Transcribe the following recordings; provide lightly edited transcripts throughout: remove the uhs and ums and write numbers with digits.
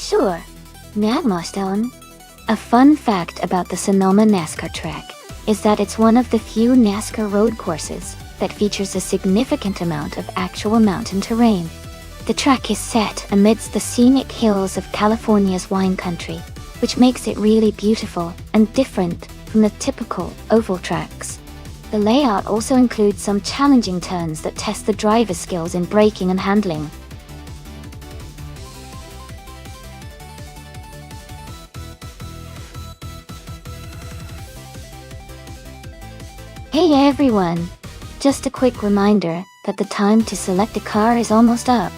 Sure. Nonstop. A fun fact about the Sonoma NASCAR track is that it's one of the few NASCAR road courses that features a significant amount of actual mountain terrain. The track is set amidst the scenic hills of California's wine country, which makes it really beautiful and different from the typical oval tracks. The layout also includes some challenging turns that test the driver's skills in braking and handling. Hey everyone! Just a quick reminder that the time to select a car is almost up.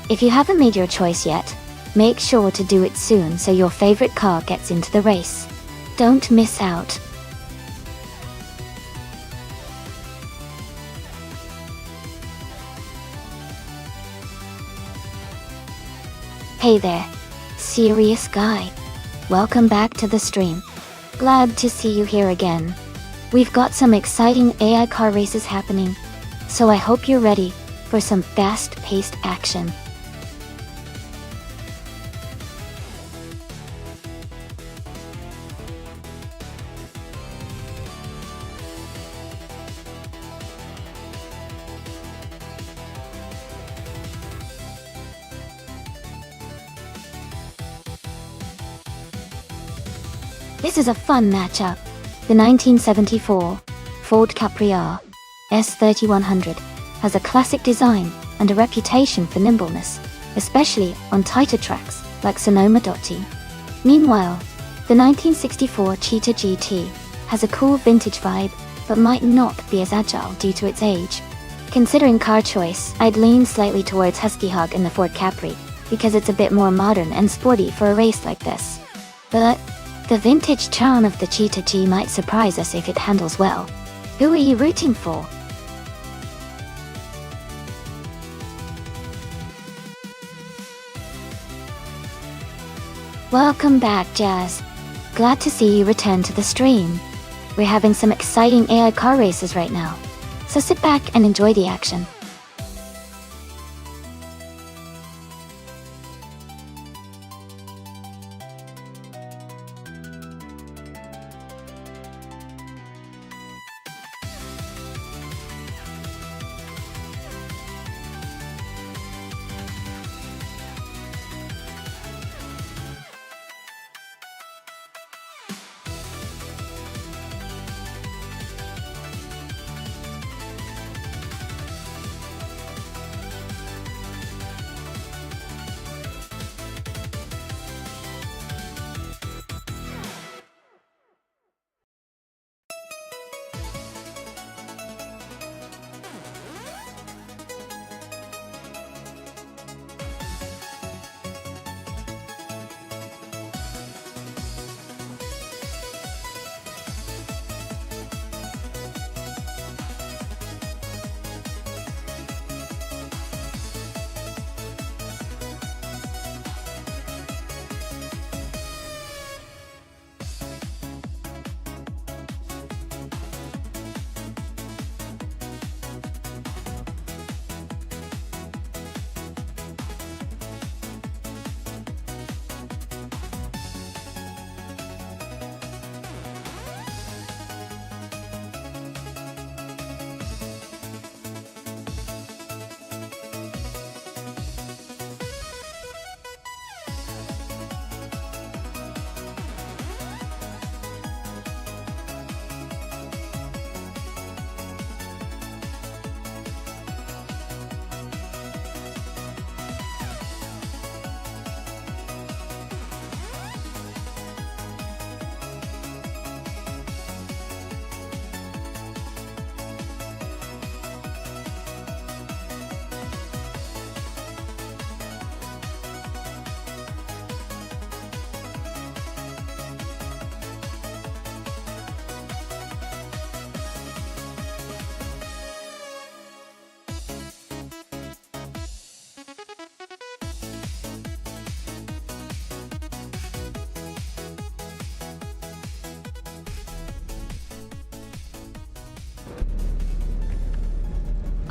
If you haven't made your choice yet, make sure to do it soon so your favorite car gets into the race. Don't miss out. Hey there, serious guy. Welcome back to the stream. Glad to see you here again. We've got some exciting AI car races happening, so I hope you're ready for some fast-paced action. This is a fun matchup. The 1974 Ford Capriar S3100 has a classic design and a reputation for nimbleness, especially on tighter tracks like Sonoma. Meanwhile, the 1964 Cheetah GT has a cool vintage vibe, but might not be as agile due to its age. Considering car choice, I'd lean slightly towards Husky Hog in the Ford Capri, because it's a bit more modern and sporty for a race like this. But the vintage charm of the Cheetah G might surprise us if it handles well. Who are you rooting for? Welcome back, Jazz. Glad to see you return to the stream. We're having some exciting AI car races right now, so sit back and enjoy the action.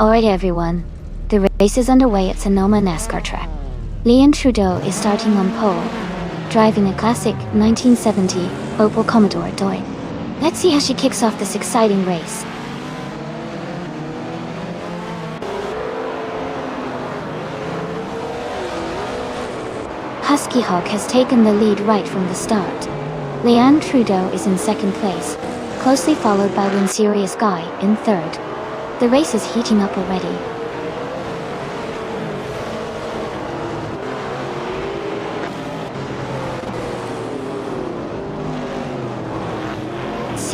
Alright everyone, the race is underway at Sonoma NASCAR track. Leon Trudeau is starting on pole, driving a classic 1970 Opel Commodore Toy. Let's see how she kicks off this exciting race. Husky Hawk has taken the lead right from the start. Leanne Trudeau is in second place, closely followed by Win Serious Guy in third. The race is heating up already.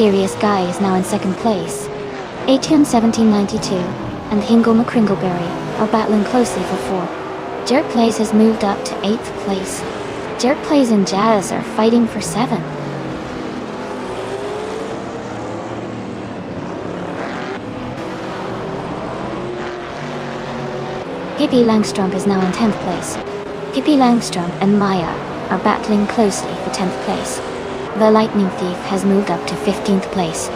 Serious Guy is now in second place. Aetion 1792 and Hingle McCringleberry are battling closely for fourth. Jerk Plays has moved up to 8th place. Jerk Plays and Jazz are fighting for 7th. Pippi Langstrom is now in 10th place. Pippi Langstrom and Maya are battling closely for 10th place. The Lightning Thief has moved up to 15th place.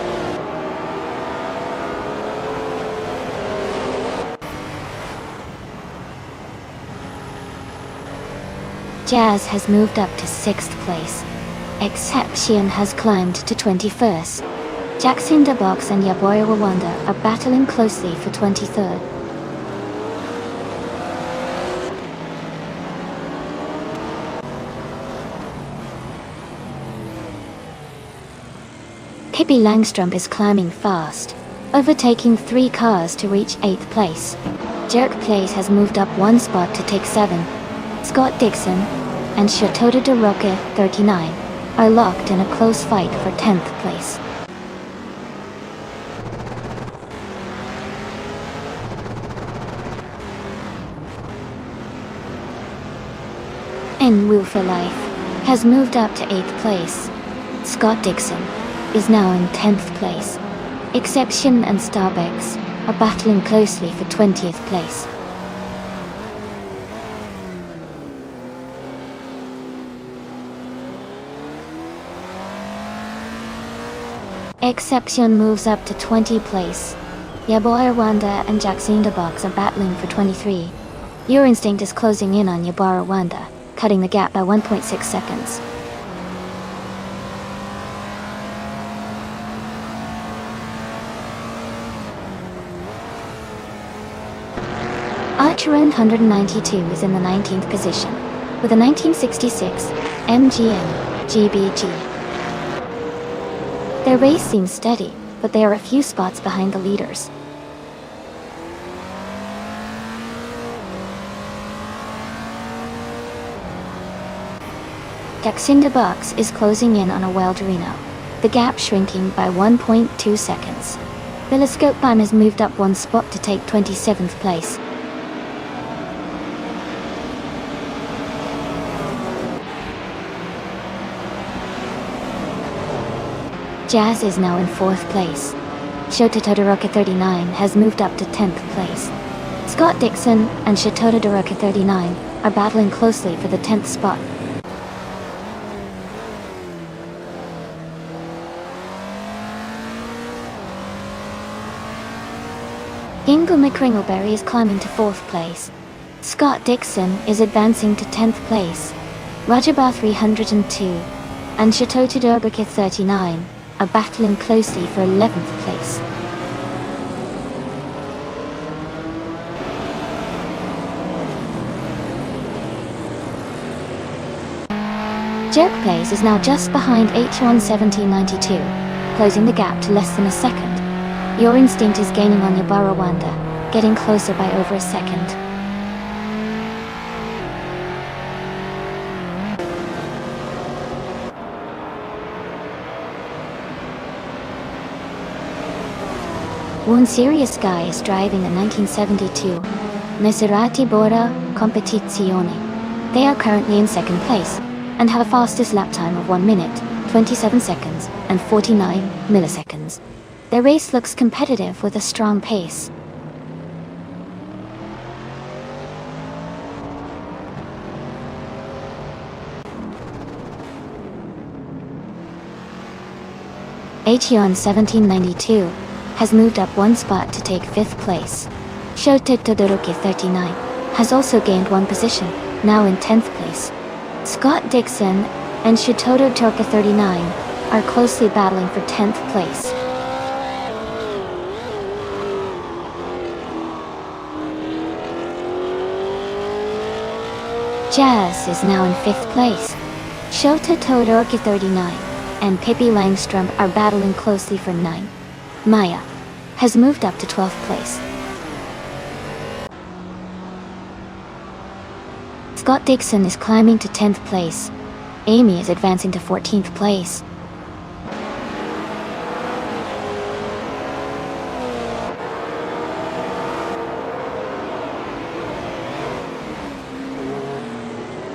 Jazz has moved up to 6th place. Exception has climbed to 21st. Jacinda Box and Yaboya Wawanda are battling closely for 23rd. Pippi Langstrom is climbing fast, overtaking 3 cars to reach 8th place. Jerk Plays has moved up 1 spot to take 7th. Scott Dixon and Chateau de Roque 39 are locked in a close fight for 10th place. En Woo for Life has moved up to 8th place. Scott Dixon is now in 10th place. Exception and Starbucks are battling closely for 20th place. Exception moves up to 20th place. Yaboya Wanda and Jacinda Box are battling for 23. Your Instinct is closing in on Yaboya Wanda, cutting the gap by 1.6 seconds. Archeron 192 is in the 19th position, with a 1966 MGM GBG. Their race seems steady, but they are a few spots behind the leaders. Jacinda Box is closing in on a Weldrino, the gap shrinking by 1.2 seconds. Villascope Bime has moved up 1 spot to take 27th place. Jazz is now in 4th place. Chateau de Roque 39 has moved up to 10th place. Scott Dixon and Chateau de Roque 39 are battling closely for the 10th spot. Ingle McCringleberry is climbing to 4th place. Scott Dixon is advancing to 10th place. Rajabar 302 and Chateau de Roque 39 are battling closely for 11th place. Jerk Plays is now just behind H1 1792, closing the gap to less than a second. Your Instinct is gaining on Yaboya Wanda, getting closer by over a second. One Serious Guy is driving a 1972 Maserati Bora Competizione. They are currently in 2nd place and have a fastest lap time of 1 minute, 27 seconds and 49 milliseconds. Their race looks competitive with a strong pace. Aetion 1792 has moved up 1 spot to take 5th place. Shote Todoroki 39 has also gained 1 position, now in 10th place. Scott Dixon and Shitoto Turka 39 are closely battling for 10th place. Jazz is now in 5th place. Shota Todoroki 39 and Pippi Langstrom are battling closely for 9. Maya has moved up to 12th place. Scott Dixon is climbing to 10th place. Amy is advancing to 14th place.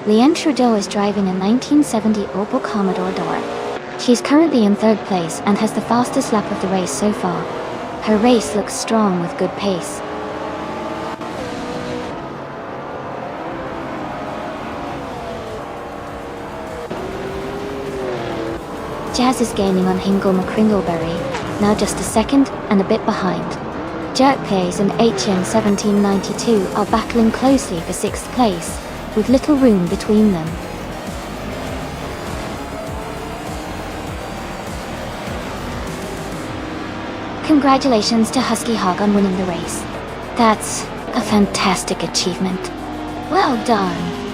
Leanne Trudeau is driving a 1970 Opel Commodore Dora. She's currently in 3rd place and has the fastest lap of the race so far. Her race looks strong with good pace. Jazz is gaining on Hingle McCringleberry, now just a second and a bit behind. Jerk Pace and HN 1792 are battling closely for 6th place, with little room between them. Congratulations to Husky Hog on winning the race. That's a fantastic achievement. Well done.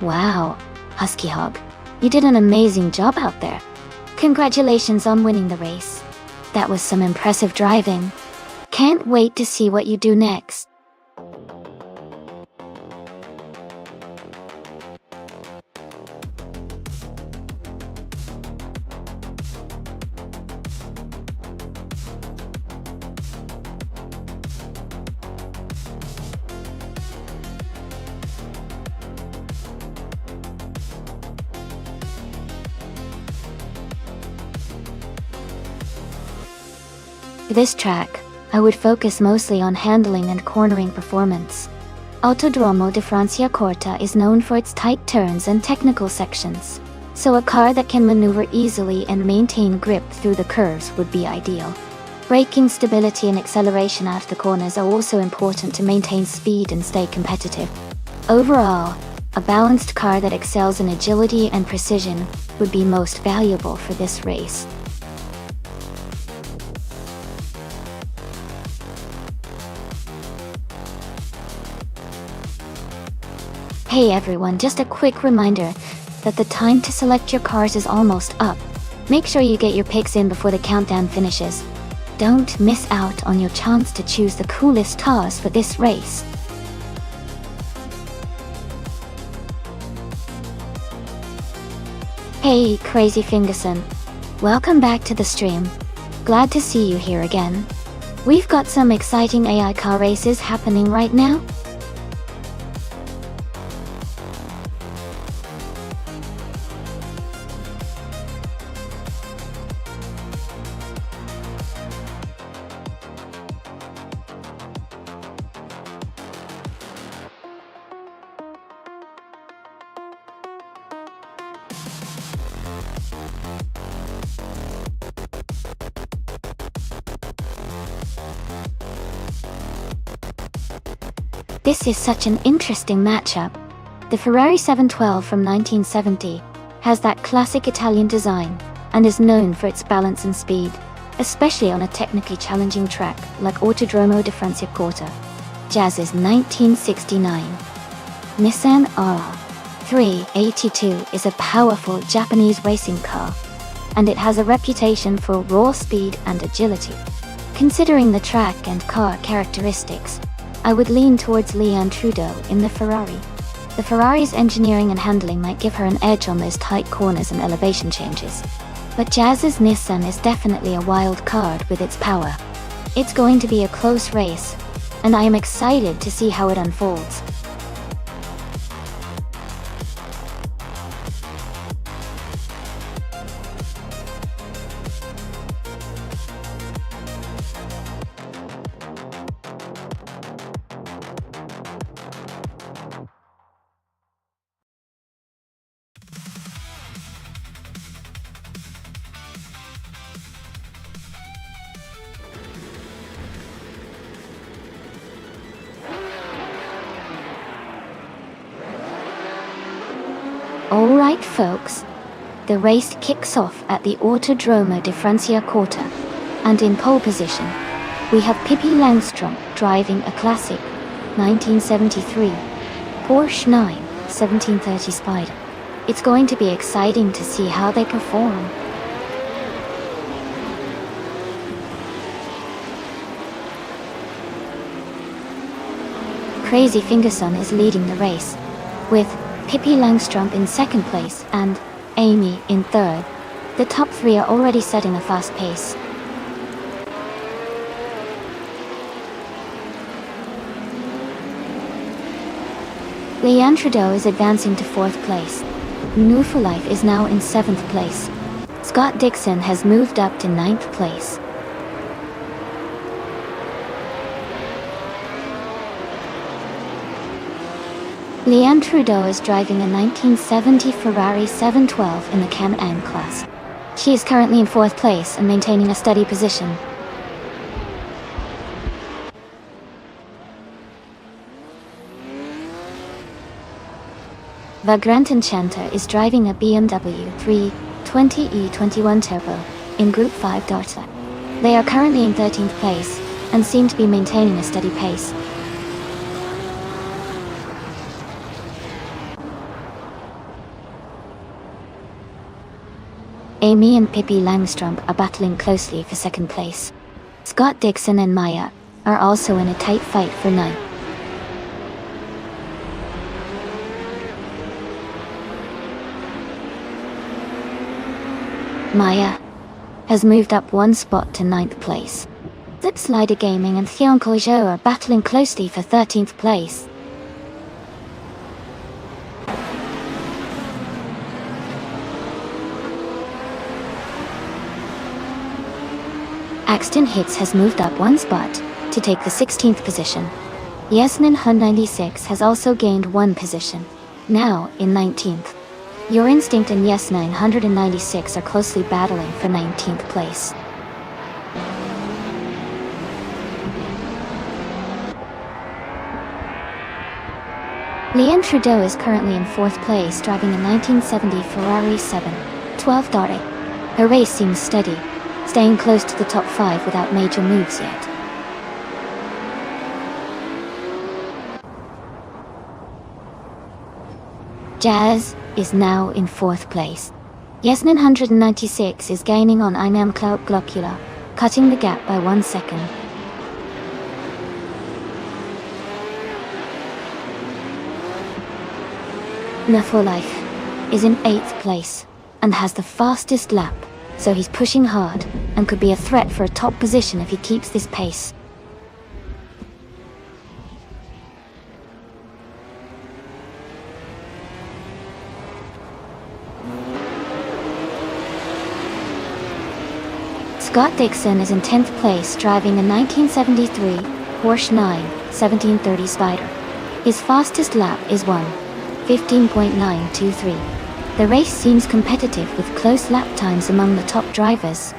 Wow, Husky Hog, you did an amazing job out there. Congratulations on winning the race. That was some impressive driving. Can't wait to see what you do next. For this track, I would focus mostly on handling and cornering performance. Autodromo di Franciacorta is known for its tight turns and technical sections, so a car that can maneuver easily and maintain grip through the curves would be ideal. Braking stability and acceleration out of the corners are also important to maintain speed and stay competitive. Overall, a balanced car that excels in agility and precision would be most valuable for this race. Hey everyone, just a quick reminder that the time to select your cars is almost up. Make sure you get your picks in before the countdown finishes. Don't miss out on your chance to choose the coolest cars for this race. Hey Crazy Fingerson, welcome back to the stream. Glad to see you here again. We've got some exciting AI car races happening right now. This is such an interesting matchup. The Ferrari 712 from 1970 has that classic Italian design and is known for its balance and speed, especially on a technically challenging track like Autodromo di Franciacorta. Jazz's 1969 Nissan R382 is a powerful Japanese racing car, and it has a reputation for raw speed and agility. Considering the track and car characteristics, I would lean towards Leanne Trudeau in the Ferrari. The Ferrari's engineering and handling might give her an edge on those tight corners and elevation changes. But Jazz's Nissan is definitely a wild card with its power. It's going to be a close race, and I am excited to see how it unfolds. Alright folks, the race kicks off at the Autodromo di Franciacorta, and in pole position, we have Pippi Langstrom driving a classic 1973 Porsche 9/1730 Spider. It's going to be exciting to see how they perform. Crazy Fingerson is leading the race, with Pippi Langstrom in second place and Amy in third. The top three are already setting a fast pace. Leanne Trudeau is advancing to fourth place. New for Life is now in seventh place. Scott Dixon has moved up to ninth place. Leanne Trudeau is driving a 1970 Ferrari 712 in the Can-Am class. She is currently in fourth place and maintaining a steady position. Vagrant Enchanter is driving a BMW 320e21 Turbo in Group 5 Darta. They are currently in 13th place and seem to be maintaining a steady pace. Amy and Pippi Langstrom are battling closely for second place. Scott Dixon and Maya are also in a tight fight for ninth. Maya has moved up one spot to ninth place. Zip Slider Gaming and Theon Colligeau are battling closely for 13th place. Axton Hits has moved up one spot to take the 16th position. Yasmin Hun 96 has also gained one position, now in 19th. Your Instinct and Yes 996 are closely battling for 19th place. Leanne Trudeau is currently in fourth place driving a 1970 Ferrari 712 Dare. Her race seems steady, staying close to the top 5 without major moves yet. Jazz is now in fourth place. Yasmin 196 is gaining on Imam Cloud Glockula, cutting the gap by 1 second. For Life is in 8th place and has the fastest lap, so he's pushing hard and could be a threat for a top position if he keeps this pace. Scott Dixon is in 10th place driving a 1973 Porsche 9/1730 Spider. His fastest lap is 1:15.923. The race seems competitive with close lap times among the top drivers.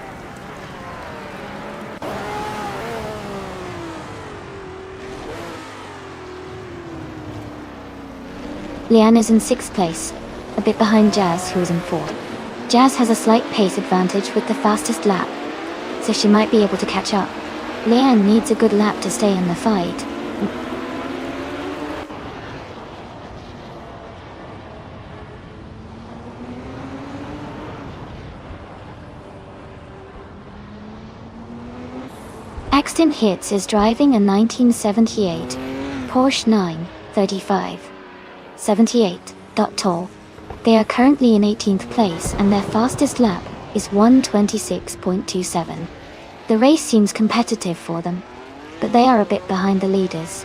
Leanne is in 6th place, a bit behind Jazz, who is in 4th. Jazz has a slight pace advantage with the fastest lap, so she might be able to catch up. Leanne needs a good lap to stay in the fight. Axton Hitz is driving a 1978 Porsche 935 78.tall. They are currently in 18th place and their fastest lap is 1:26.27. The race seems competitive for them, but they are a bit behind the leaders.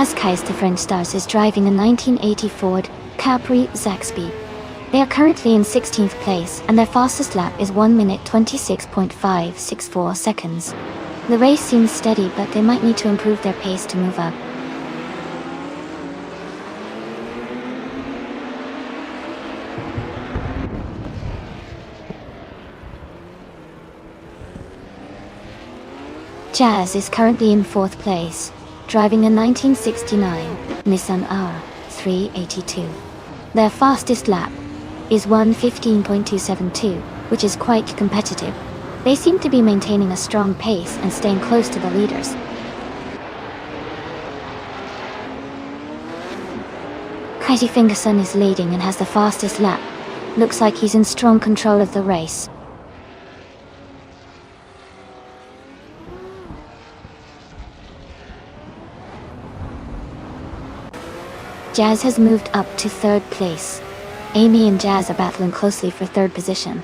Azkais the French Stars is driving a 1980 Ford Capri Zaxby. They are currently in 16th place and their fastest lap is 1 minute 26.564 seconds. The race seems steady, but they might need to improve their pace to move up. Jazz is currently in 4th place, driving a 1969 Nissan R382. Their fastest lap is 1:15.272, which is quite competitive. They seem to be maintaining a strong pace and staying close to the leaders. Crazy Fingerson is leading and has the fastest lap. Looks like he's in strong control of the race. Jazz has moved up to 3rd place. Amy and Jazz are battling closely for 3rd position.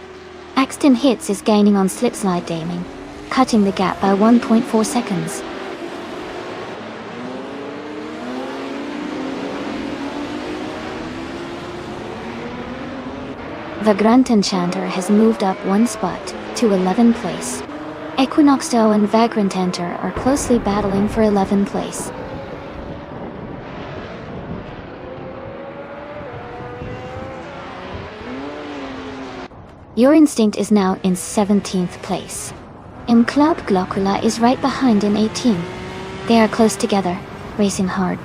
Axton Hitz is gaining on slipslide daming, cutting the gap by 1.4 seconds. The Vagrant Enchanter has moved up 1 spot to 11th place. Equinoxto and Vagrant Enter are closely battling for 11th place. Your Instinct is now in 17th place. M Club Glockula is right behind in 18. They are close together, racing hard.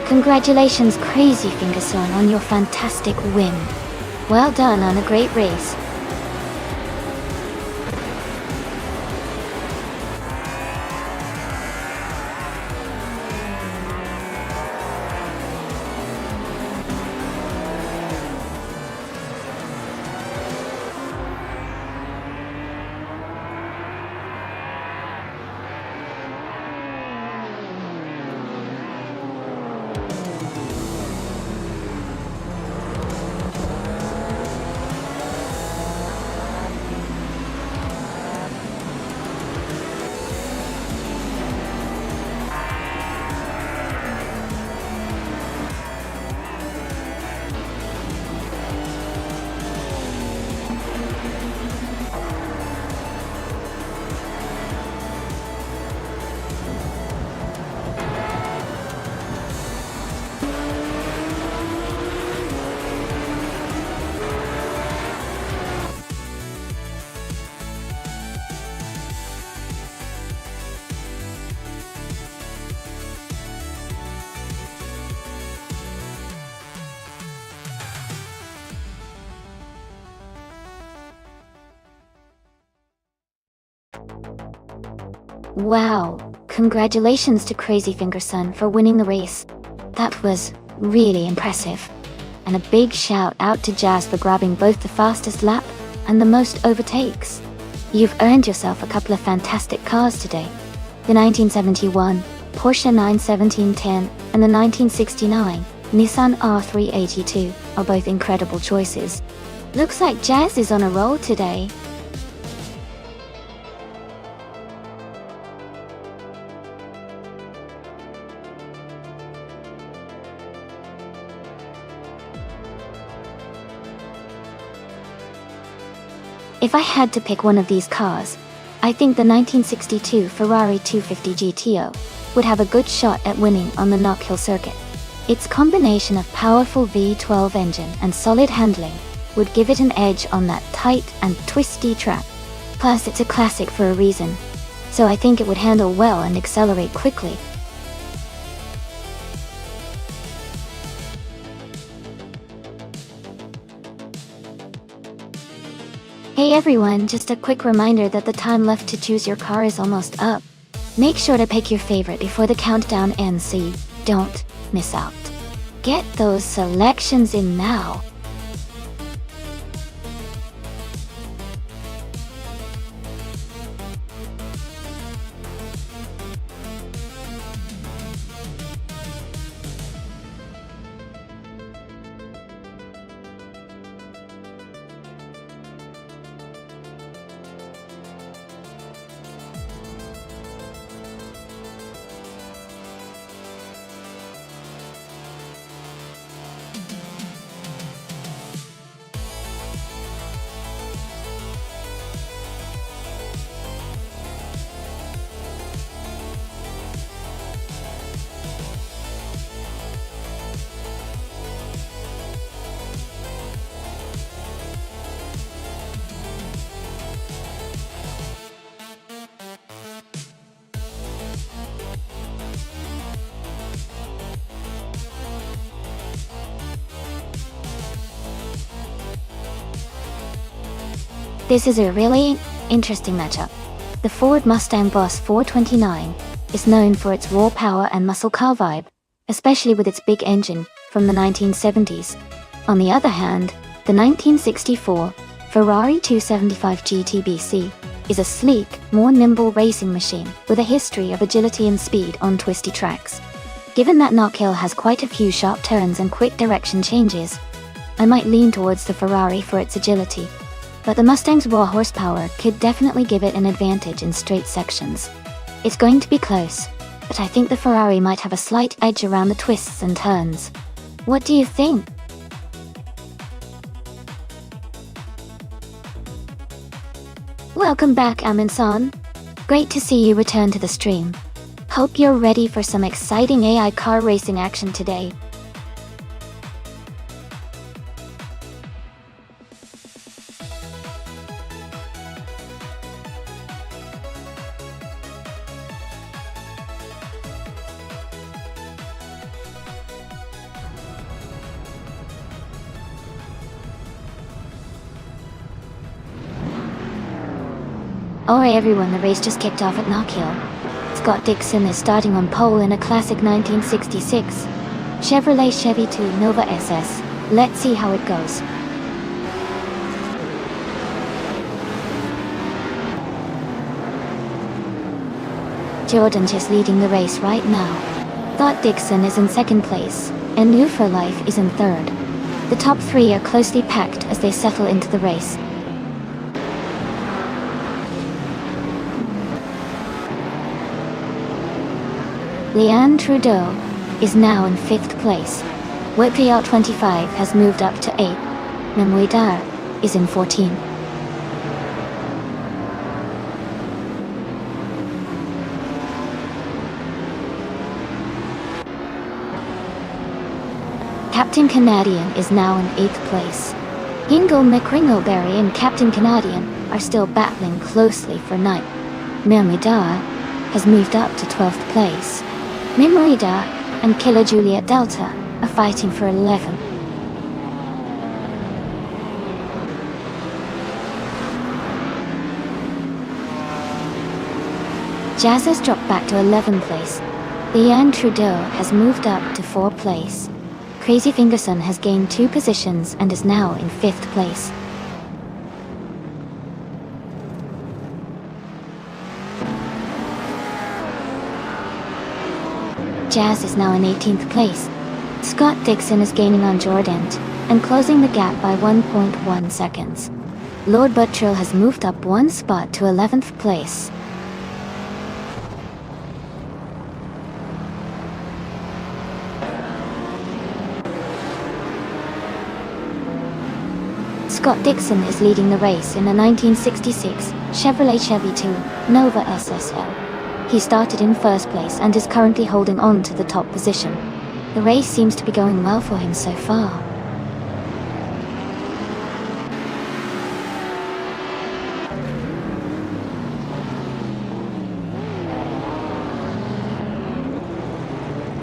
Congratulations Crazy Fingerson on your fantastic win. Well done on a great race. Wow, congratulations to Crazy Fingerson for winning the race. That was really impressive. And a big shout out to Jazz for grabbing both the fastest lap and the most overtakes. You've earned yourself a couple of fantastic cars today. The 1971 Porsche 91710 and the 1969 Nissan R382 are both incredible choices. Looks like Jazz is on a roll today. If I had to pick one of these cars, I think the 1962 Ferrari 250 GTO would have a good shot at winning on the Knockhill circuit. Its combination of powerful V12 engine and solid handling would give it an edge on that tight and twisty track. Plus, it's a classic for a reason, so I think it would handle well and accelerate quickly. Hey everyone, just a quick reminder that the time left to choose your car is almost up. Make sure to pick your favorite before the countdown ends so you don't miss out. Get those selections in now. This is a really interesting matchup. The Ford Mustang Boss 429 is known for its raw power and muscle car vibe, especially with its big engine from the 1970s. On the other hand, the 1964 Ferrari 275 GTBC is a sleek, more nimble racing machine with a history of agility and speed on twisty tracks. Given that Knockhill has quite a few sharp turns and quick direction changes, I might lean towards the Ferrari for its agility. But the Mustang's raw horsepower could definitely give it an advantage in straight sections. It's going to be close, but I think the Ferrari might have a slight edge around the twists and turns. What do you think? Welcome back, Amin-san. Great to see you return to the stream. Hope you're ready for some exciting AI car racing action today. Alright everyone, the race just kicked off at Knockhill. Scott Dixon is starting on pole in a classic 1966 Chevrolet Chevy 2 Nova SS. Let's see how it goes. Jordan just leading the race right now. Scott Dixon is in second place, and New for Life is in third. The top three are closely packed as they settle into the race. Leanne Trudeau is now in 5th place. Whitpr 25 has moved up to 8. Memory Dar is in 14. Captain Canadian is now in 8th place. Hingle McRingleberry and Captain Canadian are still battling closely for 9th. Memory Dar has moved up to 12th place. Mimrida and Killer Juliet Delta are fighting for 11th. Jazz has dropped back to 11th place. Leanne Trudeau has moved up to 4th place. Crazy Fingerson has gained 2 positions and is now in 5th place. Jazz is now in 18th place. Scott Dixon is gaining on Jordan and closing the gap by 1.1 seconds. Lord Buttrill has moved up 1 spot to 11th place. Scott Dixon is leading the race in a 1966 Chevrolet Chevy 2 Nova SSL. He started in 1st place and is currently holding on to the top position. The race seems to be going well for him so far.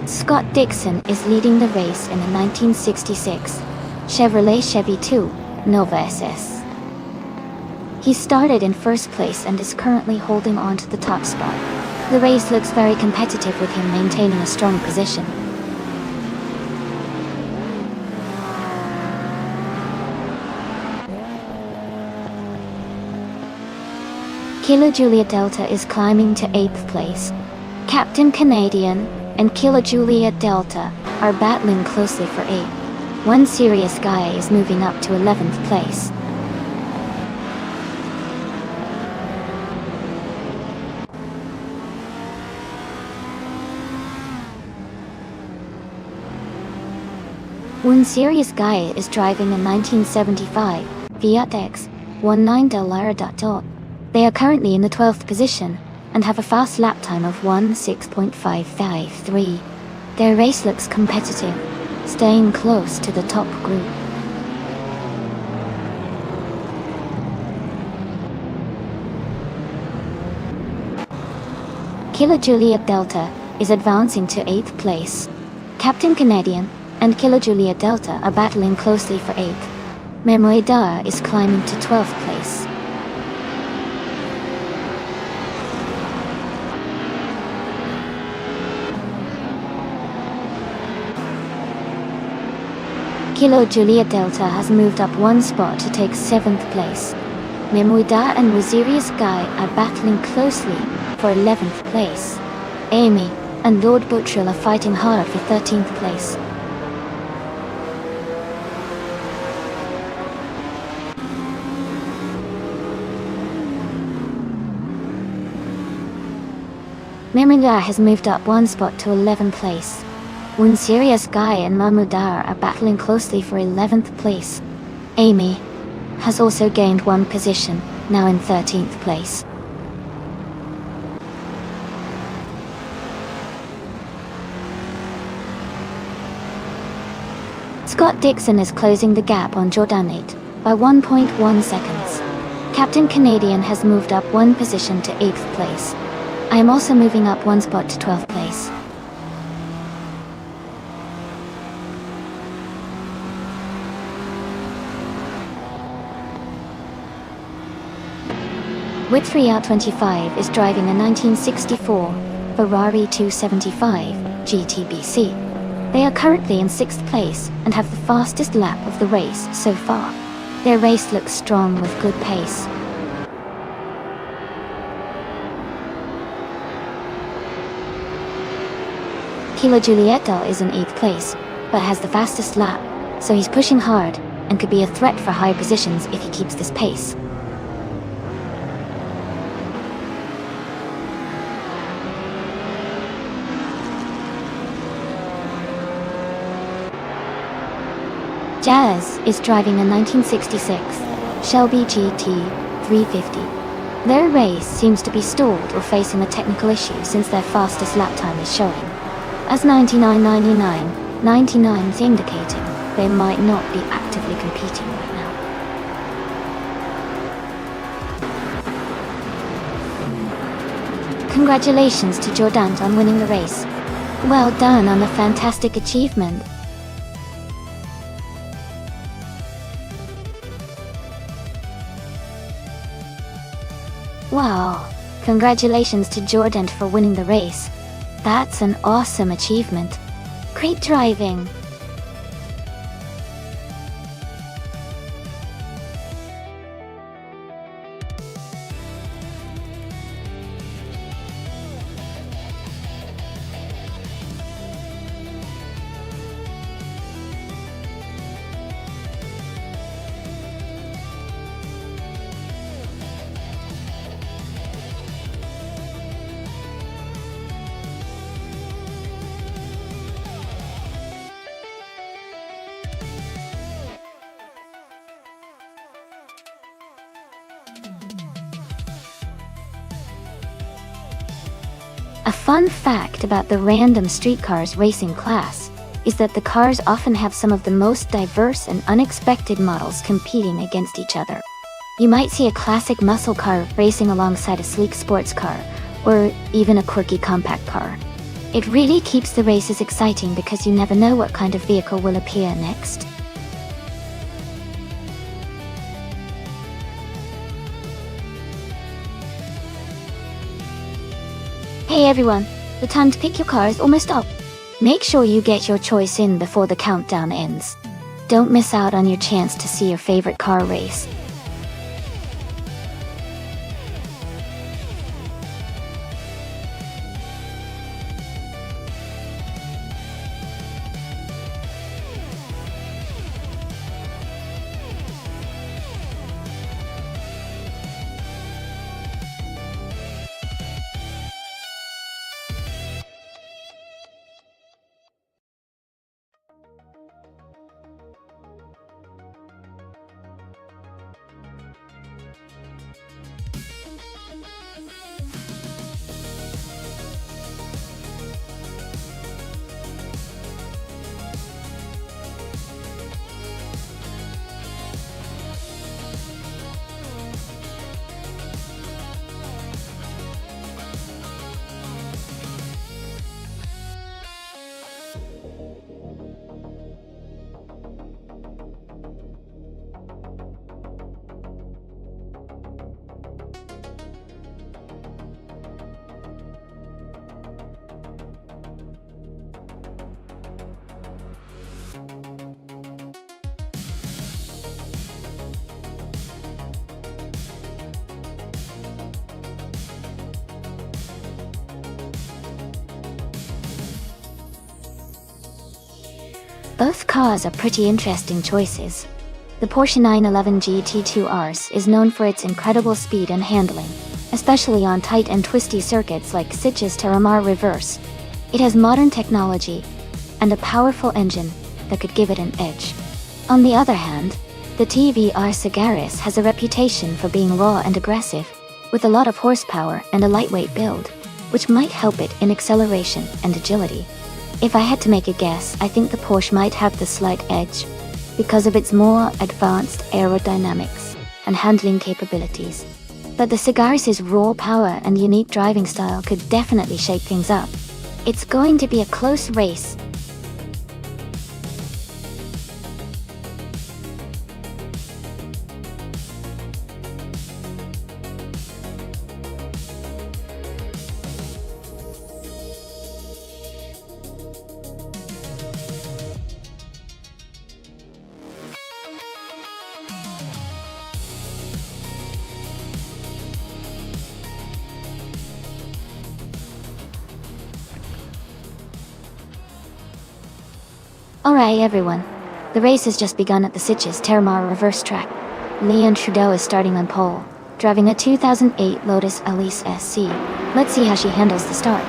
Scott Dixon is leading the race in a 1966 Chevrolet Chevy 2 Nova SS. He started in 1st place and is currently holding on to the top spot. The race looks very competitive with him maintaining a strong position. Kilo Juliet Delta is climbing to 8th place. Captain Canadian and Kilo Juliet Delta are battling closely for 8th. One serious guy is moving up to 11th place. One serious guy is driving a 1975 Fiat X 19 Del Lara. They are currently in the 12th position and have a fast lap time of 1:6.553. Their race looks competitive, staying close to the top group. Kilo Juliet Delta is advancing to 8th place. Captain Canadian and Kilo Juliet Delta are battling closely for 8th. Memoida is climbing to 12th place. Kilo Juliet Delta has moved up one spot to take 7th place. Memoida and Wazirius Guy are battling closely for 11th place. Amy and Lord Buttrill are fighting hard for 13th place. Memoida has moved up one spot to 11th place. One serious guy and Mahmoudar are battling closely for 11th place. Amy has also gained one position, now in 13th place. Scott Dixon is closing the gap on Jordanate by 1.1 seconds. Captain Canadian has moved up one position to 8th place. I am also moving up one spot to 12th place. Whitfrey R25 is driving a 1964 Ferrari 275 GTBC. They are currently in 6th place and have the fastest lap of the race so far. Their race looks strong with good pace. Kilo Julietto is in 8th place, but has the fastest lap, so he's pushing hard and could be a threat for high positions if he keeps this pace. Jazz is driving a 1966 Shelby GT 350. Their race seems to be stalled or facing a technical issue since their fastest lap time is showing as 99.99, 99 is indicating they might not be actively competing right now. Congratulations to Jordan on winning the race. Well done on the fantastic achievement. Wow, congratulations to Jordan for winning the race. That's an awesome achievement. Great driving. A fun fact about the random streetcars racing class is that the cars often have some of the most diverse and unexpected models competing against each other. You might see a classic muscle car racing alongside a sleek sports car, or even a quirky compact car. It really keeps the races exciting because you never know what kind of vehicle will appear next. Hey everyone, the time to pick your car is almost up. Make sure you get your choice in before the countdown ends. Don't miss out on your chance to see your favorite car race. Both cars are pretty interesting choices. The Porsche 911 GT2 RS is known for its incredible speed and handling, especially on tight and twisty circuits like Sitges Terramar Reverse. It has modern technology and a powerful engine that could give it an edge. On the other hand, the TVR Sagaris has a reputation for being raw and aggressive, with a lot of horsepower and a lightweight build, which might help it in acceleration and agility. If I had to make a guess, I think the Porsche might have the slight edge because of its more advanced aerodynamics and handling capabilities. But the Sagaris' raw power and unique driving style could definitely shake things up. It's going to be a close race. Alright everyone, the race has just begun at the Sitges Terramar Reverse track. Leon Trudeau is starting on pole, driving a 2008 Lotus Elise SC. Let's see how she handles the start.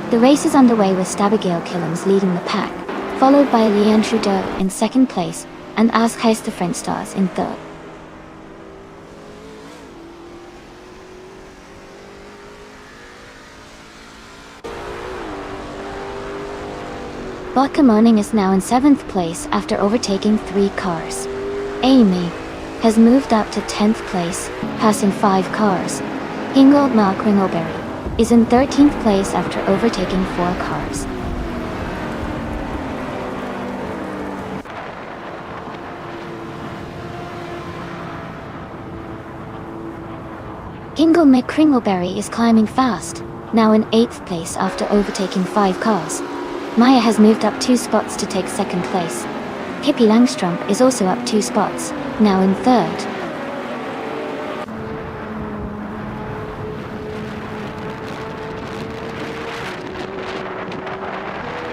The race is underway with Stabigale Killams leading the pack, followed by Leon Trudeau in second place and Asgeis de Frenstars in third. Vodka Morning is now in 7th place after overtaking 3 cars. Amy has moved up to 10th place, passing 5 cars. Ingold Mark Ringleberry is in 13th place after overtaking 4 cars. Ingold McCringleberry is climbing fast, now in 8th place after overtaking 5 cars. Maya has moved up 2 spots to take 2nd place. Hippie Langstrump is also up 2 spots, now in 3rd.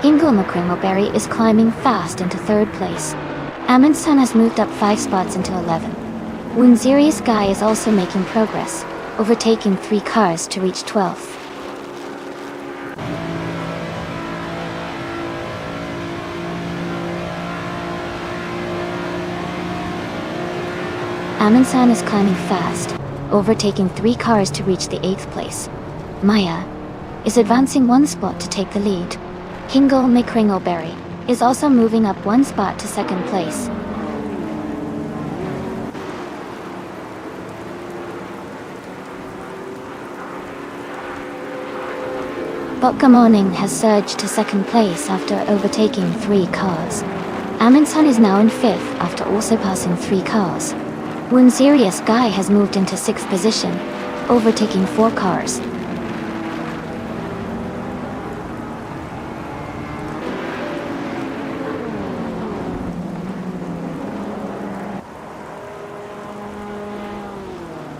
Ingo McCringleberry is climbing fast into 3rd place. Amundsen has moved up 5 spots into 11. Winzerius Guy is also making progress, overtaking 3 cars to reach 12th. Amundsen is climbing fast, overtaking 3 cars to reach the 8th place. Maya is advancing 1 spot to take the lead. Kingle McCringleberry is also moving up 1 spot to 2nd place. Vodka Morning has surged to 2nd place after overtaking 3 cars. Amundsen is now in 5th after also passing 3 cars. Serious Guy has moved into 6th position, overtaking 4 cars.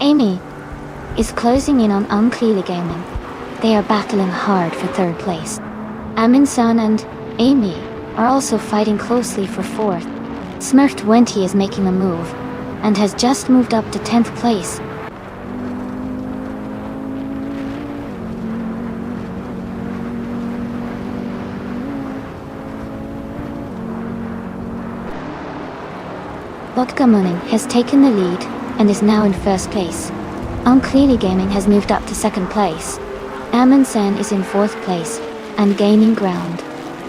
Amy is closing in on Clearly Gaming. They are battling hard for 3rd place. Amundsen and Amy are also fighting closely for 4th. Smurf20 is making a move, and has just moved up to 10th place. Botgamuning has taken the lead and is now in 1st place. Clearly Gaming has moved up to 2nd place. Amundsen is in 4th place and gaining ground.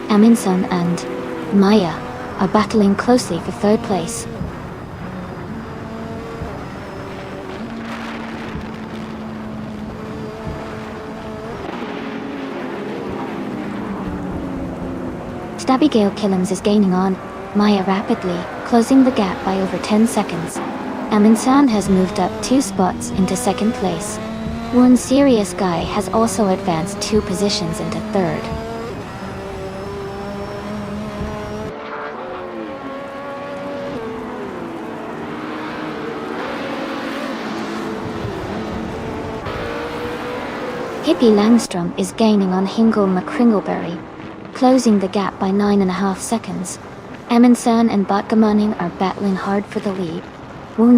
Amundsen and Maya are battling closely for 3rd place. Abigail Killams is gaining on Maya rapidly, closing the gap by over 10 seconds. Amundsen has moved up 2 spots into 2nd place. Serious Guy has also advanced 2 positions into 3rd. Hippie Langstrom is gaining on Hingle McCringleberry, closing the gap by 9.5 seconds. Amundsen and Botgamuning are battling hard for the lead.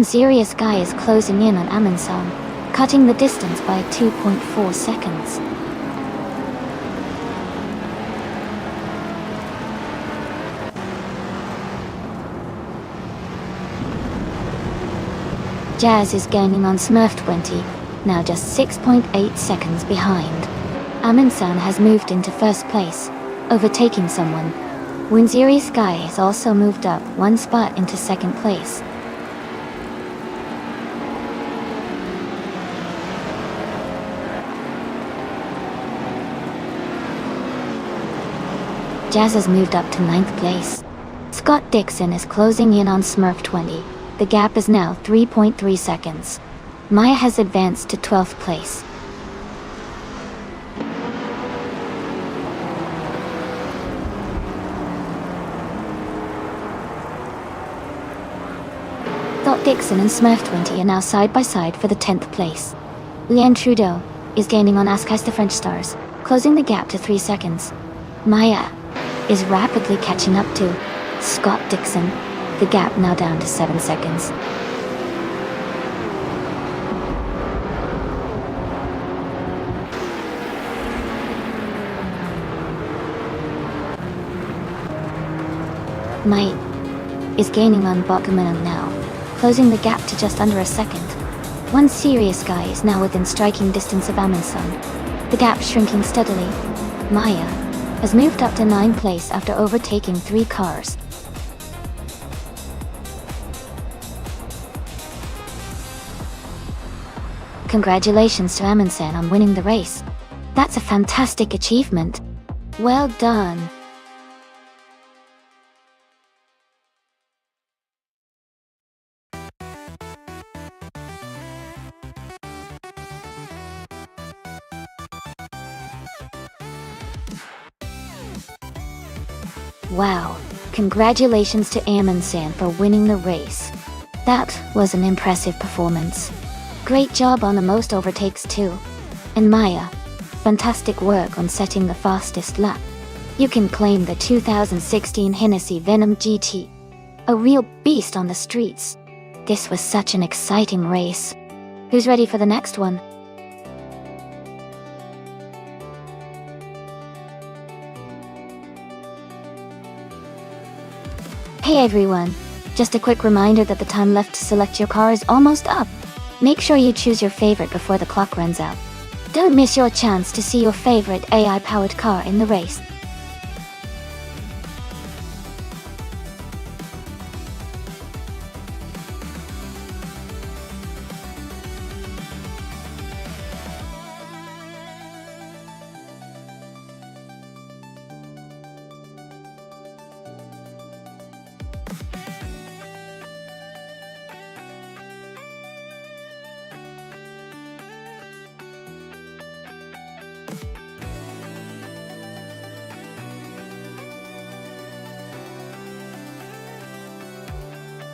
Serious Guy is closing in on Amundsen, cutting the distance by 2.4 seconds. Jazz is gaining on Smurf20, now just 6.8 seconds behind. Amundsen has moved into 1st place, overtaking someone. Serious Guy has also moved up 1 spot into 2nd place. Jazz has moved up to 9th place. Scott Dixon is closing in on Smurf20. The gap is now 3.3 seconds. Maya has advanced to 12th place. Scott Dixon and Smurf20 are now side by side for the 10th place. Leanne Trudeau is gaining on Askais the French Stars, closing the gap to 3 seconds. Maya is rapidly catching up to Scott Dixon, the gap now down to 7 seconds. Maya is gaining on Botgamuning now, closing the gap to just under a second. Serious Guy is now within striking distance of Amundsen, the gap shrinking steadily. Maya has moved up to 9th place after overtaking 3 cars. Congratulations to Amundsen on winning the race. That's a fantastic achievement. Well done. Wow, congratulations to Amundsen for winning the race. That was an impressive performance. Great job on the most overtakes too. And Maya, fantastic work on setting the fastest lap. You can claim the 2016 Hennessy Venom GT. A real beast on the streets. This was such an exciting race. Who's ready for the next one? Hey everyone, just a quick reminder that the time left to select your car is almost up. Make sure you choose your favorite before the clock runs out. Don't miss your chance to see your favorite AI-powered car in the race.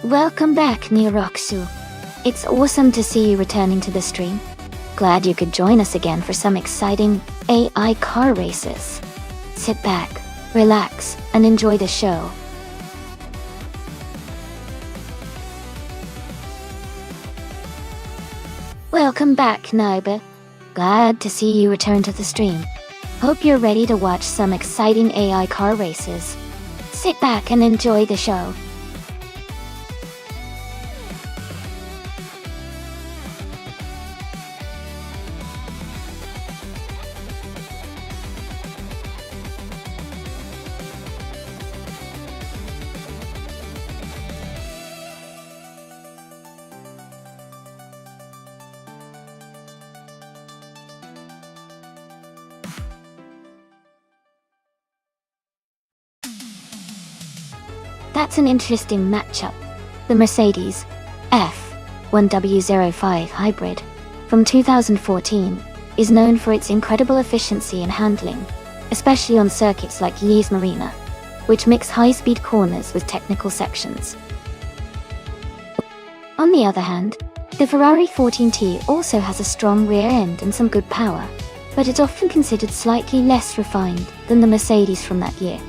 Welcome back, Niroxu. It's awesome to see you returning to the stream. Glad you could join us again for some exciting AI car races. Sit back, relax, and enjoy the show. Welcome back, Neighbor. Glad to see you return to the stream. Hope you're ready to watch some exciting AI car races. Sit back and enjoy the show. That's an interesting matchup. The Mercedes F1W05 Hybrid from 2014 is known for its incredible efficiency and handling, especially on circuits like Yas Marina, which mix high-speed corners with technical sections. On the other hand, the Ferrari 14T also has a strong rear end and some good power, but it's often considered slightly less refined than the Mercedes from that year.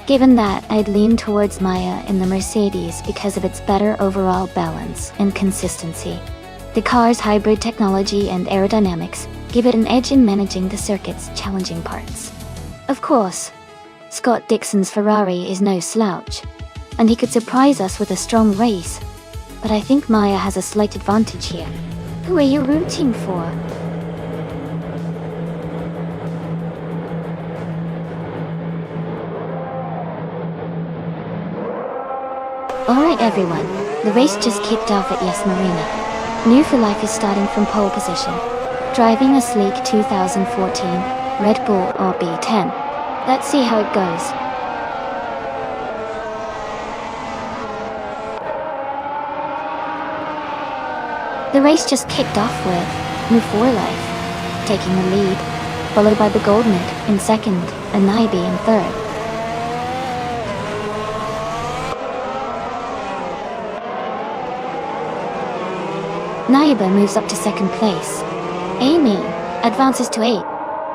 Given that, I'd lean towards Maya in the Mercedes because of its better overall balance and consistency. The car's hybrid technology and aerodynamics give it an edge in managing the circuit's challenging parts. Of course, Scott Dixon's Ferrari is no slouch, and he could surprise us with a strong race, but I think Maya has a slight advantage here. Who are you rooting for? Alright everyone, the race just kicked off at Yas Marina. New for Life is starting from pole position, driving a sleek 2014 Red Bull RB10. Let's see how it goes. The race just kicked off with New for Life taking the lead, followed by the Goldmid in second and Naibi in third. Naiba moves up to second place. Amy advances to 8.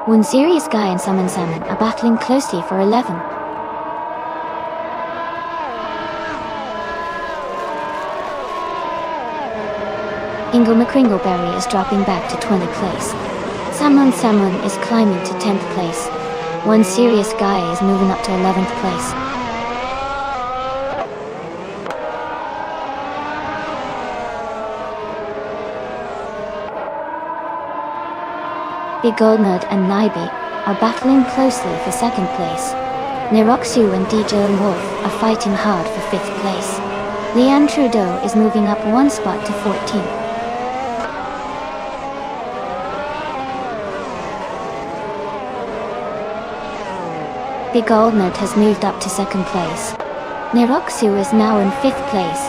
One Serious Guy and Salmon are battling closely for 11. Ingo McCringleberry is dropping back to 20th place. Salmon is climbing to 10th place. One Serious Guy is moving up to 11th place. Big Goldnut and Naibi are battling closely for second place. Niroxu and DJ and Wolf are fighting hard for 5th place. Leanne Trudeau is moving up one spot to 14th. Big Goldnut has moved up to second place. Niroxu is now in 5th place.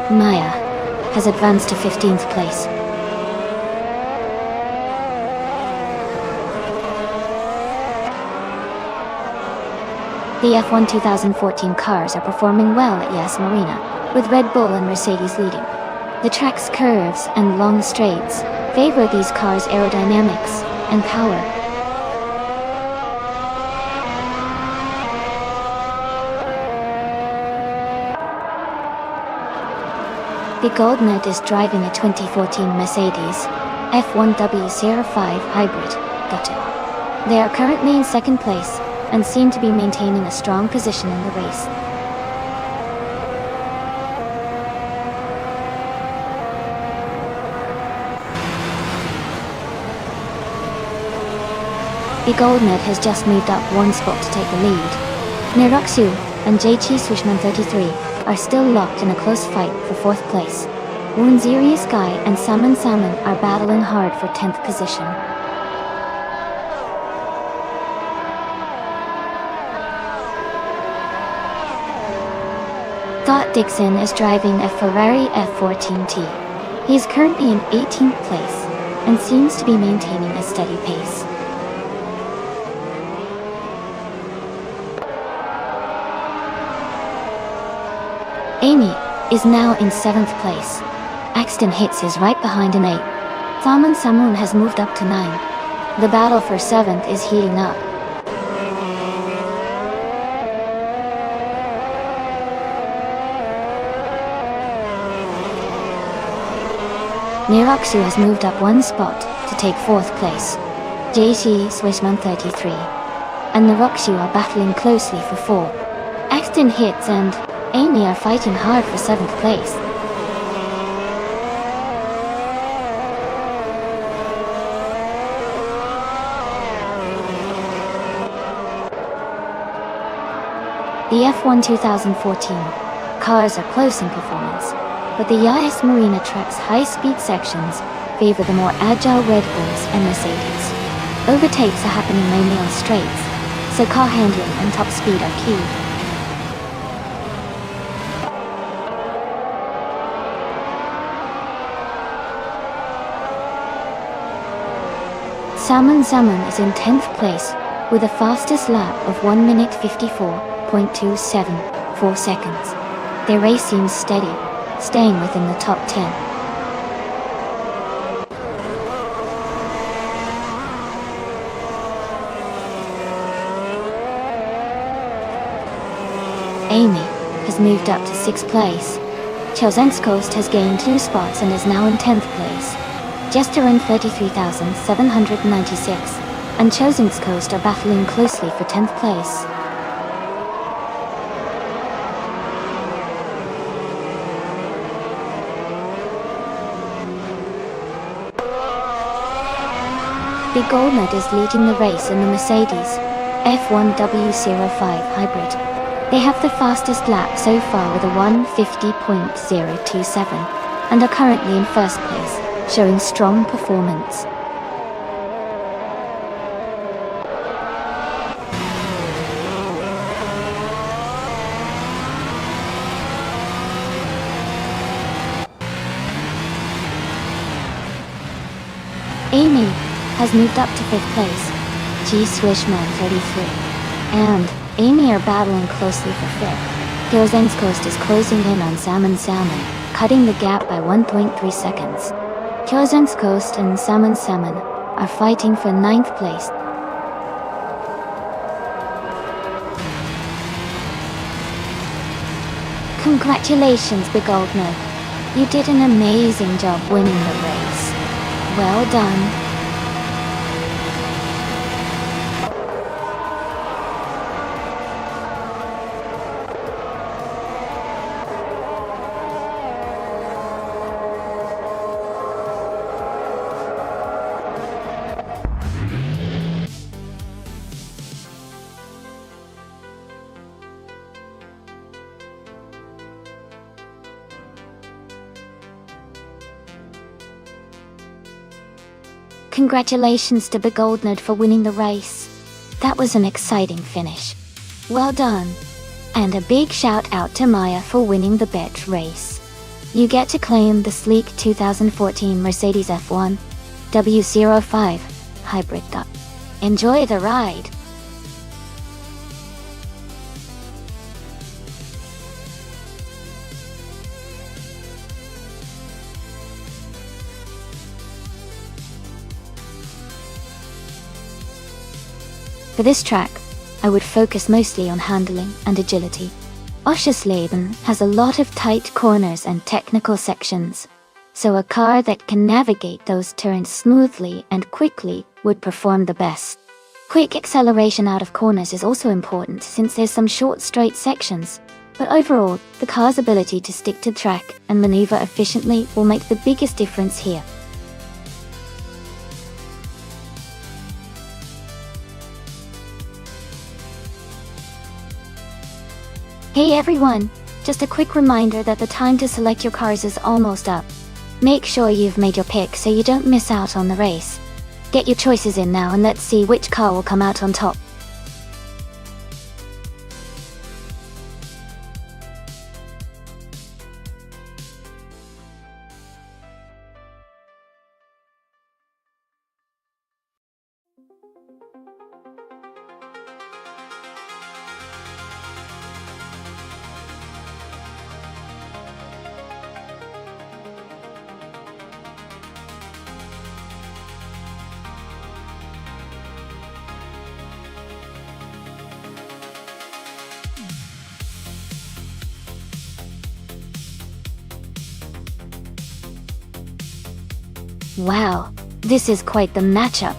Maya has advanced to 15th place. The F1 2014 cars are performing well at Yas Marina, with Red Bull and Mercedes leading. The track's curves and long straights favor these cars' aerodynamics and power. The Goldnut is driving a 2014 Mercedes F1W05 Hybrid Gutto. They are currently in second place and seem to be maintaining a strong position in the race. The Goldnut has just moved up one spot to take the lead. Niroxu and JT Swishman 33 are still locked in a close fight for 4th place. One Serious Guy and Salmon are battling hard for 10th position. Scott Dixon is driving a Ferrari F14T. He is currently in 18th place and seems to be maintaining a steady pace. Amy is now in 7th place. Axton Hits is right behind in 8th. Salmon Samoon has moved up to 9th. The battle for 7th is heating up. Niraksu has moved up 1 spot to take 4th place. JC Swishman 33 and Niraksu are battling closely for 4. Axton Hits and Amy are fighting hard for 7th place. The F1 2014 cars are close in performance, but the Yas Marina track's high-speed sections favor the more agile Red Bulls and Mercedes. Overtakes are happening mainly on straights, so car handling and top speed are key. Salmon is in 10th place with the fastest lap of 1 minute 54.274 seconds. Their race seems steady, staying within the top 10. Amy has moved up to 6th place. Chosenskost has gained 2 spots and is now in 10th place. Jester and 33,796 and Chosenskost are battling closely for 10th place. The Goldnut is leading the race in the Mercedes F1 W05 Hybrid. They have the fastest lap so far with a 1:50.027 and are currently in 1st place, showing strong performance. Amy has moved up to 5th place. G Swishman 33 and Amy are battling closely for 5th. Kyozenskost is closing in on Salmon, cutting the gap by 1.3 seconds. Kyozenskost and Salmon are fighting for 9th place. Congratulations, Big Old Nerd. You did an amazing job winning the race. Well done. Congratulations to Big Old Nerd for winning the race. That was an exciting finish. Well done. And a big shout out to Maya for winning the bet race. You get to claim the sleek 2014 Mercedes F1 W05 Hybrid. Enjoy the ride. For this track, I would focus mostly on handling and agility. Oschersleben has a lot of tight corners and technical sections, so a car that can navigate those turns smoothly and quickly would perform the best. Quick acceleration out of corners is also important since there's some short straight sections, but overall, the car's ability to stick to track and maneuver efficiently will make the biggest difference here. Hey everyone! Just a quick reminder that the time to select your cars is almost up. Make sure you've made your pick so you don't miss out on the race. Get your choices in now and let's see which car will come out on top. Wow, this is quite the matchup.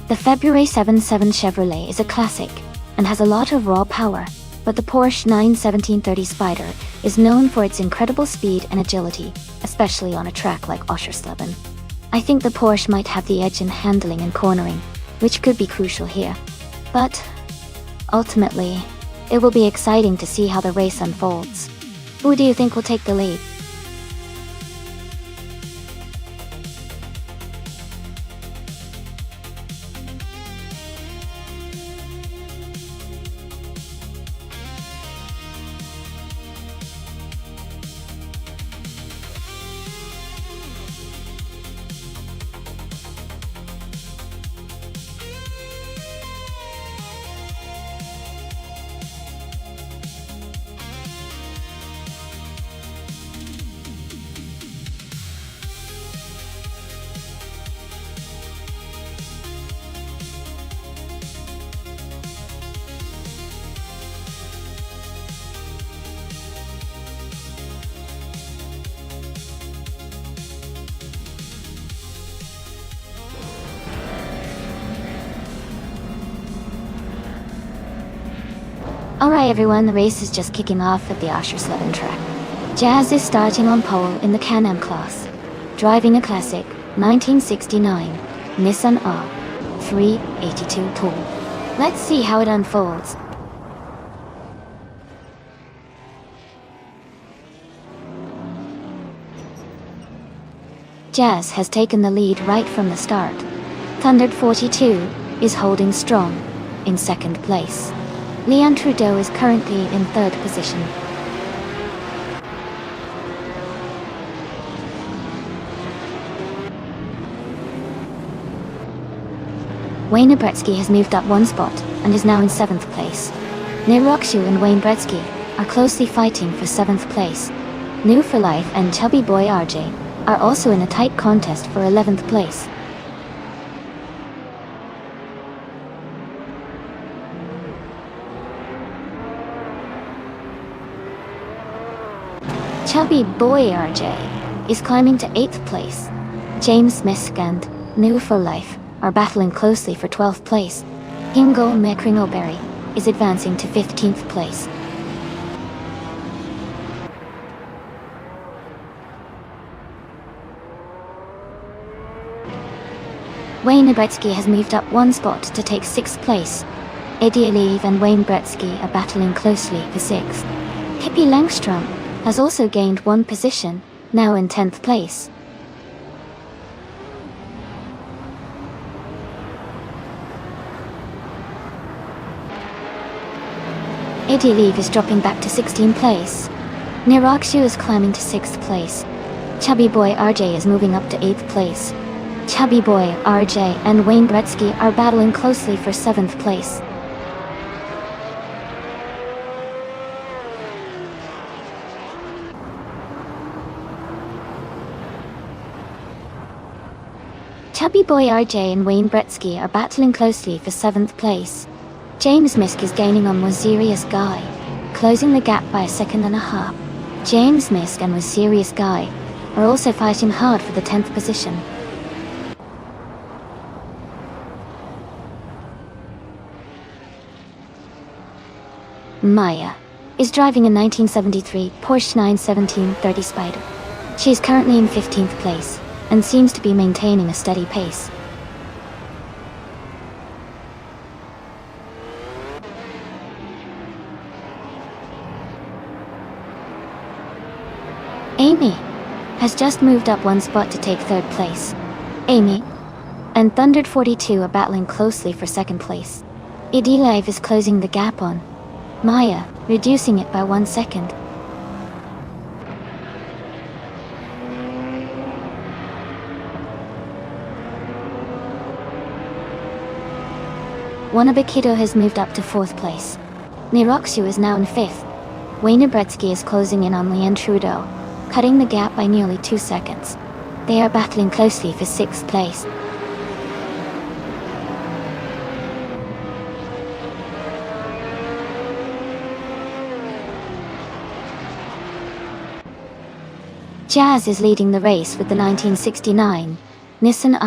The February 77 Chevrolet is a classic and has a lot of raw power, but the Porsche 91730 Spyder is known for its incredible speed and agility, especially on a track like Oschersleben. I think the Porsche might have the edge in handling and cornering, which could be crucial here. But ultimately, it will be exciting to see how the race unfolds. Who do you think will take the lead? Alright everyone, the race is just kicking off at the Oschersleben track. Jazz is starting on pole in the Can-Am class, driving a classic 1969 Nissan R382 Pool. Let's see how it unfolds. Jazz has taken the lead right from the start. Thundered 42 is holding strong in second place. Leon Trudeau is currently in third position. Wayne Gretzky has moved up one spot and is now in seventh place. Neil Rockshu and Wayne Gretzky are closely fighting for seventh place. New for Life and Chubby Boy RJ are also in a tight contest for 11th place. Chubby Boy RJ is climbing to 8th place. James Misk and New for Life are battling closely for 12th place. Ingo Mekringoberry is advancing to 15th place. Wayne Gretzky has moved up one spot to take 6th place. Eddie Alive and Wayne Gretzky are battling closely for 6th. Hippie Langstrom has also gained one position, now in 10th place. Eddie Alive is dropping back to 16th place. Nirakshu is climbing to 6th place. Chubby Boy RJ is moving up to 8th place. Chubby Boy RJ and Wayne Gretzky are battling closely for 7th place. Chubby Boy RJ and Wayne Gretzky are battling closely for 7th place. James Misk is gaining on Was Serious Guy, closing the gap by a second and a half. James Misk and Was Serious Guy are also fighting hard for the 10th position. Maya is driving a 1973 Porsche 91730 Spyder. She is currently in 15th place and seems to be maintaining a steady pace. Amy has just moved up one spot to take 3rd place. Amy and Thundered 42 are battling closely for 2nd place. Eddie Live is closing the gap on Maya, reducing it by 1 second. Wanabakido has moved up to 4th place. Nirokshu is now in 5th. Wayne Gretzky is closing in on Leon Trudeau, cutting the gap by nearly 2 seconds. They are battling closely for 6th place. Jazz is leading the race with the 1969 Nissan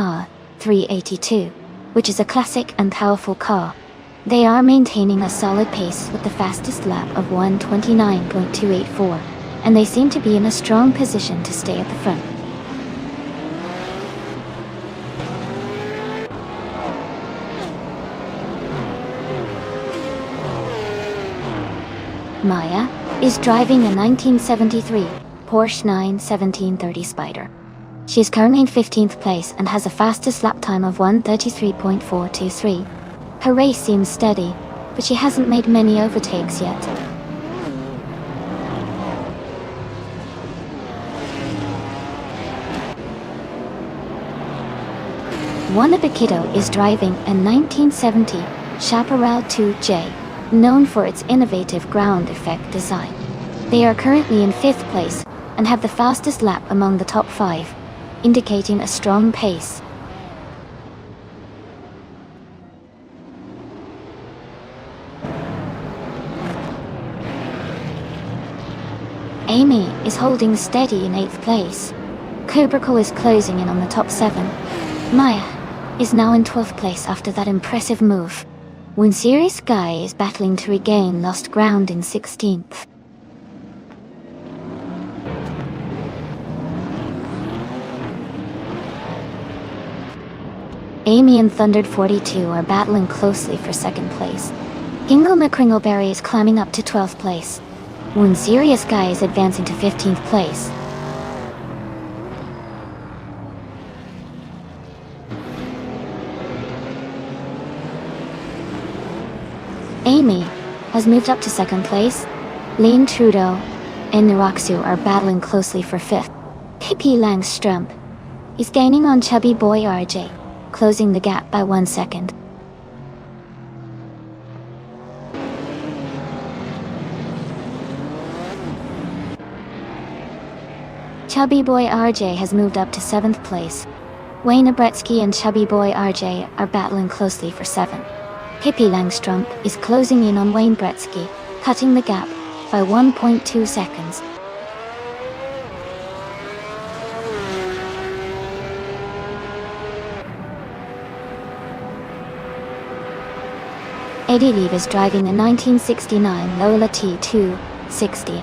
R382, which is a classic and powerful car. They are maintaining a solid pace with the fastest lap of 1:29.284, and they seem to be in a strong position to stay at the front. Maya is driving a 1973 Porsche 91730 Spider. She is currently in 15th place and has a fastest lap time of 1:33.423. Her race seems steady, but she hasn't made many overtakes yet. Juana Baquito is driving a 1970 Chaparral 2J, known for its innovative ground effect design. They are currently in 5th place and have the fastest lap among the top 5, indicating a strong pace. Amy is holding steady in 8th place. Cobraco is closing in on the top 7. Maya is now in 12th place after that impressive move. Serious Guy is battling to regain lost ground in 16th. Amy and Thundered 42 are battling closely for 2nd place. Ingle McCringleberry is climbing up to 12th place. Serious Guy is advancing to 15th place. Amy has moved up to 2nd place. Lane Trudeau and Niraxu are battling closely for 5th. Pippi Langstrump is gaining on Chubby Boy RJ, closing the gap by 1 second. Chubby Boy RJ has moved up to 7th place. Wayne Abretsky and Chubby Boy RJ are battling closely for 7th. Pippi Langstrump is closing in on Wayne Bretsky, cutting the gap by 1.2 seconds. Eddie Leave is driving a 1969 Lola T260.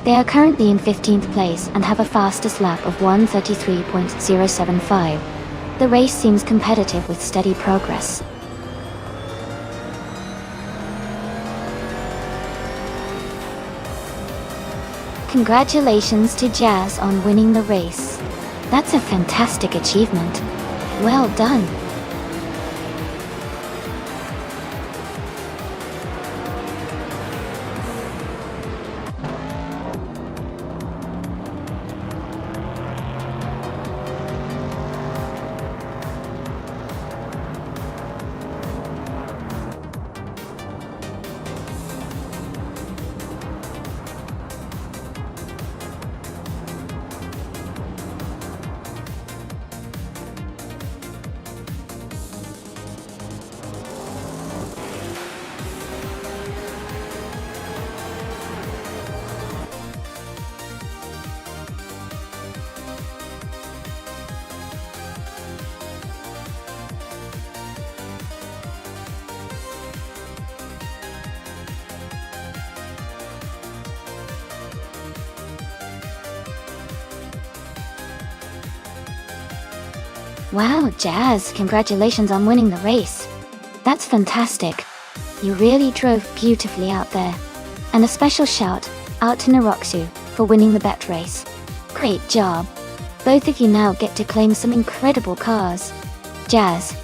They are currently in 15th place and have a fastest lap of 1:33.075. The race seems competitive with steady progress. Congratulations to Jazz on winning the race. That's a fantastic achievement. Well done. Wow, Jazz, congratulations on winning the race. That's fantastic. You really drove beautifully out there. And a special shout out to Naroxu for winning the bet race. Great job. Both of you now get to claim some incredible cars. Jazz,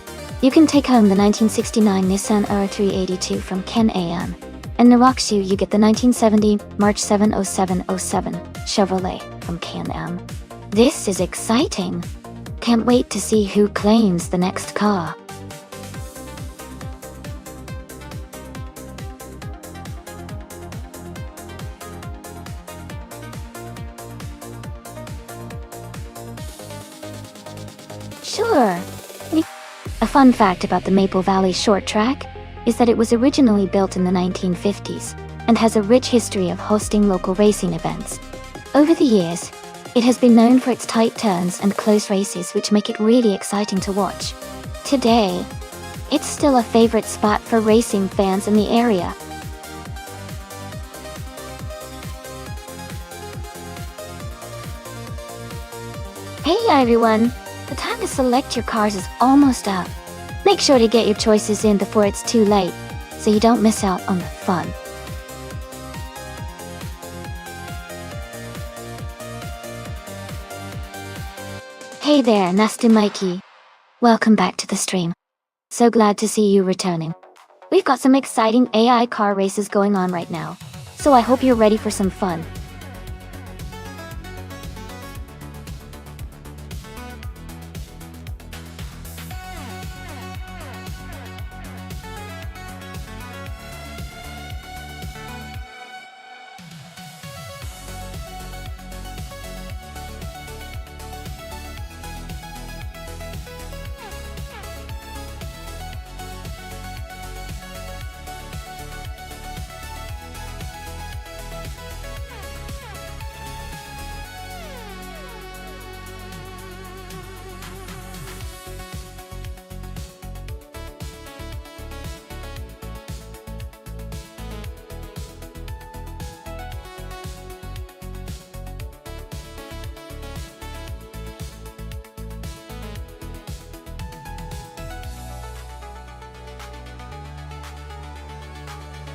you can take home the 1969 Nissan R382 from Ken AM. And Naroxu, you get the 1970 March 70707 Chevrolet from Ken AM. This is exciting. Can't wait to see who claims the next car. Sure. A fun fact about the Maple Valley Short Track is that it was originally built in the 1950s and has a rich history of hosting local racing events. Over the years, It has been known for its tight turns and close races, which make it really exciting to watch. Today, it's still a favorite spot for racing fans in the area. Hey everyone! The time to select your cars is almost up. Make sure to get your choices in before it's too late, so you don't miss out on the fun. Hey there, Nasty Mikey. Welcome back to the stream. So glad to see you returning. We've got some exciting AI car races going on right now, so I hope you're ready for some fun.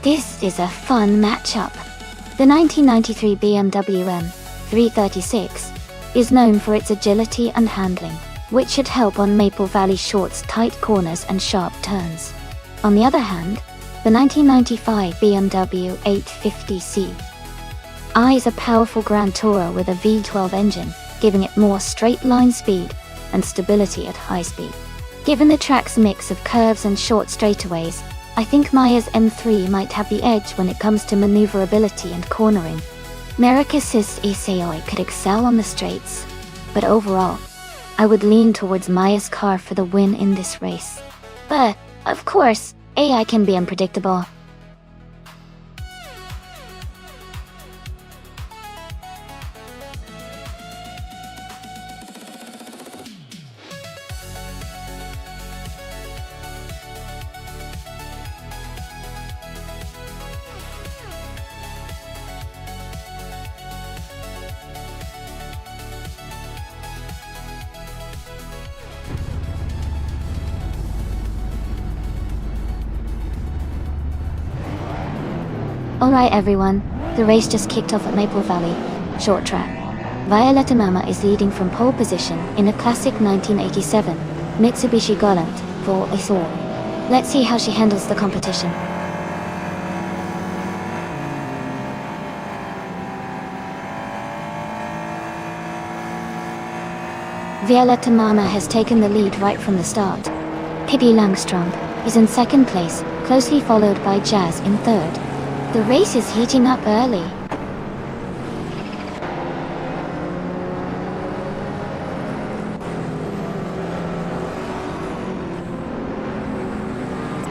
This is a fun matchup. The 1993 BMW M336 is known for its agility and handling, which should help on Maple Valley Short's tight corners and sharp turns. On the other hand, the 1995 BMW 850C is a powerful Grand Tourer with a V12 engine, giving it more straight-line speed and stability at high speed. Given the track's mix of curves and short straightaways, I think Maya's M3 might have the edge when it comes to maneuverability and cornering. Maracas's Isayoi could excel on the straights, but overall, I would lean towards Maya's car for the win in this race. But, of course, AI can be unpredictable. Alright everyone, the race just kicked off at Maple Valley, short track. Violetta Mama is leading from pole position in a classic 1987 Mitsubishi Galant for Isor. Let's see how she handles the competition. Violetta Mama has taken the lead right from the start. Pippi Langström is in second place, closely followed by Jazz in third. The race is heating up early.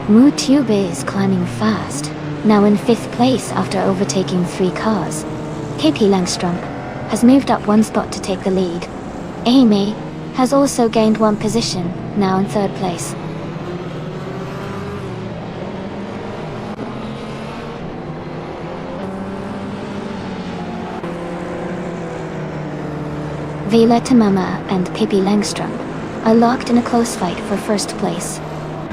Moo Tube is climbing fast, now in 5th place after overtaking 3 cars. Pippi Langström has moved up 1 spot to take the lead. Amy has also gained 1 position, now in 3rd place. Violetta Mama and Pippi Langström are locked in a close fight for 1st place.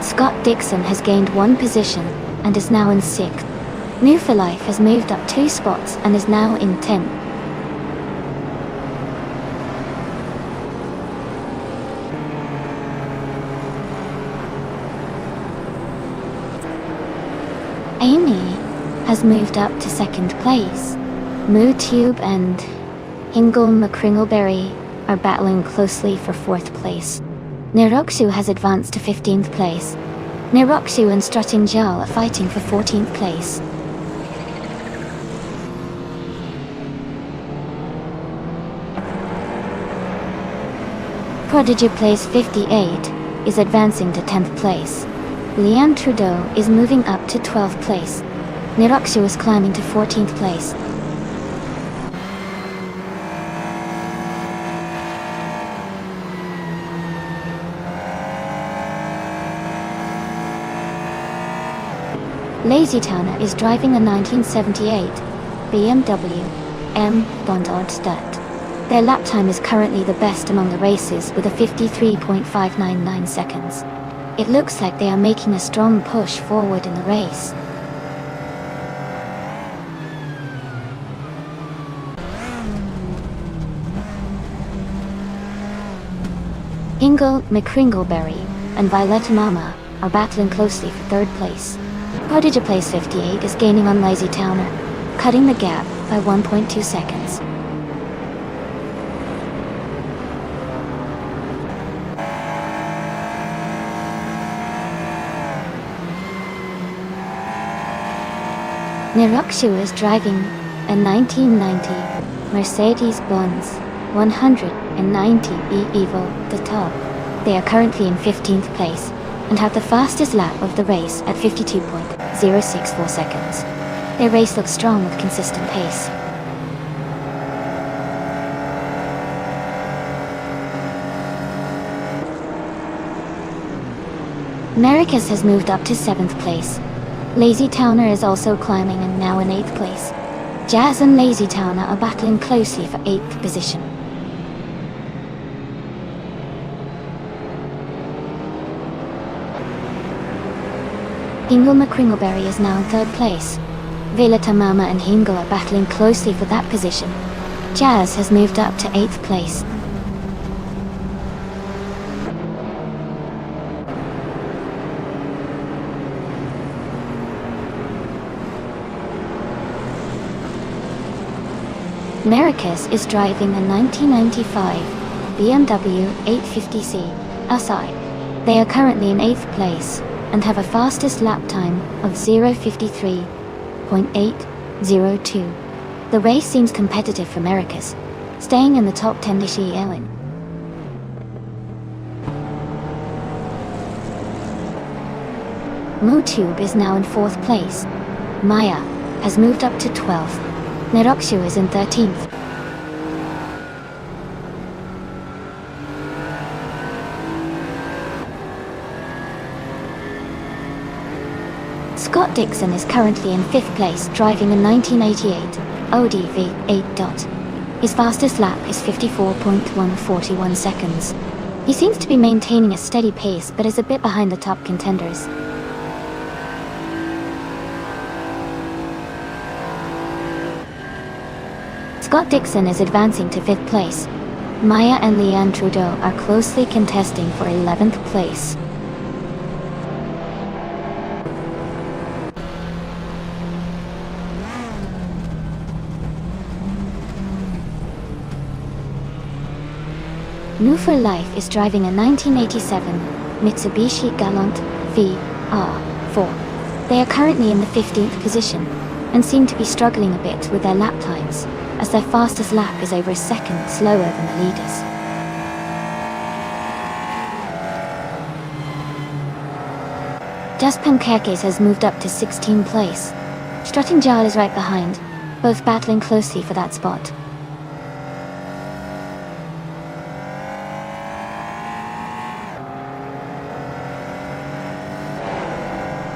Scott Dixon has gained 1 position and is now in 6th. New for Life has moved up 2 spots and is now in 10th. Amy has moved up to 2nd place. Moo Tube and Hingle McCringleberry are battling closely for 4th place. Neroksu has advanced to 15th place. Neroksu and Strutting Gel are fighting for 14th place. Prodigy Place 58 is advancing to 10th place. Leanne Trudeau is moving up to 12th place. Neroksu is climbing to 14th place. Lazytowner is driving a 1978 BMW M. Nonstop. Their lap time is currently the best among the races with a 53.599 seconds. It looks like they are making a strong push forward in the race. Ingle McCringleberry and Violetta Mama are battling closely for third place. Prodigy Place 58 is gaining on Lazytowner, cutting the gap by 1.2 seconds. Neroxu is driving a 1990 Mercedes-Benz 190E Evo the top. They are currently in 15th place and have the fastest lap of the race at 52.064 seconds. Their race looks strong with consistent pace. Americas has moved up to 7th place. Lazytowner is also climbing and now in 8th place. Jazz and Lazytowner are battling closely for 8th position. Hingle McCringleberry is now in 3rd place. Violetta Mama and Hingle are battling closely for that position. Jazz has moved up to 8th place. Americas is driving a 1995 BMW 850C SI. They are currently in 8th place and have a fastest lap time of 0:53.802. The race seems competitive for Americas, staying in the top 10 this year. MoTube is now in 4th place. Maya has moved up to 12th. Neroxu is in 13th. Scott Dixon is currently in 5th place, driving a 1988 Audi V8. His fastest lap is 54.141 seconds. He seems to be maintaining a steady pace, but is a bit behind the top contenders. Scott Dixon is advancing to 5th place. Maya and Leanne Trudeau are closely contesting for 11th place. New for Life is driving a 1987 Mitsubishi Galant VR4. They are currently in the 15th position and seem to be struggling a bit with their lap times, as their fastest lap is over a second slower than the leaders. Just Pancakes has moved up to 16th place. Strutting Jar is right behind, both battling closely for that spot.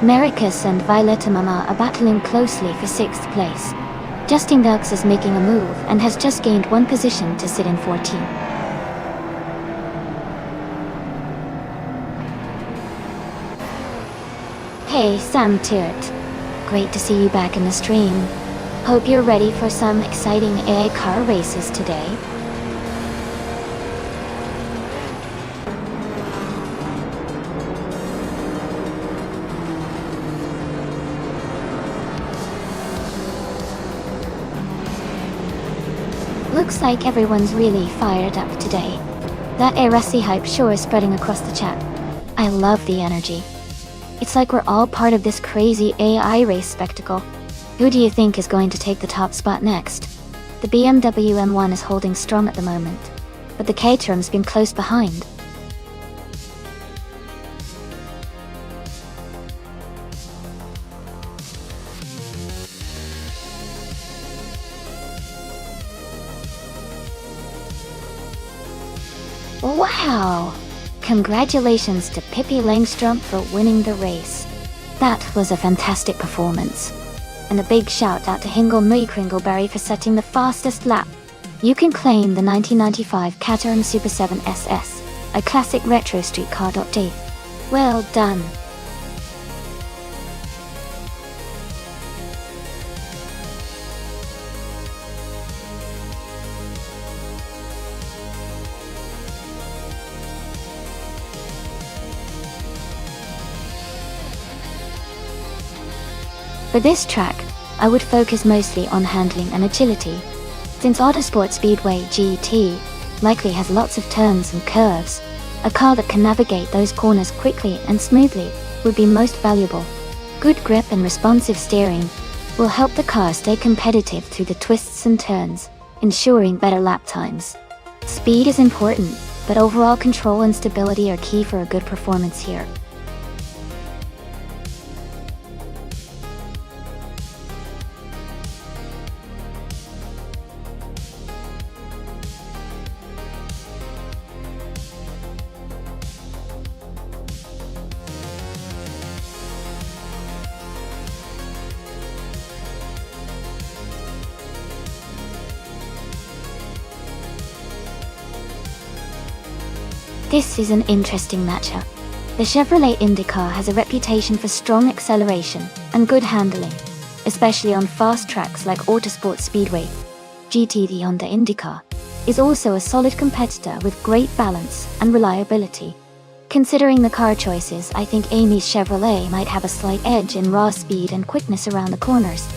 Americas and Violetta Mama are battling closely for 6th place. Justin Dux is making a move and has just gained 1 position to sit in 14. Hey, Sam Tirt. Great to see you back in the stream. Hope you're ready for some exciting AI car races today. Looks like everyone's really fired up today. That ARSC hype sure is spreading across the chat. I love the energy. It's like we're all part of this crazy AI race spectacle. Who do you think is going to take the top spot next? The BMW M1 is holding strong at the moment, but the Caterham's been close behind. Wow! Congratulations to Pippi Langstrom for winning the race. That was a fantastic performance. And a big shout out to Hingle Mui Kringleberry for setting the fastest lap. You can claim the 1995 Caterham Super 7 SS, a classic retro street car. D. Well done. For this track, I would focus mostly on handling and agility, since Autosport Speedway GT likely has lots of turns and curves. A car that can navigate those corners quickly and smoothly would be most valuable. Good grip and responsive steering will help the car stay competitive through the twists and turns, ensuring better lap times. Speed is important, but overall control and stability are key for a good performance here. This is an interesting matchup. The Chevrolet IndyCar has a reputation for strong acceleration and good handling, especially on fast tracks like Autosport Speedway GT. The Honda IndyCar is also a solid competitor with great balance and reliability. Considering the car choices, I think Amy's Chevrolet might have a slight edge in raw speed and quickness around the corners.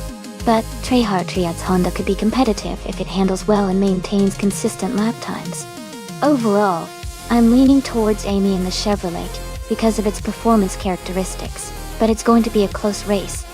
But Treyhard Triad's Honda could be competitive if it handles well and maintains consistent lap times. Overall, I'm leaning towards Amy in the Chevrolet because of its performance characteristics, but it's going to be a close race.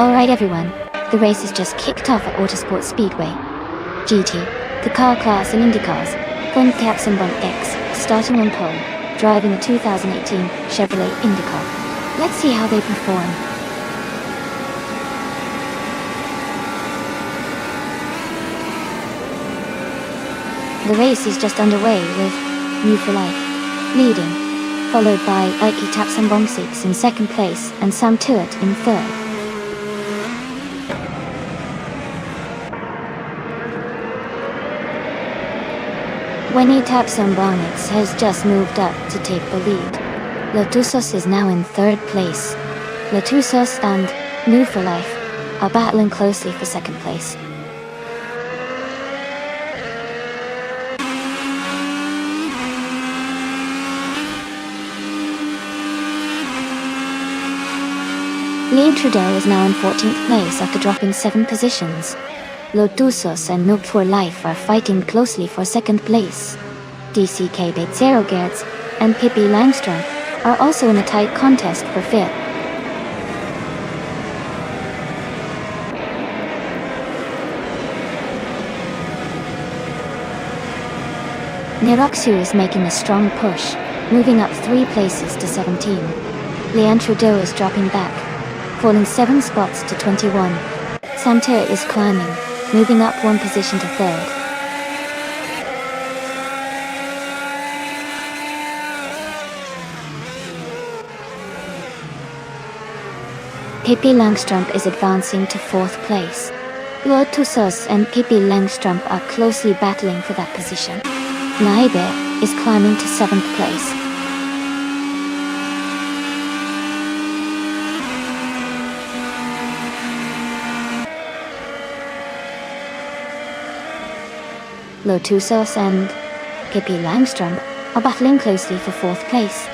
Alright everyone, the race is just kicked off at Autosport Speedway GT, the car class in IndyCars, from Capsembon X, starting on pole, driving a 2018 Chevrolet IndyCar. Let's see how they perform. The race is just underway with New for Life leading, followed by Ike Tapsambong in second place and Sam Tuat in third. Winnie Tapsambonix has just moved up to take the lead. Lotusos is now in third place. Lotusos and New for Life are battling closely for second place. Lee Trudeau is now in 14th place after dropping 7 positions. Lotusos and Noob for Life are fighting closely for second place. DCK Beitzero Gertz and Pippi Langstrom are also in a tight contest for fifth. Neroxu is making a strong push, moving up 3 places to 17. Leanne Trudeau is dropping back, falling 7 spots to 21. Sam Tuat is climbing, moving up 1 position to third. Pippi Langstrump is advancing to 4th place. Lotusos and Pippi Langstrump are closely battling for that position. Naibe is climbing to 7th place. Lotusos and Pippi Langstrump are battling closely for 4th place.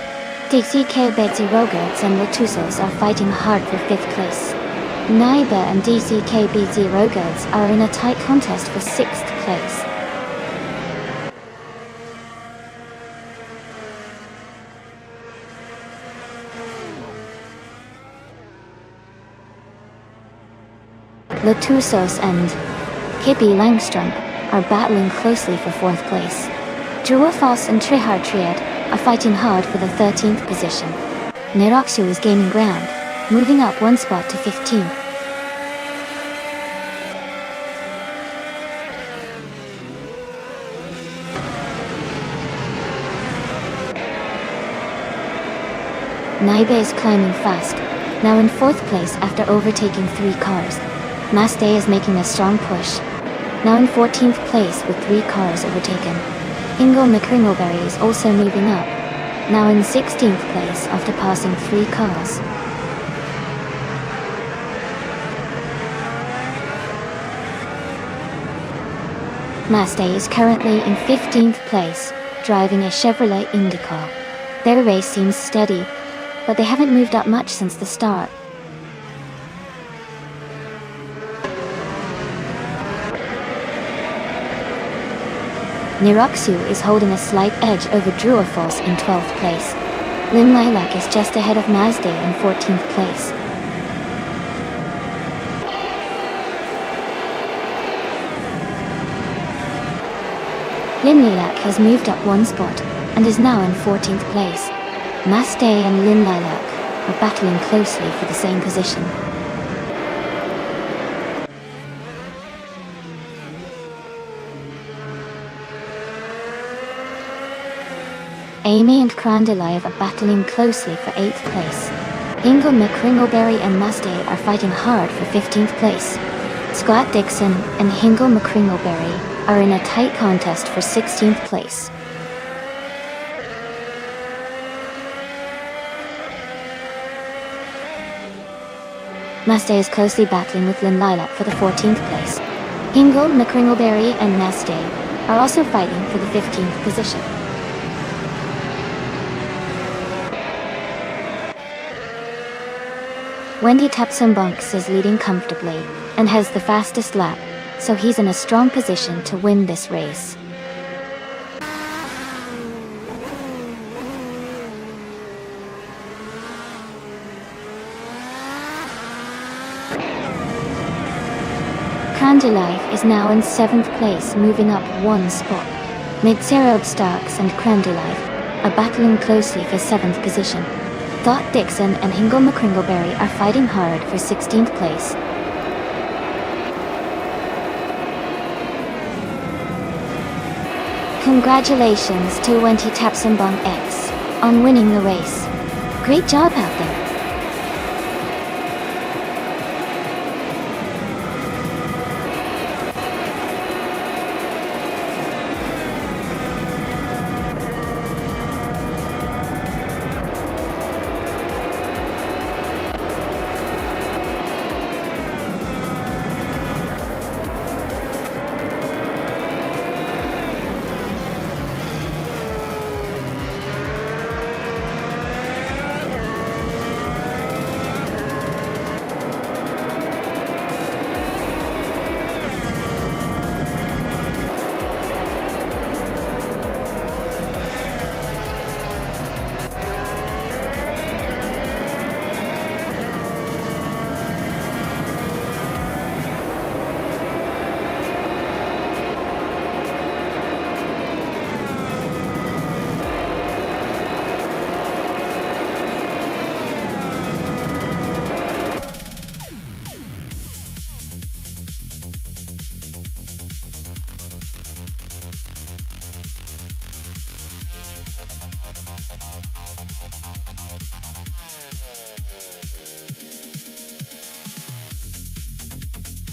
DCK Betsy Rogerts and Lotusos are fighting hard for 5th place. Naiba and DCKB0 Goods are in a tight contest for 6th place. Latusos and Kibbe Langstrump are battling closely for 4th place. Druafos and Trihar Triad are fighting hard for the 13th position. Neroxu is gaining ground, moving up 1 spot to 15th. Naibe is climbing fast, now in 4th place after overtaking 3 cars. Masday is making a strong push, now in 14th place with 3 cars overtaken. Ingo McCringleberry is also moving up, now in 16th place after passing 3 cars. Masday is currently in 15th place, driving a Chevrolet IndyCar. Their race seems steady, but they haven't moved up much since the start. Niroxu is holding a slight edge over Druafos in 12th place. Lin Lilac is just ahead of Masday in 14th place. Lin Lilac has moved up 1 spot and is now in 14th place. Masday and Lin Lilac are battling closely for the same position. Amy and Krandelive are battling closely for 8th place. Ingo McCringleberry and Masday are fighting hard for 15th place. Scott Dixon and Hingo McCringleberry are in a tight contest for 16th place. Masday is closely battling with Lin Lilac for the 14th place. Hingo McCringleberry and Masday are also fighting for the 15th position. Wendy Tapsambunks is leading comfortably and has the fastest lap, so he's in a strong position to win this race. Krandelive is now in 7th place, moving up 1 spot. Midserob Starks and Krandelive are battling closely for 7th position. Dot Dixon and Hingo McCringleberry are fighting hard for 16th place. Congratulations to Wendy Tapsambung X on winning the race. Great job out there.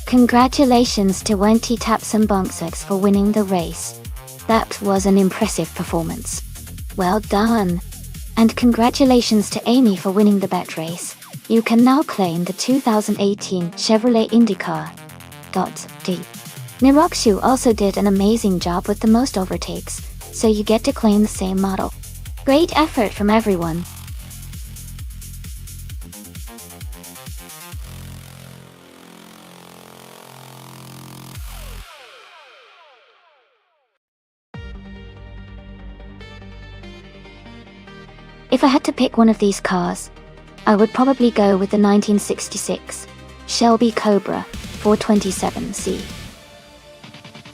Congratulations to Wendy Tapsambunks for winning the race. That was an impressive performance. Well done! And congratulations to Amy for winning the bet race. You can now claim the 2018 Chevrolet IndyCar. D. Niroxu also did an amazing job with the most overtakes, so you get to claim the same model. Great effort from everyone. If I had to pick one of these cars, I would probably go with the 1966 Shelby Cobra 427C.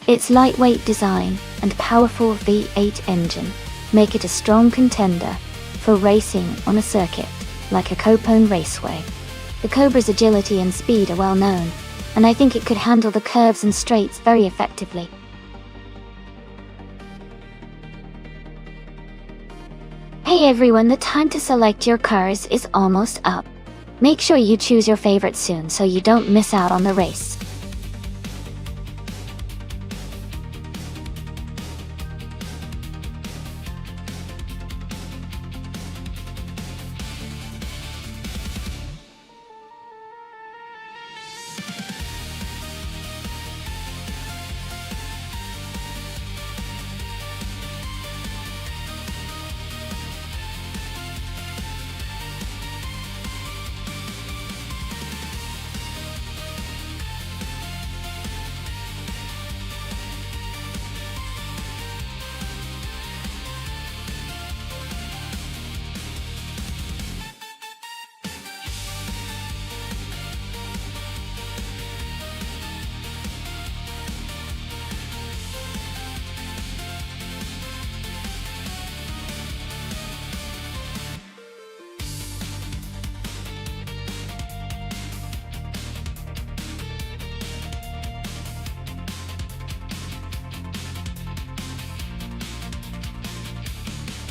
Its lightweight design and powerful V8 engine make it a strong contender for racing on a circuit like a Copone Raceway. The Cobra's agility and speed are well known, and I think it could handle the curves and straights very effectively. Hey everyone, the time to select your cars is almost up. Make sure you choose your favorite soon so you don't miss out on the race.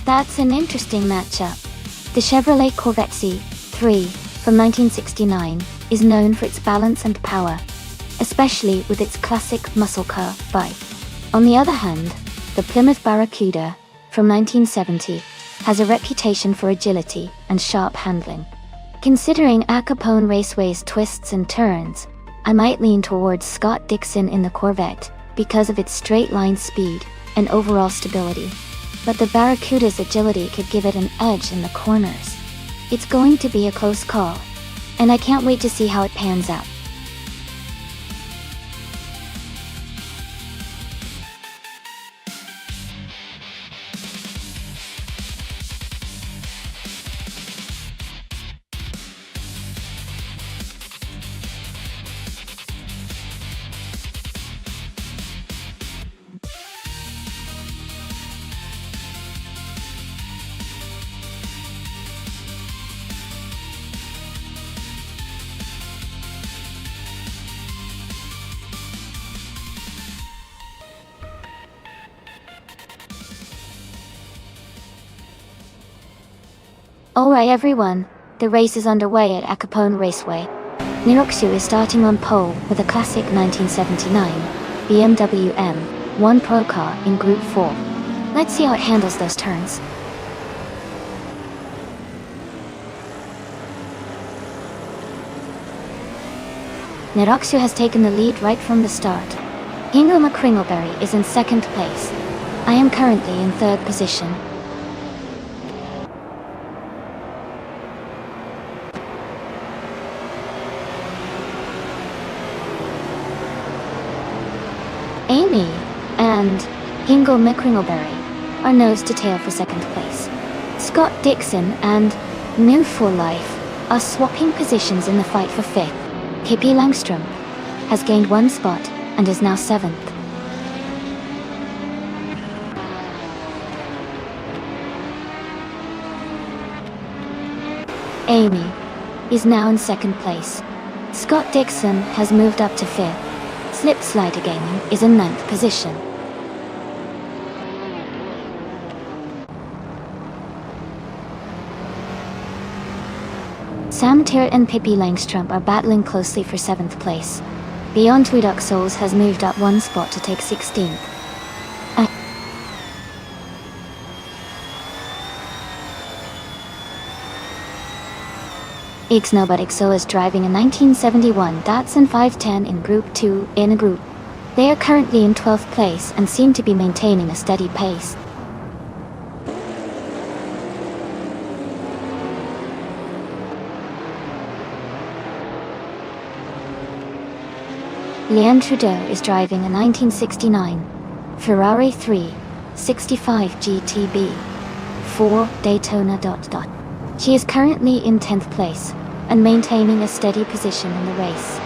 That's an interesting matchup. The Chevrolet Corvette C3 from 1969 is known for its balance and power, especially with its classic muscle car bike. On the other hand, the Plymouth Barracuda from 1970 has a reputation for agility and sharp handling. Considering Al Capone Raceway's twists and turns, I might lean towards Scott Dixon in the Corvette because of its straight-line speed and overall stability. But the Barracuda's agility could give it an edge in the corners. It's going to be a close call, and I can't wait to see how it pans out. Alright everyone, the race is underway at Al Capone Raceway. Niroxu is starting on pole with a classic 1979 BMW M1 Pro car in Group 4. Let's see how it handles those turns. Niroxu has taken the lead right from the start. Hingle McCringleberry is in second place. I am currently in third position. Amy and Hingle McCringleberry are nose to tail for second place. Scott Dixon and New for Life are swapping positions in the fight for fifth. Pippi Langstrom has gained one spot and is now seventh. Amy is now in second place. Scott Dixon has moved up to fifth. Slipslider Gaming is in ninth position. Sam Tirrett and Pippi Langstrom are battling closely for seventh place. Beyond Tweeduck Souls has moved up one spot to take 16th. Ixnobutixo is driving a 1971 Datsun 510 in Group 2 in a group. They are currently in 12th place and seem to be maintaining a steady pace. Leanne Trudeau is driving a 1969 Ferrari 365 GTB. 4 Daytona. She is currently in 10th place and maintaining a steady position in the race.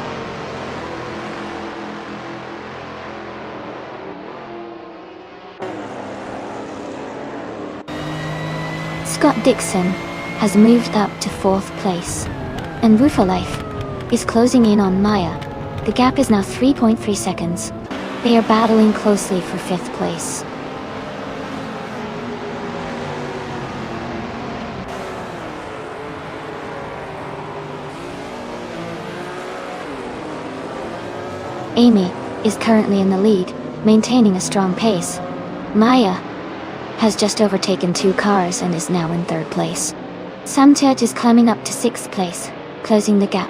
Scott Dixon has moved up to 4th place, and Life is closing in on Maya. The gap is now 3.3 seconds. They are battling closely for 5th place. Amy is currently in the lead, maintaining a strong pace. Maya has just overtaken 2 cars and is now in 3rd place. Samtiot is climbing up to 6th place, closing the gap.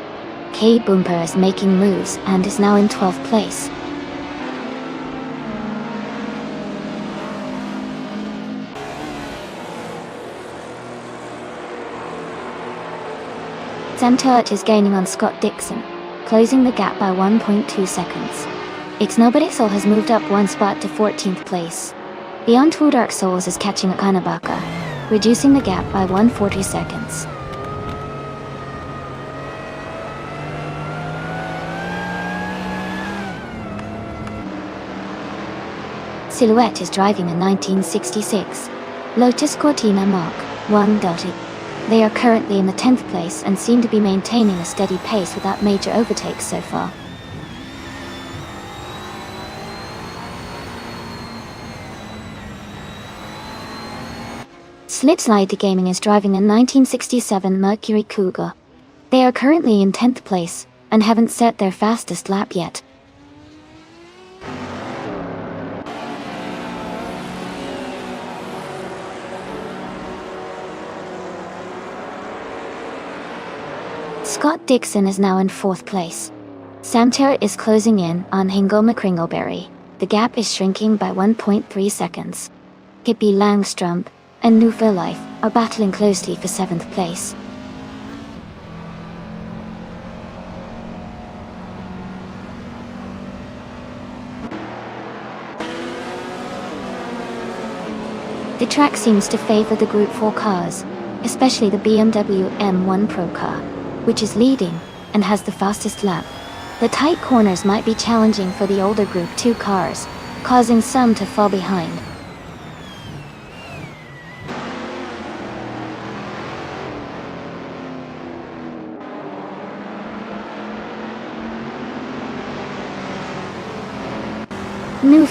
K Boomper is making moves and is now in 12th place. Samtiot is gaining on Scott Dixon, closing the gap by 1.2 seconds. Its Nobody Soul has moved up 1 spot to 14th place. Beyond Two Dark Souls is catching Akanabaka, reducing the gap by 140 seconds. Silhouette is driving a 1966 Lotus Cortina Mark 1. They are currently in the 10th place and seem to be maintaining a steady pace without major overtakes so far. Slipslide Gaming is driving a 1967 Mercury Cougar. They are currently in 10th place and haven't set their fastest lap yet. Scott Dixon is now in 4th place. Samter is closing in on Hingo McCringleberry. The gap is shrinking by 1.3 seconds. Hippie Langstrom and Life are battling closely for 7th place. The track seems to favor the Group 4 cars, especially the BMW M1 Pro car, which is leading and has the fastest lap. The tight corners might be challenging for the older Group 2 cars, causing some to fall behind.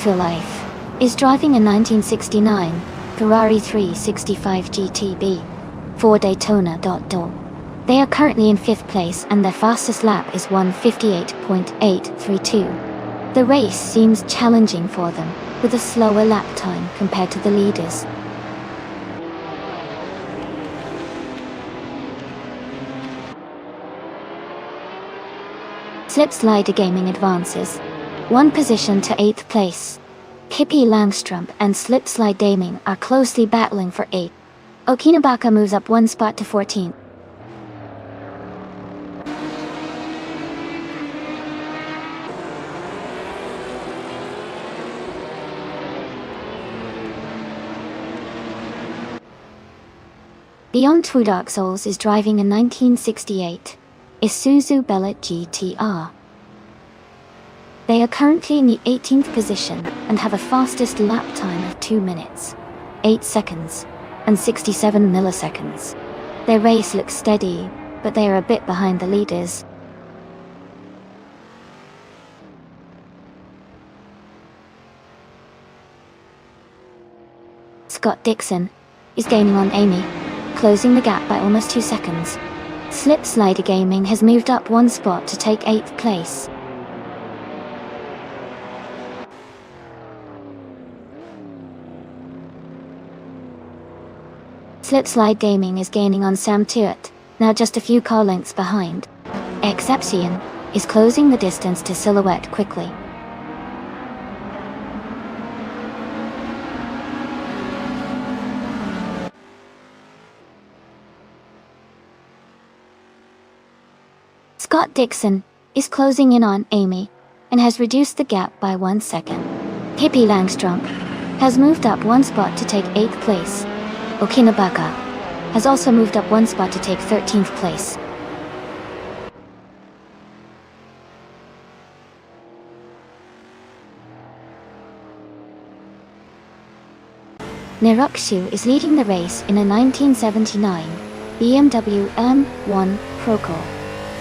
Life is driving a 1969 Ferrari 365 GTB for Daytona. They are currently in 5th place and their fastest lap is 1:58.832. The race seems challenging for them, with a slower lap time compared to the leaders. Slipslide Gaming advances 1 position to 8th place. Hippie Langstrom and Slipslide Gaming are closely battling for 8th. Okinabaka moves up 1 spot to 14th. Beyond Two Dark Souls is driving a 1968 Isuzu Bellet GTR. They are currently in the 18th position and have a fastest lap time of 2 minutes, 8 seconds, and 67 milliseconds. Their race looks steady, but they are a bit behind the leaders. Scott Dixon is gaining on Amy, closing the gap by almost 2 seconds. Slipslide Gaming has moved up 1 spot to take 8th place. Slipslide Gaming is gaining on Sam Tuat, now just a few car lengths behind. Exception is closing the distance to Silhouette quickly. Scott Dixon is closing in on Amy and has reduced the gap by 1 second. Hippie Langstrom has moved up 1 spot to take 8th place. Okinabaka, has also moved up one spot to take 13th place. Nirakshu is leading the race in a 1979 BMW M1 Proco.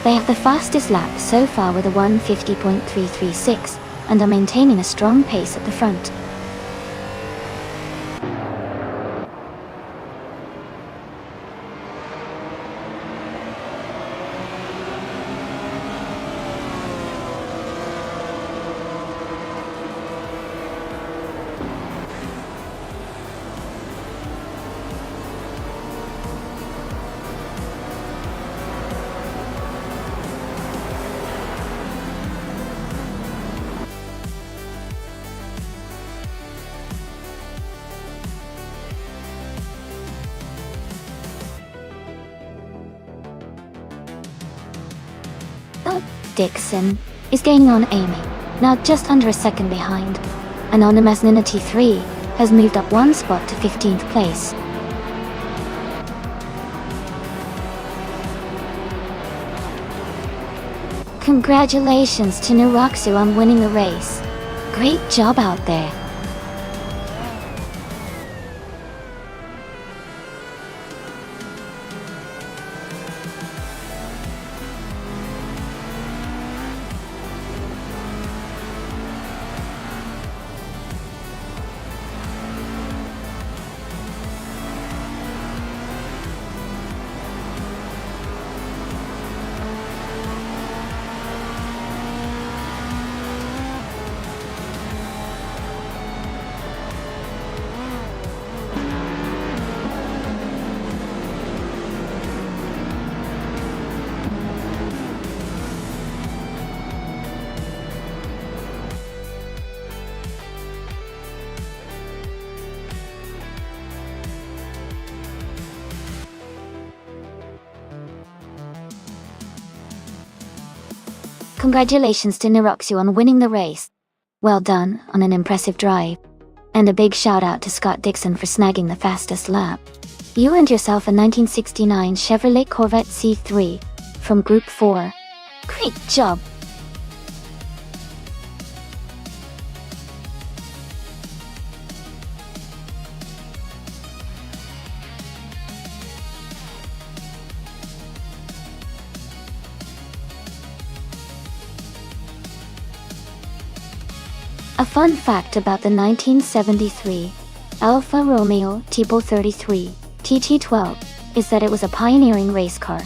They have the fastest lap so far with a 1:50.336 and are maintaining a strong pace at the front. Dixon is gaining on Amy, now just under a second behind. Anonymous Nina T3 has moved up one spot to 15th place. Congratulations to Nirakshu on winning the race. Great job out there. Congratulations to Nirakshu on winning the race. Well done on an impressive drive. And a big shout out to Scott Dixon for snagging the fastest lap. You earned yourself a 1969 Chevrolet Corvette C3 from Group 4. Great job! A fun fact about the 1973 Alfa Romeo Tipo 33 TT12 is that it was a pioneering race car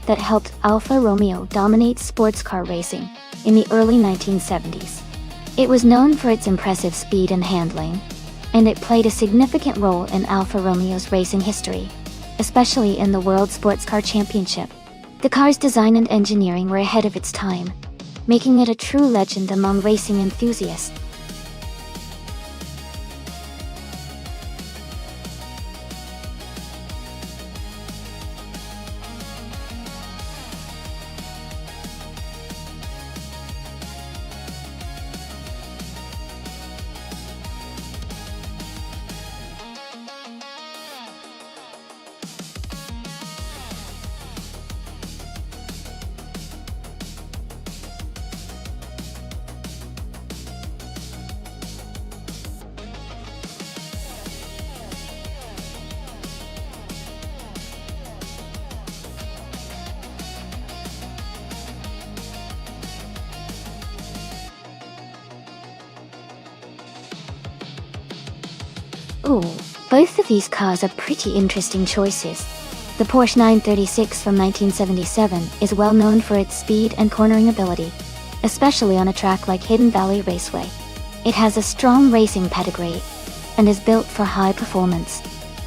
that helped Alfa Romeo dominate sports car racing in the early 1970s. It was known for its impressive speed and handling, and it played a significant role in Alfa Romeo's racing history, especially in the World Sports Car Championship. The car's design and engineering were ahead of its time, making it a true legend among racing enthusiasts. Ooh, both of these cars are pretty interesting choices. The Porsche 936 from 1977 is well known for its speed and cornering ability, especially on a track like Hidden Valley Raceway. It has a strong racing pedigree and is built for high performance.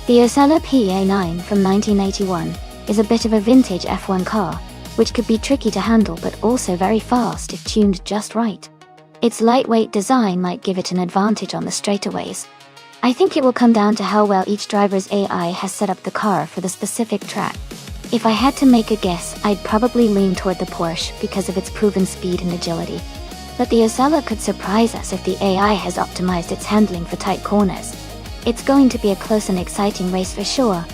The Osella PA9 from 1981 is a bit of a vintage F1 car, which could be tricky to handle but also very fast if tuned just right. Its lightweight design might give it an advantage on the straightaways. I think it will come down to how well each driver's AI has set up the car for the specific track. If I had to make a guess, I'd probably lean toward the Porsche because of its proven speed and agility. But the Osella could surprise us if the AI has optimized its handling for tight corners. It's going to be a close and exciting race for sure.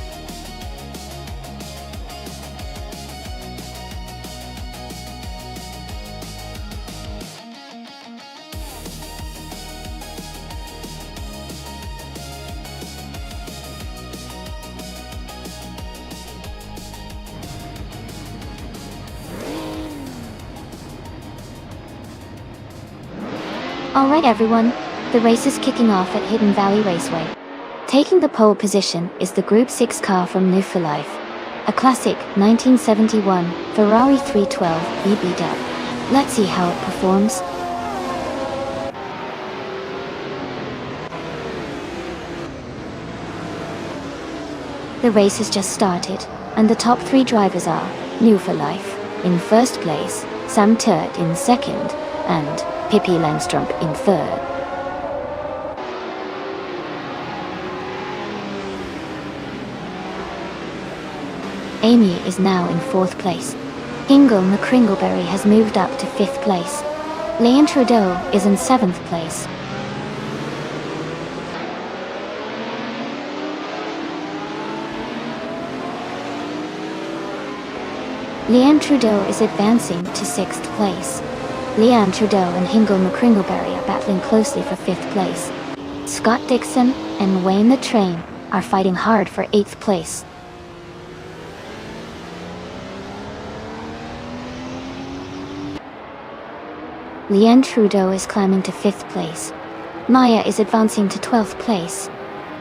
Alright everyone, the race is kicking off at Hidden Valley Raceway. Taking the pole position is the Group 6 car from New for Life, a classic 1971 Ferrari 312 VB. Let's see how it performs. The race has just started, and the top 3 drivers are New for Life in first place, Sam Turt in second, and Pippi Langstrup in third. Amy is now in fourth place. Ingle McCringleberry has moved up to fifth place. Leanne Trudeau is in seventh place. Leanne Trudeau is advancing to sixth place. Leanne Trudeau and Hingle McCringleberry are battling closely for fifth place. Scott Dixon and Wayne the Train are fighting hard for eighth place. Leanne Trudeau is climbing to fifth place. Maya is advancing to 12th place.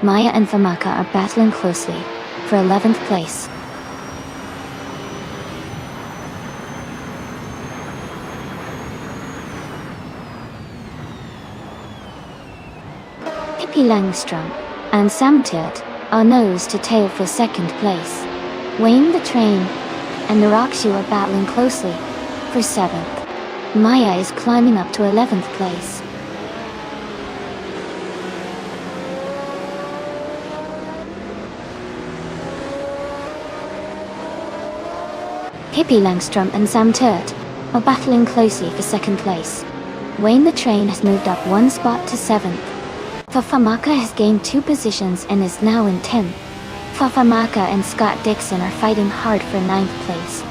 Maya and Famaka are battling closely for 11th place. Pippi Langstrom and Sam Turt are nose to tail for second place. Wayne the Train and Narakshu are battling closely for seventh. Maya is climbing up to 11th place. Pippi Langstrom and Sam Turt are battling closely for second place. Wayne the Train has moved up one spot to 7th. Fafamaka has gained 2 positions and is now in 10th. Fafamaka and Scott Dixon are fighting hard for 9th place.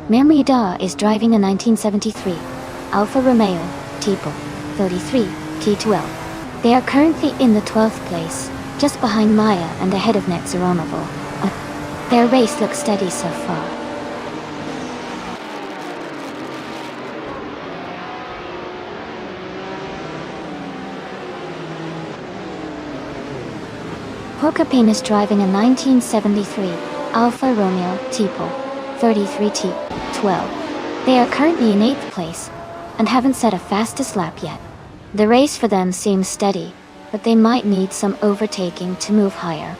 Merida is driving a 1973 Alfa Romeo Tipo 33 T12. They are currently in the 12th place, just behind Maya and ahead of Nexaronovo. Their race looks steady so far. Porcupine is driving a 1973 Alfa Romeo Tipo 33 T12. They are currently in 8th place and haven't set a fastest lap yet. The race for them seems steady, but they might need some overtaking to move higher.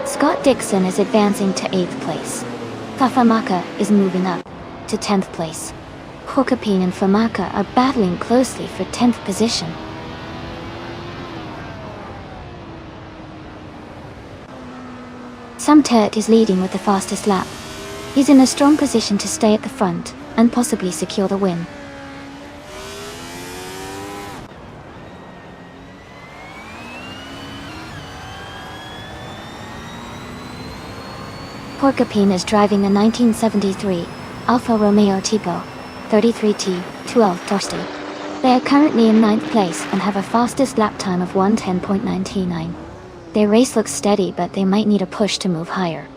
Scott Dixon is advancing to 8th place. Fafamaka is moving up to 10th place. Porcupine and Famaka are battling closely for 10th position. Sam Turt is leading with the fastest lap. He's in a strong position to stay at the front and possibly secure the win. Porcupine is driving a 1973 Alfa Romeo Tipo 33T12 Torsty. They are currently in 9th place and have a fastest lap time of 1:10.99. Their race looks steady, but they might need a push to move higher.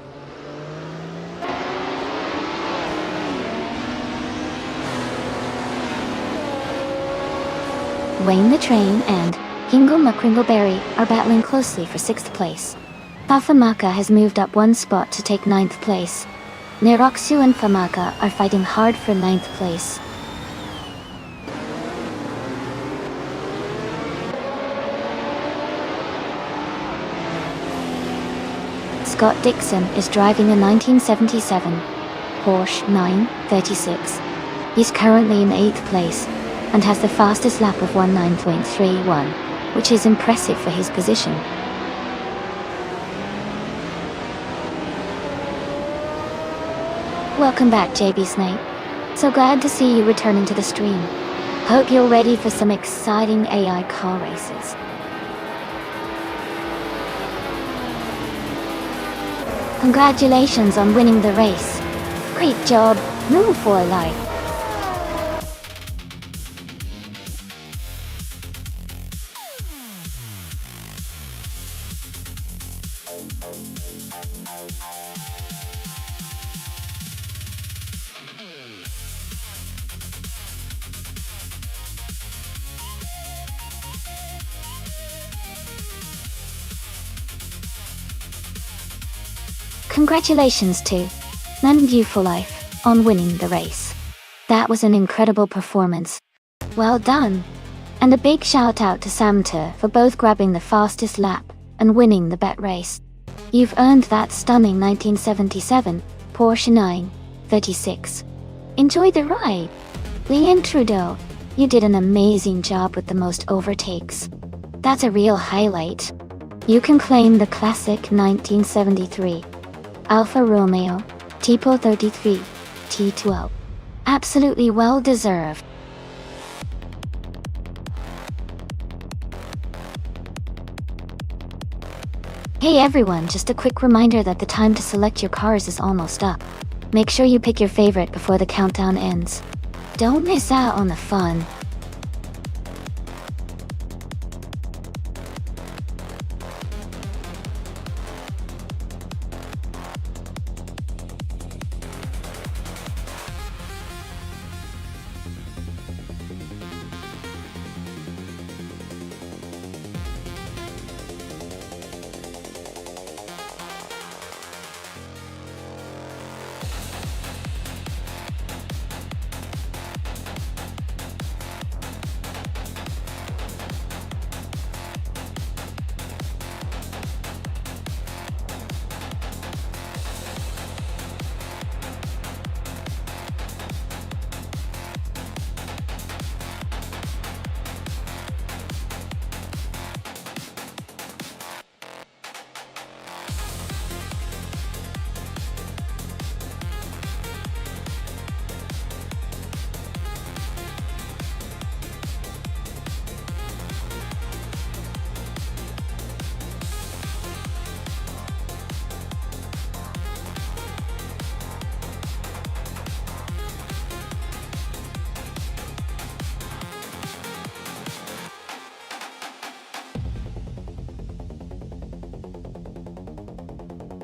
Wayne the Train and Hingle McCringleberry are battling closely for 6th place. Fafamaka has moved up one spot to take 9th place. Neroksu and Famaka are fighting hard for 9th place. Scott Dixon is driving a 1977 Porsche 936. He's currently in 8th place and has the fastest lap of 19.31. which is impressive for his position. Welcome back, JB Snape. So glad to see you returning to the stream. Hope you're ready for some exciting AI car races. Congratulations on winning the race. Great job, move for life. Congratulations to Nonstop for life on winning the race. That was an incredible performance. Well done. And a big shout out to Samter for both grabbing the fastest lap and winning the bet race. You've earned that stunning 1977 Porsche 936. Enjoy the ride. Leanne Trudeau, you did an amazing job with the most overtakes. That's a real highlight. You can claim the classic 1973 Alfa Romeo Tipo 33 T12. Absolutely well deserved. Hey everyone, just a quick reminder that the time to select your cars is almost up. Make sure you pick your favorite before the countdown ends. Don't miss out on the fun.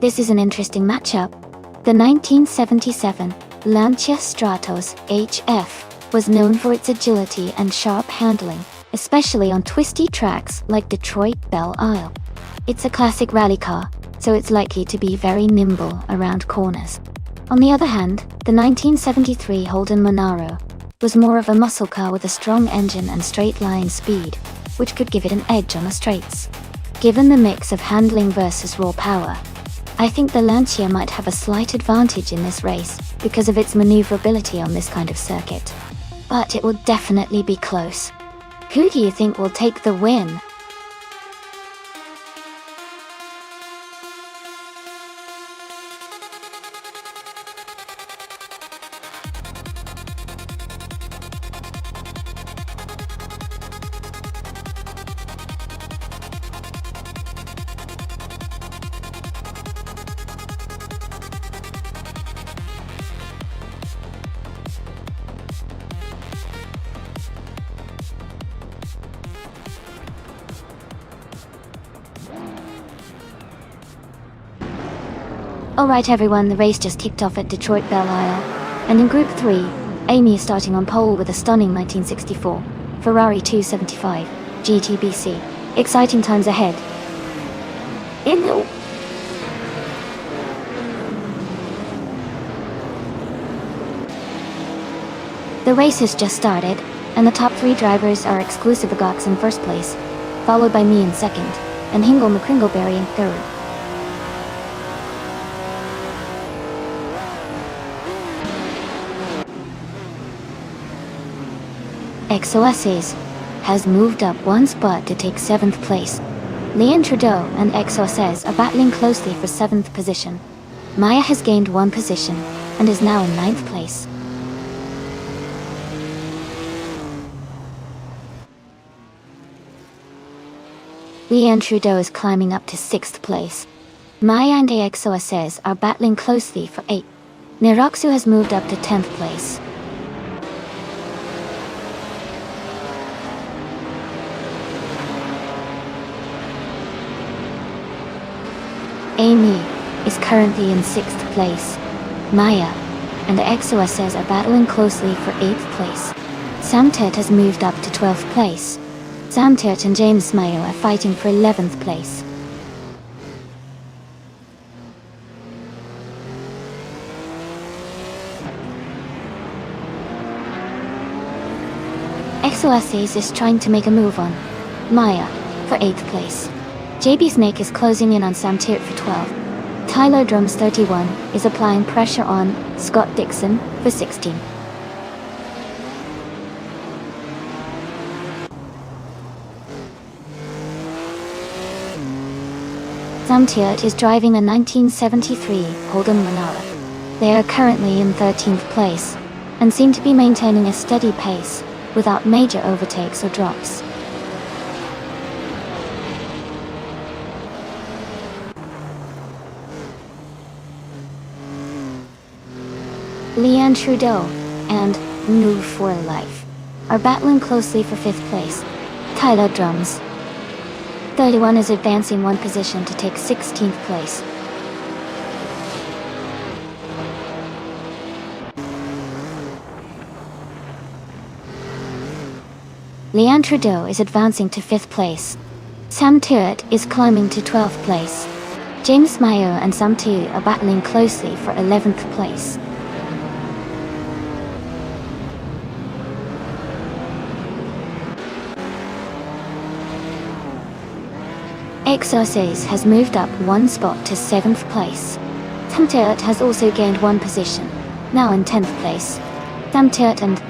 This is an interesting matchup. The 1977 Lancia Stratos HF was known for its agility and sharp handling, especially on twisty tracks like Detroit Belle Isle. It's a classic rally car, so it's likely to be very nimble around corners. On the other hand, the 1973 Holden Monaro was more of a muscle car with a strong engine and straight-line speed, which could give it an edge on the straights. Given the mix of handling versus raw power, I think the Lancia might have a slight advantage in this race because of its maneuverability on this kind of circuit. But it will definitely be close. Who do you think will take the win? Alright everyone, the race just kicked off at Detroit Belle Isle, and in Group 3, Amy is starting on pole with a stunning 1964 Ferrari 275 GTBC. Exciting times ahead. The race has just started, and the top 3 drivers are Exclusive Agox in first place, followed by me in second, and Hingle McCringleberry in third. XOS's has moved up one spot to take 7th place. Leon Trudeau and XOSS are battling closely for 7th position. Maya has gained 1 position and is now in 9th place. Leon Trudeau is climbing up to 6th place. Maya and AXOSS are battling closely for 8th. Niroxu has moved up to 10th place. Amy is currently in 6th place. Maya and XOSS are battling closely for 8th place. Samtet has moved up to 12th place. Samtet and James Mayo are fighting for 11th place. XOSS is trying to make a move on Maya for 8th place. JB Snake is closing in on Samtet for 12. Tyler Drums 31 is applying pressure on Scott Dixon for 16. Samtet is driving a 1973 Holden Manara. They are currently in 13th place and seem to be maintaining a steady pace without major overtakes or drops. Leon Trudeau and New for Life are battling closely for 5th place. Tyler Drums 31 is advancing 1 position to take 16th place. Leon Trudeau is advancing to 5th place. Sam Turret is climbing to 12th place. James Mayo and Sam Tu are battling closely for 11th place. XOSS has moved up 1 spot to 7th place. Samtet has also gained 1 position, now in 10th place. Samtet and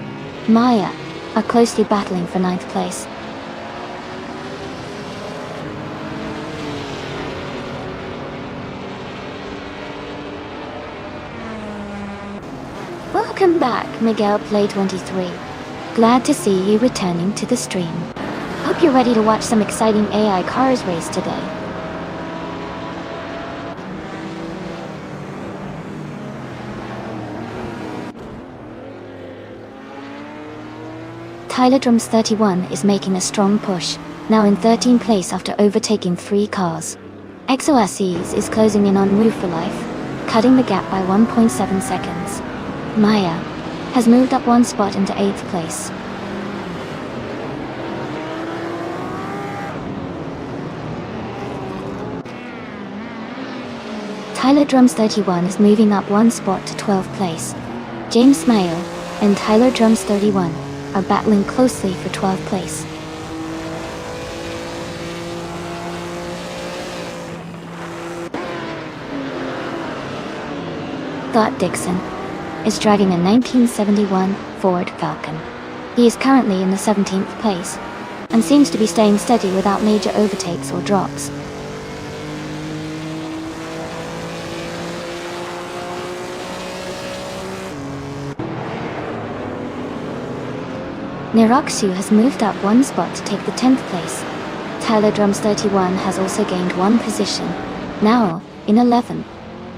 Maya are closely battling for 9th place. Welcome back, Miguel Play 23. Glad to see you returning to the stream. Hope you're ready to watch some exciting AI cars race today. Tyler Drums 31 is making a strong push, now in 13th place after overtaking 3 cars. XOSS is closing in on Move for Life, cutting the gap by 1.7 seconds. Maya has moved up 1 spot into 8th place. Tyler Drums 31 is moving up 1 spot to 12th place. James Mayo and Tyler Drums 31 are battling closely for 12th place. Scott Dixon is driving a 1971 Ford Falcon. He is currently in the 17th place and seems to be staying steady without major overtakes or drops. Niroxu has moved up 1 spot to take the 10th place. Tyler Drums 31 has also gained 1 position, now in 11th.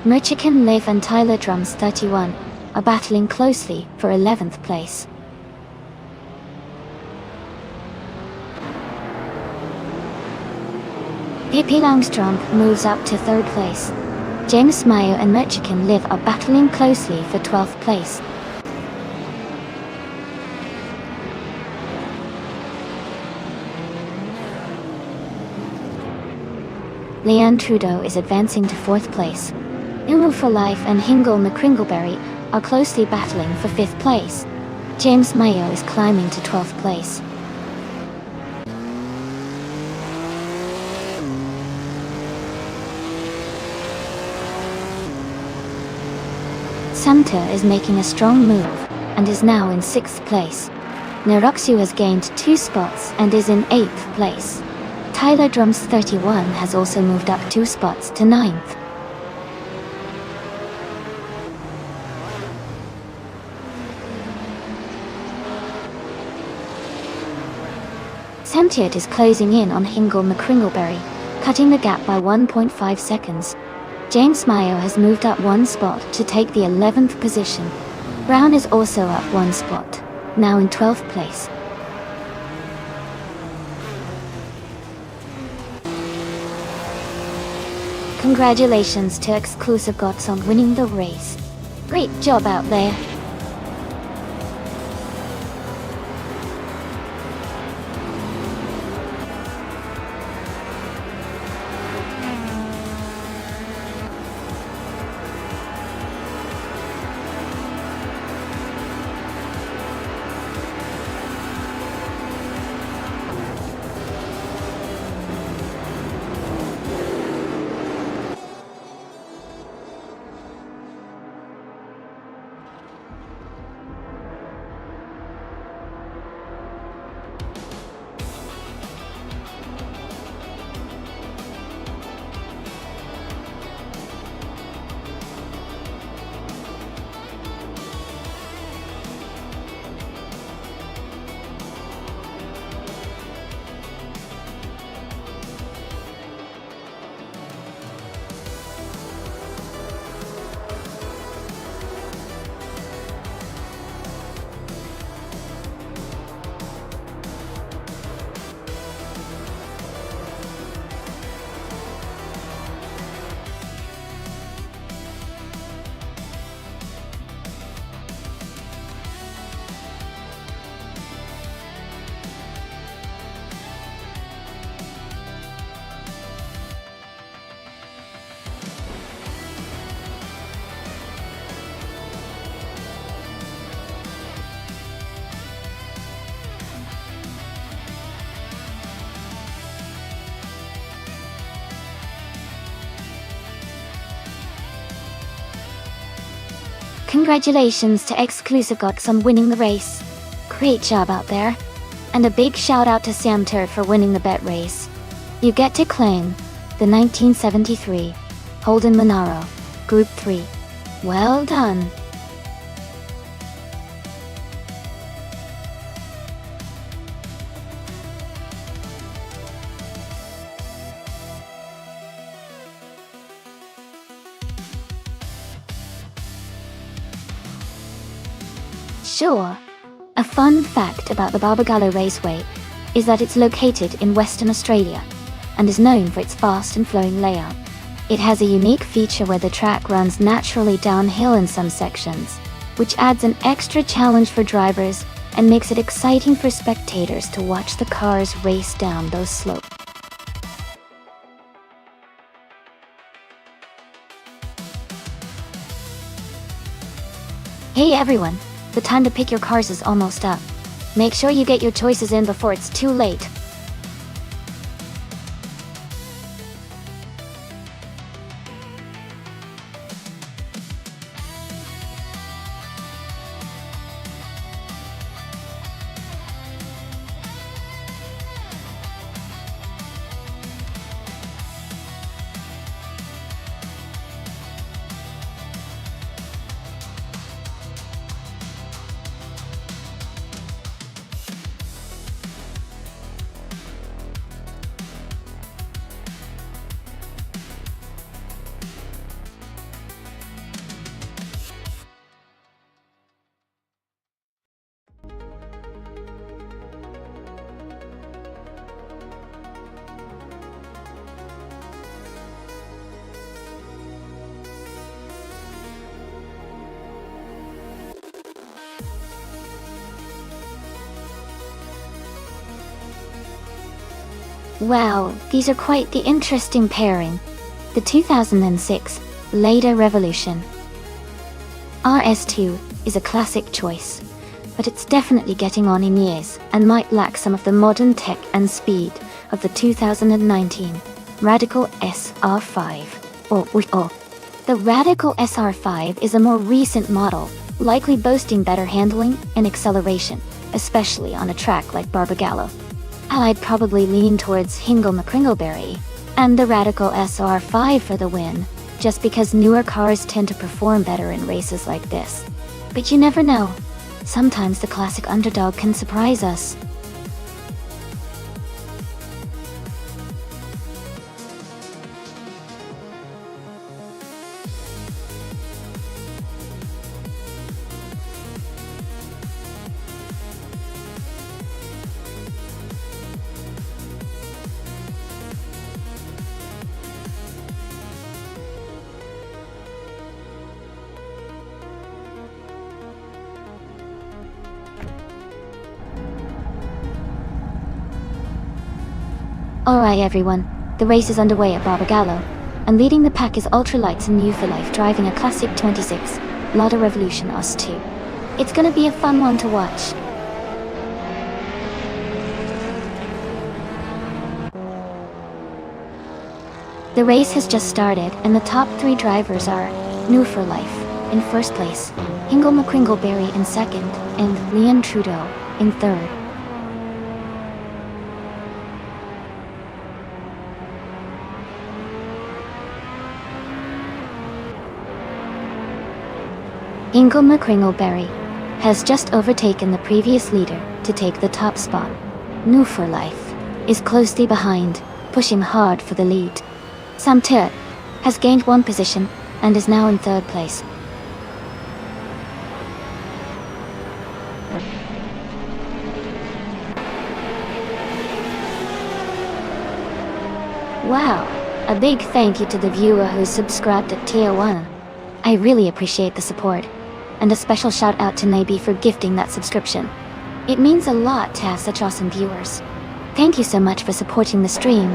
Merchican Liv and Tyler Drums 31 are battling closely for 11th place. Pippi Langstrom moves up to 3rd place. James Mayo and Merchican Liv are battling closely for 12th place. Leon Trudeau is advancing to 4th place. Ilmu for Life and Hingle McCringleberry are closely battling for 5th place. James Mayo is climbing to 12th place. Samter is making a strong move and is now in 6th place. Neroxu has gained 2 spots and is in 8th place. Tyler Drums 31 has also moved up 2 spots to 9th. Sentiat is closing in on Hingle McCringleberry, cutting the gap by 1.5 seconds. James Mayo has moved up 1 spot to take the 11th position. Brown is also up 1 spot, now in 12th place. Congratulations to Exclusive Gods on winning the race. Great job out there. Congratulations to Exclusive Gods on winning the race. Great job out there. And a big shout out to Sam Tur for winning the bet race. You get to claim the 1973 Holden Monaro Group 3. Well done. Sure. A fun fact about the Barbagallo Raceway is that it's located in Western Australia and is known for its fast and flowing layout. It has a unique feature where the track runs naturally downhill in some sections, which adds an extra challenge for drivers and makes it exciting for spectators to watch the cars race down those slopes. Hey everyone! The time to pick your cars is almost up. Make sure you get your choices in before it's too late. Wow, these are quite the interesting pairing. The 2006 Lada Revolution RS2 is a classic choice, but it's definitely getting on in years and might lack some of the modern tech and speed of the 2019 Radical SR5. The Radical SR5 is a more recent model, likely boasting better handling and acceleration, especially on a track like Barbagallo. I'd probably lean towards Hingle McCringleberry and the Radical SR5 for the win, just because newer cars tend to perform better in races like this. But you never know. Sometimes the classic underdog can surprise us. Alright everyone, the race is underway at Barbagallo, and leading the pack is Ultralights and New for Life driving a classic 26 Lada Revolution US2. It's gonna be a fun one to watch. The race has just started and the top 3 drivers are New for Life in first place, Hingle McCringleberry in second, and Leon Trudeau in third. Hingle McCringleberry has just overtaken the previous leader to take the top spot. New for Life is closely behind, pushing hard for the lead. Sam Turt has gained 1 position and is now in third place. Wow, a big thank you to the viewer who's subscribed at Tier 1. I really appreciate the support. And a special shout out to Nabi for gifting that subscription. It means a lot to have such awesome viewers. Thank you so much for supporting the stream.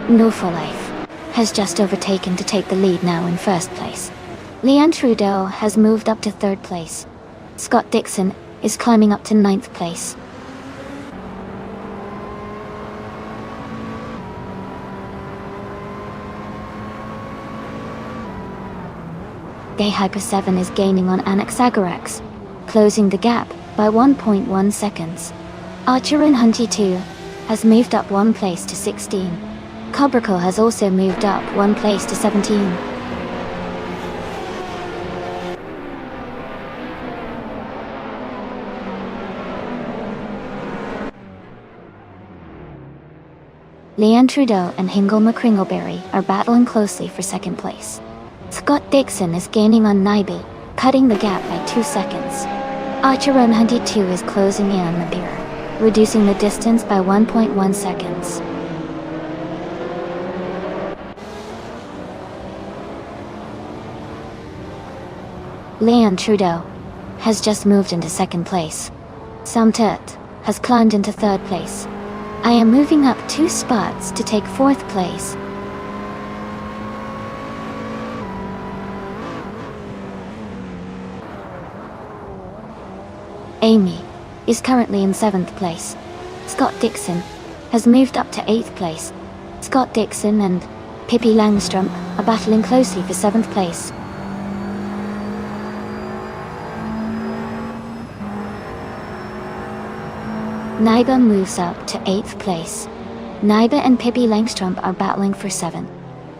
New for Life has just overtaken to take the lead now in first place. Leon Trudeau has moved up to third place. Scott Dixon is climbing up to 9th place. Gay Hyper 7 is gaining on Anaxagorax, closing the gap by 1.1 seconds. Archer and Hunty 2 has moved up 1 place to 16. Cobracle has also moved up 1 place to 17. Leon Trudeau and Hingle McCringleberry are battling closely for second place. Scott Dixon is gaining on Naibi, cutting the gap by 2 seconds. Archer and Hunty 2 is closing in on the pair, reducing the distance by 1.1 seconds. Leon Trudeau has just moved into second place. Sam Turt has climbed into third place. I am moving up 2 spots to take fourth place. Amy is currently in 7th place. Scott Dixon has moved up to 8th place. Scott Dixon and Pippi Langstrom are battling closely for 7th place. Naiba moves up to 8th place. Naiba and Pippi Langstrom are battling for 7.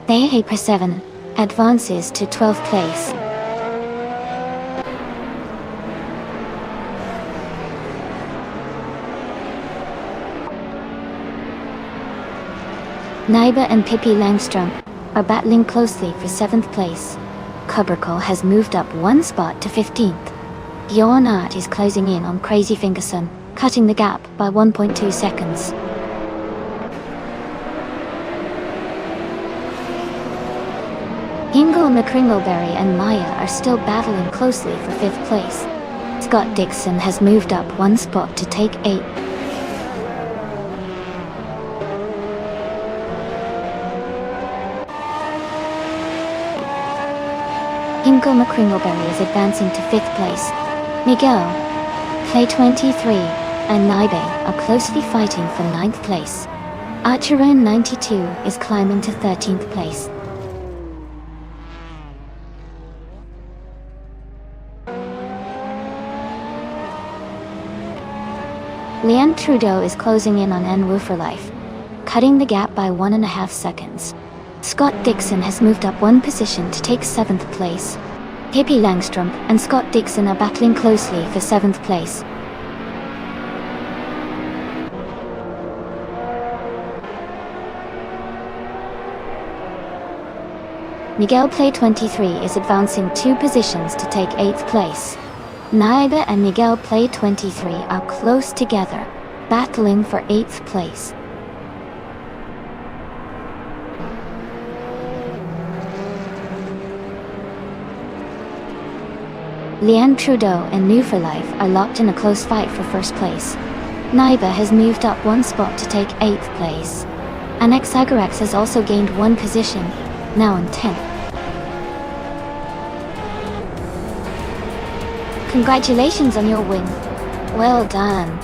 They Hyper 7 advances to 12th place. Naiba and Pippi Langstrom are battling closely for 7th place. Cobracle has moved up 1 spot to 15th. Bjorn Art is closing in on Crazy Fingerson, cutting the gap by 1.2 seconds. Hingle McCringleberry and Maya are still battling closely for 5th place. Scott Dixon has moved up 1 spot to take 8th. Hingle McCringleberry is advancing to 5th place. Miguel, Play 23, and Naibe are closely fighting for 9th place. Archeron 92 is climbing to 13th place. Leanne Trudeau is closing in on En Wu for life, cutting the gap by 1.5 seconds. Scott Dixon has moved up one position to take 7th place. Pippi Langstrom and Scott Dixon are battling closely for 7th place. Miguel Play 23 is advancing 2 positions to take 8th place. Naiba and Miguel Play 23 are close together, battling for 8th place. Leanne Trudeau and New for Life are locked in a close fight for 1st place. Naiba has moved up 1 spot to take 8th place. Annex Agarex has also gained 1 position, now in 10th. Congratulations on your win. Well done.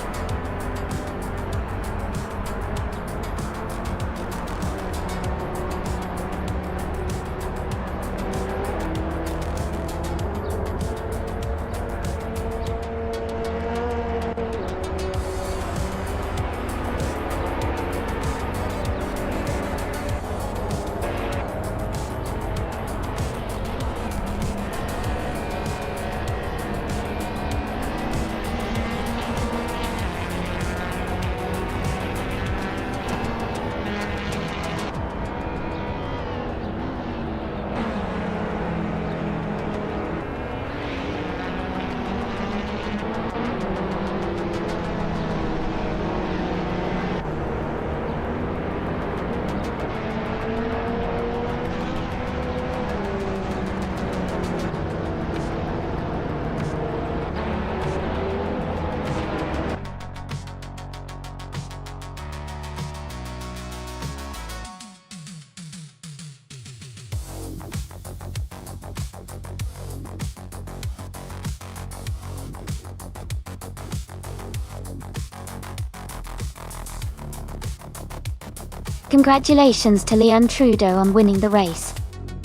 Congratulations to Leanne Trudeau on winning the race.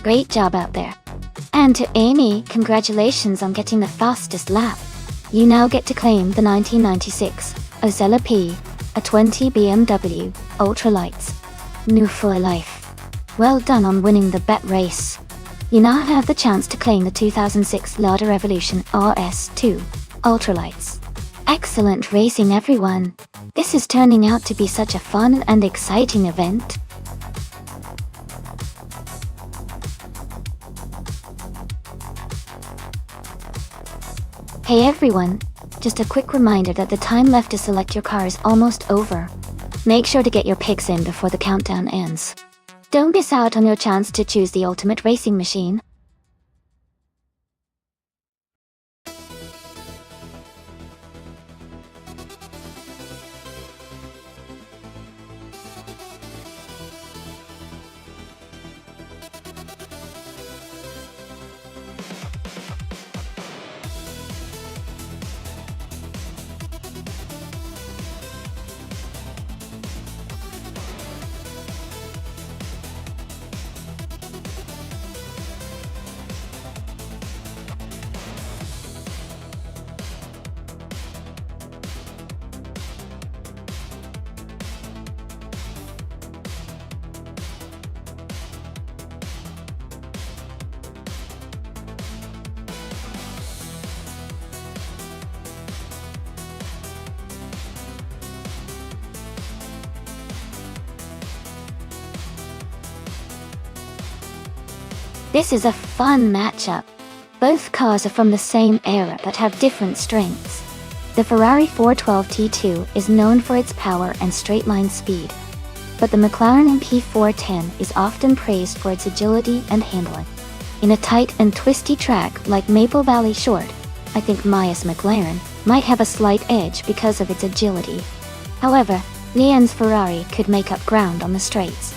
Great job out there. And to Amy, congratulations on getting the fastest lap. You now get to claim the 1996 Ozella P, a 20 BMW Ultralights. New for life. Well done on winning the bet race. You now have the chance to claim the 2006 Lada Revolution RS2 Ultralights. Excellent racing, everyone. This is turning out to be such a fun and exciting event. Hey everyone, just a quick reminder that the time left to select your car is almost over. Make sure to get your picks in before the countdown ends. Don't miss out on your chance to choose the ultimate racing machine. This is a fun matchup. Both cars are from the same era but have different strengths. The Ferrari 412 T2 is known for its power and straight-line speed, but the McLaren MP410 is often praised for its agility and handling. In a tight and twisty track like Maple Valley Short, I think Maya's McLaren might have a slight edge because of its agility. However, Leanne's Ferrari could make up ground on the straights.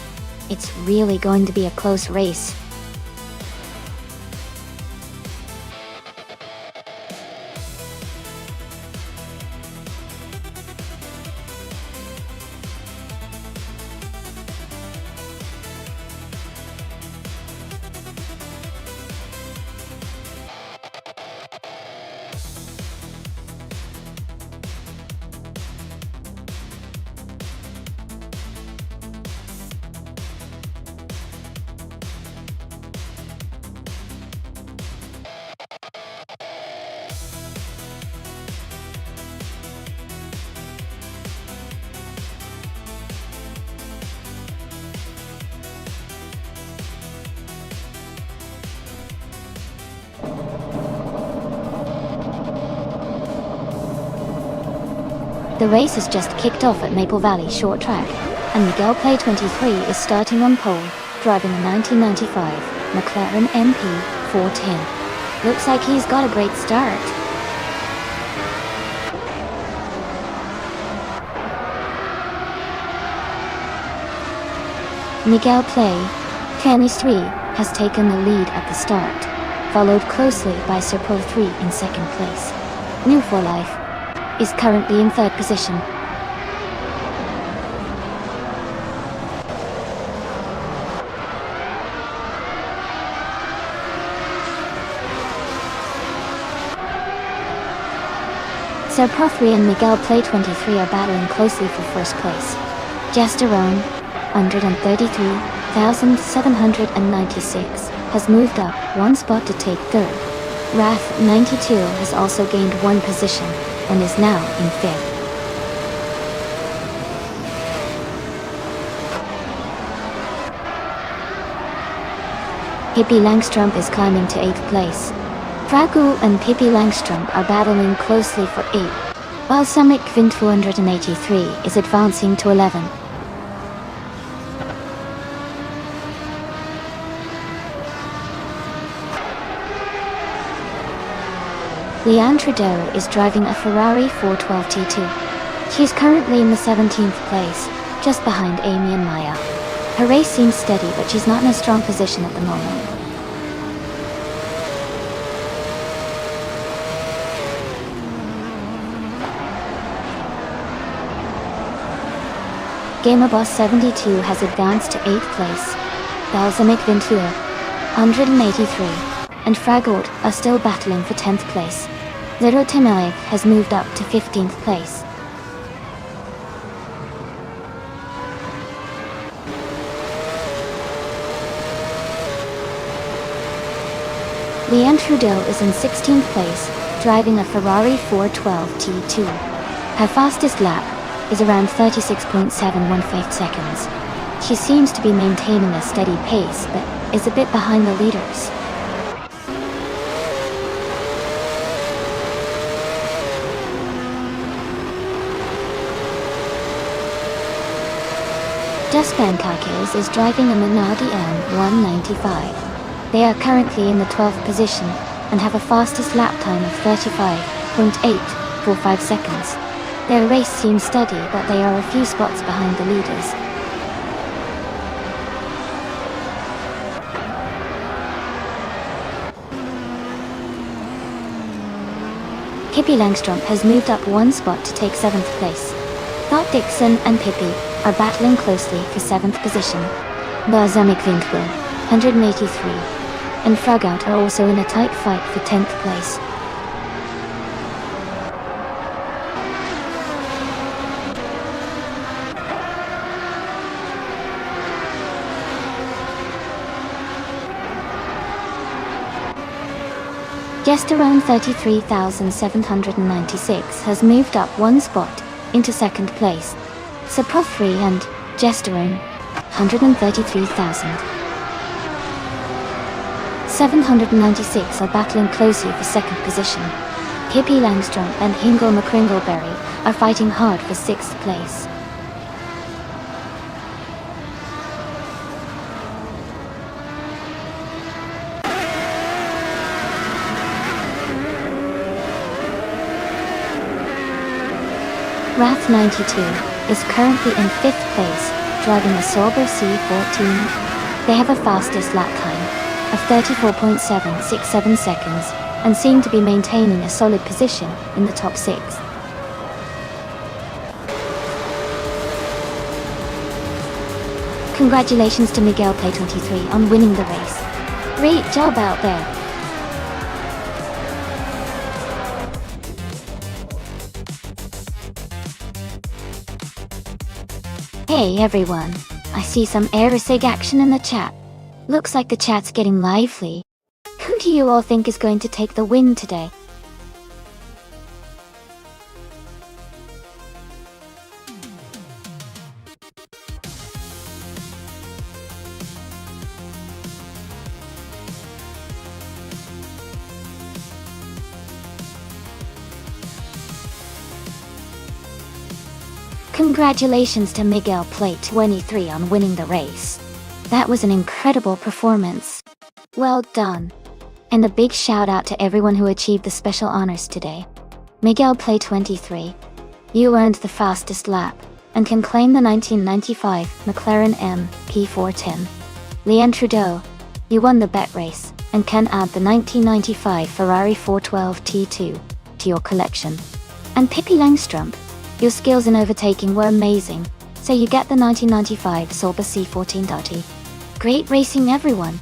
It's really going to be a close race. The race has just kicked off at Maple Valley Short Track, and Miguel Play 23 is starting on pole, driving a 1995 McLaren MP 410. Looks like he's got a great start. Miguel Play 23 has taken the lead at the start, followed closely by Serpo 3 in second place. New for Life is currently in third position. Serpo 3 and Miguel Play 23 are battling closely for first place. Gesterone 133,796 has moved up one spot to take third. Wrath 92 has also gained one position and is now in fifth. Pippi Langstrump is climbing to 8th place. Fragul and Pippi Langstrump are battling closely for 8, while Summit Vint 483 is advancing to 11. Leanne Trudeau is driving a Ferrari 412 T2. She is currently in the 17th place, just behind Amy and Maya. Her race seems steady, but she's not in a strong position at the moment. Gamerboss 72 has advanced to 8th place. Balsamic Ventura 183 and Fragold are still battling for 10th place. Zero Timelev has moved up to 15th place. Leanne Trudeau is in 16th place, driving a Ferrari 412 T2. Her fastest lap is around 36.715 seconds. She seems to be maintaining a steady pace, but is a bit behind the leaders. Dustpan Kakis is driving a Minardi M195. They are currently in the 12th position and have a fastest lap time of 35.845 seconds. Their race seems steady, but they are a few spots behind the leaders. Pippi Langstrump has moved up one spot to take 7th place. Thought Dixon and Pippi are battling closely for 7th position. Balsamic Vintwell 183 and Fragout are also in a tight fight for 10th place. Gesterone 33,796 has moved up one spot into 2nd place. Serpo 3 and Gesterone 133,796 are battling closely for 2nd position. Pippi Langstrump and Hingle McCringleberry are fighting hard for 6th place. Wrath 92 is currently in 5th place, driving a Sauber C14. They have a fastest lap time of 34.767 seconds and seem to be maintaining a solid position in the top 6. Congratulations to Miguel Play 23 on winning the race. Great job out there. Hey everyone, I see some Aerosig action in the chat. Looks like the chat's getting lively. Who do you all think is going to take the win today? Congratulations to Miguel Plate 23 on winning the race. That was an incredible performance. Well done. And a big shout out to everyone who achieved the special honors today. Miguel Plate 23. You earned the fastest lap, and can claim the 1995 McLaren MP410. Leanne Trudeau. You won the bet race, and can add the 1995 Ferrari 412 T2 to your collection. And Pippi Langstrump. Your skills in overtaking were amazing, so you get the 1995 Sauber C14 Great racing, everyone!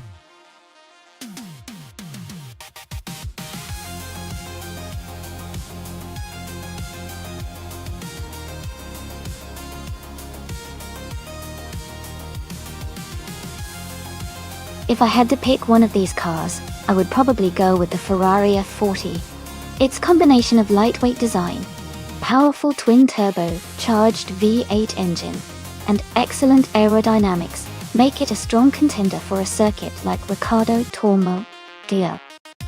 If I had to pick one of these cars, I would probably go with the Ferrari F40. Its combination of lightweight design, powerful twin-turbo charged V8 engine, and excellent aerodynamics make it a strong contender for a circuit like Riccardo Tormo Dio.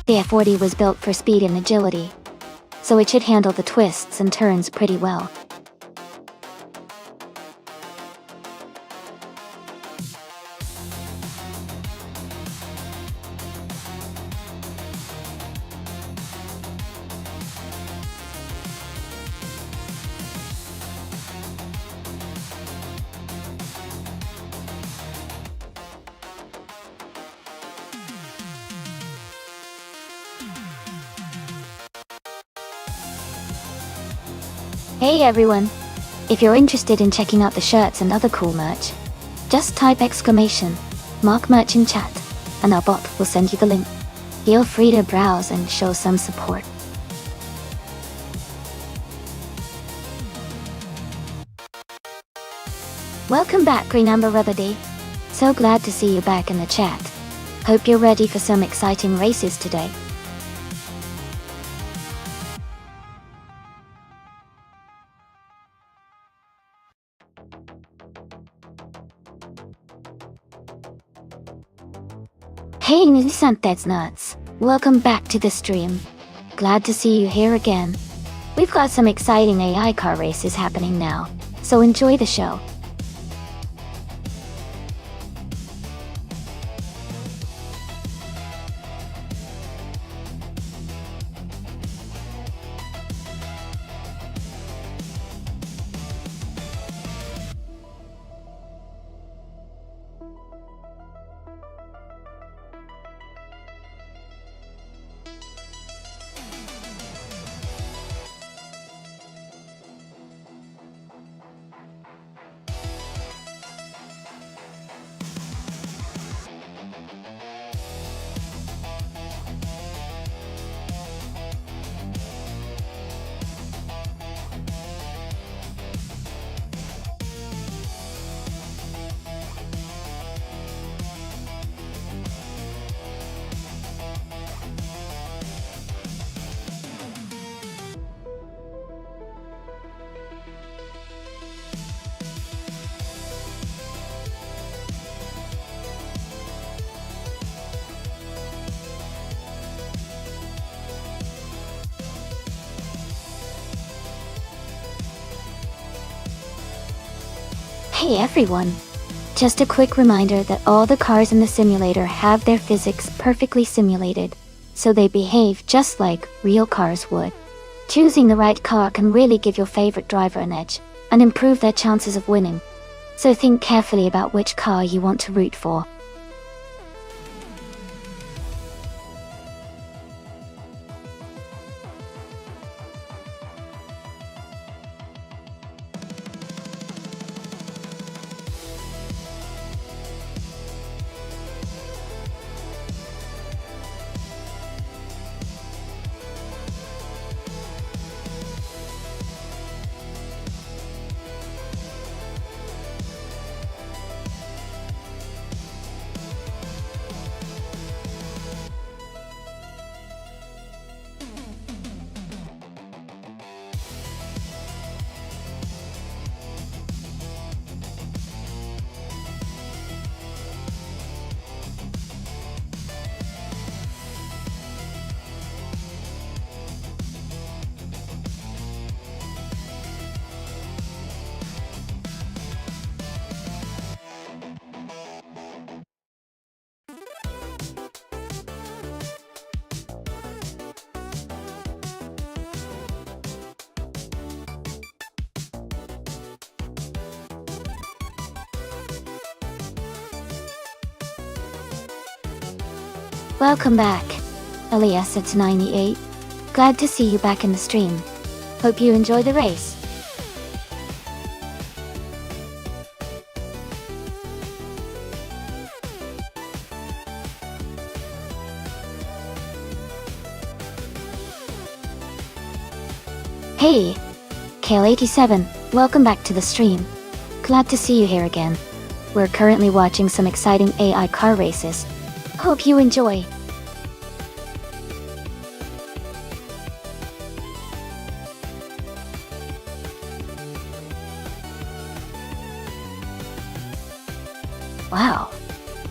The F40 was built for speed and agility, so it should handle the twists and turns pretty well. Hey everyone! If you're interested in checking out the shirts and other cool merch, just type !mark merch in chat, and our bot will send you the link. Feel free to browse and show some support. Welcome back, Green Amber Rubberdy. So glad to see you back in the chat. Hope you're ready for some exciting races today. Hey Nissan That's Nuts! Welcome back to the stream. Glad to see you here again. We've got some exciting AI car races happening now, so enjoy the show. Hey everyone! Just a quick reminder that all the cars in the simulator have their physics perfectly simulated, so they behave just like real cars would. Choosing the right car can really give your favorite driver an edge, and improve their chances of winning. So think carefully about which car you want to root for. Welcome back, Elias at 98. Glad to see you back in the stream. Hope you enjoy the race. Hey, Kale87, welcome back to the stream. Glad to see you here again. We're currently watching some exciting AI car races. Hope you enjoy. Wow,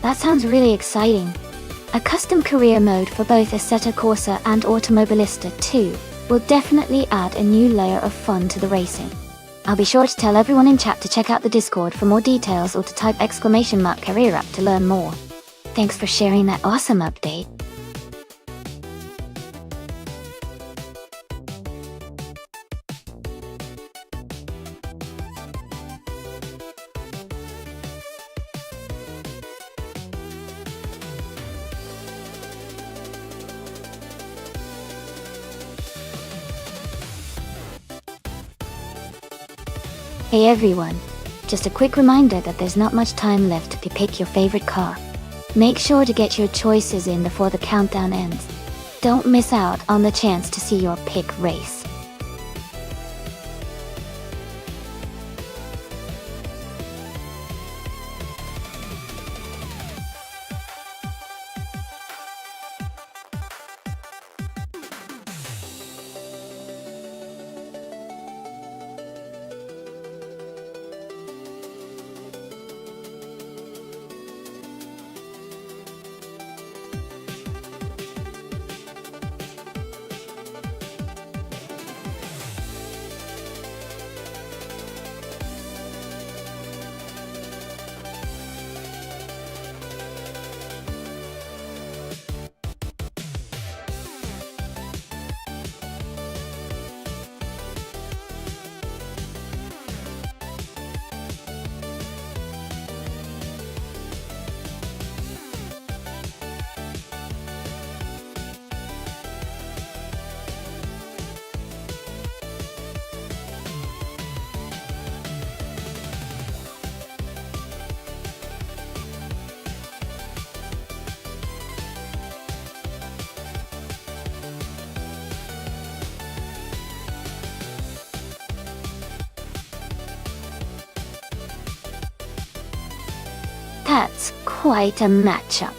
that sounds really exciting. A custom career mode for both Assetto Corsa and Automobilista 2 will definitely add a new layer of fun to the racing. I'll be sure to tell everyone in chat to check out the Discord for more details or to type !career app to learn more. Thanks for sharing that awesome update. Hey everyone, just a quick reminder that there's not much time left to pick your favorite car. Make sure to get your choices in before the countdown ends. Don't miss out on the chance to see your pick race. That's quite a matchup.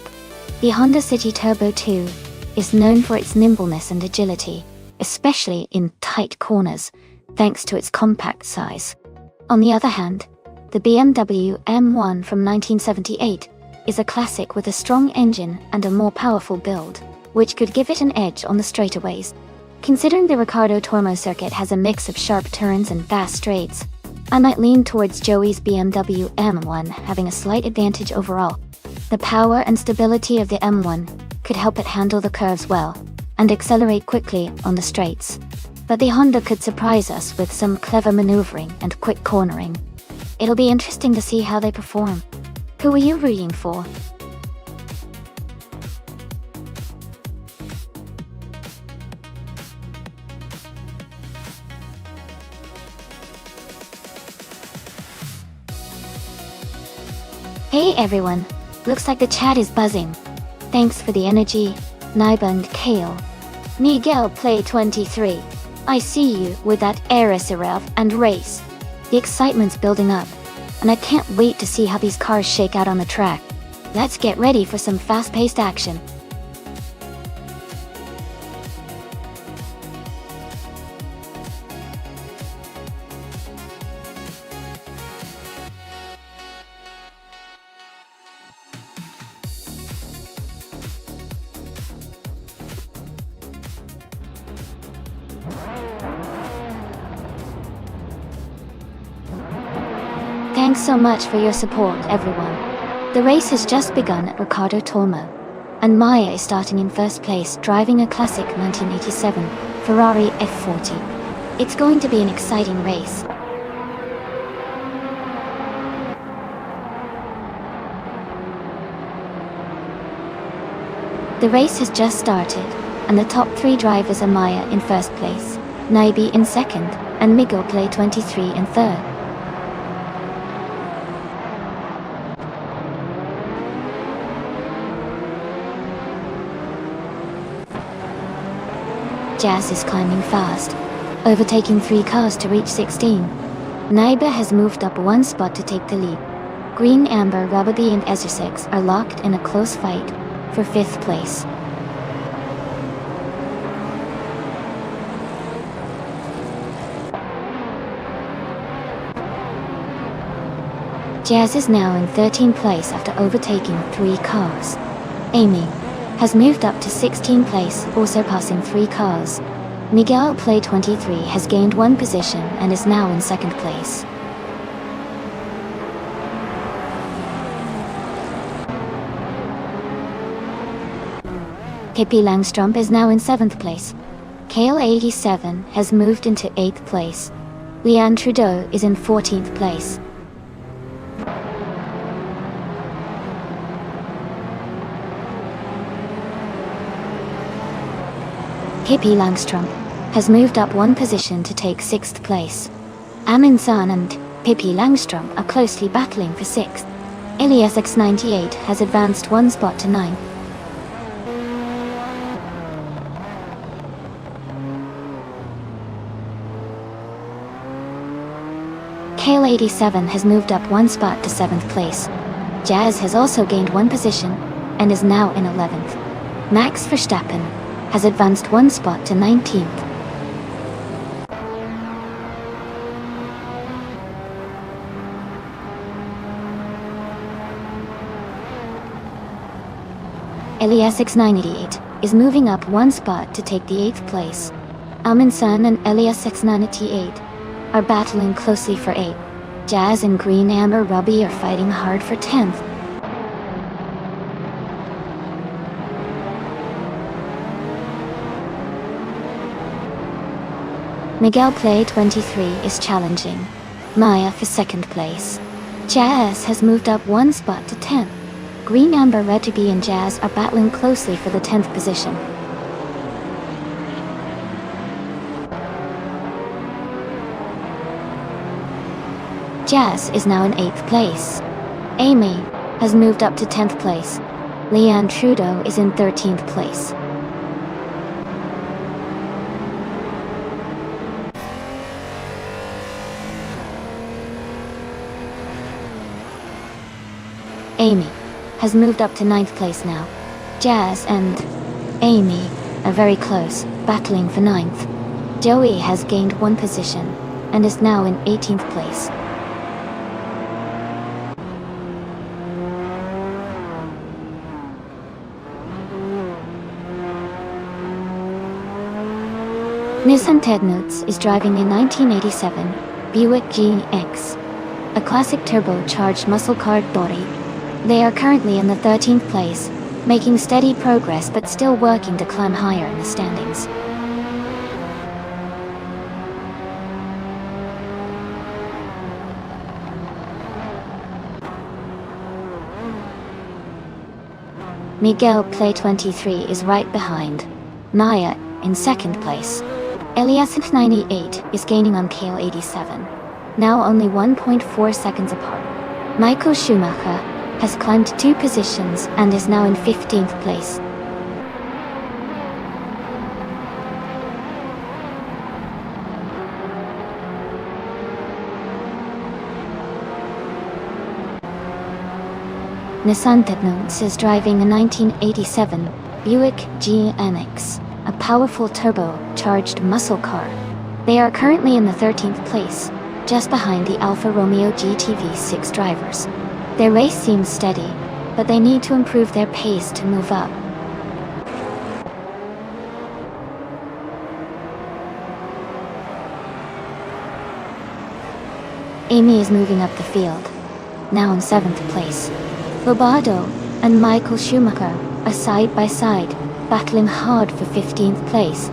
The Honda City Turbo 2 is known for its nimbleness and agility, especially in tight corners, thanks to its compact size. On the other hand, the BMW M1 from 1978 is a classic with a strong engine and a more powerful build, which could give it an edge on the straightaways. Considering the Riccardo Tormo circuit has a mix of sharp turns and fast straights, I might lean towards Joey's BMW M1 having a slight advantage overall. The power and stability of the M1 could help it handle the curves well and accelerate quickly on the straights. But the Honda could surprise us with some clever maneuvering and quick cornering. It'll be interesting to see how they perform. Who are you rooting for? Hey everyone, looks like the chat is buzzing. Thanks for the energy, Naiba and Kale. Miguel Play 23. I see you with that Aeroserev and race. The excitement's building up, and I can't wait to see how these cars shake out on the track. Let's get ready for some fast-paced action. Thanks so much for your support, everyone. The race has just begun at Riccardo Tormo, and Maya is starting in first place driving a classic 1987 Ferrari F40. It's going to be an exciting race. The The race has just started, and the top 3 drivers are Maya in first place, Naibi in second, and Miguel Play 23 in third. Jazz is climbing fast, overtaking 3 cars to reach 16. Naiba has moved up 1 spot to take the lead. Green, Amber, Rababi and Ezusix are locked in a close fight for 5th place. Jazz is now in 13th place after overtaking 3 cars. Amy has moved up to 16th place, also passing 3 cars. Miguel Play 23 has gained 1 position and is now in 2nd place. Pippi Langstrump is now in 7th place. Kale 87 has moved into 8th place. Leanne Trudeau is in 14th place. Pippi Langstrump has moved up 1 position to take 6th place. Amin San and Pippi Langstrump are closely battling for 6th. Ilias X98 has advanced 1 spot to 9th. Kale 87 has moved up 1 spot to 7th place. Jazz has also gained 1 position and is now in 11th. Max Verstappen has advanced 1 spot to 19th. Elias X98 is moving up 1 spot to take the 8th place. Amin San and Elias X98 are battling closely for 8. Jazz and Green Amber Ruby are fighting hard for 10th. Miguel Play 23 is challenging Maya for 2nd place. Jazz has moved up 1 spot to 10th. Green Amber Ruby and Jazz are battling closely for the 10th position. Jazz is now in 8th place. Amy has moved up to 10th place. Leanne Trudeau is in 13th place. Amy has moved up to 9th place now. Jazz and Amy are very close, battling for 9th. Joey has gained 1 position and is now in 18th place. Nissan Tednutz is driving a 1987 Buick GX, a classic turbocharged muscle-car body. They are currently in the 13th place, making steady progress but still working to climb higher in the standings. Miguel Play 23 is right behind Naya in 2nd place. Elias 98 is gaining on Kale 87, now only 1.4 seconds apart. Michael Schumacher has climbed 2 positions and is now in 15th place. Nissan Tednutz is driving a 1987 Buick GNX, a powerful turbo-charged muscle car. They are currently in the 13th place, just behind the Alfa Romeo GTV6 drivers. Their race seems steady, but they need to improve their pace to move up. Amy is moving up the field, now in 7th place. Lobato and Michael Schumacher are side by side, battling hard for 15th place.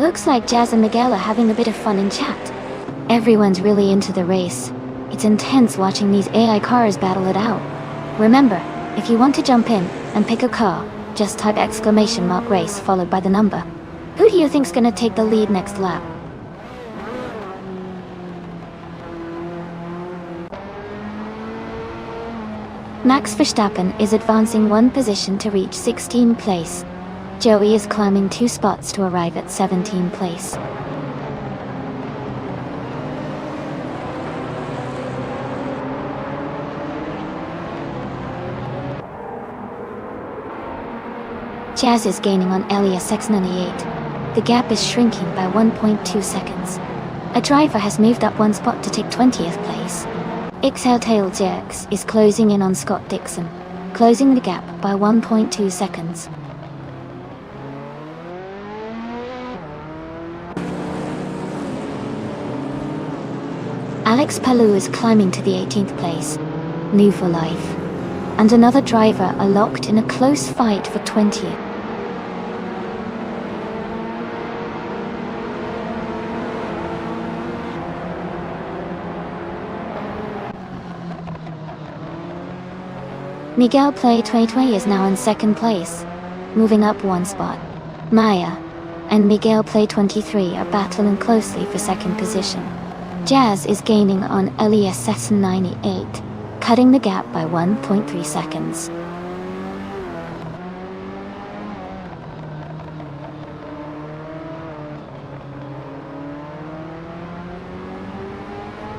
Looks like Jazz and Miguel are having a bit of fun in chat. Everyone's really into the race. It's intense watching these AI cars battle it out. Remember, if you want to jump in and pick a car, just type !race followed by the number. Who do you think's gonna take the lead next lap? Max Verstappen is advancing one position to reach 16th place. Joey is climbing 2 spots to arrive at 17th place. Jazz is gaining on Elias X98. The gap is shrinking by 1.2 seconds. A driver has moved up 1 spot to take 20th place. XLTailJX is closing in on Scott Dixon, closing the gap by 1.2 seconds. Alex Palou is climbing to the 18th place, new for life. And another driver are locked in a close fight for 20th. Miguel Play 2020 is now in 2nd place, moving up 1 spot. Maya and Miguel Play 23 are battling closely for 2nd position. Jazz is gaining on Elias S98, cutting the gap by 1.3 seconds.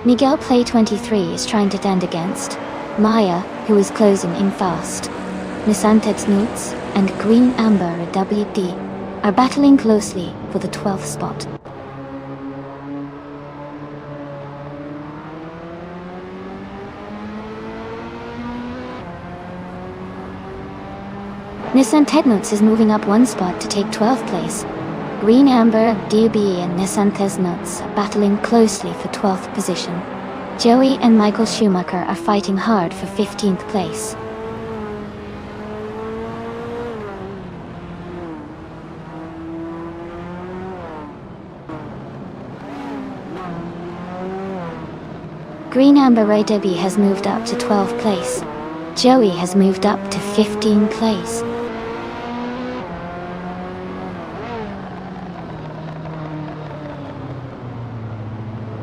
Miguel Play 23 is trying to stand against Maya, who is closing in fast. Nissan Nuts and Green Amber WD are battling closely for the 12th spot. Nissan Nuts is moving up 1 spot to take 12th place. Green Amber, DB and Nissan Nuts are battling closely for 12th position. Joey and Michael Schumacher are fighting hard for 15th place. Green Amber DB has moved up to 12th place. Joey has moved up to 15th place.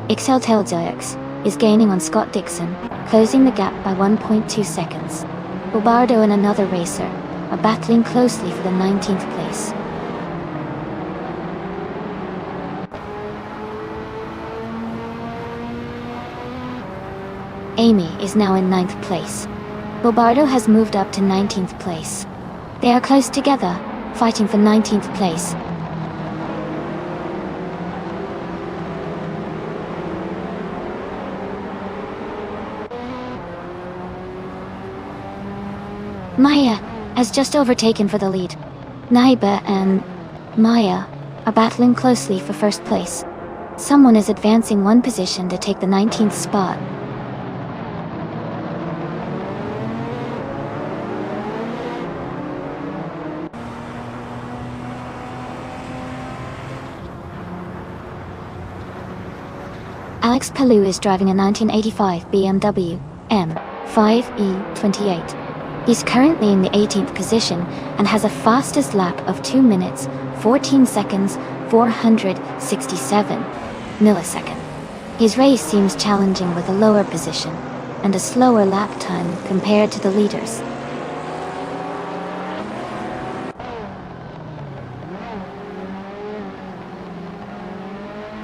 XLTailJX is gaining on Scott Dixon, closing the gap by 1.2 seconds. Bobardo and another racer are battling closely for the 19th place. Amy is now in 9th place. Bobardo has moved up to 19th place. They are close together, fighting for 19th place. Maya has just overtaken for the lead. Naiba and Maya are battling closely for 1st place. Someone is advancing 1 position to take the 19th spot. Alex Palou is driving a 1985 BMW M5E28. He's currently in the 18th position and has a fastest lap of 2 minutes, 14 seconds, 467 milliseconds. His race seems challenging with a lower position and a slower lap time compared to the leaders.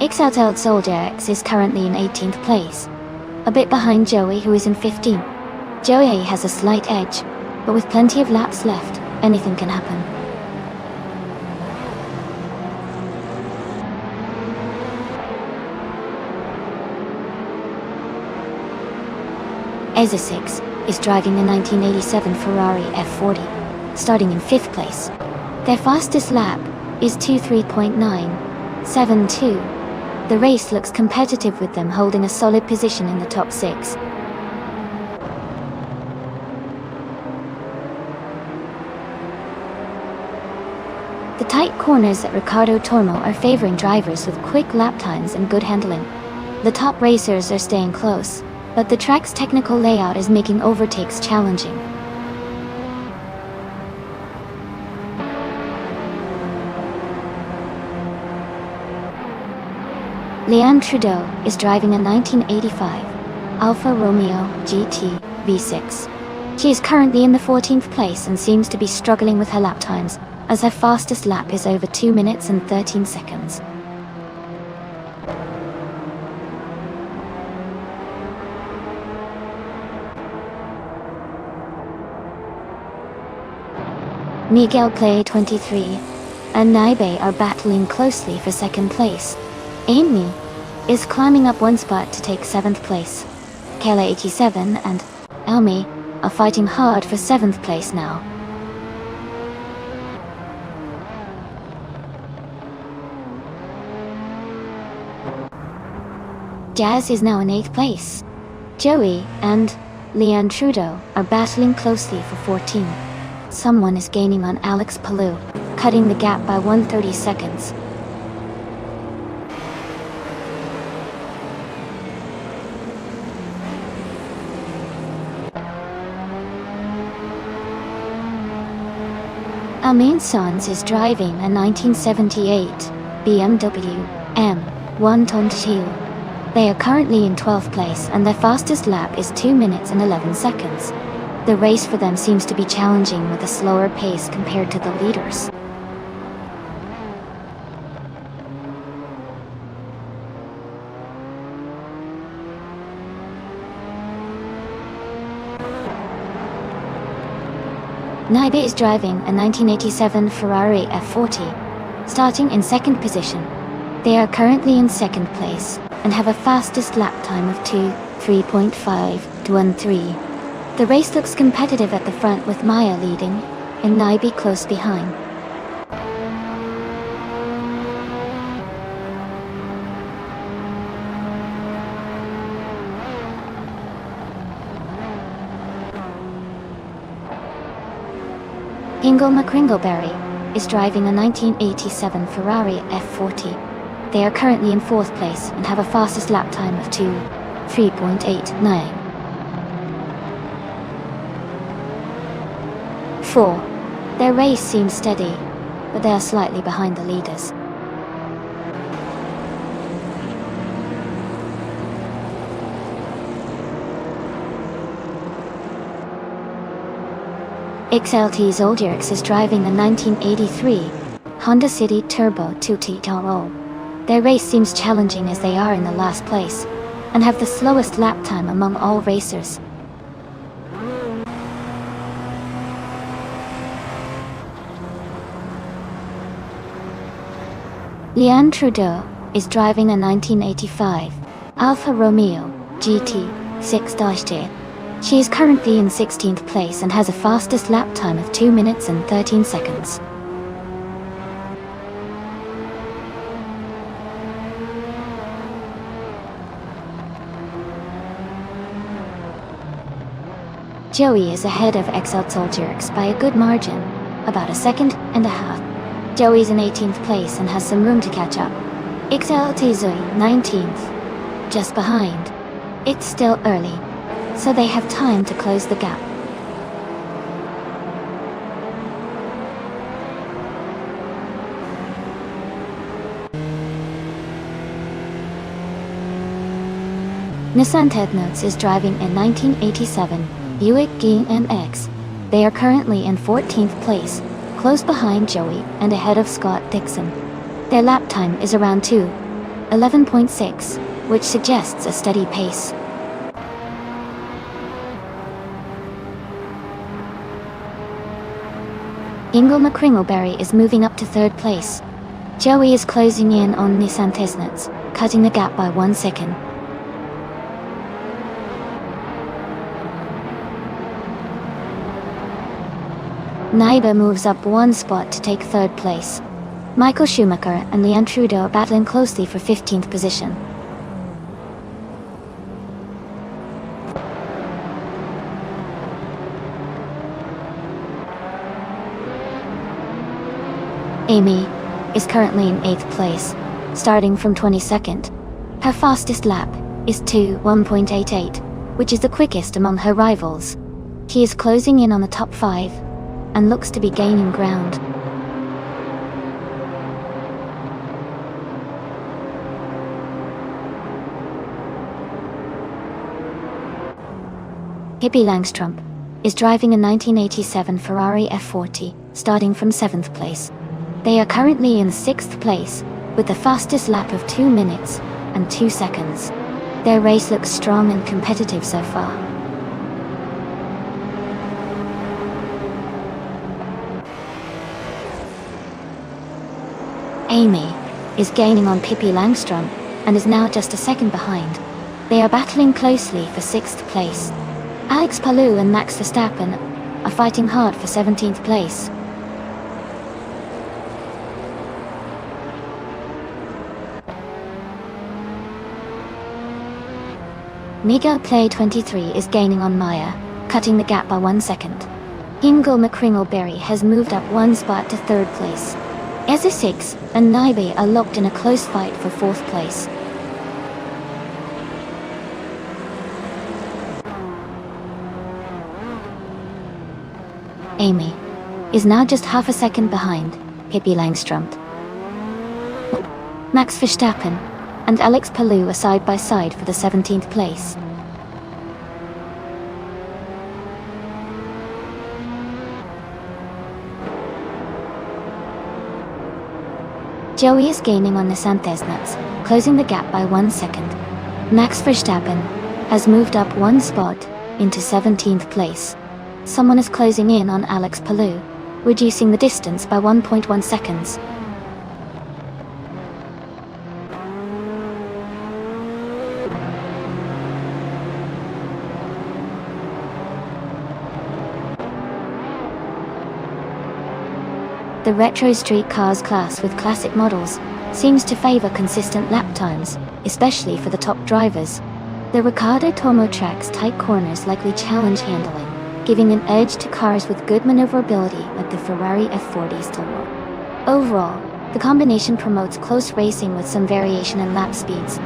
XLTailJX is currently in 18th place, a bit behind Joey, who is in 15th. Joey has a slight edge, but with plenty of laps left, anything can happen. Eza6 is driving the 1987 Ferrari F40, starting in 5th place. Their fastest lap is 23.972. The race looks competitive with them holding a solid position in the top 6. The tight corners at Ricardo Tormo are favoring drivers with quick lap times and good handling. The top racers are staying close, but the track's technical layout is making overtakes challenging. Leanne Trudeau is driving a 1985 Alfa Romeo GT V6. She is currently in the 14th place and seems to be struggling with her lap times, as her fastest lap is over 2 minutes and 13 seconds. Miguel Play 23 and Naibe are battling closely for second place. Amy is climbing up one spot to take 7th place. Kayla 87 and Elmi are fighting hard for 7th place now. Jazz is now in 8th place. Joey and Leanne Trudeau are battling closely for 14th. Someone is gaining on Alex Palou, cutting the gap by 130 seconds. Amin Sons is driving a 1978 BMW M1 Tontil. They are currently in 12th place and their fastest lap is 2 minutes and 11 seconds. The race for them seems to be challenging with a slower pace compared to the leaders. Naibe is driving a 1987 Ferrari F40, starting in 2nd position. They are currently in 2nd place and have a fastest lap time of 3.513. The race looks competitive at the front with Maya leading and Naibe close behind. Ingle McCringleberry is driving a 1987 Ferrari F40. They are currently in 4th place and have a fastest lap time of 3.89. 4. Their race seems steady, but they are slightly behind the leaders. XLT Zoldyrex is driving a 1983 Honda City Turbo 2T Taro. Their race seems challenging as they are in the last place, and have the slowest lap time among all racers. Leanne Trudeau is driving a 1985 Alfa Romeo GT 6-J. She is currently in 16th place and has a fastest lap time of 2 minutes and 13 seconds. Joey is ahead of XL Zoldyrex by a good margin, about 1.5 seconds. Joey's in 18th place and has some room to catch up. XL Tizui 19th, just behind. It's still early, so they have time to close the gap. Nissan Technotes is driving a 1987 Buick GMX. They are currently in 14th place, close behind Joey and ahead of Scott Dixon. Their lap time is around 2:11.6, which suggests a steady pace. Ingle McCringleberry is moving up to 3rd place. Joey is closing in on Nissan Technotes, cutting the gap by 1 second. Naibe moves up 1 spot to take 3rd place. Michael Schumacher and Leanne Trudeau are battling closely for 15th position. Amy is currently in 8th place, starting from 22nd. Her fastest lap is 1.88, which is the quickest among her rivals. She is closing in on the top 5 and looks to be gaining ground. Pippi Langstrup is driving a 1987 Ferrari F40, starting from 7th place. They are currently in 6th place, with the fastest lap of 2 minutes and 2 seconds. Their race looks strong and competitive so far. Amy is gaining on Pippi Langstrup and is now just a second behind. They are battling closely for 6th place. Alex Palou and Max Verstappen are fighting hard for 17th place. Miguel Play 23 is gaining on Maya, cutting the gap by 1 second. Ingle McCringleberry has moved up 1 spot to 3rd place. Ezra and Naibe are locked in a close fight for 4th place. Amy is now just half a second behind Pippi Langstrup. Max Verstappen and Alex Palou are side by side for the 17th place. Joey is gaining on Nissan Thesnuts, closing the gap by 1 second. Max Verstappen has moved up 1 spot into 17th place. Someone is closing in on Alex Palou, reducing the distance by 1.1 seconds. The retro street cars class with classic models seems to favor consistent lap times, especially for the top drivers. The Riccardo Tomo track's tight corners likely challenge handling, giving an edge to cars with good maneuverability like the Ferrari F40's Tomo. Overall, the combination promotes close racing with some variation in lap speeds.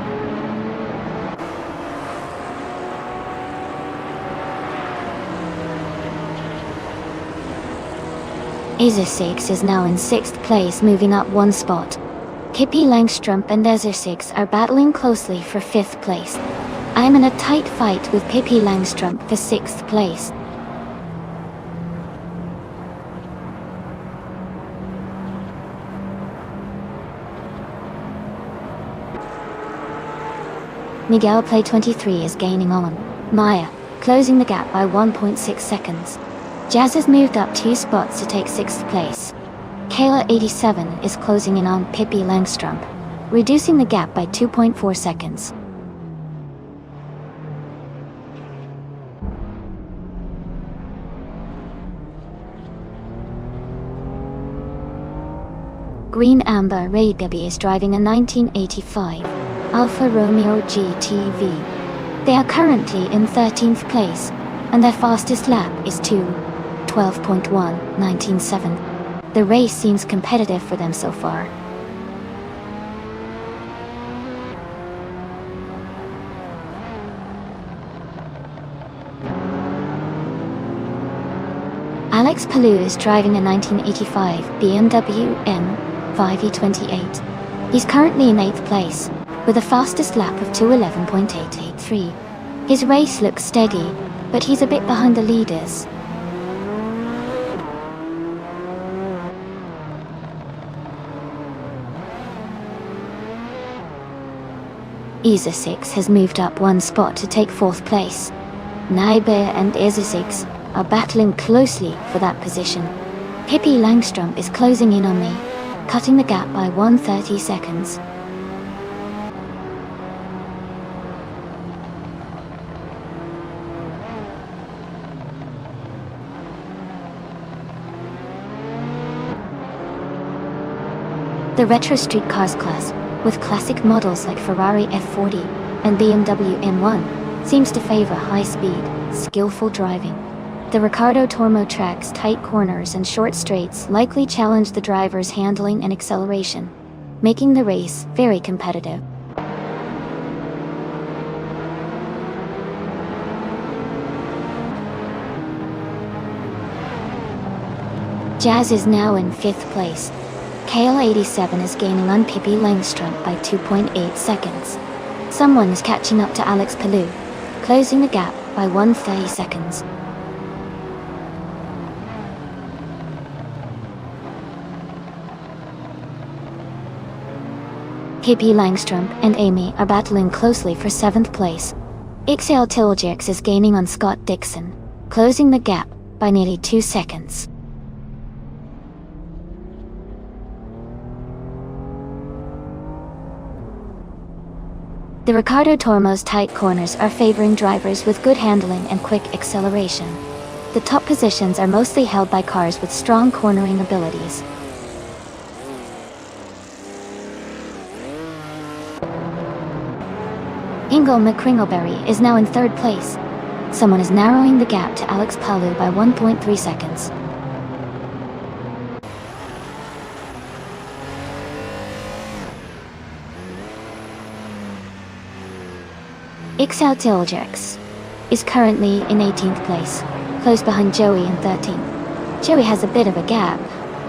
Ezra is now in 6th place, moving up 1 spot. Pippi Langstrup and Ezra are battling closely for 5th place. I am in a tight fight with Pippi Langstrup for 6th place. Miguel Play 23 is gaining on Maya, closing the gap by 1.6 seconds. Jazz has moved up 2 spots to take 6th place. Kayla 87 is closing in on Pippi Langstrup, reducing the gap by 2.4 seconds. Green Amber Ray Debbie is driving a 1985 Alfa Romeo GTV. They are currently in 13th place, and their fastest lap is 12.197. The race seems competitive for them so far. Alex Palou is driving a 1985 BMW M5E28. He's currently in 8th place, with a fastest lap of 2:11.883. His race looks steady, but he's a bit behind the leaders. Ezra has moved up 1 spot to take 4th place. Naibe and Ezra are battling closely for that position. Pippi Langstrup is closing in on me, cutting the gap by 130 seconds. The retro street cars class, with classic models like Ferrari F40 and BMW M1, seems to favor high speed, skillful driving. The Riccardo Tormo track's tight corners and short straights likely challenge the driver's handling and acceleration, making the race very competitive. Jazz is now in 5th place. KL87 is gaining on Pippi Langstrup by 2.8 seconds. Someone is catching up to Alex Palou, closing the gap by 130 seconds. Pippi Langstrup and Amy are battling closely for 7th place. XL Tilgix is gaining on Scott Dixon, closing the gap by nearly 2 seconds. The Riccardo Tormo's tight corners are favoring drivers with good handling and quick acceleration. The top positions are mostly held by cars with strong cornering abilities. Ingo McCringleberry is now in 3rd place. Someone is narrowing the gap to Alex Palou by 1.3 seconds. XL Tilgix is currently in 18th place, close behind Joey in 13th. Joey has a bit of a gap,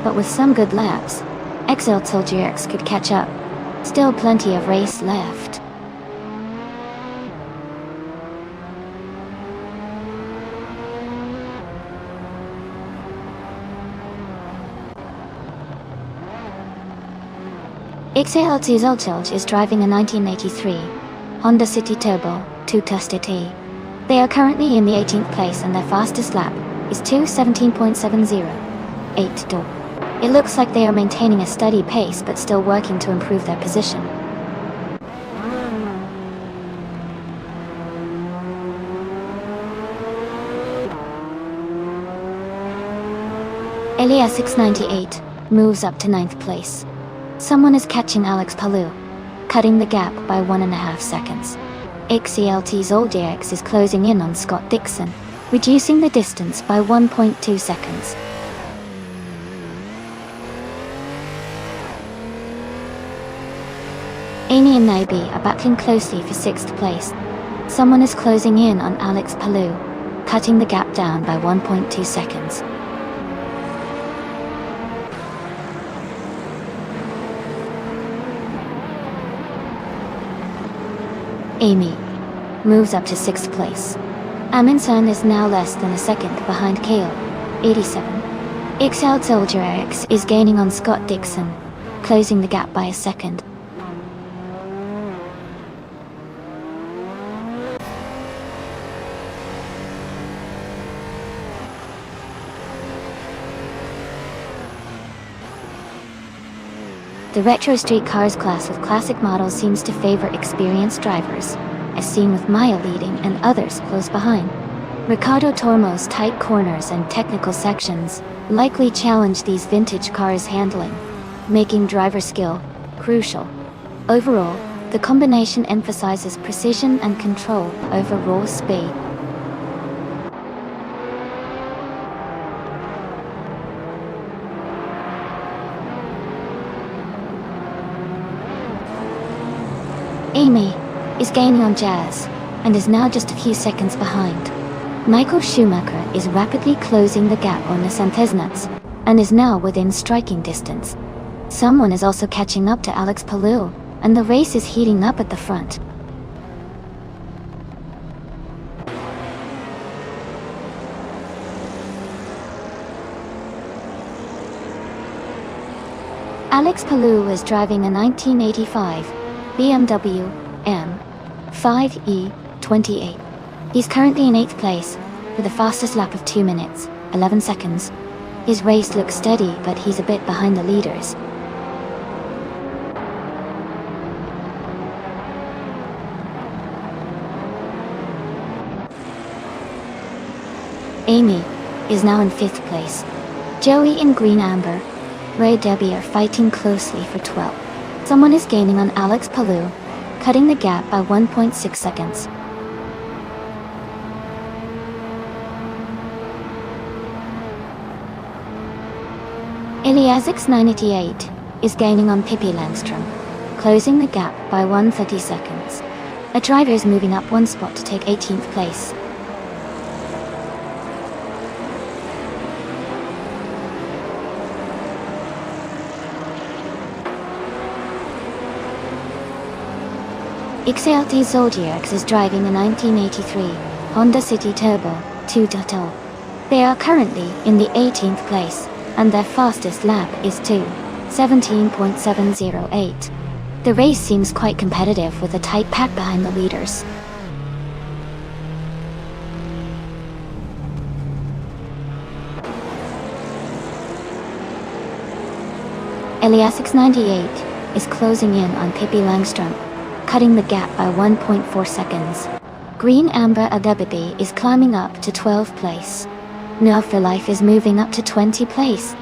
but with some good laps, XL Tilgix could catch up. Still plenty of race left. XL Tilgix is driving a 1983 Honda City Turbo 2-Test T. They are currently in the 18th place and their fastest lap is 2:17.70. 8. It looks like they are maintaining a steady pace but still working to improve their position. Elias 698 moves up to 9th place. Someone is catching Alex Palou, cutting the gap by 1.5 seconds. XCLT Zoldyx is closing in on Scott Dixon, reducing the distance by 1.2 seconds. Amy and Naibi are battling closely for 6th place. Someone is closing in on Alex Palou, cutting the gap down by 1.2 seconds. Amy moves up to 6th place. Amundsen is now less than a second behind Kale, 87. XL Tilgix is gaining on Scott Dixon, closing the gap by a second. The Retro Street Cars class with classic models seems to favor experienced drivers, as seen with Maya leading and others close behind. Riccardo Tormo's tight corners and technical sections likely challenge these vintage cars' handling, making driver skill crucial. Overall, the combination emphasizes precision and control over raw speed. Amy is gaining on Jazz, and is now just a few seconds behind. Michael Schumacher is rapidly closing the gap on the Santesnats, and is now within striking distance. Someone is also catching up to Alex Palou, and the race is heating up at the front. Alex Palou is driving a 1985 BMW M5E28. He's currently in 8th place, with a fastest lap of 2 minutes, 11 seconds. His race looks steady, but he's a bit behind the leaders. Amy is now in 5th place. Joey in green amber, Ray Debbie are fighting closely for 12th. Someone is gaining on Alex Palou, cutting the gap by 1.6 seconds. Iliasix 988 is gaining on Pippi Langstrom, closing the gap by 130 seconds. A driver is moving up one spot to take 18th place. XLT Zodiacs is driving a 1983 Honda City Turbo 2.0. They are currently in the 18th place, and their fastest lap is 2:17.708. The race seems quite competitive with a tight pack behind the leaders. Iliasix 98 is closing in on Pippi Langstrom, cutting the gap by 1.4 seconds. Green Amber Adebiti is climbing up to 12th place. Now for Life is moving up to 20th place.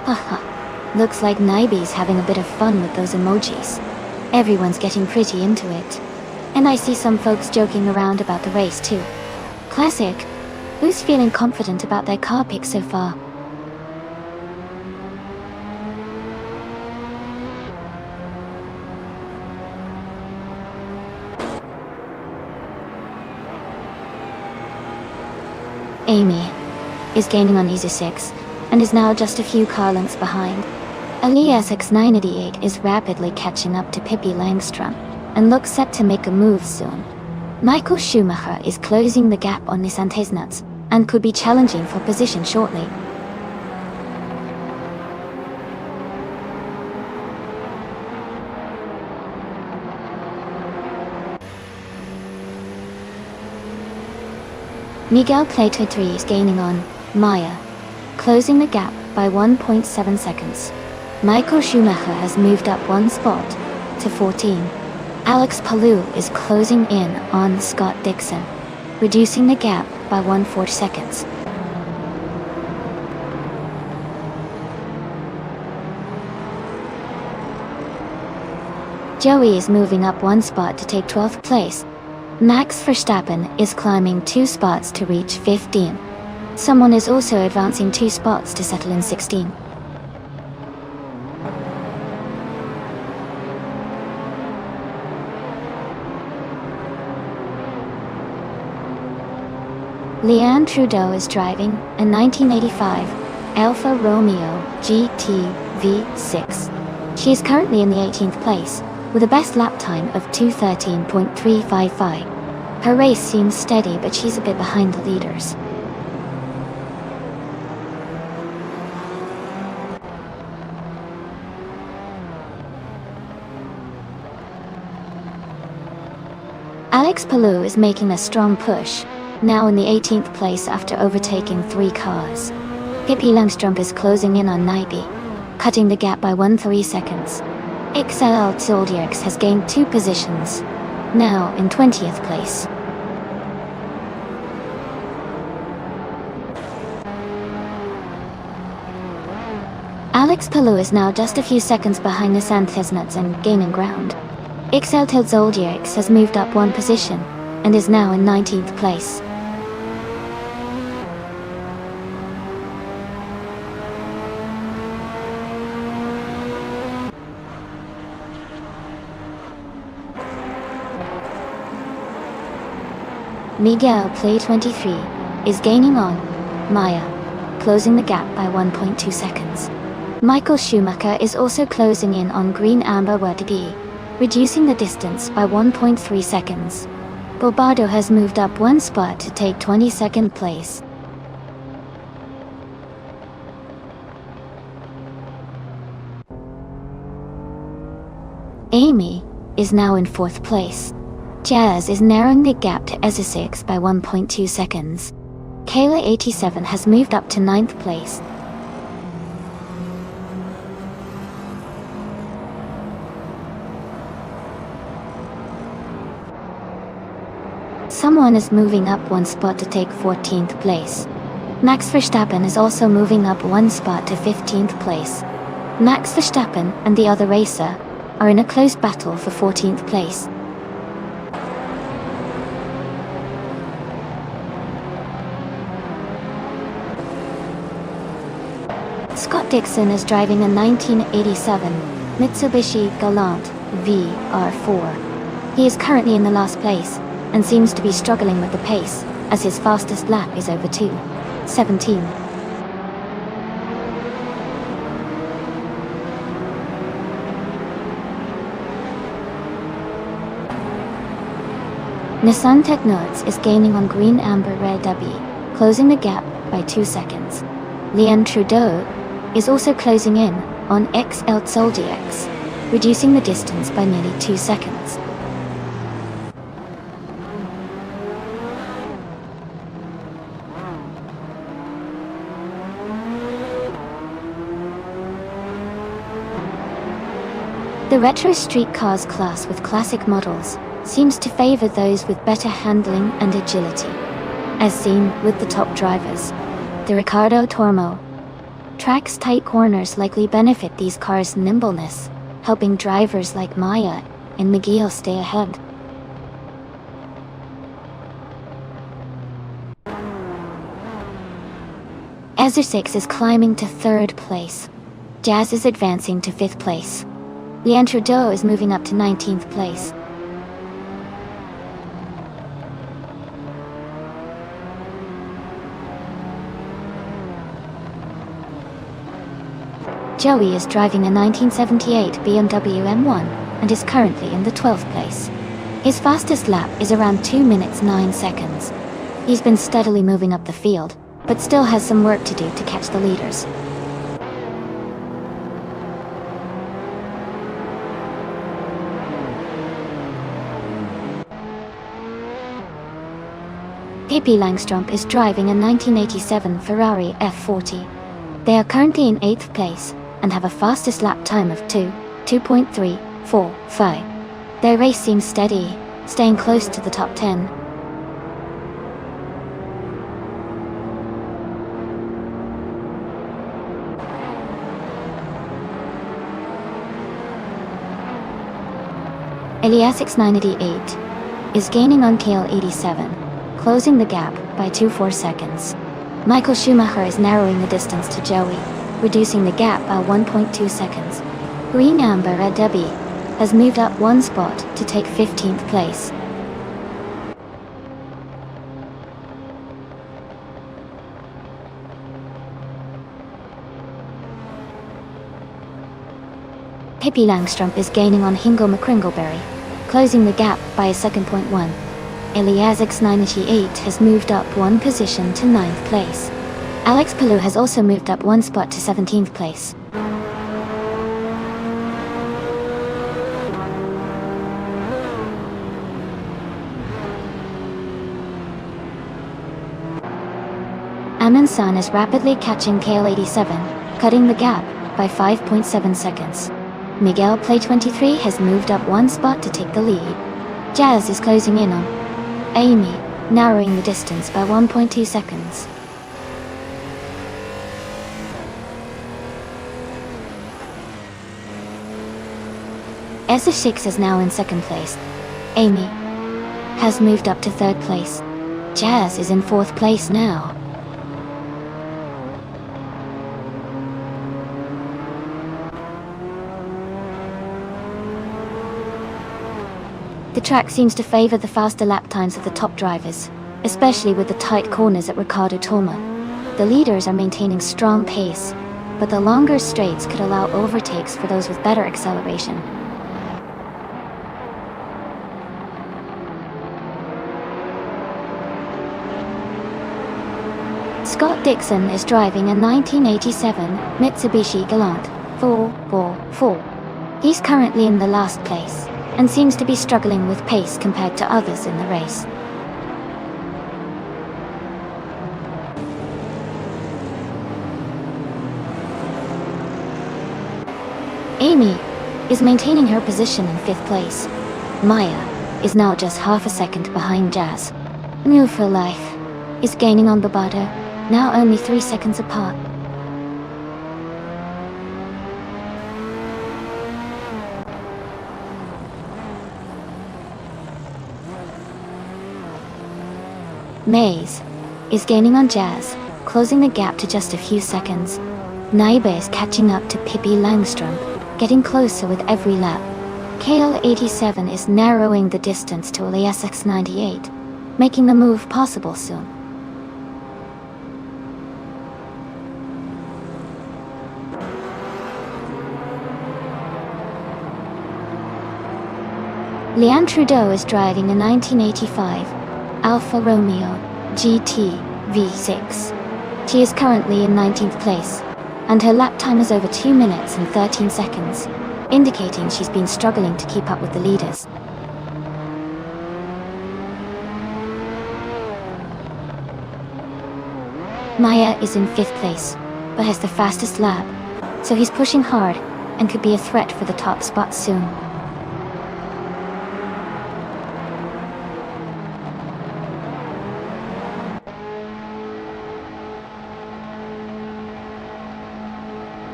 Haha, looks like Naibi's having a bit of fun with those emojis. Everyone's getting pretty into it. And I see some folks joking around about the race too. Classic. Who's feeling confident about their car pick so far? Amy is gaining on Easy 6 and is now just a few car lengths behind. Iliasix 988 is rapidly catching up to Pippi Langstrom and looks set to make a move soon. Michael Schumacher is closing the gap on Nissan Tesnuts and could be challenging for position shortly. Miguel Plato 3 is gaining on Maya, closing the gap by 1.7 seconds. Michael Schumacher has moved up one spot to 14. Alex Palou is closing in on Scott Dixon, reducing the gap by 1/4 seconds. Joey is moving up one spot to take 12th place. Max Verstappen is climbing 2 spots to reach 15. Someone is also advancing 2 spots to settle in 16. Leanne Trudeau is driving a 1985 Alfa Romeo GT V6. She is currently in the 18th place, with a best lap time of 2:13.355. Her race seems steady, but she's a bit behind the leaders. Alex Palou is making a strong push, now in the 18th place after overtaking 3 cars. Pippi Langstrom is closing in on Naibi, cutting the gap by 1.3 seconds. XLL Zodiacs has gained 2 positions, now in 20th place. Alex Palou is now just a few seconds behind Nissan Tesnuts and gaining ground. XLT Zodiacs has moved up 1 position and is now in 19th place. Miguel Play 23 is gaining on Maya, closing the gap by 1.2 seconds. Michael Schumacher is also closing in on Green Amber Wertigi, reducing the distance by 1.3 seconds. Bobardo has moved up 1 spot to take 22nd place. Amy is now in 4th place. Jazz is narrowing the gap to Essex by 1.2 seconds. Kayla 87 has moved up to 9th place. Someone is moving up 1 spot to take 14th place. Max Verstappen is also moving up 1 spot to 15th place. Max Verstappen and the other racer are in a close battle for 14th place. Scott Dixon is driving a 1987 Mitsubishi Galant VR4. He is currently in the last place and seems to be struggling with the pace, as his fastest lap is over 2:17. Nissan Technoids is gaining on Green Amber Red Debbie, closing the gap by 2 seconds. Leon Trudeau is also closing in on XL X, reducing the distance by nearly 2 seconds. The retro street cars class with classic models seems to favor those with better handling and agility, as seen with the top drivers. The Ricardo Tormo track's tight corners likely benefit these cars' nimbleness, helping drivers like Maya and Miguel stay ahead. Ezra6 is climbing to 3rd place. Jazz is advancing to 5th place. Leon Trudeau is moving up to 19th place. Joey is driving a 1978 BMW M1 and is currently in the 12th place. His fastest lap is around 2 minutes 9 seconds. He's been steadily moving up the field, but still has some work to do to catch the leaders. Pippi Langström is driving a 1987 Ferrari F40. They are currently in 8th place and have a fastest lap time of 2:2.345. Their race seems steady, staying close to the top 10. Eliasix 988 is gaining on KL87, closing the gap by 2.4 seconds. Michael Schumacher is narrowing the distance to Joey, reducing the gap by 1.2 seconds. Green Amber Red Debbie has moved up 1 spot to take 15th place. Pippi Langström is gaining on Hingo McCringleberry, closing the gap by a 2.1. Eliasix 988 has moved up 1 position to 9th place. Alex Palou has also moved up 1 spot to 17th place. Amin San is rapidly catching KL87, cutting the gap by 5.7 seconds. Miguel Play 23 has moved up 1 spot to take the lead. Jazz is closing in on Amy, narrowing the distance by 1.2 seconds. Ezra6 is now in 2nd place. Amy has moved up to 3rd place. Jazz is in 4th place now. The track seems to favor the faster lap times of the top drivers, especially with the tight corners at Ricardo Tormo. The leaders are maintaining strong pace, but the longer straights could allow overtakes for those with better acceleration. Scott Dixon is driving a 1987 Mitsubishi Galant 444. He's currently in the last place and seems to be struggling with pace compared to others in the race. Amy is maintaining her position in 5th place. Maya is now just half a second behind Jazz. Move for Life is gaining on Babado, now only 3 seconds apart. Maze is gaining on Jazz, closing the gap to just a few seconds. Naiba is catching up to Pippi Langstrump, getting closer with every lap. KL87 is narrowing the distance to LASX98, making the move possible soon. Leanne Trudeau is driving a 1985 Alfa Romeo GT V6. She is currently in 19th place, and her lap time is over 2 minutes and 13 seconds, indicating she's been struggling to keep up with the leaders. Maya is in 5th place, but has the fastest lap, so he's pushing hard and could be a threat for the top spot soon.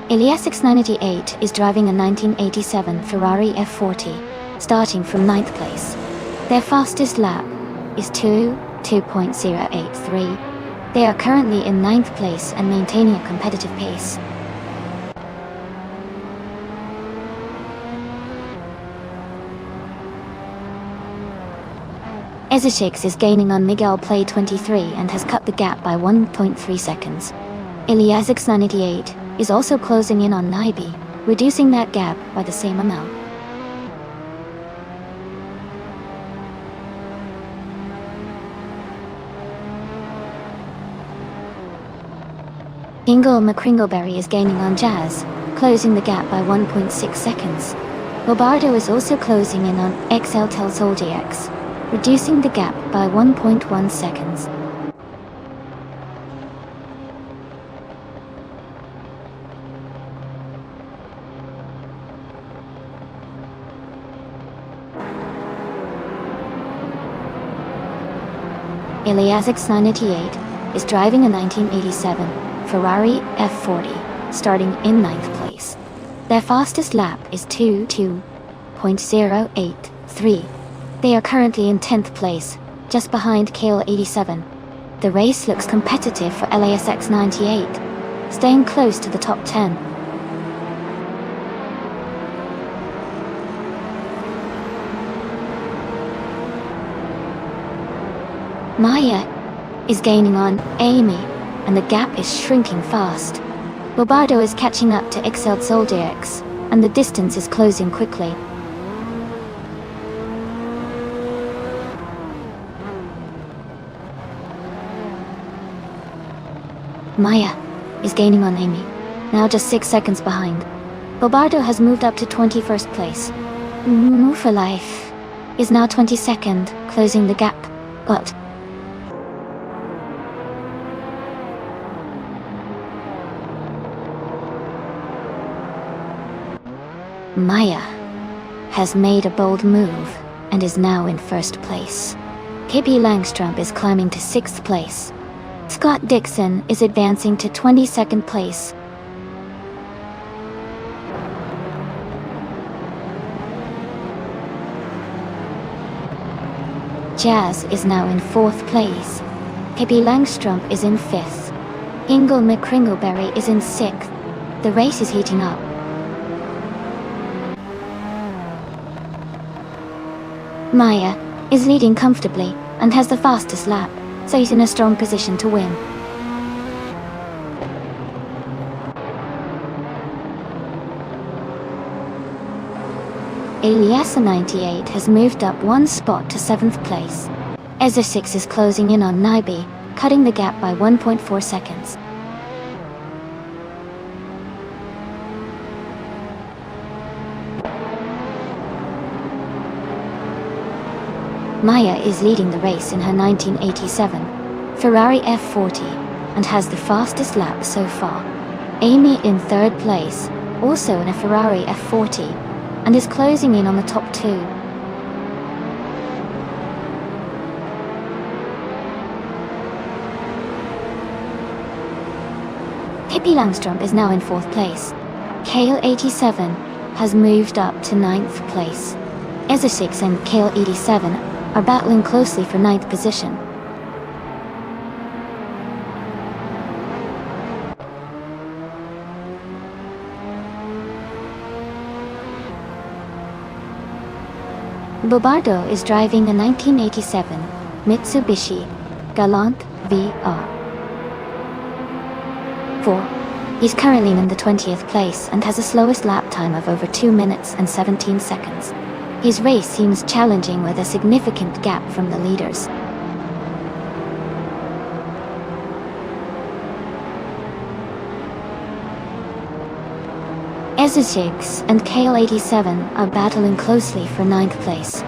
LASX98 is driving a 1987 Ferrari F40, starting from 9th place. Their fastest lap is 2:083. They are currently in 9th place and maintaining a competitive pace. Ezeshix is gaining on Miguel Play 23 and has cut the gap by 1.3 seconds. LASX98 is also closing in on Naibi, reducing that gap by the same amount. Ingle McCringleberry is gaining on Jazz, closing the gap by 1.6 seconds. Bobardo is also closing in on XL Soldier X, reducing the gap by 1.1 seconds. LASX98 is driving a 1987 Ferrari F40, starting in 9th place. Their fastest lap is 2:083. They are currently in 10th place, just behind KL87. The race looks competitive for LASX98, staying close to the top 10. Maya is gaining on Amy, and the gap is shrinking fast. Bobardo is catching up to XL Soldier X, and the distance is closing quickly. Maya is gaining on Amy, now just 6 seconds behind. Bobardo has moved up to 21st place. Move for Life is now 22nd, closing the gap, but Maya has made a bold move and is now in 1st place. Pippi Langstrump is climbing to 6th place. Scott Dixon is advancing to 22nd place. Jazz is now in 4th place. Pippi Langstrump is in 5th. Ingle McCringleberry is in 6th. The race is heating up. Maya is leading comfortably and has the fastest lap, so he's in a strong position to win. Eliasa98 has moved up 1 spot to 7th place. Ezeshix is closing in on Naibi, cutting the gap by 1.4 seconds. Maya is leading the race in her 1987 Ferrari F40 and has the fastest lap so far. Amy in 3rd place, also in a Ferrari F40, and is closing in on the top 2. Pippi Langstrump is now in 4th place. KL87 has moved up to 9th place. Ezeshix and KL87 are battling closely for 9th position. Bobardo is driving a 1987 Mitsubishi Galant VR4. He's currently in the 20th place and has the slowest lap time of over 2 minutes and 17 seconds. His race seems challenging with a significant gap from the leaders. Ezeshigs and KL87 are battling closely for 9th place.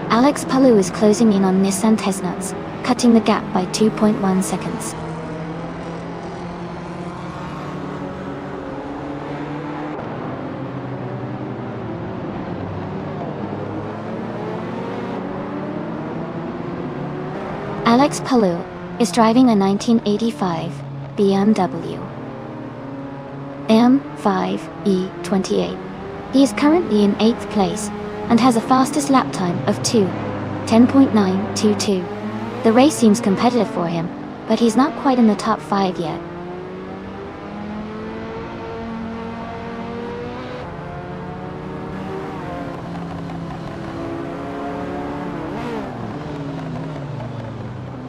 Alex Palou is closing in on Nissan Tesnuts, cutting the gap by 2.1 seconds. Alex Palou is driving a 1985 BMW M5E28. He is currently in 8th place and has a fastest lap time of 10.922. The race seems competitive for him, but he's not quite in the top 5 yet.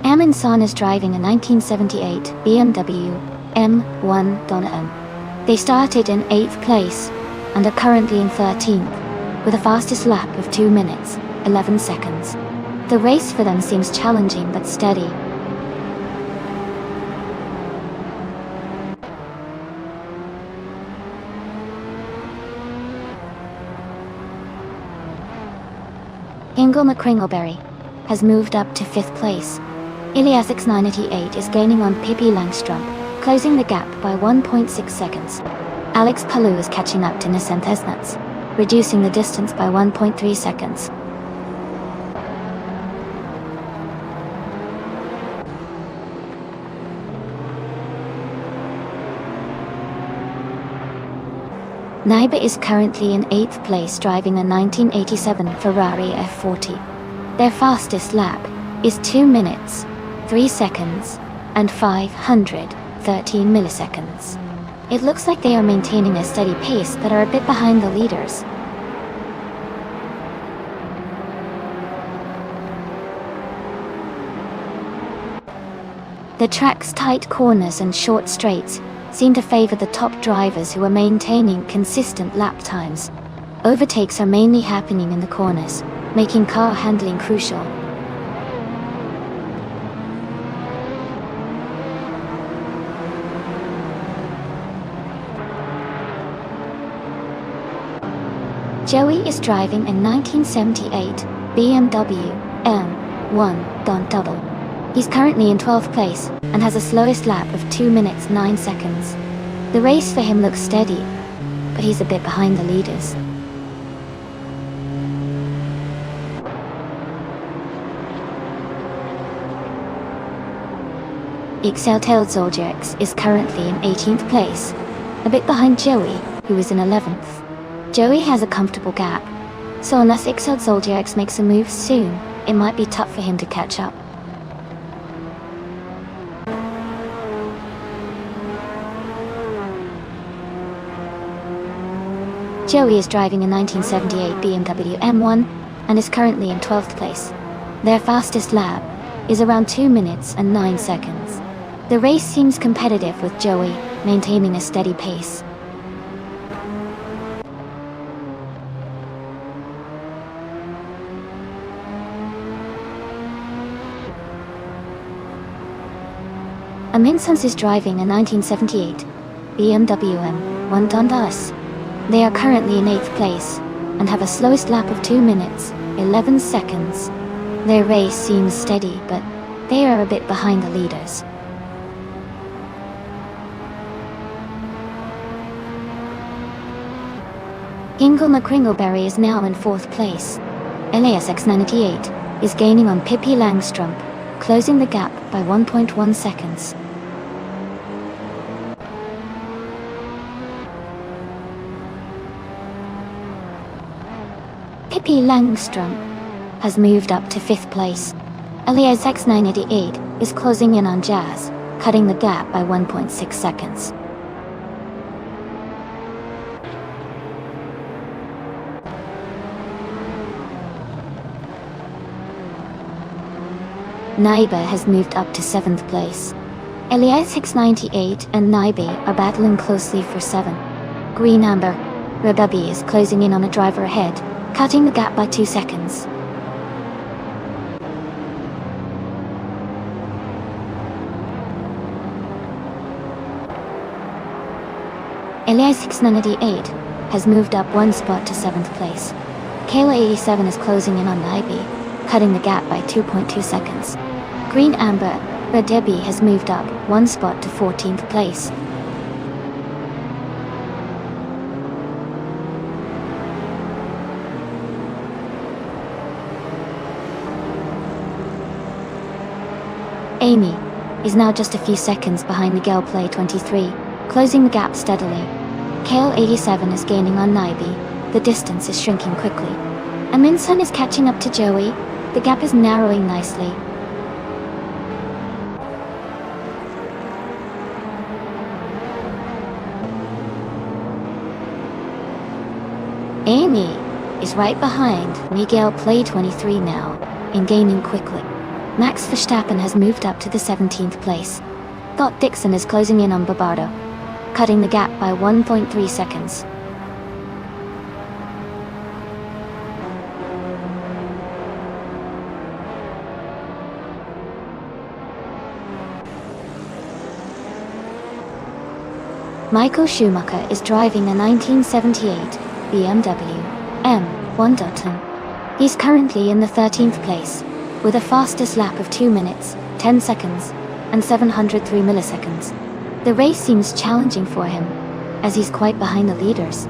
Amin San is driving a 1978 BMW M1 Donna. They started in 8th place and are currently in 13th, with a fastest lap of 2 minutes, 11 seconds. The race for them seems challenging but steady. Ingle McCringleberry has moved up to 5th place. Ilias X988 is gaining on Pippi Langstrup, closing the gap by 1.6 seconds. Alex Palou is catching up to Nissan Tesnuts, reducing the distance by 1.3 seconds. Naiba is currently in 8th place driving a 1987 Ferrari F40. Their fastest lap is 2 minutes, 3 seconds, and 513 milliseconds. It looks like they are maintaining a steady pace but are a bit behind the leaders. The track's tight corners and short straights seem to favor the top drivers who are maintaining consistent lap times. Overtakes are mainly happening in the corners, making car handling crucial. Joey is driving a 1978 BMW M1 Don Double. He's currently in 12th place and has the slowest lap of 2 minutes 9 seconds. The race for him looks steady, but he's a bit behind the leaders. Exalted Zoljax is currently in 18th place, a bit behind Joey, who is in 11th. Joey has a comfortable gap, so unless Exalted Zoljax makes a move soon, it might be tough for him to catch up. Joey is driving a 1978 BMW M1 and is currently in 12th place. Their fastest lap is around 2 minutes and 9 seconds. The race seems competitive with Joey maintaining a steady pace. Amin Sans is driving a 1978 BMW M1 Dondas. They are currently in 8th place and have a slowest lap of 2 minutes, 11 seconds. Their race seems steady, but they are a bit behind the leaders. Ingle McCringleberry is now in 4th place. Elias X988 is gaining on Pippi Langstrup, closing the gap by 1.1 seconds. Pippi Langstrup has moved up to 5th place. Elias X988 is closing in on Jazz, cutting the gap by 1.6 seconds. Naiba has moved up to 7th place. Elias 698 and Naibi are battling closely for 7. Green Amber, Rababi is closing in on a driver ahead, cutting the gap by 2 seconds. Elias 698 has moved up 1 spot to 7th place. Kayla 87 is closing in on Naibi, cutting the gap by 2.2 seconds. Green Amber, Radebi has moved up 1 spot to 14th place. Amy is now just a few seconds behind Miguel Play 23, closing the gap steadily. Kale 87 is gaining on Naibi, the distance is shrinking quickly. Aminsun is catching up to Joey, the gap is narrowing nicely. Amy is right behind Miguel Play 23 now, and gaining quickly. Max Verstappen has moved up to the 17th place. Scott Dixon is closing in on Babardo, cutting the gap by 1.3 seconds. Michael Schumacher is driving a 1978 BMW M1. He's currently in the 13th place, with a fastest lap of 2 minutes, 10 seconds, and 703 milliseconds. The race seems challenging for him, as he's quite behind the leaders.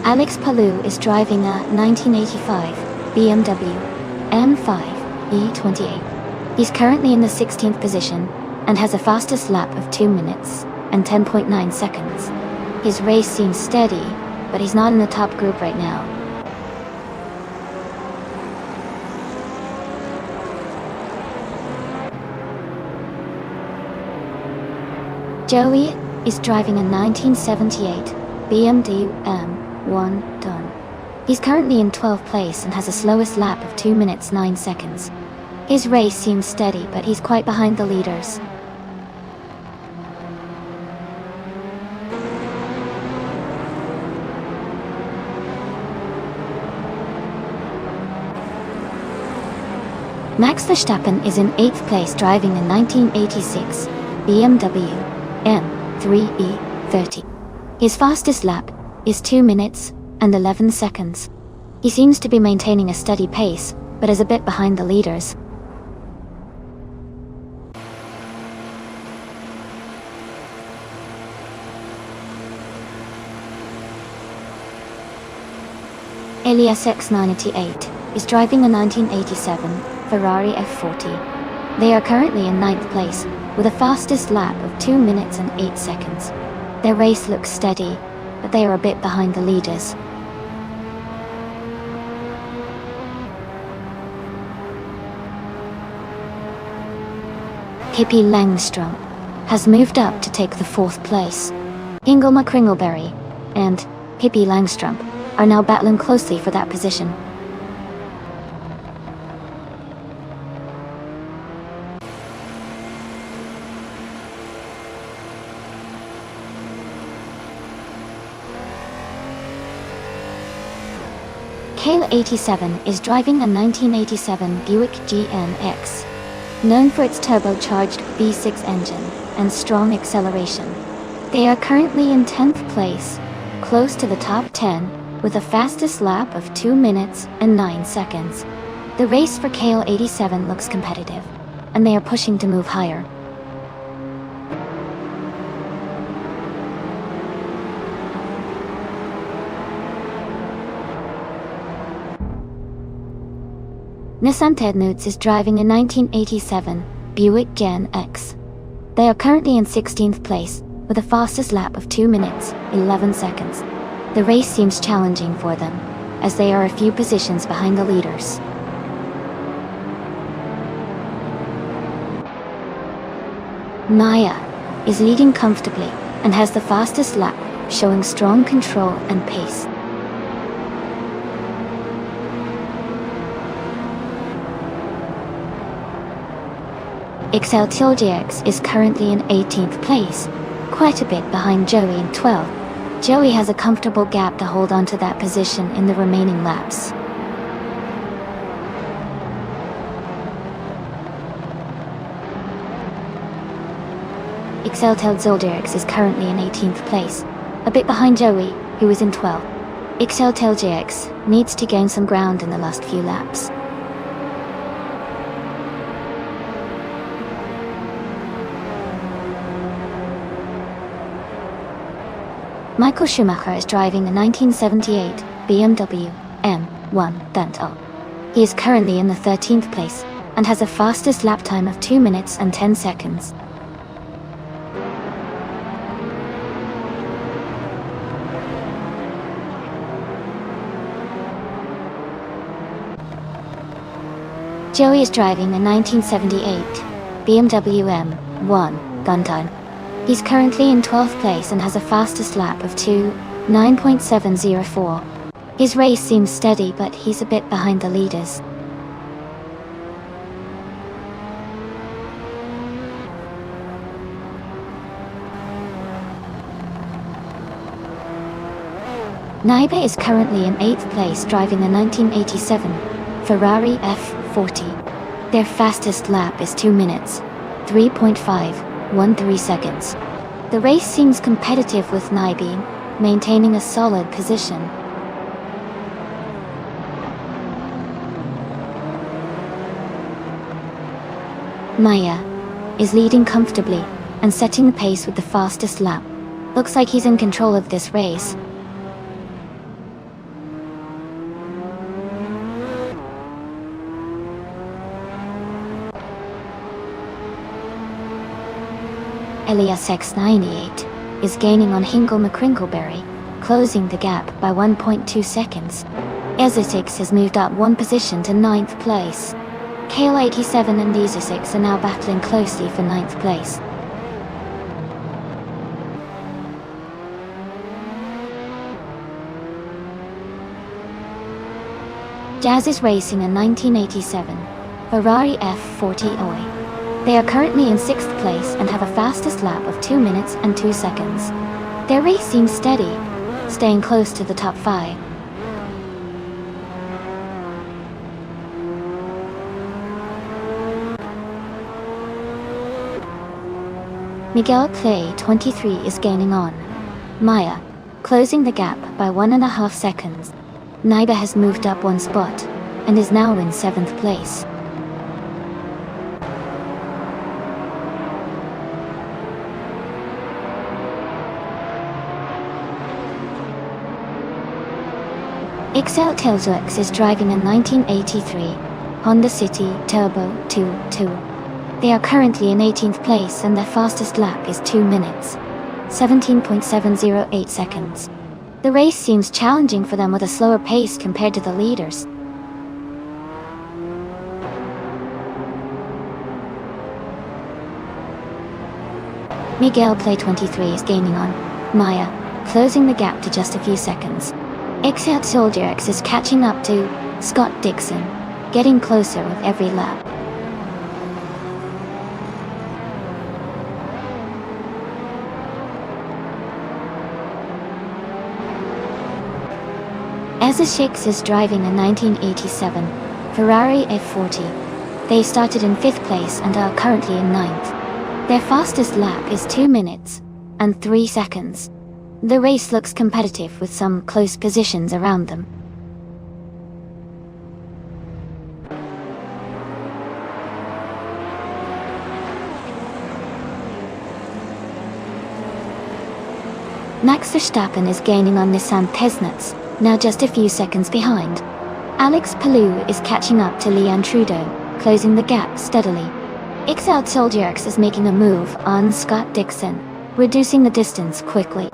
Alex Palou is driving a 1985 BMW M5 E28. He's currently in the 16th position and has a fastest lap of 2 minutes and 10.9 seconds. His race seems steady, but he's not in the top group right now. Joey is driving a 1978 BMW M1 Done. He's currently in 12th place and has a slowest lap of 2 minutes 9 seconds. His race seems steady, but he's quite behind the leaders. Max Verstappen is in 8th place driving a 1986 BMW M3E30. His fastest lap is 2 minutes and 11 seconds. He seems to be maintaining a steady pace, but is a bit behind the leaders. Elias X98 is driving a 1987 Ferrari F40. They are currently in 9th place, with a fastest lap of 2 minutes and 8 seconds. Their race looks steady, but they are a bit behind the leaders. Pippi Langstrom has moved up to take the 4th place. Ingelma Kringleberry and Pippi Langstrom are now battling closely for that position. Kale 87 is driving a 1987 Buick GNX, known for its turbocharged V6 engine and strong acceleration. They are currently in 10th place, close to the top 10, with a fastest lap of 2 minutes and 9 seconds. The race for Kale 87 looks competitive, and they are pushing to move higher. Nissan Tednoots is driving a 1987 Buick Gen X. They are currently in 16th place, with a fastest lap of 2 minutes, 11 seconds. The race seems challenging for them, as they are a few positions behind the leaders. Maya is leading comfortably and has the fastest lap, showing strong control and pace. XL is currently in 18th place, quite a bit behind Joey in 12th. Joey has a comfortable gap to hold onto that position in the remaining laps. XL is currently in 18th place, a bit behind Joey, who is in 12th. XL needs to gain some ground in the last few laps. Michael Schumacher is driving the 1978 BMW M1 Danto. He is currently in the 13th place and has a fastest lap time of 2 minutes and 10 seconds. Joey is driving the 1978 BMW M1 Danto. He's currently in 12th place and has a fastest lap of 2:9.704. His race seems steady, but he's a bit behind the leaders. Naiba is currently in 8th place driving the 1987 Ferrari F40. Their fastest lap is 2 minutes, 3.513 seconds. The race seems competitive with Naibi maintaining a solid position. Maya is leading comfortably and setting the pace with the fastest lap. Looks like he's in control of this race. Elias X98 is gaining on Hinkle McCrinkleberry, closing the gap by 1.2 seconds. Ezesix has moved up 1 position to 9th place. KL87 and Ezesix are now battling closely for 9th place. Jazz is racing a 1987 Ferrari F40 Oi. They are currently in 6th place and have a fastest lap of 2 minutes and 2 seconds. Their race seems steady, staying close to the top 5. Miguel Clay 23 is gaining on Maya, closing the gap by 1.5 seconds. Naiba has moved up 1 spot and is now in 7th place. XL Tailzox is driving a 1983 Honda City Turbo 2.2. They are currently in 18th place and their fastest lap is 2 minutes, 17.708 seconds. The race seems challenging for them with a slower pace compared to the leaders. Miguel Play 23 is gaining on Maya, closing the gap to just a few seconds. XL Soldier X is catching up to Scott Dixon, getting closer with every lap. Ezesix is driving a 1987 Ferrari F40. They started in 5th place and are currently in 9th. Their fastest lap is 2 minutes and 3 seconds. The race looks competitive with some close positions around them. Max Verstappen is gaining on Nissan Tesnats, now just a few seconds behind. Alex Palou is catching up to Leanne Trudeau, closing the gap steadily. XL Soldier X is making a move on Scott Dixon, reducing the distance quickly.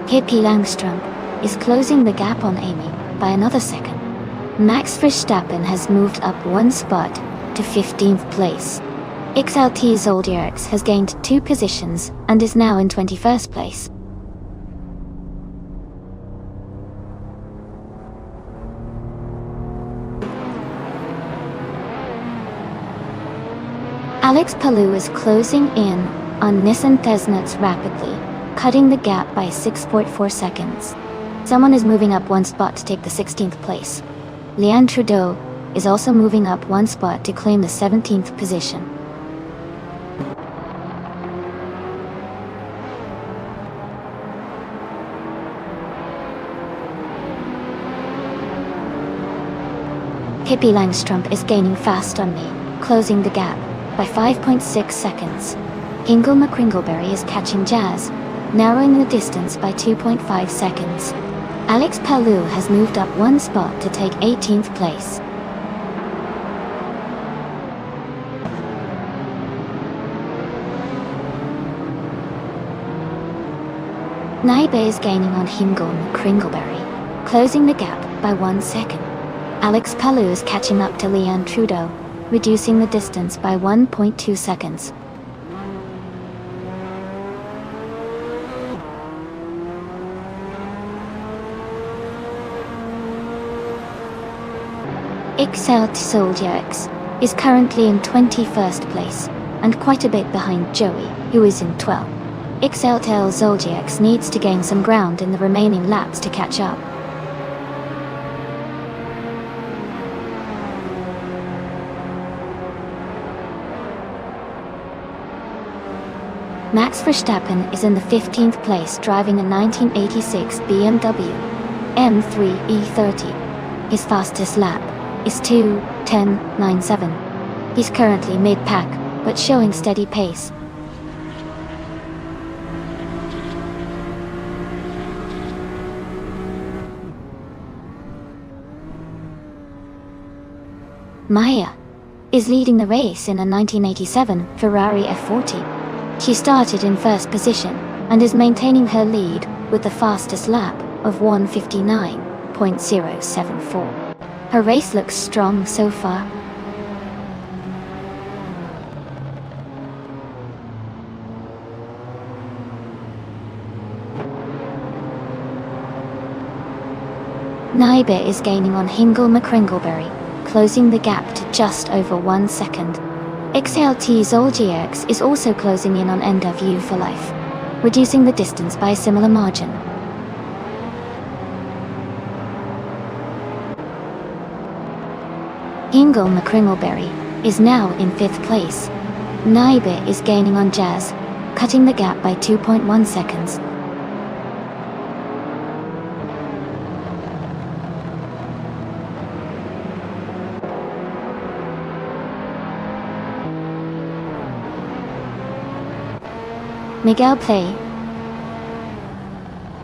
Pippi Langstrom is closing the gap on Amy by another second. Max Verstappen has moved up one spot to 15th place. XLT Zoldyerx has gained 2 positions and is now in 21st place. Alex Palou is closing in on Nissan Tesnets rapidly, cutting the gap by 6.4 seconds. Someone is moving up one spot to take the 16th place. Leanne Trudeau is also moving up one spot to claim the 17th position. Pippi Langstrump is gaining fast on me, closing the gap by 5.6 seconds. Ingle McCringleberry is catching Jazz, narrowing the distance by 2.5 seconds. Alex Palou has moved up one spot to take 18th place. Naibe is gaining on Hingle McCringleberry, closing the gap by 1 second. Alex Palou is catching up to Leanne Trudeau, reducing the distance by 1.2 seconds. XL Zoldyerx is currently in 21st place, and quite a bit behind Joey, who is in 12th. XLTL Zoldyerx needs to gain some ground in the remaining laps to catch up. Max Verstappen is in the 15th place driving a 1986 BMW M3 E30. His fastest lap is 2:10.97. He's currently mid-pack, but showing steady pace. Maya is leading the race in a 1987 Ferrari F40. She started in first position and is maintaining her lead with the fastest lap of 1:59.074. Her race looks strong so far. Naibe is gaining on Hingle McCringleberry, closing the gap to just over 1 second. XLT Zoldyerx is also closing in on NW for life, reducing the distance by a similar margin. Hingle McCringleberry is now in 5th place. Naibe is gaining on Jazz, cutting the gap by 2.1 seconds. Miguel Play,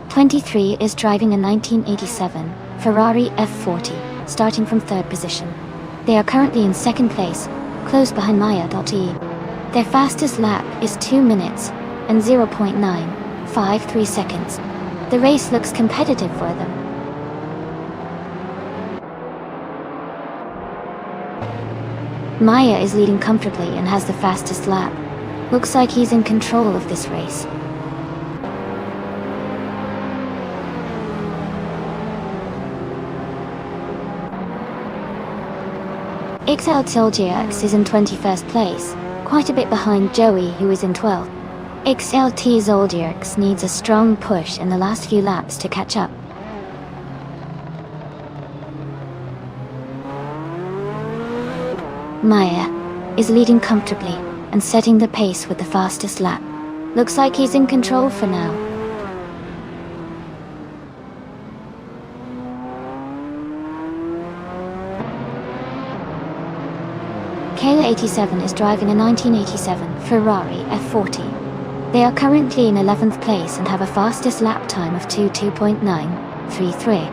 23, is driving a 1987 Ferrari F40, starting from 3rd position. They are currently in 2nd place, close behind Maya.e. Their fastest lap is 2 minutes and 0.953 seconds. The race looks competitive for them. Maya is leading comfortably and has the fastest lap. Looks like he's in control of this race. XL Zoldyerx is in 21st place, quite a bit behind Joey, who is in 12th. XLT Zoldyerx needs a strong push in the last few laps to catch up. Maya is leading comfortably and setting the pace with the fastest lap. Looks like he's in control for now. Kayla87 is driving a 1987 Ferrari F40. They are currently in 11th place and have a fastest lap time of 2:2.933.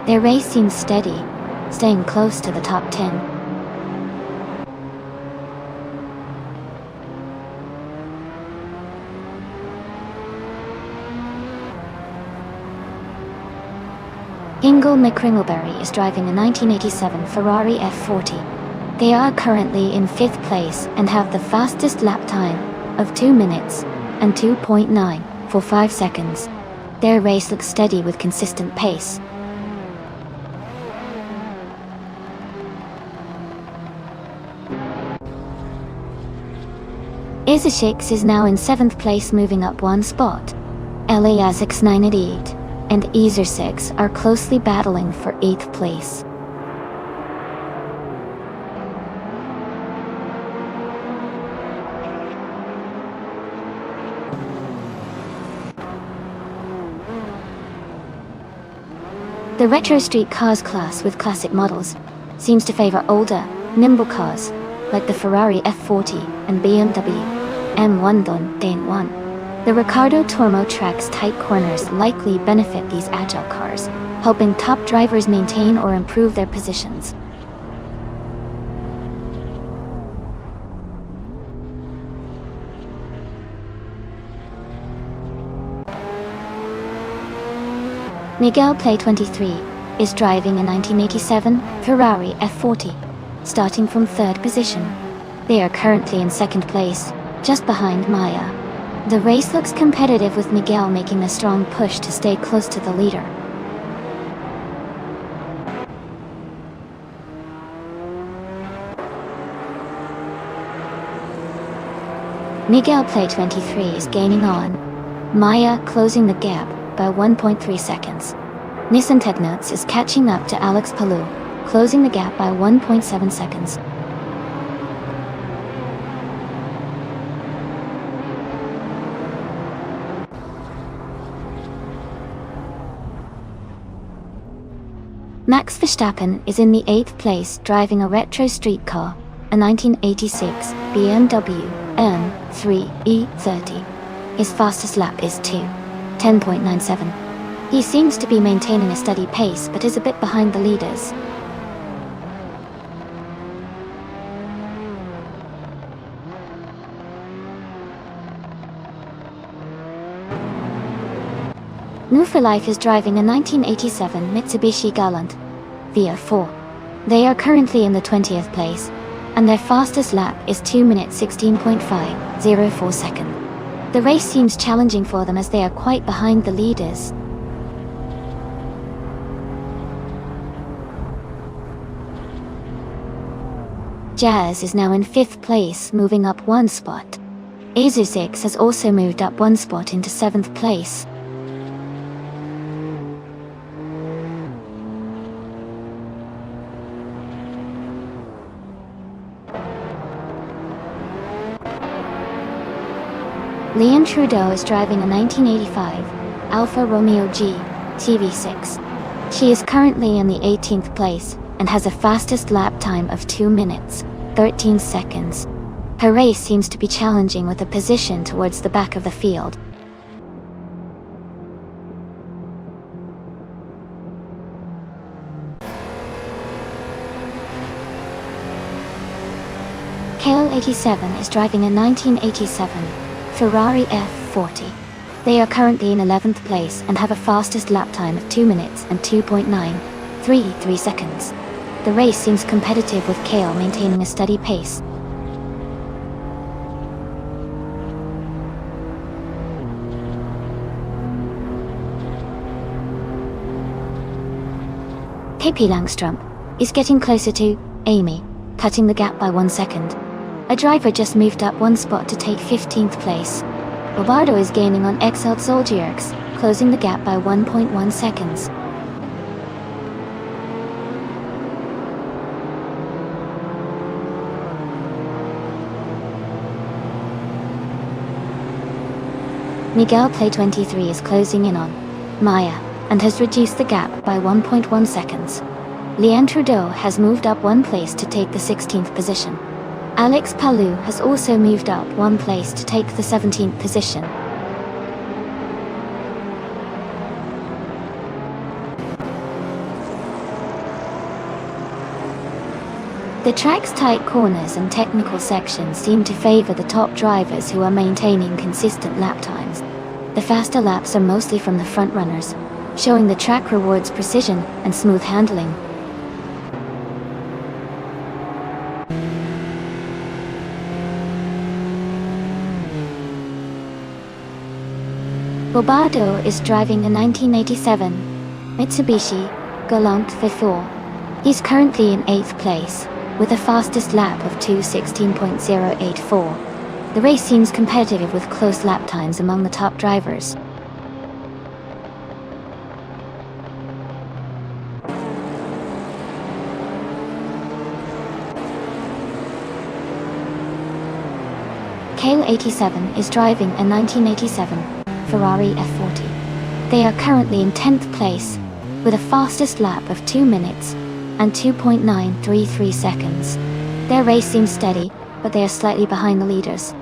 Their race seems steady, staying close to the top 10. Ingle McCringleberry is driving a 1987 Ferrari F40. They are currently in 5th place and have the fastest lap time of 2 minutes and 2.945 seconds. Their race looks steady with consistent pace. Isishix is now in 7th place, moving up 1 spot. Eliasix 9 at 8, and Ezer6 are closely battling for 8th place. The retro street cars class with classic models seems to favor older, nimble cars like the Ferrari F40 and BMW M1. The Riccardo Tormo track's tight corners likely benefit these agile cars, helping top drivers maintain or improve their positions. Miguel Play 23 is driving a 1987 Ferrari F40, starting from 3rd position. They are currently in 2nd place, just behind Maya. The race looks competitive, with Miguel making a strong push to stay close to the leader. Miguel Play 23 is gaining on Maya, closing the gap by 1.3 seconds. Nissan Technotes is catching up to Alex Palou, closing the gap by 1.7 seconds. Max Verstappen is in the 8th place, driving a retro street car, a 1986 BMW M3 E30. His fastest lap is 2:10.97. He seems to be maintaining a steady pace, but is a bit behind the leaders. New for Life is driving a 1987 Mitsubishi Galant VR4. They are currently in the 20th place, and their fastest lap is 2 minutes 16.504 seconds. The race seems challenging for them as they are quite behind the leaders. Jazz is now in 5th place, moving up 1 spot. Asus has also moved up 1 spot into 7th place. Leanne Trudeau is driving a 1985 Alfa Romeo G TV6. She is currently in the 18th place and has a fastest lap time of 2 minutes, 13 seconds. Her race seems to be challenging, with a position towards the back of the field. KL87 is driving a 1987 Ferrari F40. They are currently in 11th place and have a fastest lap time of 2 minutes and 2.933 seconds. The race seems competitive, with Kale maintaining a steady pace. Pippi Langstrom is getting closer to Amy, cutting the gap by 1 second. A driver just moved up 1 spot to take 15th place. Robardo is gaining on Exelt Zolgierx, closing the gap by 1.1 seconds. Miguel Play 23 is closing in on Maya and has reduced the gap by 1.1 seconds. Leanne Trudeau has moved up 1 place to take the 16th position. Alex Palou has also moved up 1 place to take the 17th position. The track's tight corners and technical sections seem to favor the top drivers, who are maintaining consistent lap times. The faster laps are mostly from the front runners. showing the track rewards precision and smooth handling. Bobardo is driving a 1987 Mitsubishi Galant V4. He's currently in 8th place, with a fastest lap of 2:16.084. The race seems competitive with close lap times among the top drivers. Kale87 is driving a 1987 Ferrari F40. They are currently in 10th place, with a fastest lap of 2 minutes and 2.933 seconds. Their race seems steady, but they are slightly behind the leaders.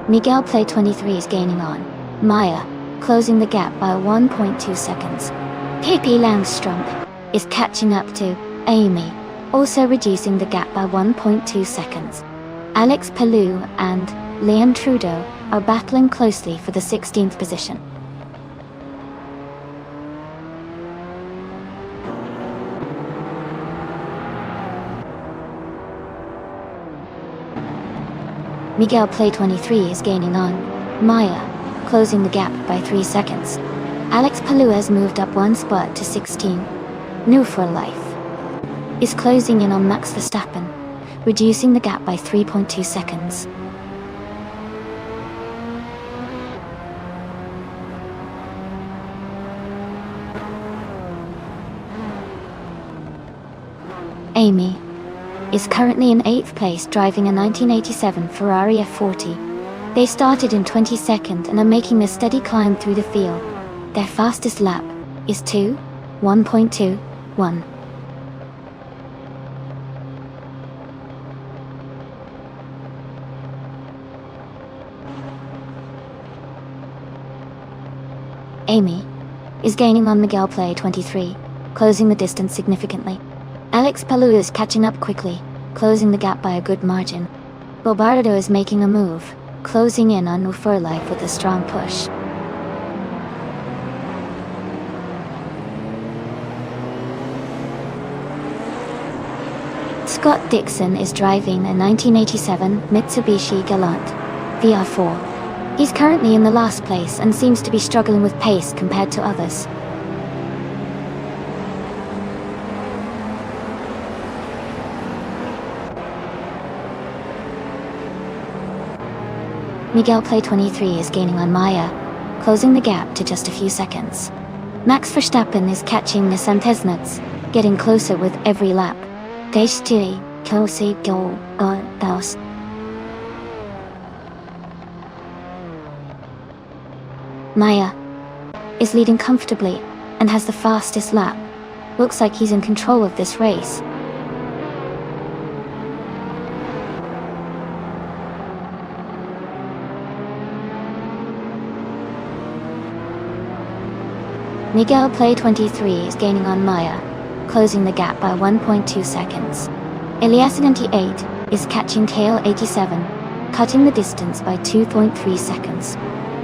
Miguel Play 23 is gaining on Maya, closing the gap by 1.2 seconds. KP Langstrump is catching up to Amy, also reducing the gap by 1.2 seconds. Alex Palou and Leon Trudeau are battling closely for the 16th position. Miguel Play 23 is gaining on Maya, closing the gap by 3 seconds. Alex Palou has moved up 1 spot to 16. New for Life is closing in on Max Verstappen, reducing the gap by 3.2 seconds. Amy is currently in 8th place driving a 1987 Ferrari F40. They started in 22nd and are making a steady climb through the field. Their fastest lap is 1:21. Amy is gaining on Miguel Play 23, closing the distance significantly. Alex Palou is catching up quickly, closing the gap by a good margin. Bobardo is making a move, closing in on New for Life with a strong push. Scott Dixon is driving a 1987 Mitsubishi Galant VR4. He's currently in the last place and seems to be struggling with pace compared to others. Miguel Play 23 is gaining on Maya, closing the gap to just a few seconds. Max Verstappen is catching Nissan Tesnuts, getting closer with every lap. Maya is leading comfortably and has the fastest lap. Looks like he's in control of this race. Miguel Play 23 is gaining on Maya, closing the gap by 1.2 seconds. Elias78 is catching Kale 87, cutting the distance by 2.3 seconds.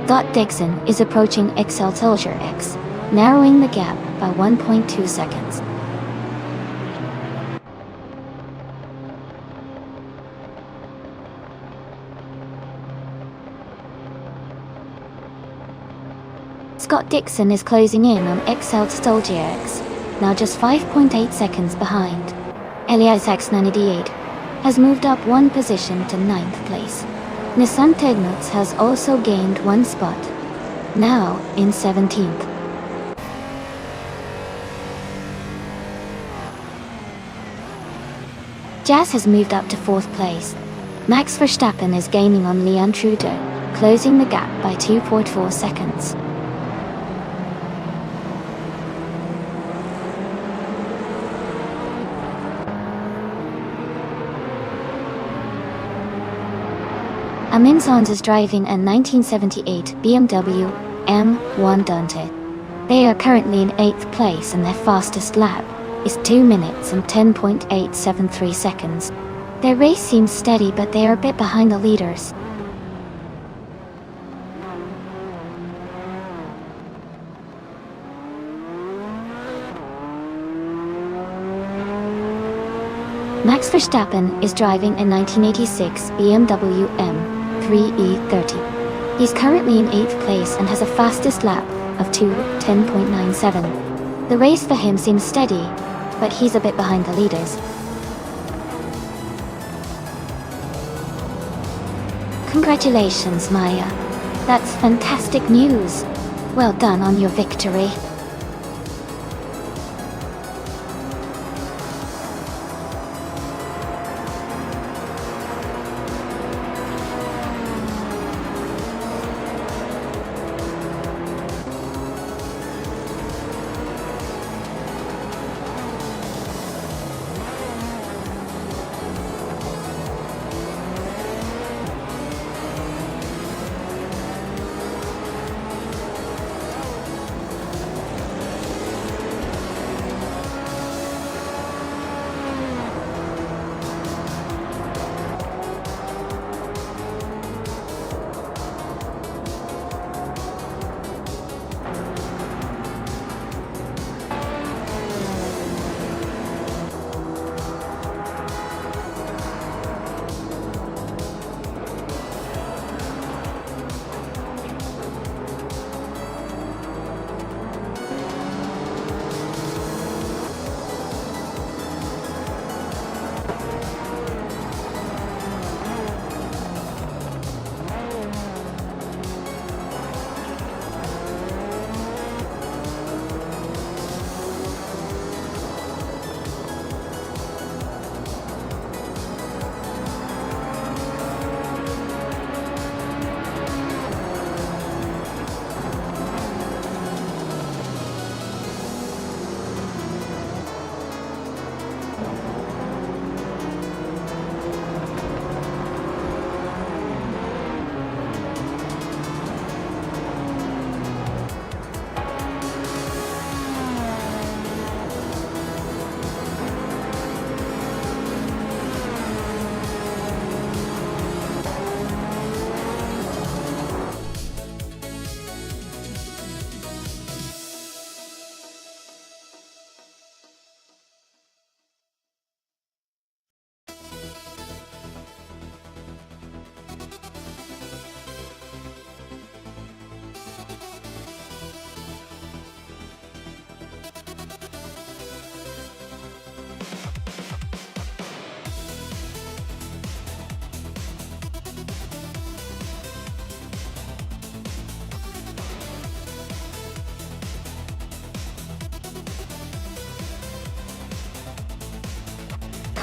Scott Dixon is approaching XL Tilger X, narrowing the gap by 1.2 seconds. Scott Dixon is closing in on XL Stolgier X, now just 5.8 seconds behind. Elias X98 has moved up 1 position to 9th place. Nissan Tegnuts has also gained 1 spot, now in 17th. Jazz has moved up to 4th place. Max Verstappen is gaining on Leon Trudeau, closing the gap by 2.4 seconds. Amin Sons is driving a 1978 BMW M1 Dante. They are currently in 8th place and their fastest lap is 2 minutes and 10.873 seconds. Their race seems steady, but they are a bit behind the leaders. Max Verstappen is driving a 1986 BMW M3E30. He's currently in 8th place and has a fastest lap of 2:10.97. The race for him seems steady, but he's a bit behind the leaders. Congratulations, Maya. That's fantastic news. Well done on your victory.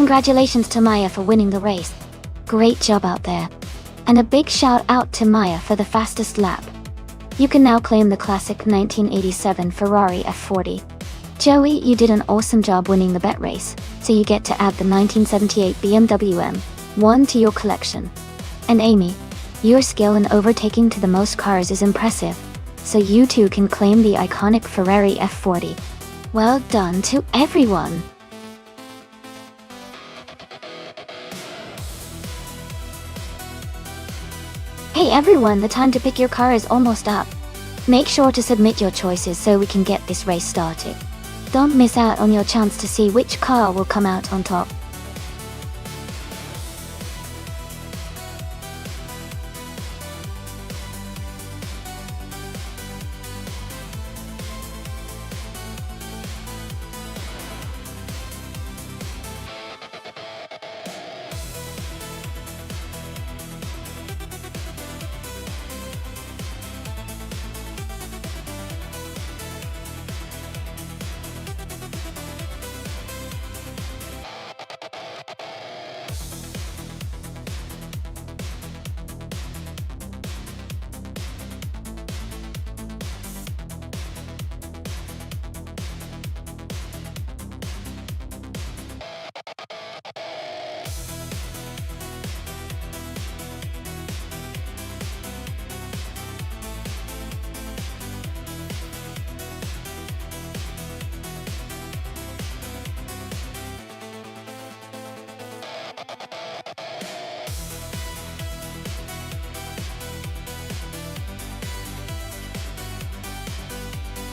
Congratulations to Maya for winning the race. Great job out there. And a big shout out to Maya for the fastest lap. You can now claim the classic 1987 Ferrari F40. Joey, you did an awesome job winning the bet race, so you get to add the 1978 BMW M1 to your collection. And Amy, your skill in overtaking to the most cars is impressive, so you too can claim the iconic Ferrari F40. Well done to everyone! Hey everyone, the time to pick your car is almost up. Make sure to submit your choices so we can get this race started. Don't miss out on your chance to see which car will come out on top.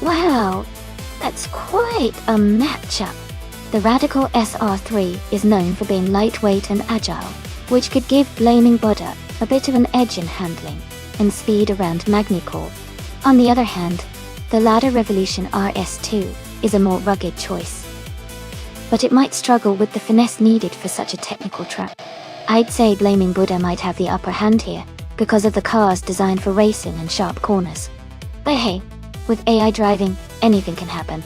Wow, that's quite a matchup. The Radical SR3 is known for being lightweight and agile, which could give Blaming Buddha a bit of an edge in handling and speed around Magnicore. On the other hand, the Lada Revolution RS2 is a more rugged choice, but it might struggle with the finesse needed for such a technical track. I'd say Blaming Buddha might have the upper hand here, because of the cars designed for racing and sharp corners. But hey, with AI driving, anything can happen.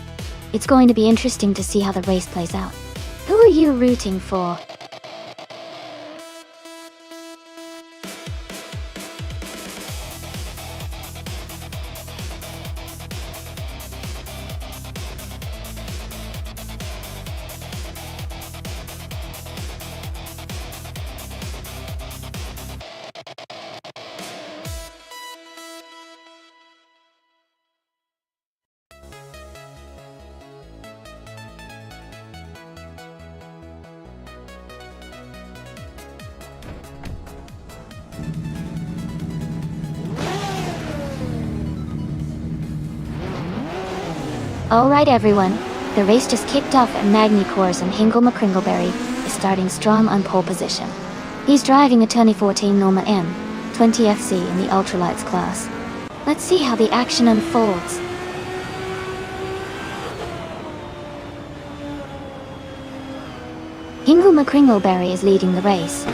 It's going to be interesting to see how the race plays out. Who are you rooting for? Alright everyone, the race just kicked off at Magnicore's and Hingle McCringleberry is starting strong on pole position. He's driving a 2014 Norma M 20FC in the ultralights class. Let's see how the action unfolds. Hingle McCringleberry is leading the race,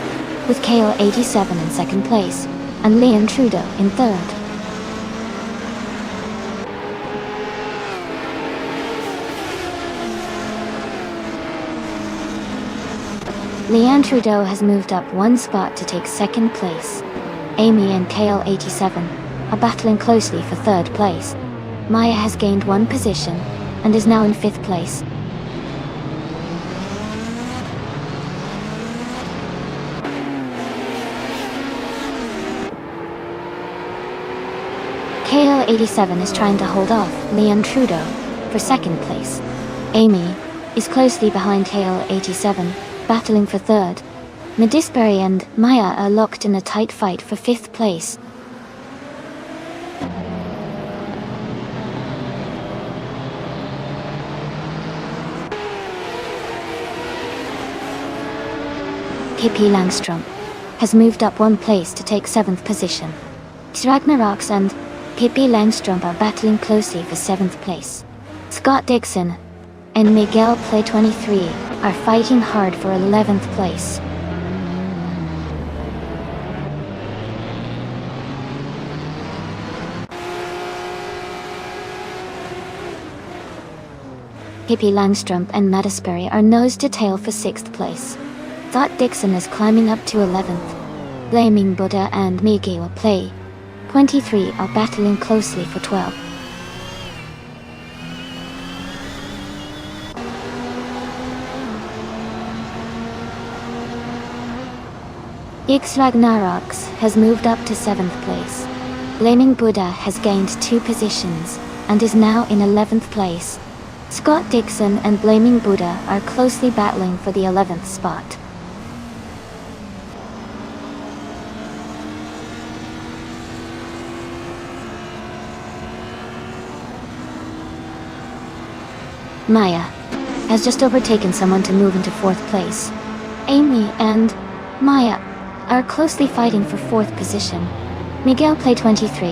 with KL87 in second place, and Leon Trudeau in third. Leon Trudeau has moved up one spot to take second place. Amy and KL87 are battling closely for third place. Maya has gained one position and is now in fifth place. KL87 is trying to hold off Leon Trudeau for second place. Amy is closely behind KL87, battling for third. Medisbury and Maya are locked in a tight fight for fifth place. Pippi Langstrom has moved up one place to take seventh position. Ragnaroks and Pippi Langstrom are battling closely for seventh place. Scott Dixon and Miguel Play 23 are fighting hard for 11th place. Pippi Langstrom and Medisbury are nose to tail for 6th place. Scott Dixon is climbing up to 11th. Blaming Buddha and Miguel Play 23 are battling closely for 12th. X Ragnaroks has moved up to 7th place. Blaming Buddha has gained 2 positions and is now in 11th place. Scott Dixon and Blaming Buddha are closely battling for the 11th spot. Maya has just overtaken someone to move into 4th place. Amy and Maya are closely fighting for 4th position. Miguel Play 23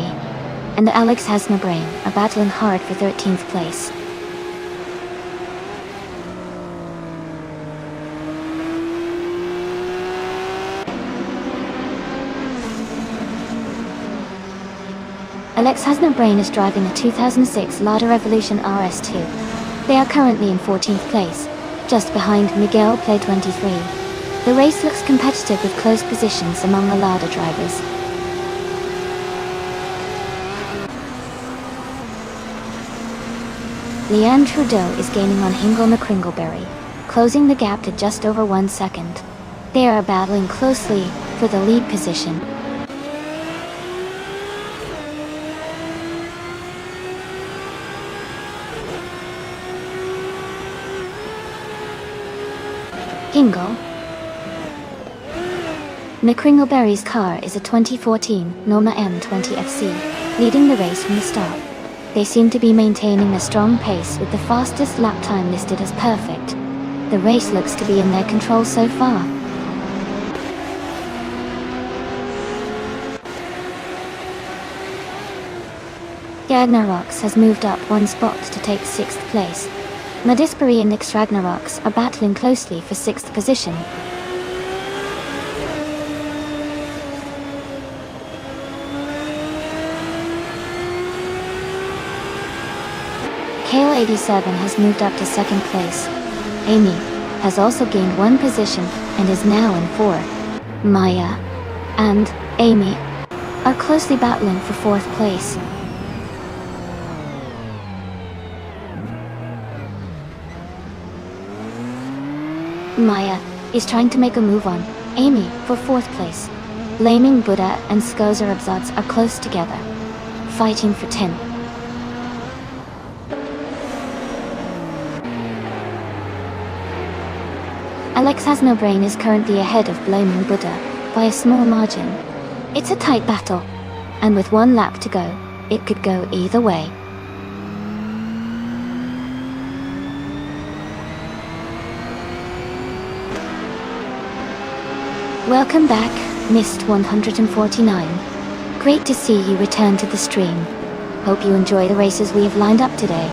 and Alex Has No Brain are battling hard for 13th place. Alex Has No Brain is driving a 2006 Lada Revolution RS2. They are currently in 14th place, just behind Miguel Play 23. The race looks competitive with close positions among the Lada drivers. Leanne Trudeau is gaining on Hingle McCringleberry, closing the gap to just over 1 second. They are battling closely for the lead position. Hingle McCringleberry's car is a 2014 Norma M20FC, leading the race from the start. They seem to be maintaining a strong pace with the fastest lap time listed as perfect. The race looks to be in their control so far. Ragnaroks has moved up one spot to take 6th place. Madisbury and Nix Ragnaroks are battling closely for 6th position. Kale87 has moved up to 2nd place. Amy has also gained 1 position and is now in 4. Maya and Amy are closely battling for 4th place. Maya is trying to make a move on Amy for 4th place. Blaming Buddha and Skozerabzads are close together, fighting for 10th. Alex Has No Brain is currently ahead of Blaming Buddha by a small margin. It's a tight battle, and with 1 lap to go, it could go either way. Welcome back, Mist 149. Great to see you return to the stream. Hope you enjoy the races we have lined up today.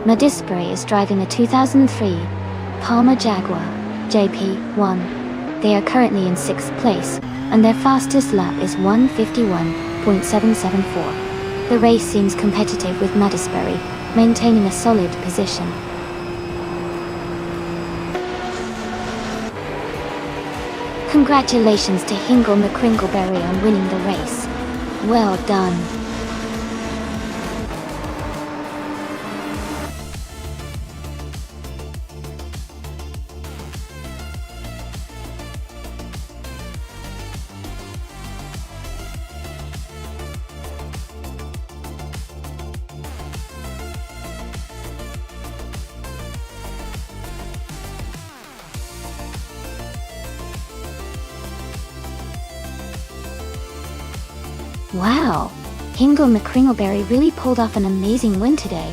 Madisbury is driving a 2003 Palmer Jaguar JP1. They are currently in 6th place, and their fastest lap is 1:51.774. The race seems competitive with Madisbury maintaining a solid position. Congratulations to Hingle McCringleberry on winning the race. Well done. Wow, Hingle McCringleberry really pulled off an amazing win today.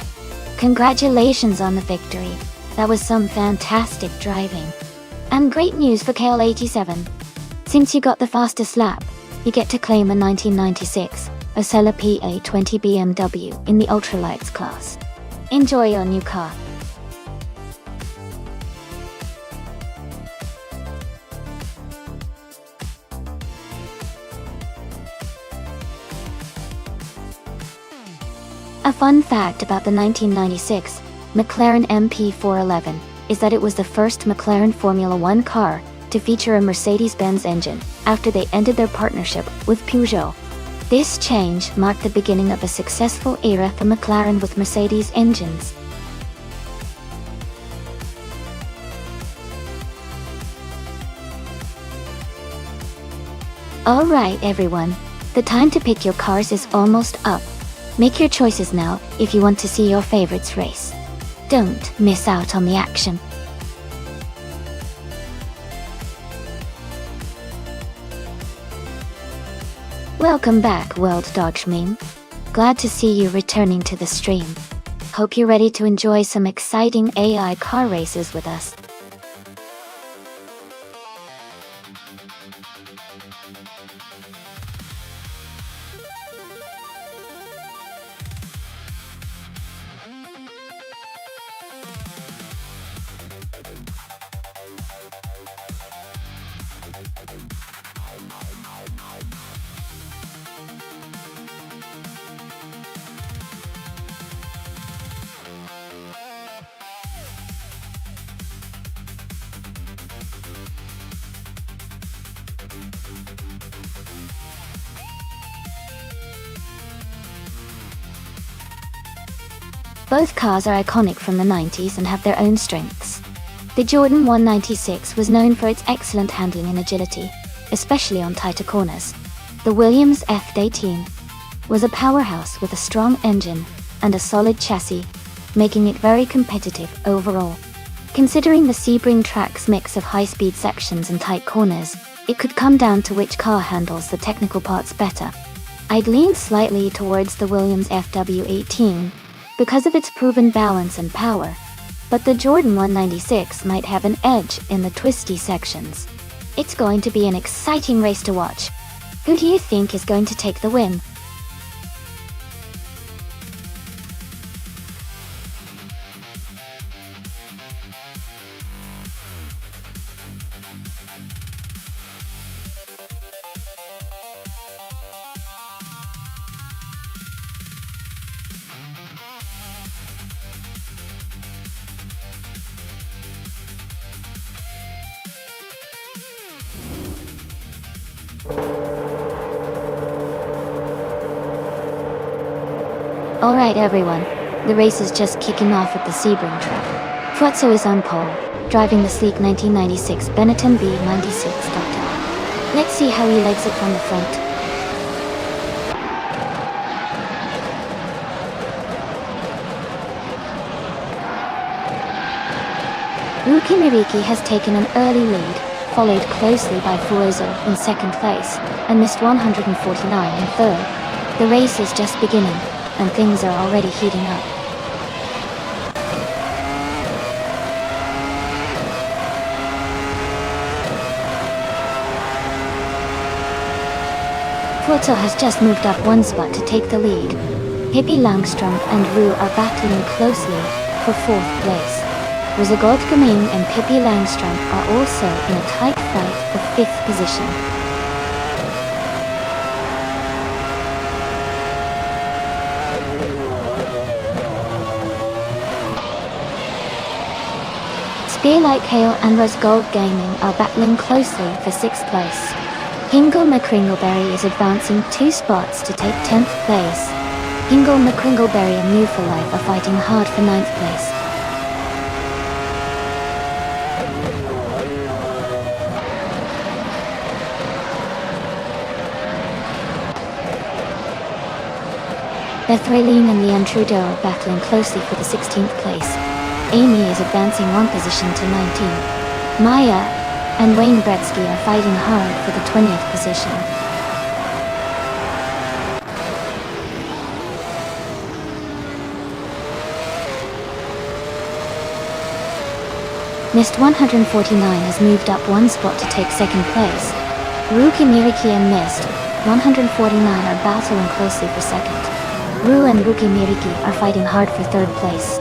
Congratulations on the victory. That was some fantastic driving. And great news for KL87. Since you got the fastest lap, you get to claim a 1996 Osella PA20 BMW in the ultralights class. Enjoy your new car. A fun fact about the 1996 McLaren MP411 is that it was the first McLaren Formula One car to feature a Mercedes-Benz engine after they ended their partnership with Peugeot. This change marked the beginning of a successful era for McLaren with Mercedes engines. Alright everyone, the time to pick your cars is almost up. Make your choices now if you want to see your favorites race. Don't miss out on the action. Welcome back, World Dodge Meme. Glad to see you returning to the stream. Hope you're ready to enjoy some exciting AI car races with us. Both cars are iconic from the 90s and have their own strengths. The Jordan 196 was known for its excellent handling and agility, especially on tighter corners. The Williams F18 was a powerhouse with a strong engine and a solid chassis, making it very competitive overall. Considering the Sebring track's mix of high-speed sections and tight corners, it could come down to which car handles the technical parts better. I'd lean slightly towards the Williams FW18 because of its proven balance and power, but the Jordan 196 might have an edge in the twisty sections. It's going to be an exciting race to watch. Who do you think is going to take the win? Alright everyone, the race is just kicking off at the Sebring track. Fuatso is on pole, driving the sleek 1996 Benetton B96 Doctor. Let's see how he legs it from the front. Ruki Miriki has taken an early lead, followed closely by Fuatso in second place, and missed 149 in third. The race is just beginning, and things are already heating up. Fuatso has just moved up one spot to take the lead. Pippi Langstrom and Ru are battling closely for fourth place. Rosegard Gaming and Pippi Langstrom are also in a tight fight for fifth position. Spearlight Hale and Rosegard Gaming are battling closely for sixth place. Hingle McCringleberry is advancing 2 spots to take 10th place. Hingle McCringleberry and New for Life are fighting hard for 9th place. Bethraline and Leanne Trudeau are battling closely for the 16th place. Amy is advancing 1 position to 19. Maya and Wayne Gretzky are fighting hard for the 20th position. Mist 149 has moved up 1 spot to take 2nd place. Ruki Miriki and Mist 149 are battling closely for 2nd. Ru and Ruki Miriki are fighting hard for 3rd place.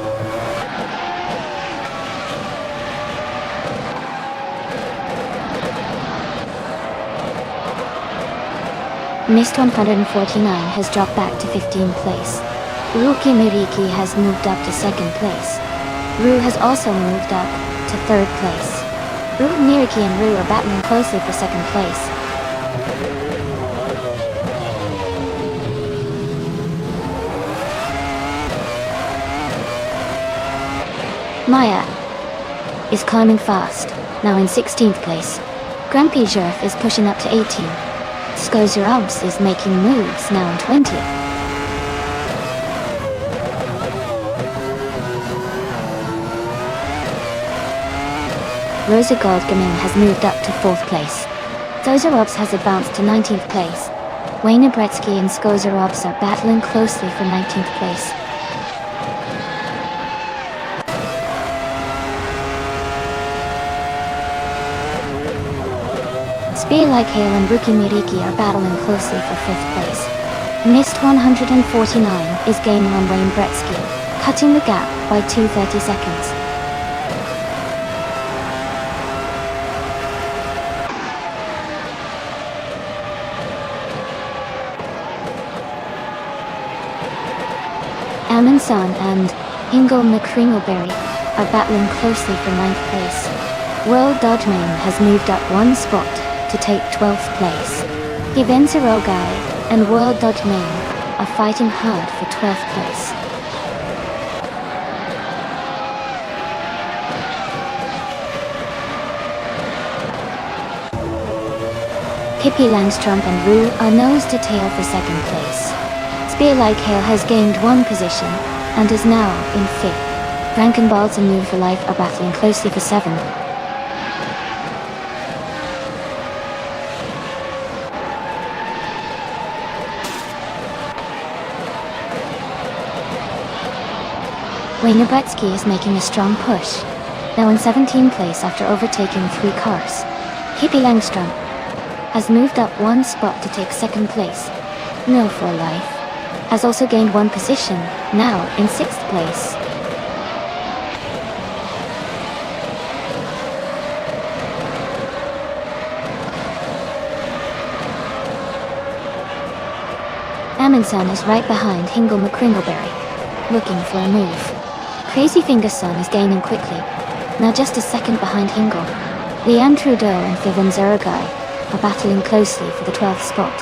Mist 149 has dropped back to 15th place. Ruki Miriki has moved up to 2nd place. Ru has also moved up to 3rd place. Ru Miriki and Ru are battling closely for 2nd place. Maya is climbing fast, now in 16th place. Grumpy Jerf is pushing up to 18. Skozerobs is making moves, now in 20th. Rosegard Gaming has moved up to 4th place. Skozerobs has advanced to 19th place. Wayne Gretzky and Skozerobs are battling closely for 19th place. Spearlight Hale and Ruki Miriki are battling closely for 5th place. Mist 149 is gaining on Wayne Gretzky, cutting the gap by 2:30 seconds. Amundsen and Hingle McCringleberry are battling closely for 9th place. World Dodgeman has moved up 1 spot to take 12th place. Givenza Rogai and World Dodgeman are fighting hard for 12th place. Pippi Langstrom and Ru are nose to tail for 2nd place. Spearlight Hale has gained 1 position and is now in 5th. Frankenbalds and Move for Life are battling closely for 7. Wayne Gretzky is making a strong push, now in 17th place after overtaking 3 cars. Hippie Langstrom has moved up 1 spot to take 2nd place. Mill for Life has also gained 1 position, now in 6th place. Amundsen is right behind Hingle McCringleberry, looking for a move. Crazy Fingerson is gaining quickly, now just a second behind Hingle. Leanne Trudeau and Vivian Zeragai are battling closely for the 12th spot.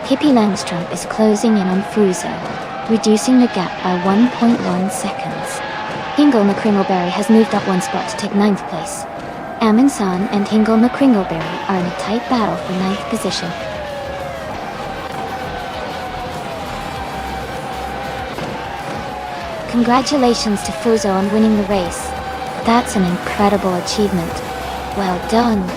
Hippie Langstrom is closing in on Fuso, reducing the gap by 1.1 seconds. Hingle McCringleberry has moved up 1 spot to take 9th place. Amundsen and Hingle McCringleberry are in a tight battle for 9th position. Congratulations to Fuso on winning the race. That's an incredible achievement. Well done.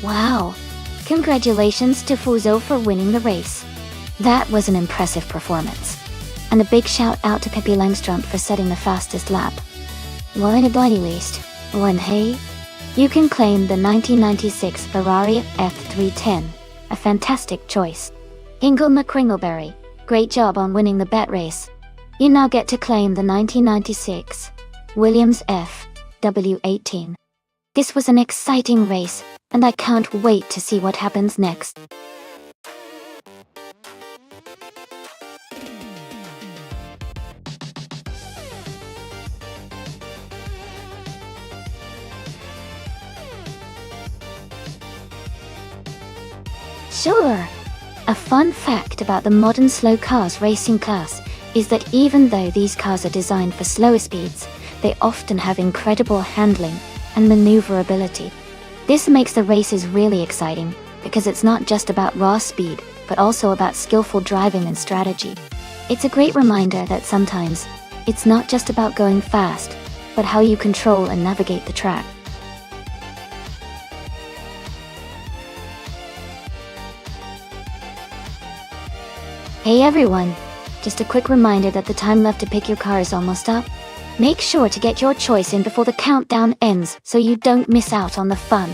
Wow! Congratulations to Fuso for winning the race. That was an impressive performance. And a big shout out to Pippi Langstrom for setting the fastest lap. What a bloody waste. When hey? You can claim the 1996 Ferrari F310. A fantastic choice. Hingle McCringleberry, great job on winning the bet race. You now get to claim the 1996 Williams FW18. This was an exciting race, and I can't wait to see what happens next. Sure! A fun fact about the modern slow cars racing class is that even though these cars are designed for slower speeds, they often have incredible handling and maneuverability. This makes the races really exciting, because it's not just about raw speed, but also about skillful driving and strategy. It's a great reminder that sometimes, it's not just about going fast, but how you control and navigate the track. Hey everyone! Just a quick reminder that the time left to pick your car is almost up. Make sure to get your choice in before the countdown ends so you don't miss out on the fun.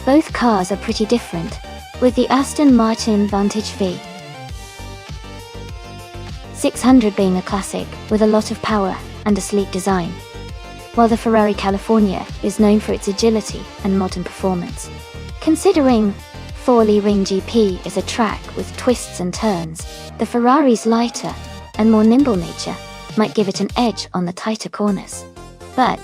Both cars are pretty different, with the Aston Martin Vantage V 600 being a classic, with a lot of power and a sleek design, while the Ferrari California is known for its agility and modern performance. Considering Forlì Ring GP is a track with twists and turns, the Ferrari's lighter and more nimble nature might give it an edge on the tighter corners. But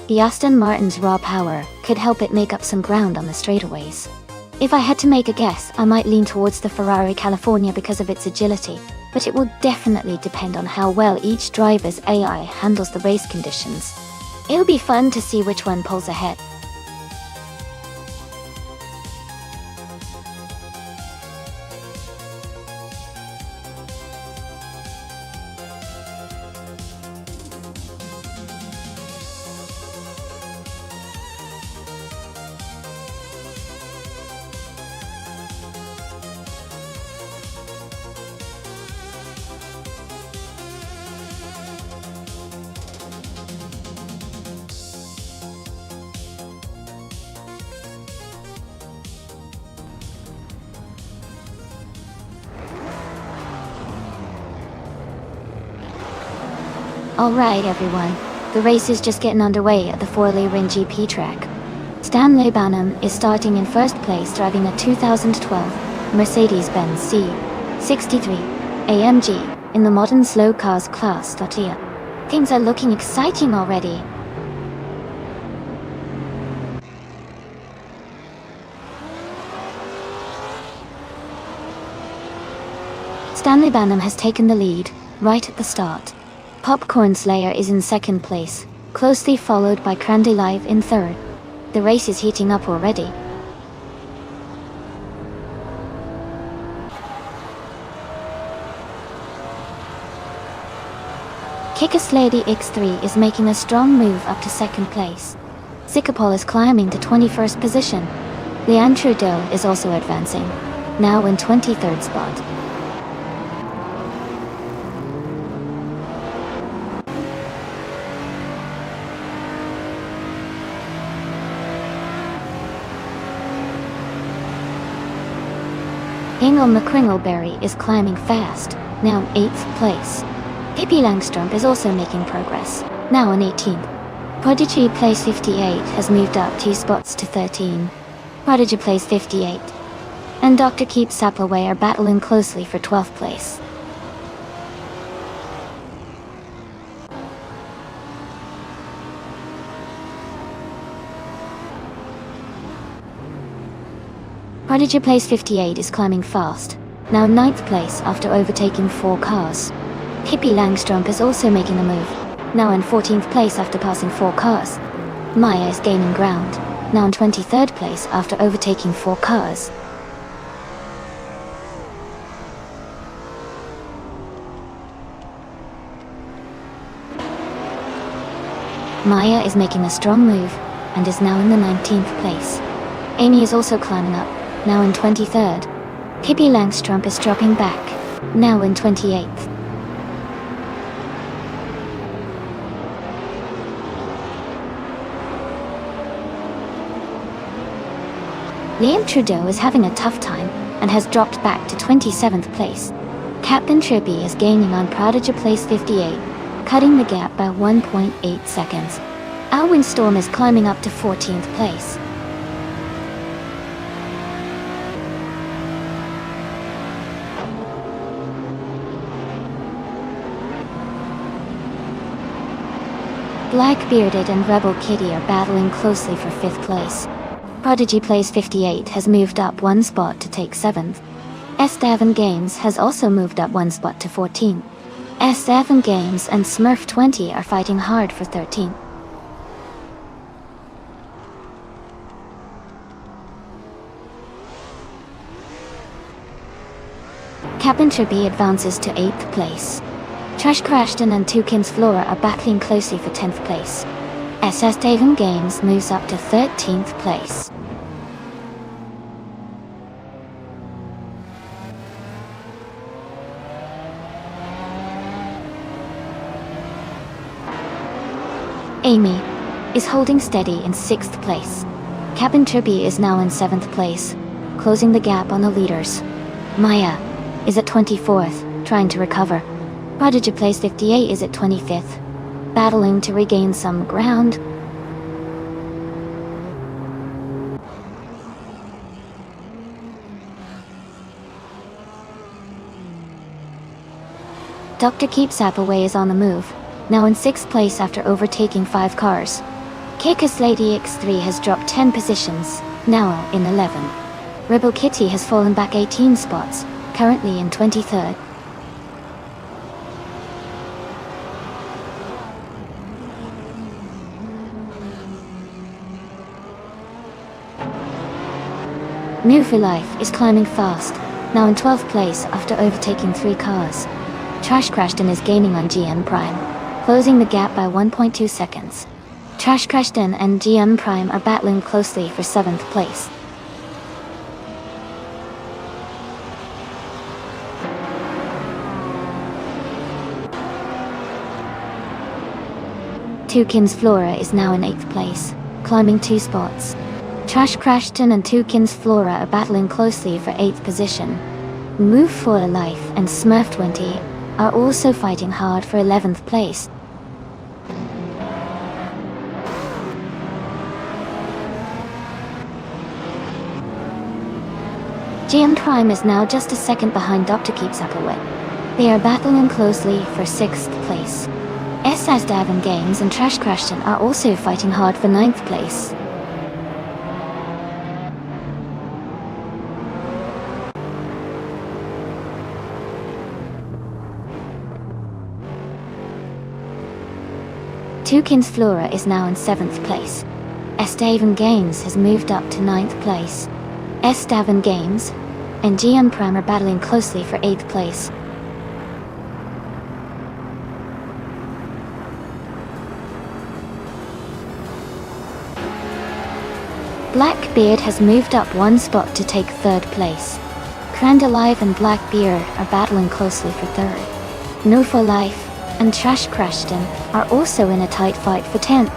the Aston Martin's raw power could help it make up some ground on the straightaways. If I had to make a guess, I might lean towards the Ferrari California because of its agility, but it will definitely depend on how well each driver's AI handles the race conditions. It'll be fun to see which one pulls ahead. Alright everyone, the race is just getting underway at the Forlì Ring GP track. Stanley Banham is starting in first place driving a 2012 Mercedes-Benz C63 AMG in the modern slow cars class. Things are looking exciting already. Stanley Banham has taken the lead right at the start. Popcorn Slayer is in second place, closely followed by Crandy Live in third. The race is heating up already. Kickass Lady X3 is making a strong move up to second place. Zikapol is climbing to 21st position. Leanne Trudeau is also advancing, now in 23rd spot. Ingle McCringleberry is climbing fast, now in 8th place. Pippi Langstrup is also making progress, now in 18th. Prodigy Place 58 has moved up 2 spots to 13. Prodigy Place 58 and Dr. Keep Sapaway are battling closely for 12th place. Prodigy Place 58 is climbing fast, now 9th place after overtaking 4 cars. Pippi Langstrup is also making a move, now in 14th place after passing 4 cars. Maya is gaining ground, now in 23rd place after overtaking 4 cars. Maya is making a strong move, and is now in the 19th place. Amy is also climbing up, now in 23rd. Pippi Langstrup is dropping back, now in 28th. Liam Trudeau is having a tough time, and has dropped back to 27th place. Captain Trippy is gaining on Prodigy Place 58, cutting the gap by 1.8 seconds. Alwyn Storm is climbing up to 14th place. Blackbearded and Rebel Kitty are battling closely for 5th place. Prodigy Place 58 has moved up 1 spot to take 7th. S7 Games has also moved up 1 spot to 14th. S7 Games and Smurf 20 are fighting hard for 13th. Captain Trippy advances to 8th place. Trash Crashton and Toucan's Flora are battling closely for 10th place. SS Taven Games moves up to 13th place. Amy is holding steady in 6th place. Cabin Tribby is now in 7th place, closing the gap on the leaders. Maya is at 24th, trying to recover. Prodigy Place 58 is at 25th, battling to regain some ground. Dr. Keeps Appaway is on the move, now in 6th place after overtaking 5 cars. Keika's Lady X3 has dropped 10 positions, now in 11. Rebel Kitty has fallen back 18 spots, currently in 23rd. New for Life is climbing fast, now in 12th place after overtaking 3 cars. Trash Crashton is gaining on GM Prime, closing the gap by 1.2 seconds. Trash Crashton and GM Prime are battling closely for 7th place. Tukins Flora is now in 8th place, climbing 2 spots. Trash Crashton and Tukins Flora are battling closely for 8th position. Move for Life and Smurf20 are also fighting hard for 11th place. GM Prime is now just a second behind Dr. Keeps Appaway. They are battling closely for 6th place. Davin Games and Trash Crashton are also fighting hard for 9th place. Tukins Flora is now in 7th place. Davin Games has moved up to 9th place. Davin Games and GM Prime are battling closely for 8th place. Blackbeard has moved up 1 spot to take 3rd place. Crandalive and Blackbeard are battling closely for 3rd. No for Life and Trash Crashton are also in a tight fight for 10th.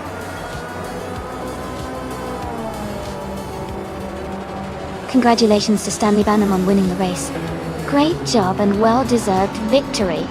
Congratulations to Stanley Banham on winning the race. Great job and well-deserved victory.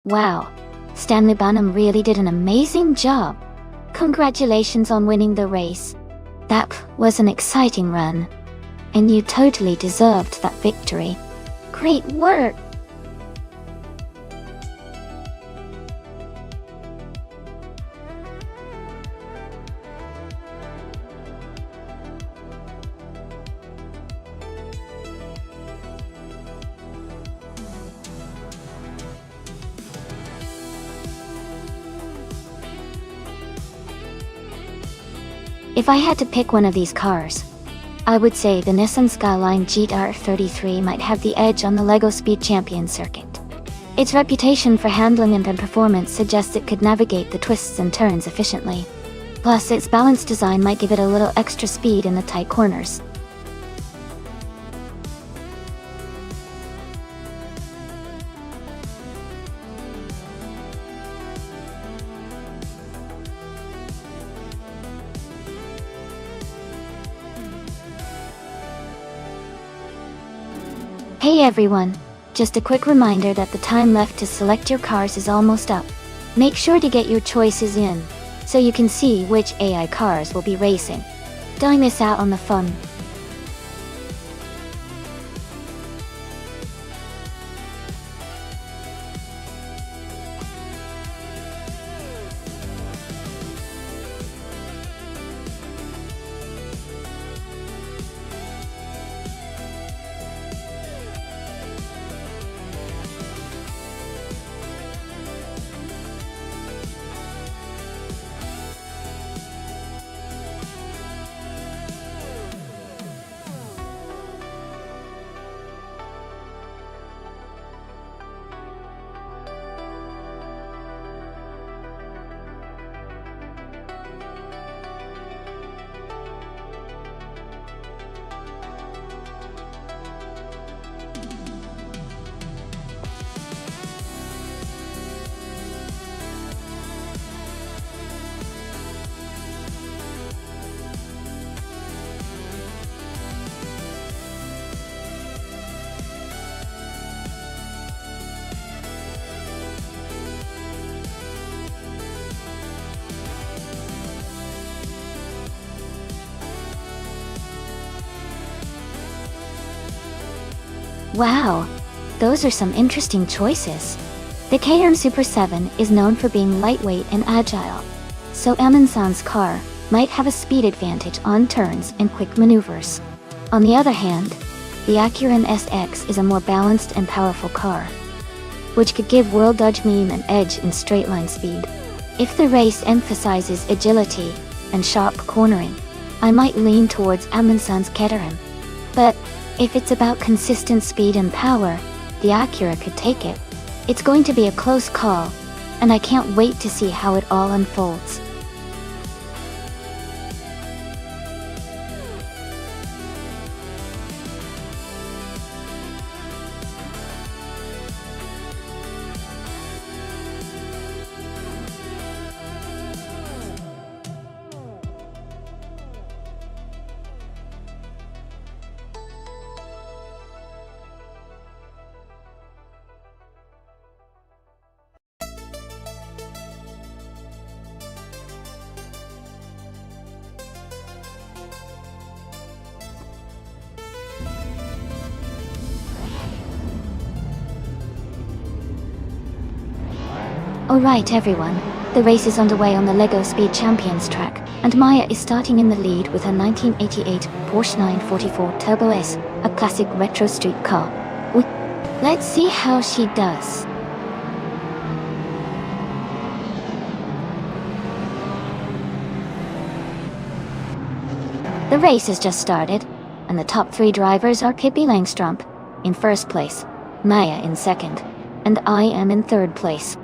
Wow, Stanley Banham really did an amazing job. Congratulations on winning the race. That was an exciting run, and you totally deserved that victory. Great work! If I had to pick one of these cars, I would say the Nissan Skyline GR33 might have the edge on the LEGO Speed Champions circuit. Its reputation for handling and performance suggests it could navigate the twists and turns efficiently. Plus, its balanced design might give it a little extra speed in the tight corners. Hey everyone! Just a quick reminder that the time left to select your cars is almost up. Make sure to get your choices in, so you can see which AI cars will be racing. Don't miss out on the fun. Wow, those are some interesting choices. The KM Super 7 is known for being lightweight and agile, so Amundsen's car might have a speed advantage on turns and quick maneuvers. On the other hand, the Acura SX is a more balanced and powerful car, which could give World Dodge Meme an edge in straight-line speed. If the race emphasizes agility and sharp cornering, I might lean towards Amundsen's Caterham. But if it's about consistent speed and power, the Acura could take it. It's going to be a close call, and I can't wait to see how it all unfolds. Alright everyone, the race is underway on the LEGO Speed Champions track, and Maya is starting in the lead with her 1988 Porsche 944 Turbo S, a classic retro street car. Let's see how she does. The race has just started, and the top three drivers are Pippi Langstrump in first place, Maya in second, and I am in third place.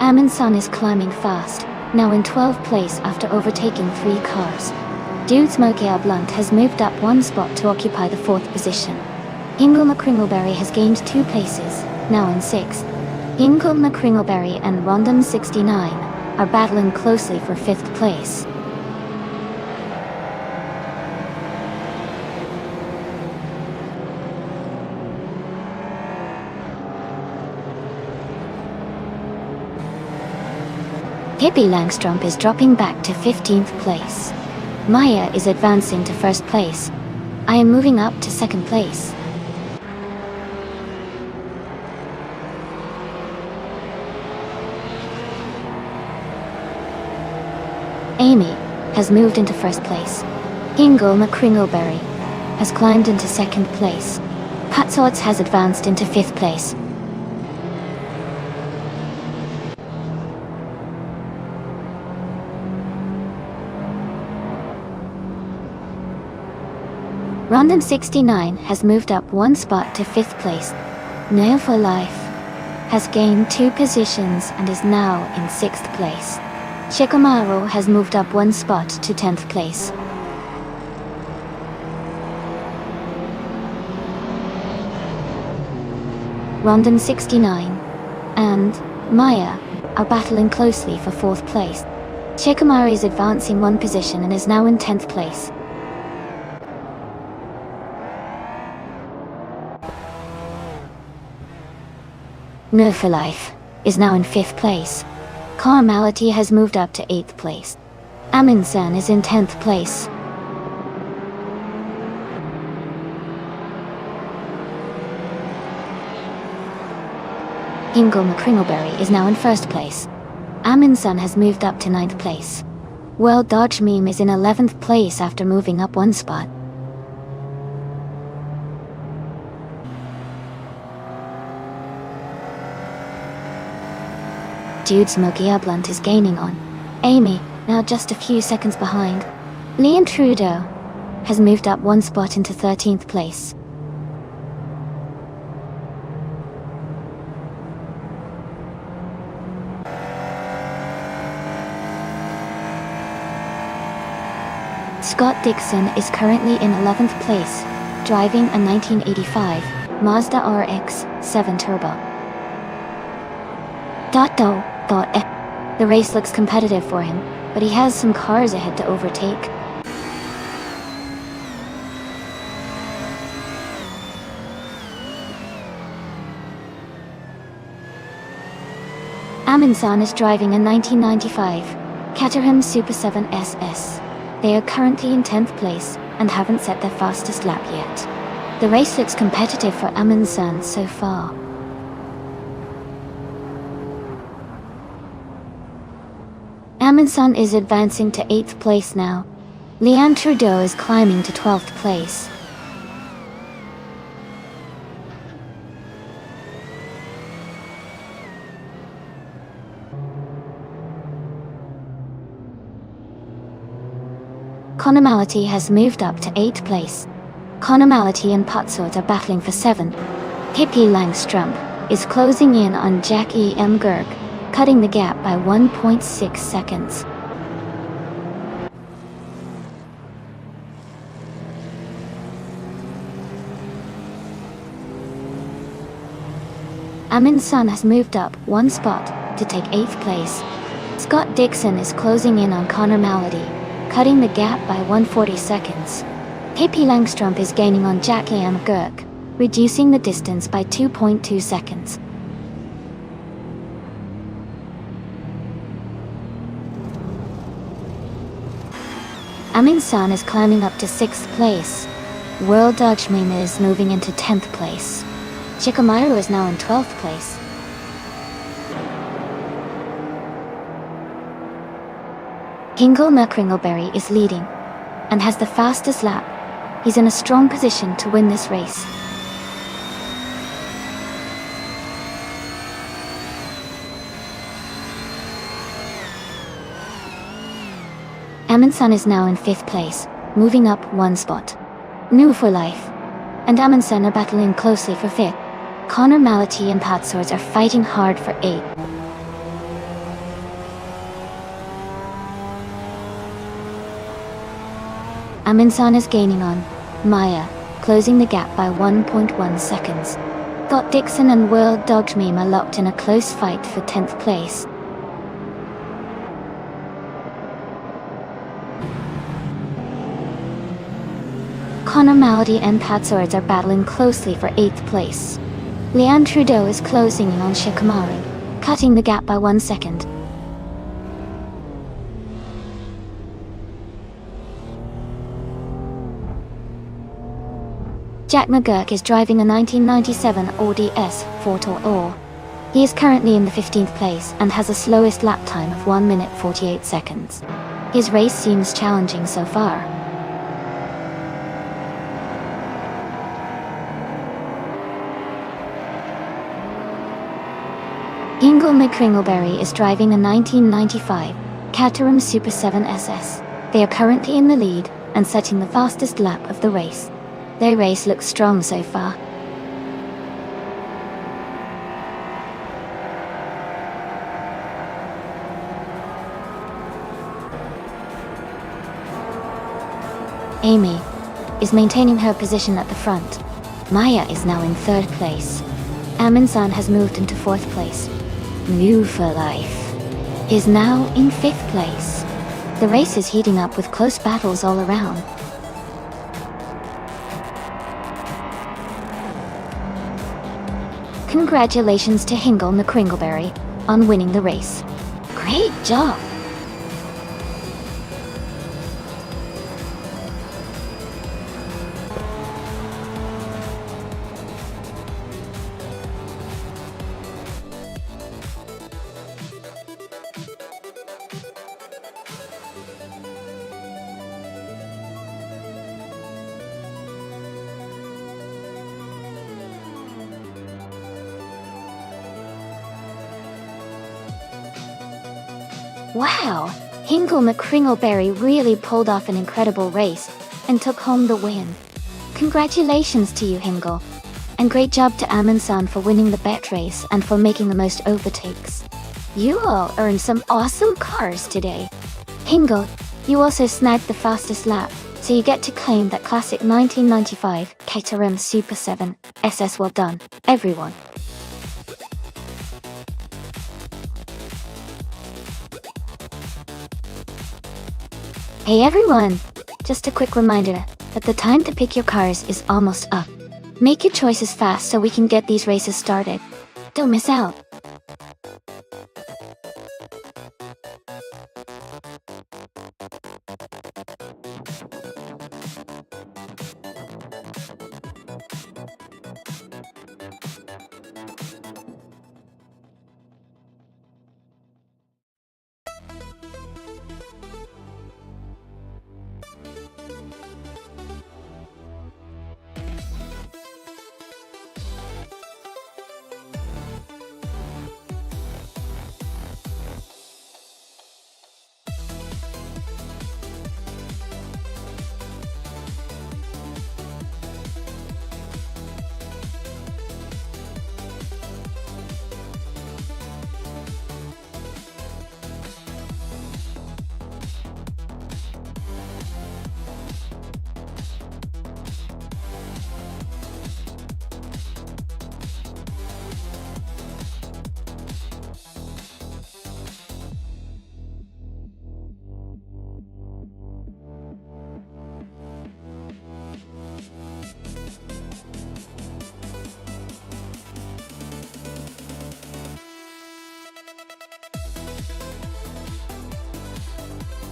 Amundsen is climbing fast, now in 12th place after overtaking 3 cars. Dude's Mokia Blunt has moved up 1 spot to occupy the 4th position. Ingle McCringleberry has gained 2 places, now in 6th. Ingle McCringleberry and Rondon 69 are battling closely for 5th place. Pippi Langstrump is dropping back to 15th place. Maya is advancing to 1st place. I am moving up to 2nd place. Amy has moved into 1st place. Ingle McCringleberry has climbed into 2nd place. Patsorts has advanced into 5th place. Random 69 has moved up 1 spot to 5th place. Now for Life has gained 2 positions and is now in 6th place. Shikamaru has moved up 1 spot to 10th place. Random 69 and Maya are battling closely for 4th place. Shikamaru is advancing 1 position and is now in 10th place. No for Life is now in 5th place. Carmality has moved up to 8th place. Amin-san is in 10th place. Ingo McCringleberry is now in 1st place. Amin-san has moved up to 9th place. Well Dodge Meme is in 11th place after moving up 1 spot. Dude Smokey Blunt is gaining on Amy, now just a few seconds behind. Leon Trudeau has moved up 1 spot into 13th place. Scott Dixon is currently in 11th place, driving a 1985 Mazda RX 7 Turbo. The race looks competitive for him, but he has some cars ahead to overtake. Amin-san is driving a 1995 Caterham Super 7 SS. They are currently in 10th place and haven't set their fastest lap yet. The race looks competitive for Amin-san so far. Amin-san is advancing to 8th place now. Leon Trudeau is climbing to 12th place. Conomality has moved up to 8th place. Conomality and Patsort are battling for 7th. Hippie Langstrom is closing in on Jack E. M. Gerg, cutting the gap by 1.6 seconds. Amin-san has moved up 1 spot to take 8th place. Scott Dixon is closing in on Conomality, cutting the gap by 140 seconds. Hippie Langstrom is gaining on Jack E. M. Gerg, reducing the distance by 2.2 seconds. Amin-san is climbing up to 6th place. World Dodge Meme is moving into 10th place. Shikamaru is now in 12th place. Hingle McCringleberry is leading and has the fastest lap. He's in a strong position to win this race. Amin-san is now in 5th place, moving up 1 spot. New for Life and Amin-san are battling closely for 5th. Conomality and Patswords are fighting hard for 8th. Amin-san is gaining on Maya, closing the gap by 1.1 seconds. Scott Dixon and World Dodge Meme are locked in a close fight for 10th place. Conomality and Patswords are battling closely for 8th place. Leon Trudeau is closing in on Shikamaru, cutting the gap by 1 second. Jack McGurk is driving a 1997 Audi S4 He is currently in the 15th place and has a slowest lap time of 1 minute 48 seconds. His race seems challenging so far. Hingle McCringleberry is driving a 1995 Caterham Super 7 SS. They are currently in the lead and setting the fastest lap of the race. Their race looks strong so far. Amy is maintaining her position at the front. Maya is now in 3rd place. Amin-san has moved into 4th place. New for Life is now in 5th place. The race is heating up with close battles all around. Congratulations to Hingle McCringleberry on winning the race. Great job! Wow! Hingle McCringleberry really pulled off an incredible race and took home the win. Congratulations to you, Hingle. And great job to Amin-san for winning the bet race and for making the most overtakes. You all earned some awesome cars today. Hingle, you also snagged the fastest lap, so you get to claim that classic 1995 Caterham Super 7 SS. Well done, everyone. Hey everyone! Just a quick reminder that the time to pick your cars is almost up. Make your choices fast so we can get these races started. Don't miss out!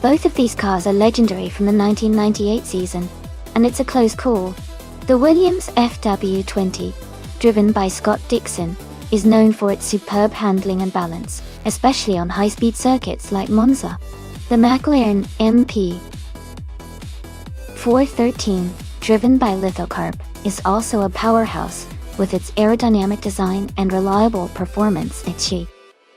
Both of these cars are legendary from the 1998 season, and it's a close call. The Williams FW20, driven by Scott Dixon, is known for its superb handling and balance, especially on high-speed circuits like Monza. The McLaren MP 413, driven by Lithocarp, is also a powerhouse, with its aerodynamic design and reliable performance.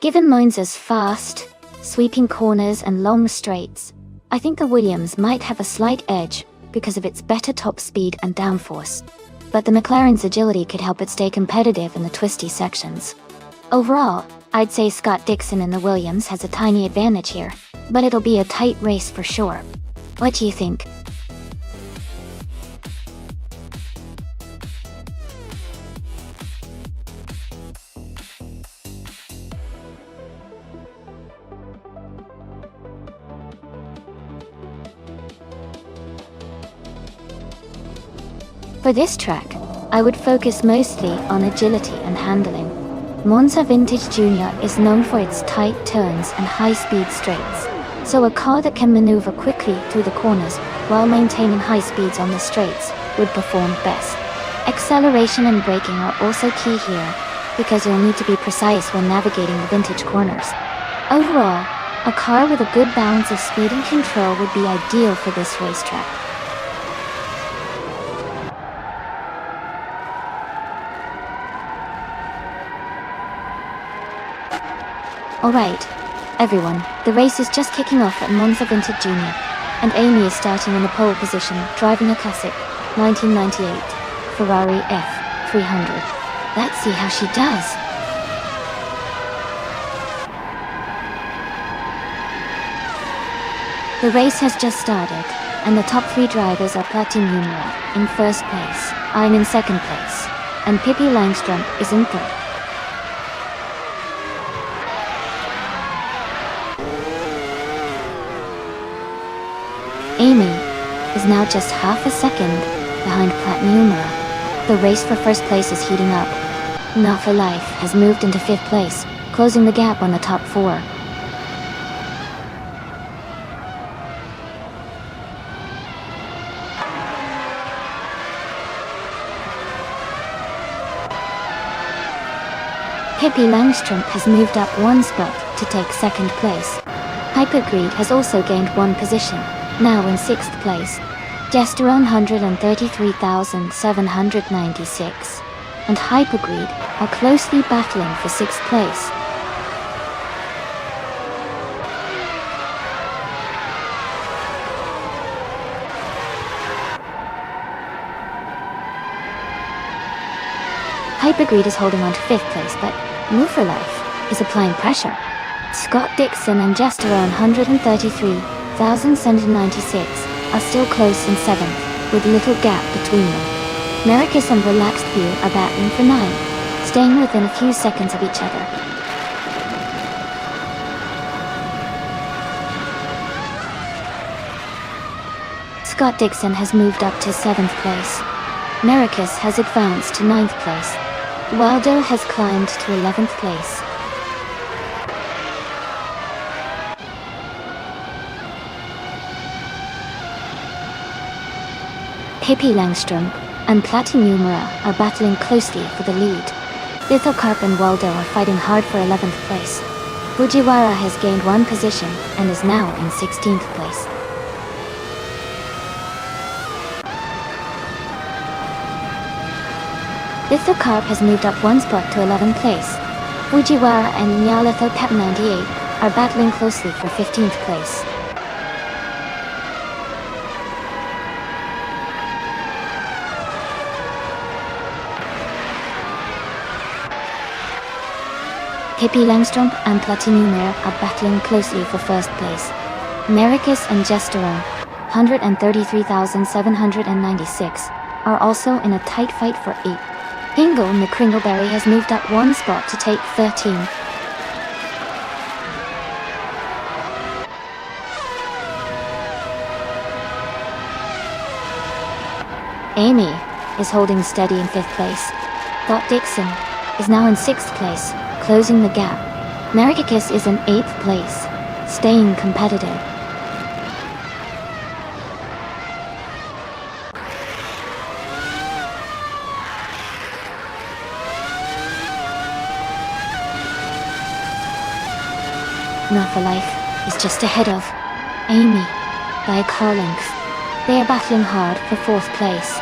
Given Monza's fast, sweeping corners and long straights, I think the Williams might have a slight edge because of its better top speed and downforce. But the McLaren's agility could help it stay competitive in the twisty sections. Overall, I'd say Scott Dixon in the Williams has a tiny advantage here, but it'll be a tight race for sure. What do you think? For this track, I would focus mostly on agility and handling. Monza Vintage Junior is known for its tight turns and high-speed straights, so a car that can maneuver quickly through the corners while maintaining high speeds on the straights would perform best. Acceleration and braking are also key here, because you'll need to be precise when navigating the vintage corners. Overall, a car with a good balance of speed and control would be ideal for this racetrack. Alright, everyone, the race is just kicking off at Monza Vintage Junior, and Amy is starting in the pole position, driving a classic 1998 Ferrari F300. Let's see how she does. The race has just started, and the top 3 drivers are Platin Humera in first place, I'm in second place, and Pippi Langström is in third. Amy is now just half a second behind Platin Humera. The race for first place is heating up. Not for Life has moved into 5th place, closing the gap on the top 4. Pippi Langström has moved up 1 spot to take 2nd place. Hypergreed has also gained 1 position, now in 6th place. Gesterone 133,796 and Hypergreed are closely battling for 6th place. Hypergreed is holding on to 5th place, but Move for Life is applying pressure. Scott Dixon and Gesterone 133,796 are still close in 7th, with little gap between them. Merikis and Relaxed View are battling for 9th, staying within a few seconds of each other. Scott Dixon has moved up to 7th place. Merikis has advanced to 9th place. Waldo has climbed to 11th place. Pippi Langström and Platin Humera are battling closely for the lead. Lithocarp and Waldo are fighting hard for 11th place. Fujiwara has gained 1 position and is now in 16th place. Lithocarp has moved up 1 spot to 11th place. Fujiwara and Nyalithocat 98 are battling closely for 15th place. Pippi Langström and Platin Humera are battling closely for 1st place. Merikis and Gesterone 133,796 are also in a tight fight for 8th. Hingle McCringleberry has moved up 1 spot to take 13. Amy is holding steady in 5th place. Scott Dixon is now in 6th place, closing the gap. Merikis is in 8th place, staying competitive. Not for Life is just ahead of Amy by a car length. They are battling hard for 4th place.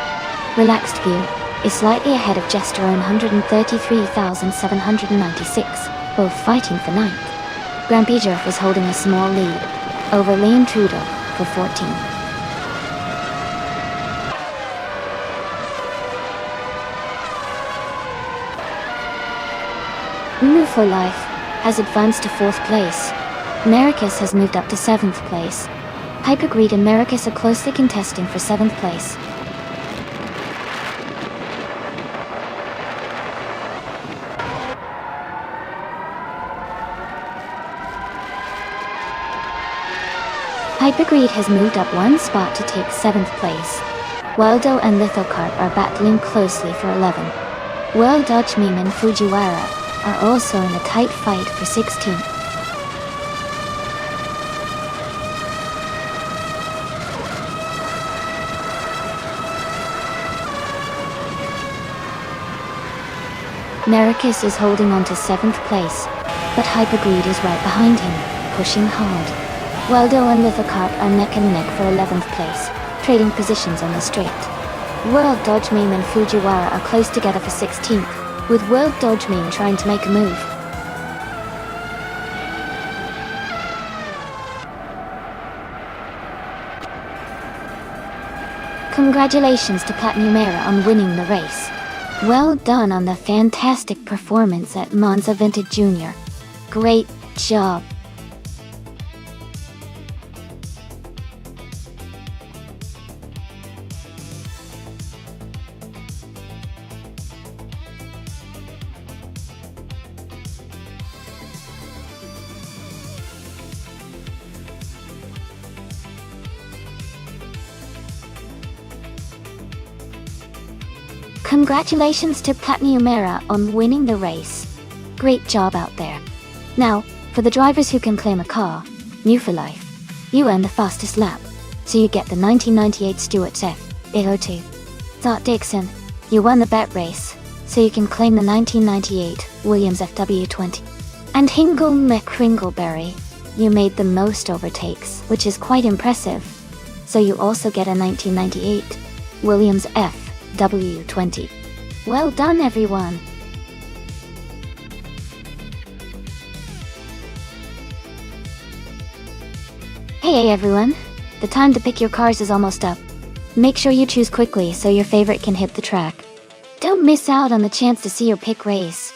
Relaxed View is slightly ahead of Gesterone 133,796, both fighting for 9th. Grampijov is holding a small lead over Leon Trudeau for 14th. Move for Life has advanced to 4th place. Merikis has moved up to 7th place. Hypergreed and Merikis are closely contesting for 7th place. Hypergreed has moved up 1 spot to take 7th place. Waldo and Lithocarp are battling closely for 11. World Dodge Meme and Fujiwara are also in a tight fight for 16th. Merikis is holding on to 7th place, but Hypergreed is right behind him, pushing hard. Waldo and Lithocarp are neck and neck for 11th place, trading positions on the straight. World Dodge Meme and Fujiwara are close together for 16th, with World Dodge Meme trying to make a move. Congratulations to Platnumera on winning the race. Well done on the fantastic performance at Monza Vintage Junior. Great job. Congratulations to Platnumera on winning the race. Great job out there. Now, for the drivers who can claim a car, new for life, you earn the fastest lap, so you get the 1998 Stewart's F02. Dot Dixon, you won the bet race, so you can claim the 1998 Williams FW20. And Hingle McCringleberry, you made the most overtakes, which is quite impressive, so you also get a 1998 Williams FW20. Well done, everyone! Hey everyone, the time to pick your cars is almost up. Make sure you choose quickly so your favorite can hit the track. Don't miss out on the chance to see your pick race.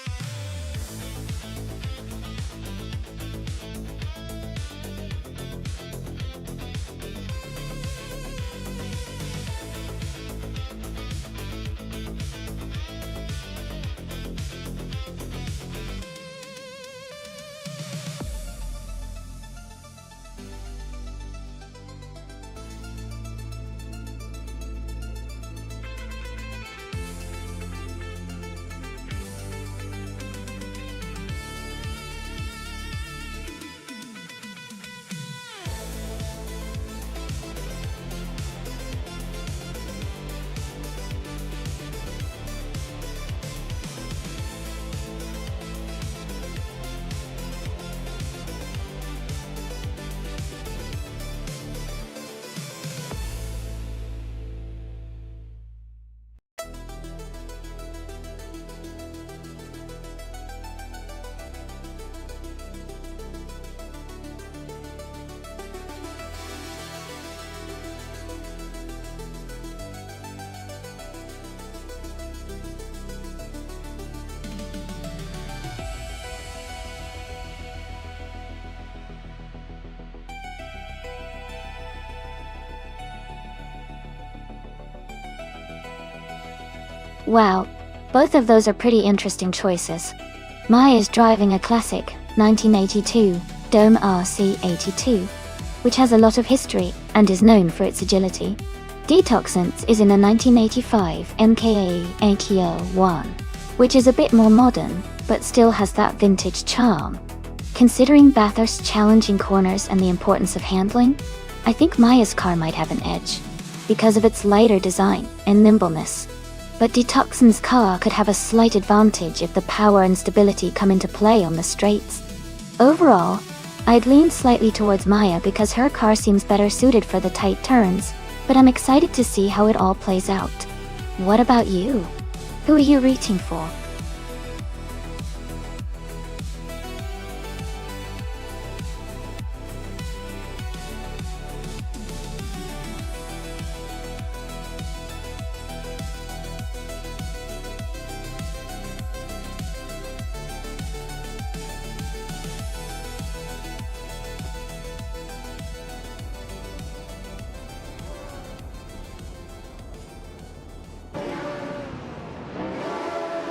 Wow, both of those are pretty interesting choices. Maya is driving a classic, 1982, Dome RC82, which has a lot of history and is known for its agility. Detoxance is in a 1985 MKA ATL1, which is a bit more modern, but still has that vintage charm. Considering Bathurst's challenging corners and the importance of handling, I think Maya's car might have an edge, because of its lighter design and nimbleness. But Detoxan's car could have a slight advantage if the power and stability come into play on the straights. Overall, I'd lean slightly towards Maya because her car seems better suited for the tight turns, but I'm excited to see how it all plays out. What about you? Who are you rooting for?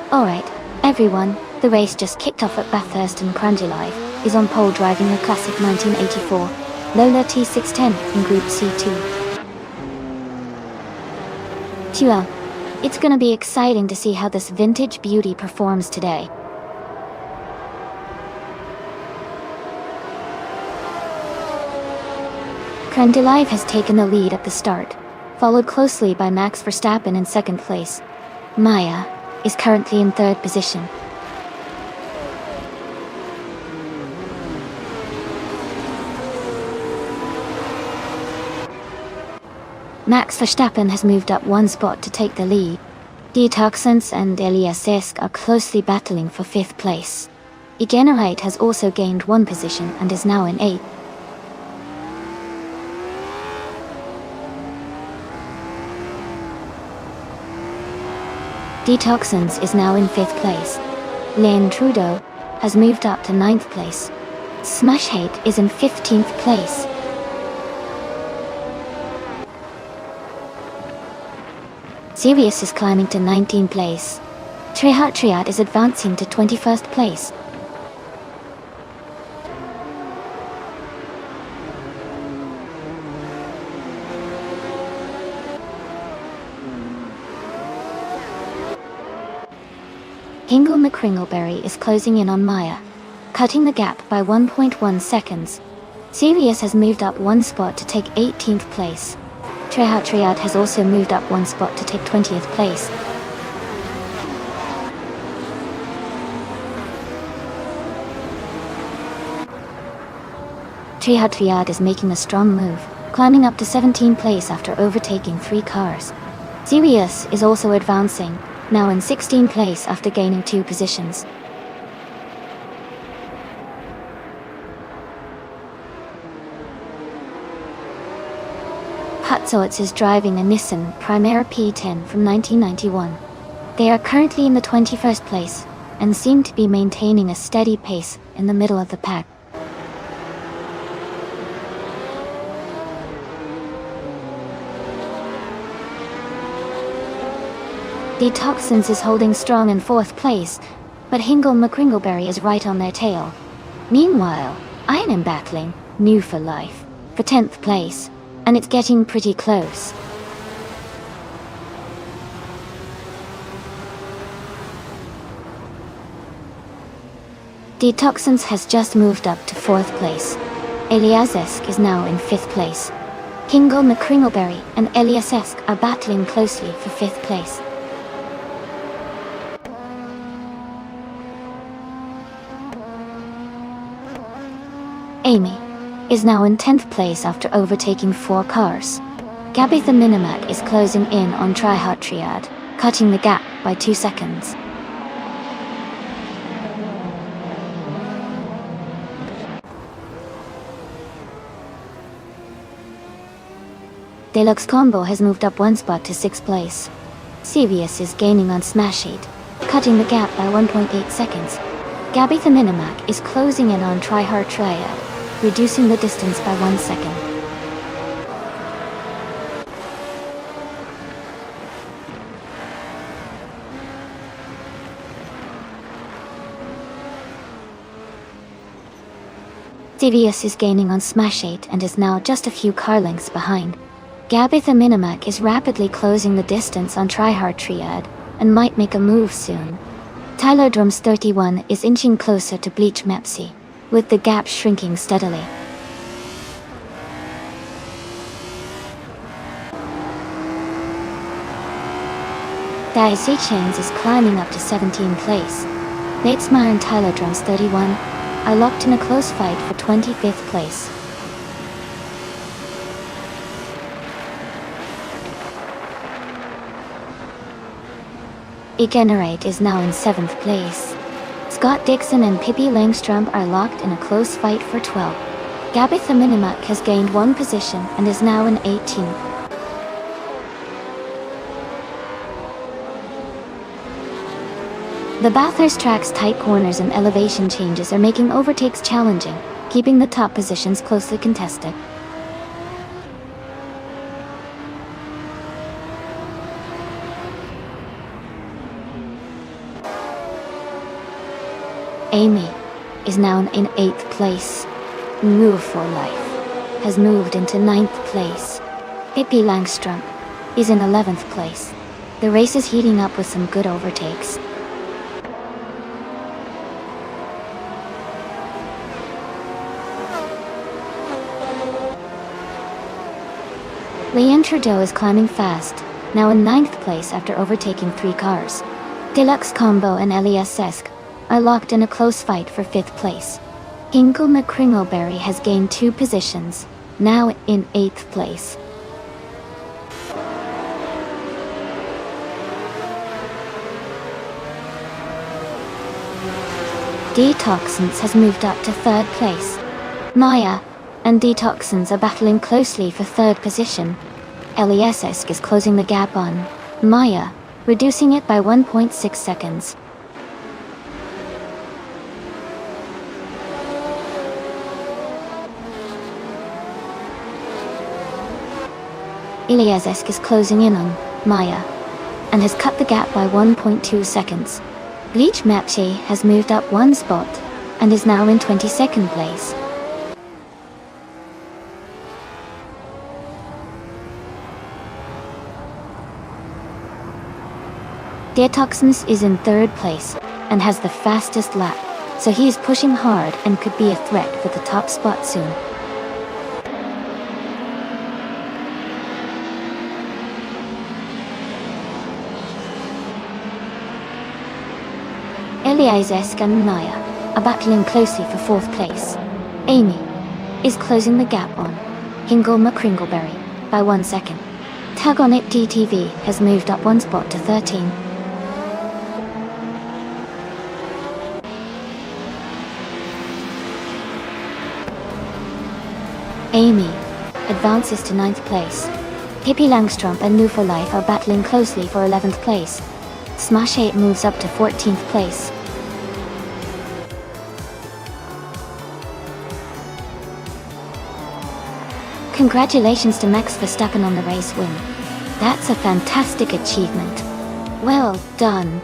Alright, everyone, the race just kicked off at Bathurst and Cranjalive is on pole driving a classic 1984 Lola T610 in Group C2. Well, it's gonna be exciting to see how this vintage beauty performs today. Cranjalive has taken the lead at the start, followed closely by Max Verstappen in second place. Maya is currently in third position. Max Verstappen has moved up one spot to take the lead. Detoxance and Elias Sesk are closely battling for fifth place. Igenerite has also gained one position and is now in eighth. Detoxins is now in 5th place. Lane Trudeau has moved up to 9th place. Smash Hate is in 15th place. Sirius is climbing to 19th place. Triad Triad is advancing to 21st place. Hingle McCringleberry is closing in on Maya, cutting the gap by 1.1 seconds. Sirius has moved up 1 spot to take 18th place. Triad Triad has also moved up 1 spot to take 20th place. Triad Triad is making a strong move, climbing up to 17th place after overtaking 3 cars. Sirius is also advancing, now in 16th place after gaining 2 positions. Hutsorts is driving a Nissan Primera P10 from 1991. They are currently in the 21st place, and seem to be maintaining a steady pace in the middle of the pack. Detoxins is holding strong in 4th place, but Hingle McCringleberry is right on their tail. Meanwhile, Iron am battling, New for Life, for 10th place, and it's getting pretty close. Detoxins has just moved up to 4th place. Eliasesk is now in 5th place. Hingle McCringleberry and Eliasesk are battling closely for 5th place. Amy is now in 10th place after overtaking 4 cars. Gabby the Minimac is closing in on Triad Triad, cutting the gap by 2 seconds. Deluxe Combo has moved up 1 spot to 6th place. Sirius is gaining on Smash Hate, cutting the gap by 1.8 seconds. Gabby the Minimac is closing in on Triad Triad, reducing the distance by 1 second. Sirius is gaining on Smash 8 and is now just a few car lengths behind. Gabby the Minimac is rapidly closing the distance on Tryhard Triad and might make a move soon. Tyler Drums 31 is inching closer to Bleach Mepsi, with the gap shrinking steadily. Daisy Chains is climbing up to 17th place. Natesmeyer and Tyler Drums 31 are locked in a close fight for 25th place. Egenerate is now in 7th place. Scott Dixon and Pippi Langstrom are locked in a close fight for 12. Gabby the Minimac has gained 1 position and is now in 18th. The Bathurst track's tight corners and elevation changes are making overtakes challenging, keeping the top positions closely contested. Amy is now in 8th place. Move for Life has moved into 9th place. Pippi Langstrom is in 11th place. The race is heating up with some good overtakes. Leanne Trudeau is climbing fast, now in 9th place after overtaking 3 cars. Deluxe Combo and Elias Sesk are locked in a close fight for 5th place. Hinkle McCringleberry has gained 2 positions, now in 8th place. Detoxins has moved up to 3rd place. Maya and Detoxins are battling closely for 3rd position. Eliasesk is closing the gap on Maya reducing it by 1.6 seconds. Iliazesk is closing in on Maya and has cut the gap by 1.2 seconds. Bleach Mapche has moved up one spot and is now in 22nd place. Deotoxins is in 3rd place and has the fastest lap, so he is pushing hard and could be a threat for the top spot soon. Iliazesk and Maya are battling closely for 4th place. Amy is closing the gap on Hingle Kringleberry by 1 second. Tug on It DTV has moved up one spot to 13. Amy advances to 9th place. Hippie Langstrom and New for Life are battling closely for 11th place. Smash 8 moves up to 14th place. Congratulations to Max Verstappen on the race win. That's a fantastic achievement. Well done.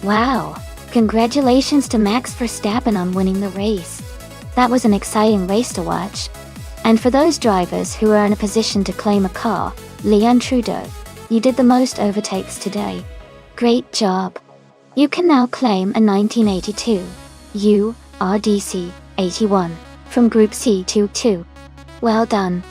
Wow! Congratulations to Max Verstappen on winning the race. That was an exciting race to watch. And for those drivers who are in a position to claim a car, Leon Trudeau, you did the most overtakes today. Great job. You can now claim a 1982 URDC 81 from Group C22. Well done.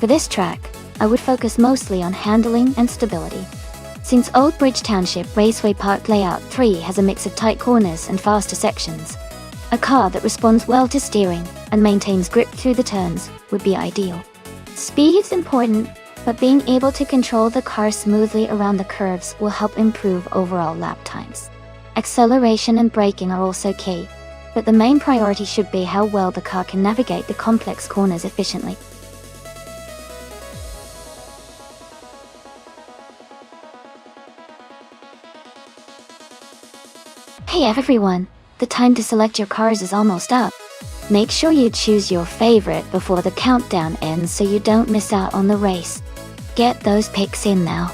For this track, I would focus mostly on handling and stability. Since Old Bridge Township Raceway Park Layout 3 has a mix of tight corners and faster sections, a car that responds well to steering and maintains grip through the turns would be ideal. Speed is important, but being able to control the car smoothly around the curves will help improve overall lap times. Acceleration and braking are also key, but the main priority should be how well the car can navigate the complex corners efficiently. Hey everyone, the time to select your cars is almost up. Make sure you choose your favorite before the countdown ends so you don't miss out on the race. Get those picks in now.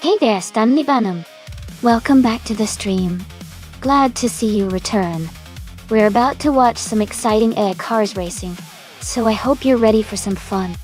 Hey there, Stanley Banham. Welcome back to the stream. Glad to see you return. We're about to watch some exciting air cars racing, so I hope you're ready for some fun.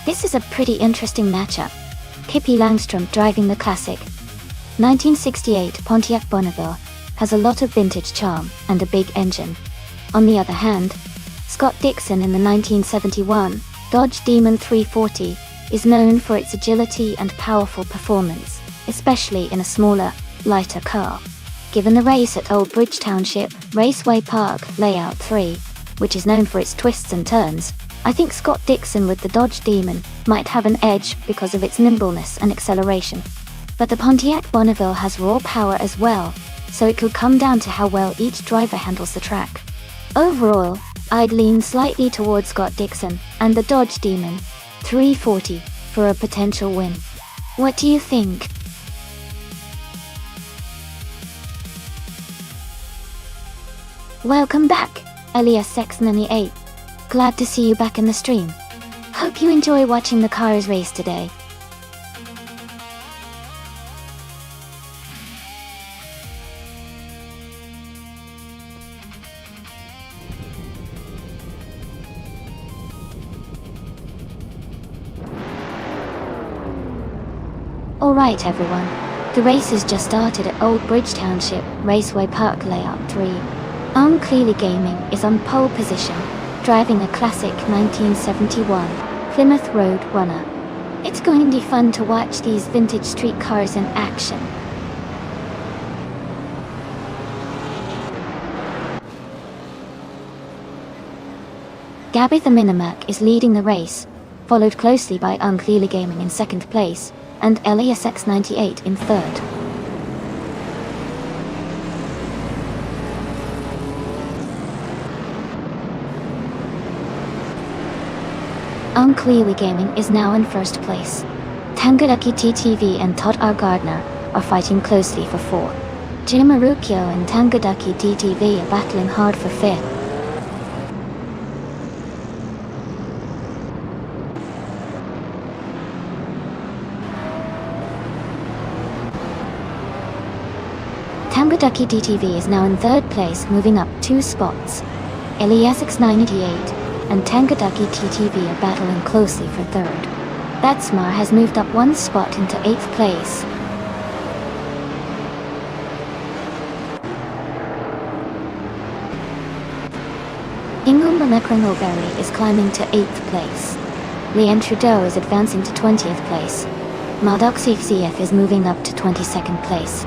This is a pretty interesting matchup. Pippi Langstrom driving the classic 1968 Pontiac Bonneville has a lot of vintage charm and a big engine. On the other hand, Scott Dixon in the 1971 Dodge Demon 340 is known for its agility and powerful performance, especially in a smaller, lighter car. Given the race at Old Bridge Township Raceway Park Layout 3, which is known for its twists and turns, I think Scott Dixon with the Dodge Demon might have an edge because of its nimbleness and acceleration. But the Pontiac Bonneville has raw power as well, so it could come down to how well each driver handles the track. Overall, I'd lean slightly towards Scott Dixon and the Dodge Demon 340 for a potential win. What do you think? Welcome back, Elias Sex98. Glad to see you back in the stream. Hope you enjoy watching the cars race today. Alright everyone, the race has just started at Old Bridge Township Raceway Park Layout 3. Clearly Gaming is on pole position, driving a classic 1971 Plymouth Road Runner. It's going to be fun to watch these vintage street cars in action. Gabby the Minimac is leading the race, followed closely by Unclearly Gaming in second place, and Elias X98 in third. Unclearly Gaming is now in first place. Tangadaki TTV and Todd R. Gardner are fighting closely for fourth. Jim Marukyo and Tangadaki TTV are battling hard for fifth. Tangadaki TTV is now in third place, moving up 2 spots. Elias X98 and Tangadaki TTV are battling closely for third. Batsmar has moved up 1 spot into 8th place. Ingumba Mekrangoberry is climbing to 8th place. Leanne Trudeau is advancing to 20th place. Maldoxif CF is moving up to 22nd place.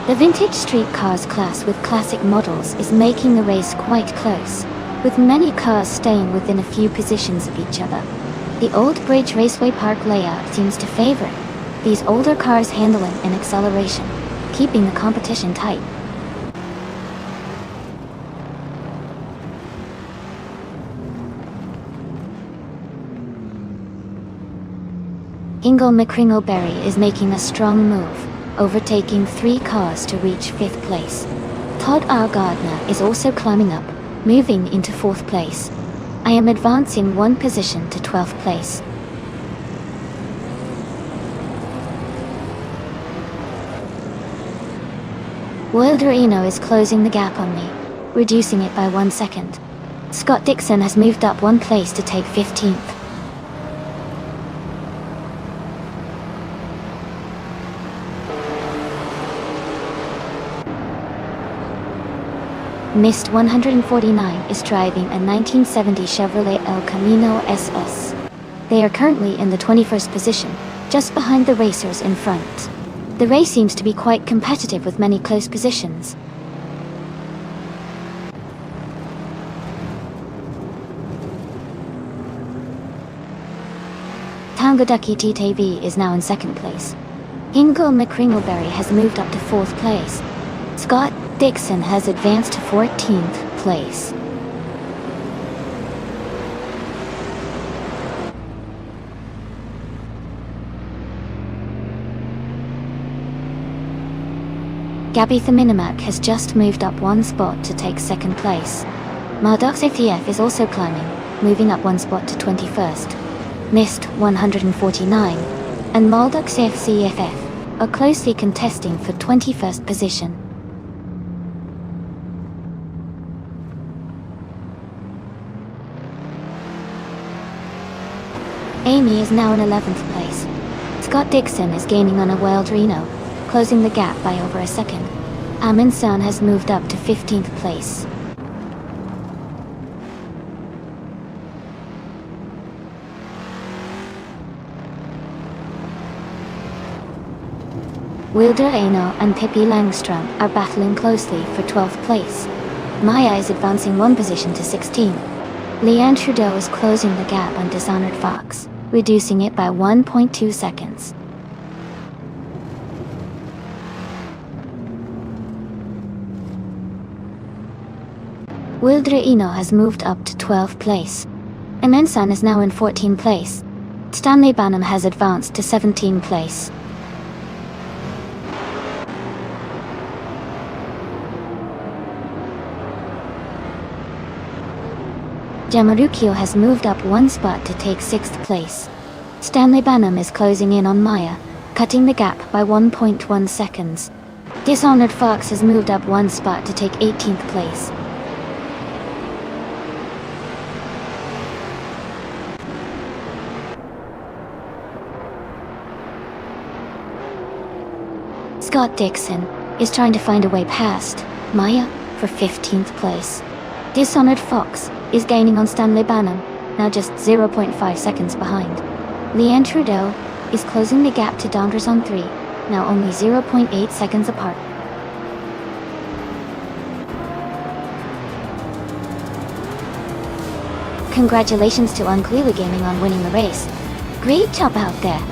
The vintage street cars class with classic models is making the race quite close, with many cars staying within a few positions of each other. The Old Bridge Raceway Park layout seems to favor these older cars' handling and acceleration, keeping the competition tight. Ingle McCringleberry is making a strong move, overtaking 3 cars to reach 5th place. Todd R. Gardner is also climbing up, moving into 4th place. I am advancing 1 position to 12th place. Wilder Eno is closing the gap on me, reducing it by 1 second. Scott Dixon has moved up 1 place to take 15th. Mist 149 is driving a 1970 Chevrolet El Camino SS. They are currently in the 21st position, just behind the racers in front. The race seems to be quite competitive with many close positions. Tangaducky TTV is now in 2nd place. Ingle McCringleberry has moved up to 4th place. Scott Dixon has advanced to 14th place. Gabby Minimac has just moved up 1 spot to take 2nd place. Mardox FTF is also climbing, moving up 1 spot to 21st. Mist 149 and Mardox FCFF are closely contesting for 21st position. Amy is now in 11th place. Scott Dixon is gaining on a Wild Reno, closing the gap by over a second. Amin San has moved up to 15th place. Wilder Eno and Pippi Langstrom are battling closely for 12th place. Maya is advancing 1 position to 16. Leanne Trudeau is closing the gap on Dishonored Fox, reducing it by 1.2 seconds. Wilder Eno has moved up to 12th place. Imensan is now in 14th place. Stanley Banham has advanced to 17th place. Jamarukio has moved up 1 spot to take 6th place. Stanley Banham is closing in on Maya, cutting the gap by 1.1 seconds. Dishonored Fox has moved up 1 spot to take 18th place. Scott Dixon is trying to find a way past Maya for 15th place. Dishonored Fox is gaining on Stanley Banham, now just 0.5 seconds behind. Leanne Trudeau is closing the gap to Donders on 3, now only 0.8 seconds apart. Congratulations to Unquila Gaming on winning the race. Great job out there.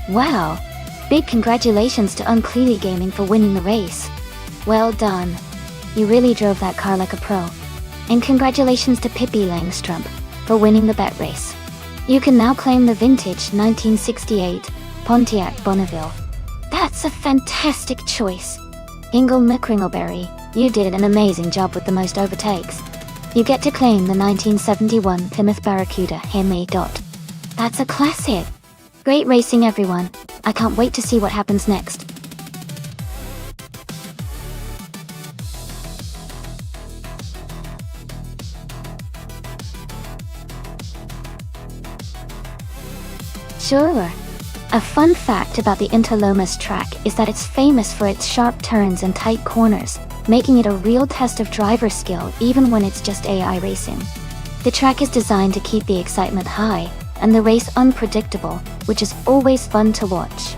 Wow, big congratulations to Uncleely Gaming for winning the race. Well done. You really drove that car like a pro. And congratulations to Pippi Langstrump for winning the bet race. You can now claim the vintage 1968 Pontiac Bonneville. That's a fantastic choice. Ingle McCringleberry, you did an amazing job with the most overtakes. You get to claim the 1971 Plymouth Barracuda Hemi. That's a classic. Great racing, everyone. I can't wait to see what happens next. Sure. A fun fact about the Interlomas track is that it's famous for its sharp turns and tight corners, making it a real test of driver skill even when it's just AI racing. The track is designed to keep the excitement high, and the race unpredictable, which is always fun to watch.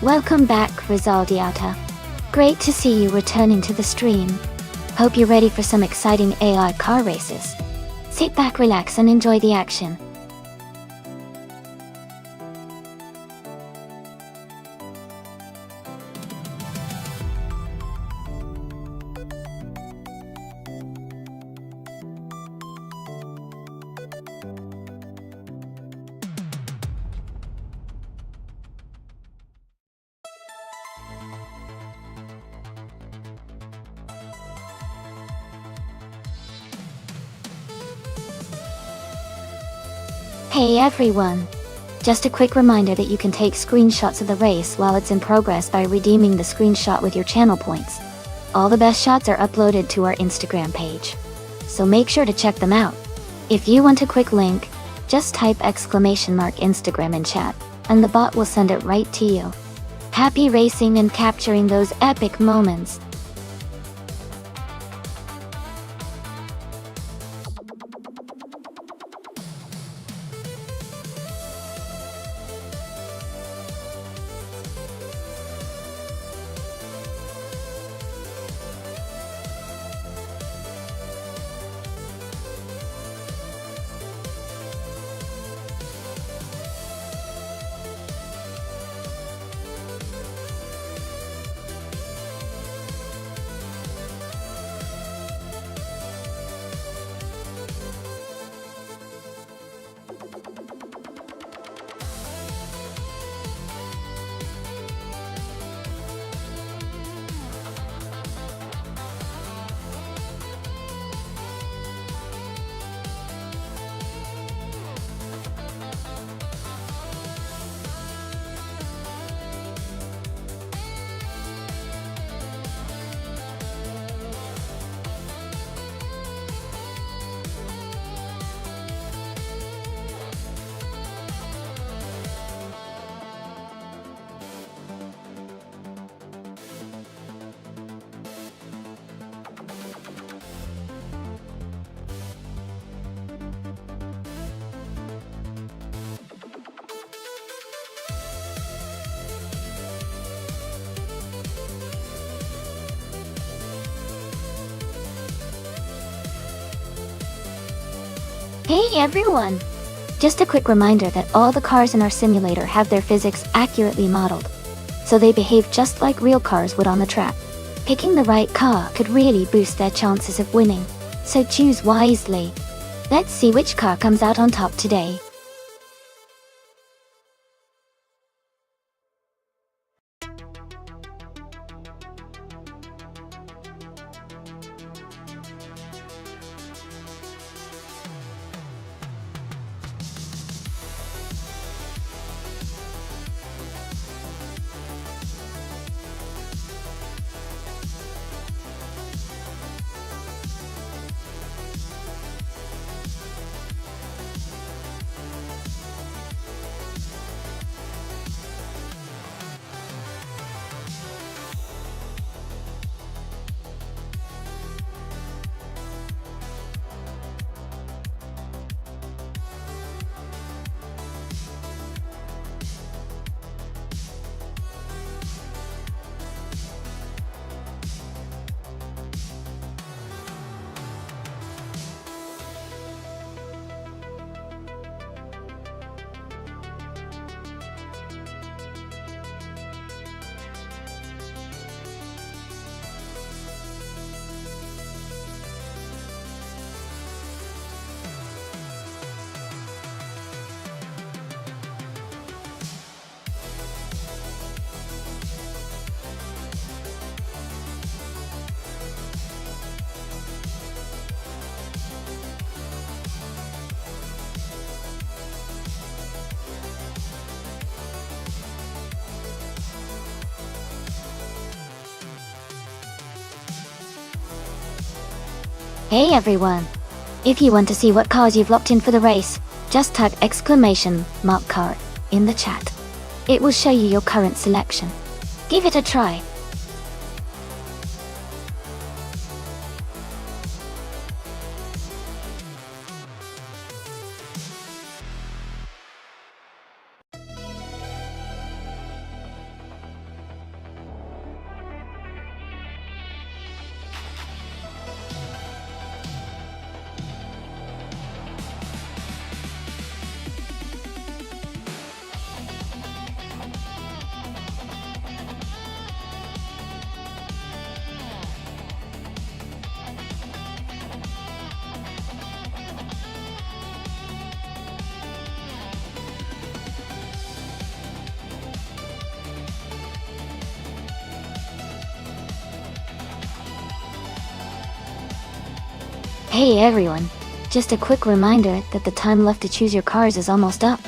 Welcome back, Rizaldiata. Great to see you returning to the stream. Hope you're ready for some exciting AI car races. Sit back, relax, and enjoy the action. Hey everyone! Just a quick reminder that you can take screenshots of the race while it's in progress by redeeming the screenshot with your channel points. All the best shots are uploaded to our Instagram page, so make sure to check them out. If you want a quick link, just type !Instagram in chat, and the bot will send it right to you. Happy racing and capturing those epic moments! Hey everyone! Just a quick reminder that all the cars in our simulator have their physics accurately modeled, so they behave just like real cars would on the track. Picking the right car could really boost their chances of winning, so choose wisely. Let's see which car comes out on top today. Hey everyone! If you want to see what cars you've locked in for the race, just type !car in the chat. It will show you your current selection. Give it a try. Hey everyone! Just a quick reminder that the time left to choose your cars is almost up.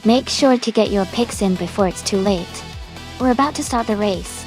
Make sure to get your picks in before it's too late. We're about to start the race.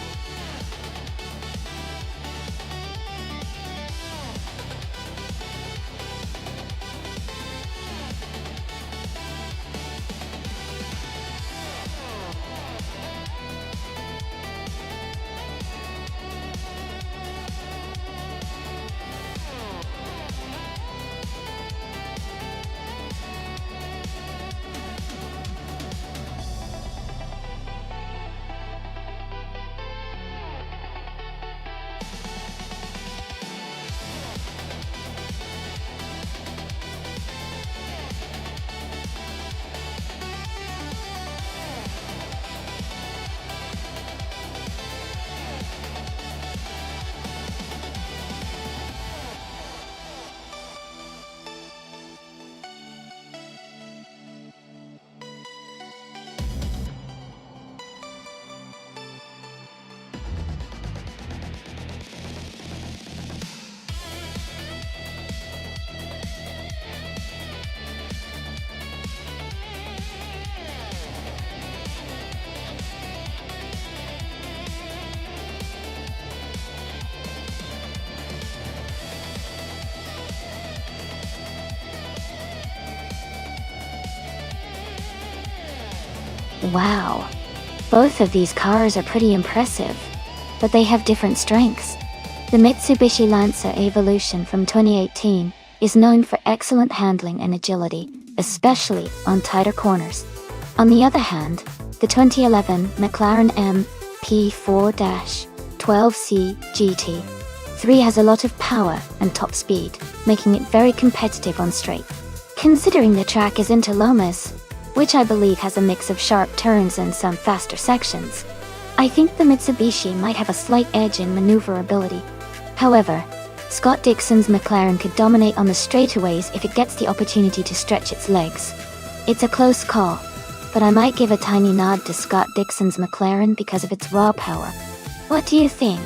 Wow! Both of these cars are pretty impressive, but they have different strengths. The Mitsubishi Lancer Evolution from 2018 is known for excellent handling and agility, especially on tighter corners. On the other hand, the 2011 McLaren MP4-12C GT3 has a lot of power and top speed, making it very competitive on straight. Considering the track is into Lomas, which I believe has a mix of sharp turns and some faster sections, I think the Mitsubishi might have a slight edge in maneuverability. However, Scott Dixon's McLaren could dominate on the straightaways if it gets the opportunity to stretch its legs. It's a close call, but I might give a tiny nod to Scott Dixon's McLaren because of its raw power. What do you think?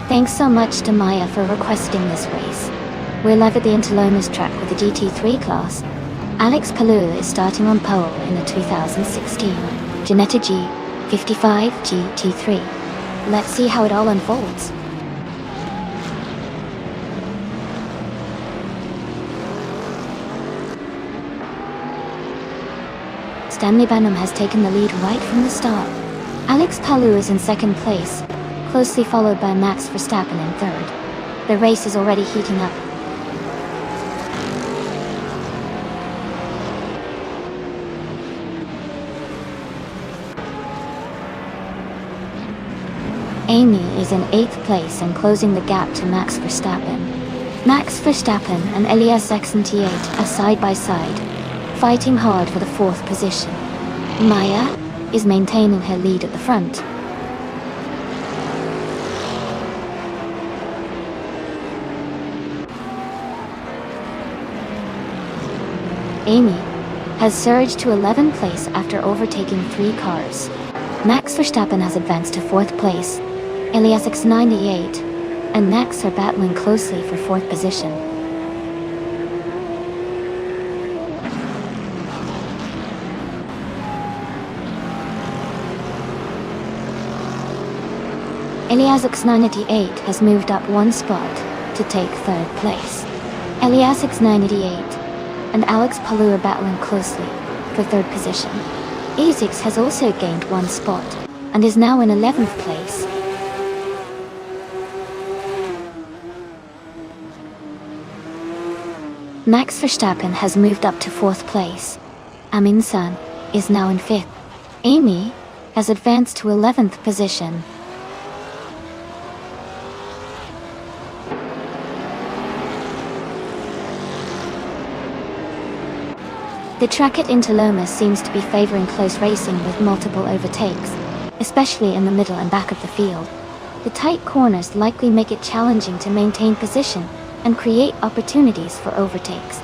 Thanks so much to Maya for requesting this race. We're live at the Interlomas track with the GT3 class. Alex Palou is starting on pole in the 2016 Ginetta G55 GT3. Let's see how it all unfolds. Stanley Benham has taken the lead right from the start. Alex Palou is in second place, closely followed by Max Verstappen in third. The race is already heating up. Amy is in 8th place and closing the gap to Max Verstappen. Max Verstappen and Elias X98 are side by side, fighting hard for the 4th position. Maya is maintaining her lead at the front. Amy has surged to 11th place after overtaking 3 cars. Max Verstappen has advanced to 4th place. Elias X98 and Max are battling closely for 4th position. Elias X98 has moved up 1 spot to take 3rd place. Elias X98 and Alex Palou are battling closely for 3rd position. Azix has also gained 1 spot and is now in 11th place. Max Verstappen has moved up to 4th place. Amin San is now in 5th. Amy has advanced to 11th position. The track at Interloma seems to be favoring close racing with multiple overtakes, especially in the middle and back of the field. The tight corners likely make it challenging to maintain position and create opportunities for overtakes.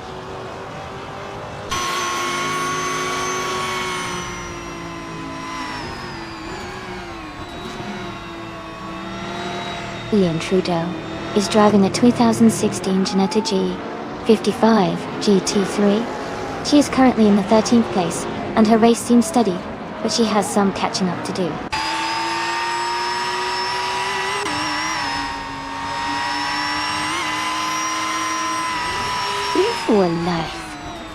Ian Trudeau is driving a 2016 Ginetta G55 GT3. She is currently in the 13th place, and her race seems steady, but she has some catching up to do. For Life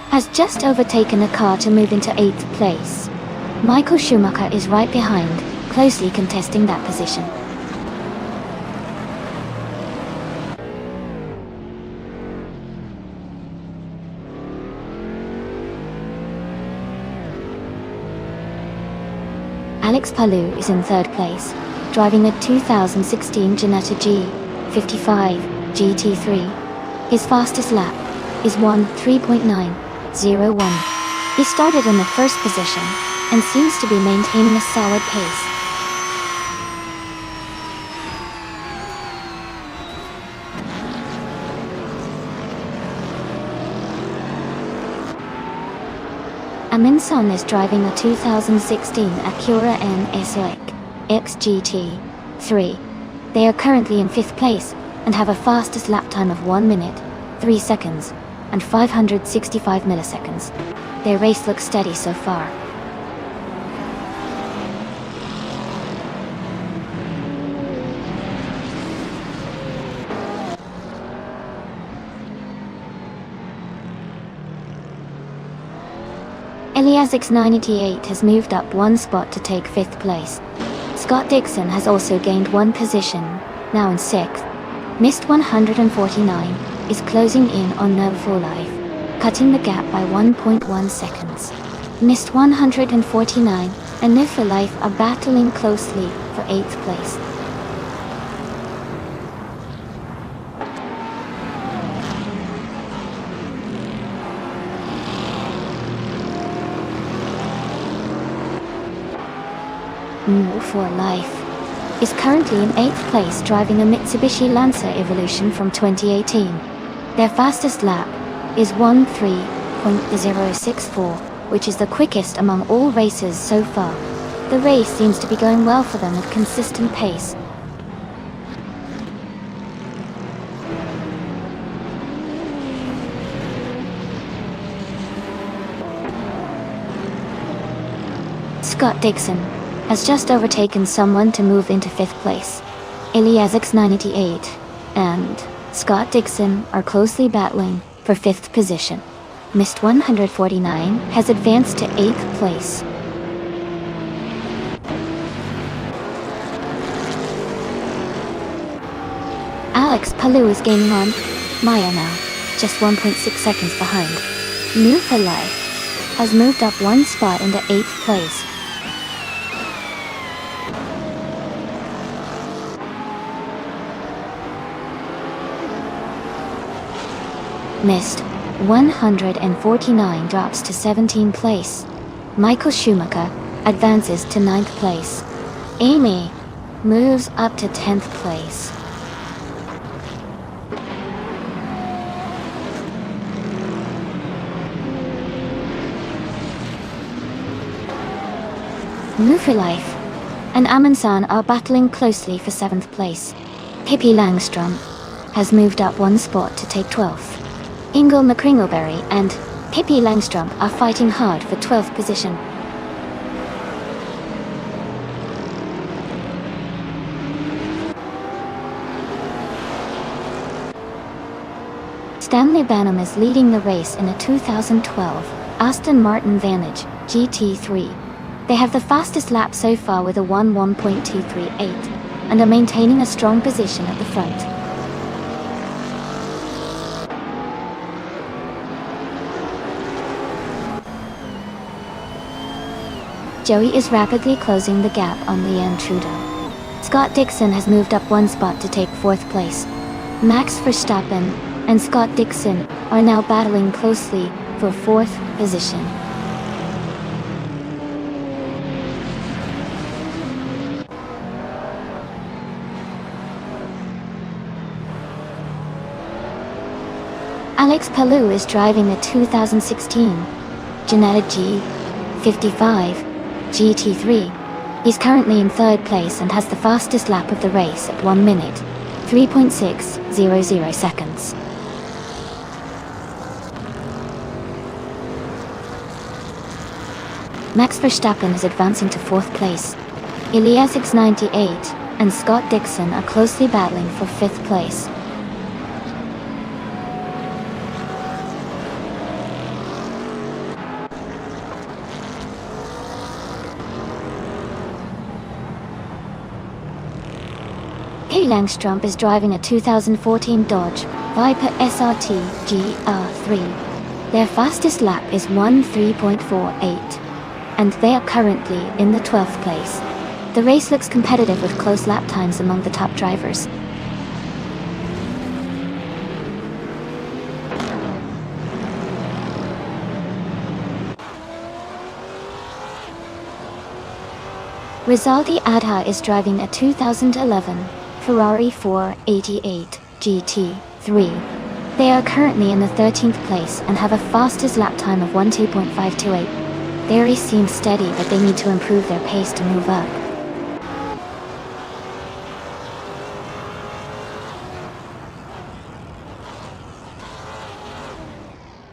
has just overtaken a car to move into 8th place. Michael Schumacher is right behind, closely contesting that position. Alex Palou is in 3rd place, driving a 2016 Ginetta G55 GT3. His fastest lap is 1:3.901. He started in the 1st position and seems to be maintaining a solid pace. Amin Son is driving a 2016 Acura NSX XGT3. They are currently in 5th place and have a fastest lap time of 1 minute, 3 seconds, and 565 milliseconds. Their race looks steady so far. Elias X98 has moved up 1 spot to take 5th place. Scott Dixon has also gained 1 position, now in 6th. Mist 149 is closing in on No For Life, cutting the gap by 1.1 seconds. Mist 149 and No For Life are battling closely for 8th place. No For Life is currently in 8th place driving a Mitsubishi Lancer Evolution from 2018. Their fastest lap is 1:3.064, which is the quickest among all racers so far. The race seems to be going well for them at consistent pace. Scott Dixon has just overtaken someone to move into 5th place. Elias X98 and Scott Dixon are closely battling for 5th position. Mist 149 has advanced to 8th place. Alex Palou is gaining on Maya now, just 1.6 seconds behind. No For Life has moved up 1 spot into 8th place. missed. 149 drops to 17th place. Michael Schumacher advances to 9th place. Amy moves up to 10th place. Life and Amundsen are battling closely for 7th place. Pippi Langstrom has moved up one spot to take 12th. Ingo McCringleberry and Pippi Langstrom are fighting hard for 12th position. Stanley Banham is leading the race in a 2012 Aston Martin Vantage GT3. They have the fastest lap so far with a 1:1.238 and are maintaining a strong position at the front. Joey is rapidly closing the gap on Leanne Trudeau. Scott Dixon has moved up one spot to take 4th place. Max Verstappen and Scott Dixon are now battling closely for 4th position. Alex Palou is driving the 2016 Ginetta G55 GT3. He's currently in 3rd place and has the fastest lap of the race at 1 minute, 3.600 seconds. Max Verstappen is advancing to 4th place. Elias X98 and Scott Dixon are closely battling for 5th place. Pippi Langstrom is driving a 2014 Dodge Viper SRT GR3. Their fastest lap is 1:3.48, and they are currently in the 12th place. The race looks competitive with close lap times among the top drivers. Rizaldi Adha is driving a 2011 Ferrari 488 GT3. They are currently in the 13th place and have a fastest lap time of 1:2.528. Their race seems steady, but they need to improve their pace to move up.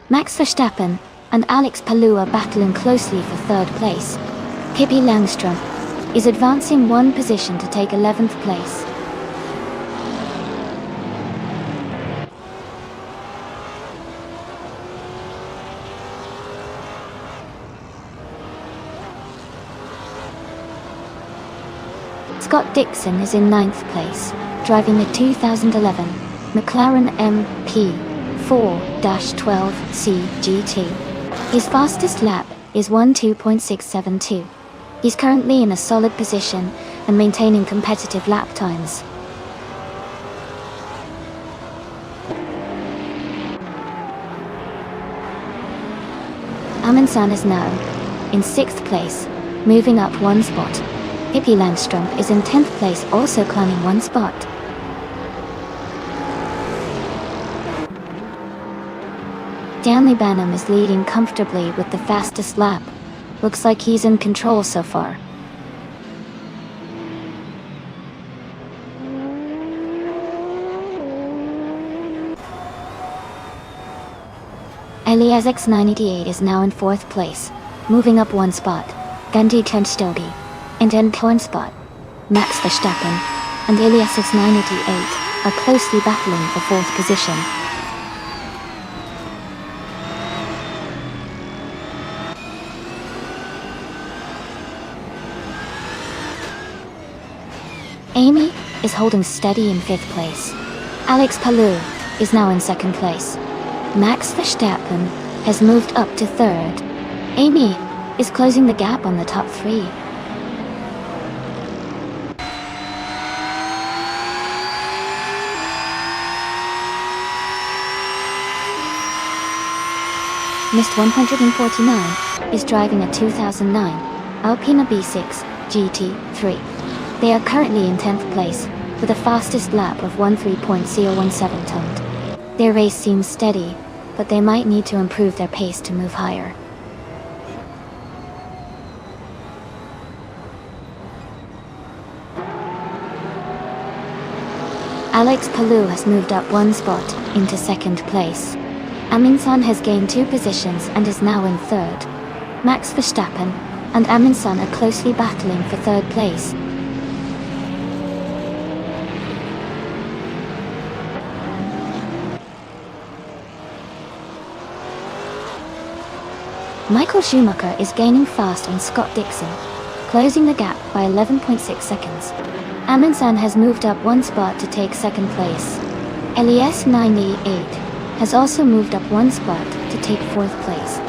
Max Verstappen and Alex Palou are battling closely for 3rd place. Pippi Langstrom is advancing one position to take 11th place. Scott Dixon is in 9th place, driving the 2011 McLaren MP4-12C GT. His fastest lap is 1:2.672. He's currently in a solid position and maintaining competitive lap times. Amundsen is now in 6th place, moving up one spot. Pippi Langstrom is in 10th place, also climbing one spot. Stanley Banham is leading comfortably with the fastest lap. Looks like he's in control so far. Elias X98 is now in 4th place, moving up one spot. Gandhi Tenstogi in 10th spot. Max Verstappen and Elias X98 are closely battling for 4th position. Amy is holding steady in 5th place. Alex Palou is now in 2nd place. Max Verstappen has moved up to 3rd. Amy is closing the gap on the top 3. Missed 149, is driving a 2009 Alpina B6 GT3. They are currently in 10th place, with a fastest lap of 13.017 toned. Their race seems steady, but they might need to improve their pace to move higher. Alex Palou has moved up one spot into 2nd place. Amundsen has gained 2 positions and is now in 3rd. Max Verstappen and Amundsen are closely battling for 3rd place. Michael Schumacher is gaining fast on Scott Dixon, closing the gap by 11.6 seconds. Amundsen has moved up one spot to take 2nd place. LES 9E8 has also moved up one spot to take 4th place.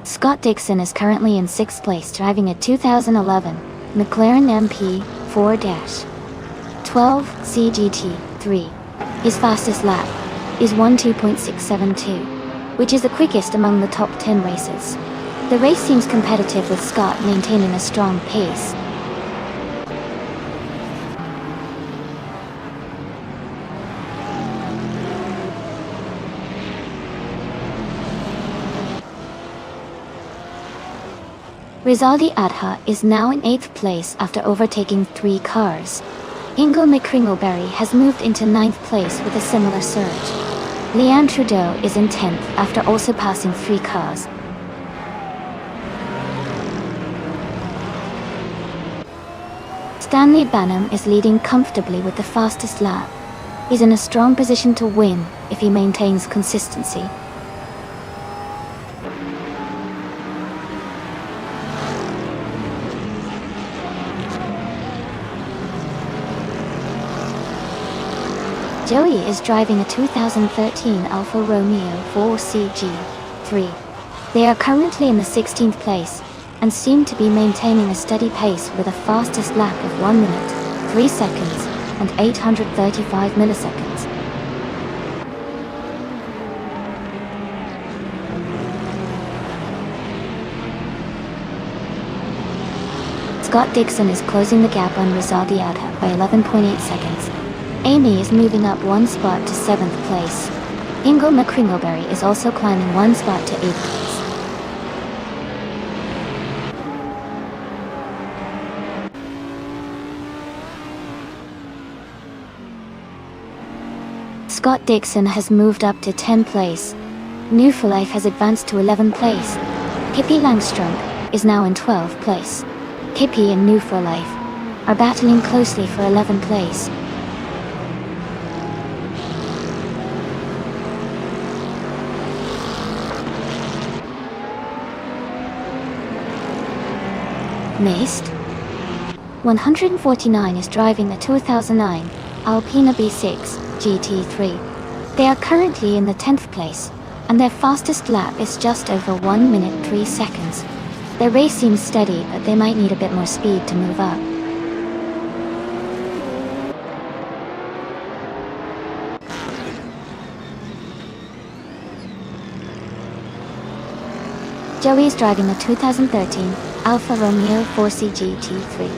Scott Dixon is currently in 6th place driving a 2011 McLaren MP4-12 CGT3. His fastest lap is 12.672, which is the quickest among the top 10 racers. The race seems competitive with Scott maintaining a strong pace. Rizaldi Adha is now in 8th place after overtaking 3 cars. Ingo McCringleberry has moved into 9th place with a similar surge. Leanne Trudeau is in 10th after also passing 3 cars. Stanley Banham is leading comfortably with the fastest lap. He's in a strong position to win if he maintains consistency. Joey is driving a 2013 Alfa Romeo 4CG3. They are currently in the 16th place, and seem to be maintaining a steady pace with a fastest lap of 1 minute, 3 seconds, and 835 milliseconds. Scott Dixon is closing the gap on Rizaldi Adha by 11.8 seconds. Amy is moving up one spot to 7th place. Ingo McCringleberry is also climbing one spot to 8th place. Scott Dixon has moved up to 10th place. New for Life has advanced to 11th place. Pippi Langström is now in 12th place. Pippi and New for Life are battling closely for 11th place. Missed 149 is driving the 2009 Alpina B6 GT3. They are currently in the 10th place, and their fastest lap is just over 1 minute 3 seconds. Their race seems steady, but they might need a bit more speed to move up. Joey is driving the 2013 Alfa Romeo 4C GT3.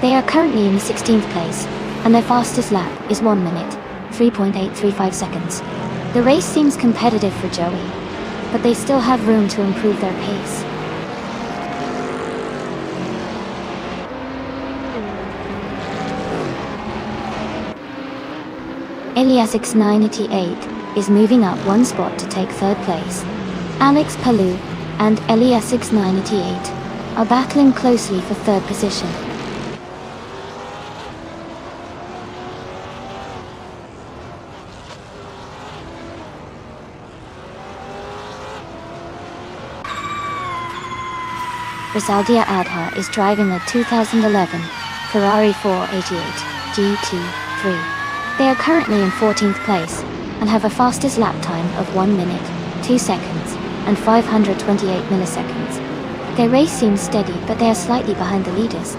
They are currently in the 16th place, and their fastest lap is 1 minute, 3.835 seconds. The race seems competitive for Joey, but they still have room to improve their pace. Elias X988 is moving up one spot to take 3rd place. Alex Palou and Elias X988 are battling closely for 3rd position. Rizaldi Adha is driving a 2011 Ferrari 488 GT3. They are currently in 14th place and have a fastest lap time of 1 minute, 2 seconds, and 528 milliseconds. Their race seems steady, but they are slightly behind the leaders.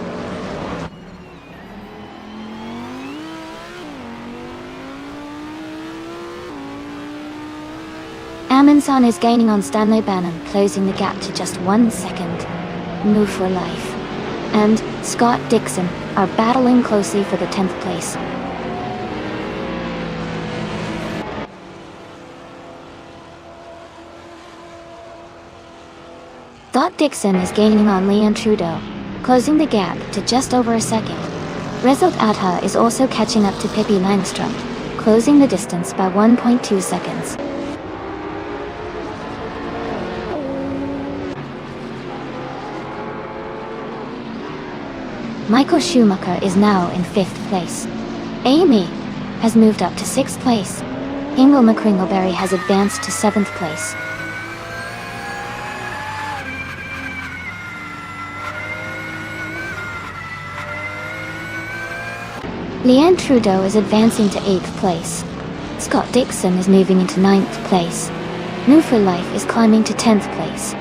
Amundsen is gaining on Stanley Banham, closing the gap to just 1 second. Move for Life and Scott Dixon are battling closely for the 10th place. Scott Dixon is gaining on Leon Trudeau, closing the gap to just over a second. Result Adha is also catching up to Pippi Langström, closing the distance by 1.2 seconds. Michael Schumacher is now in 5th place. Amy has moved up to 6th place. Ingo McCringleberry has advanced to 7th place. Leanne Trudeau is advancing to 8th place. Scott Dixon is moving into 9th place. New for Life is climbing to 10th place.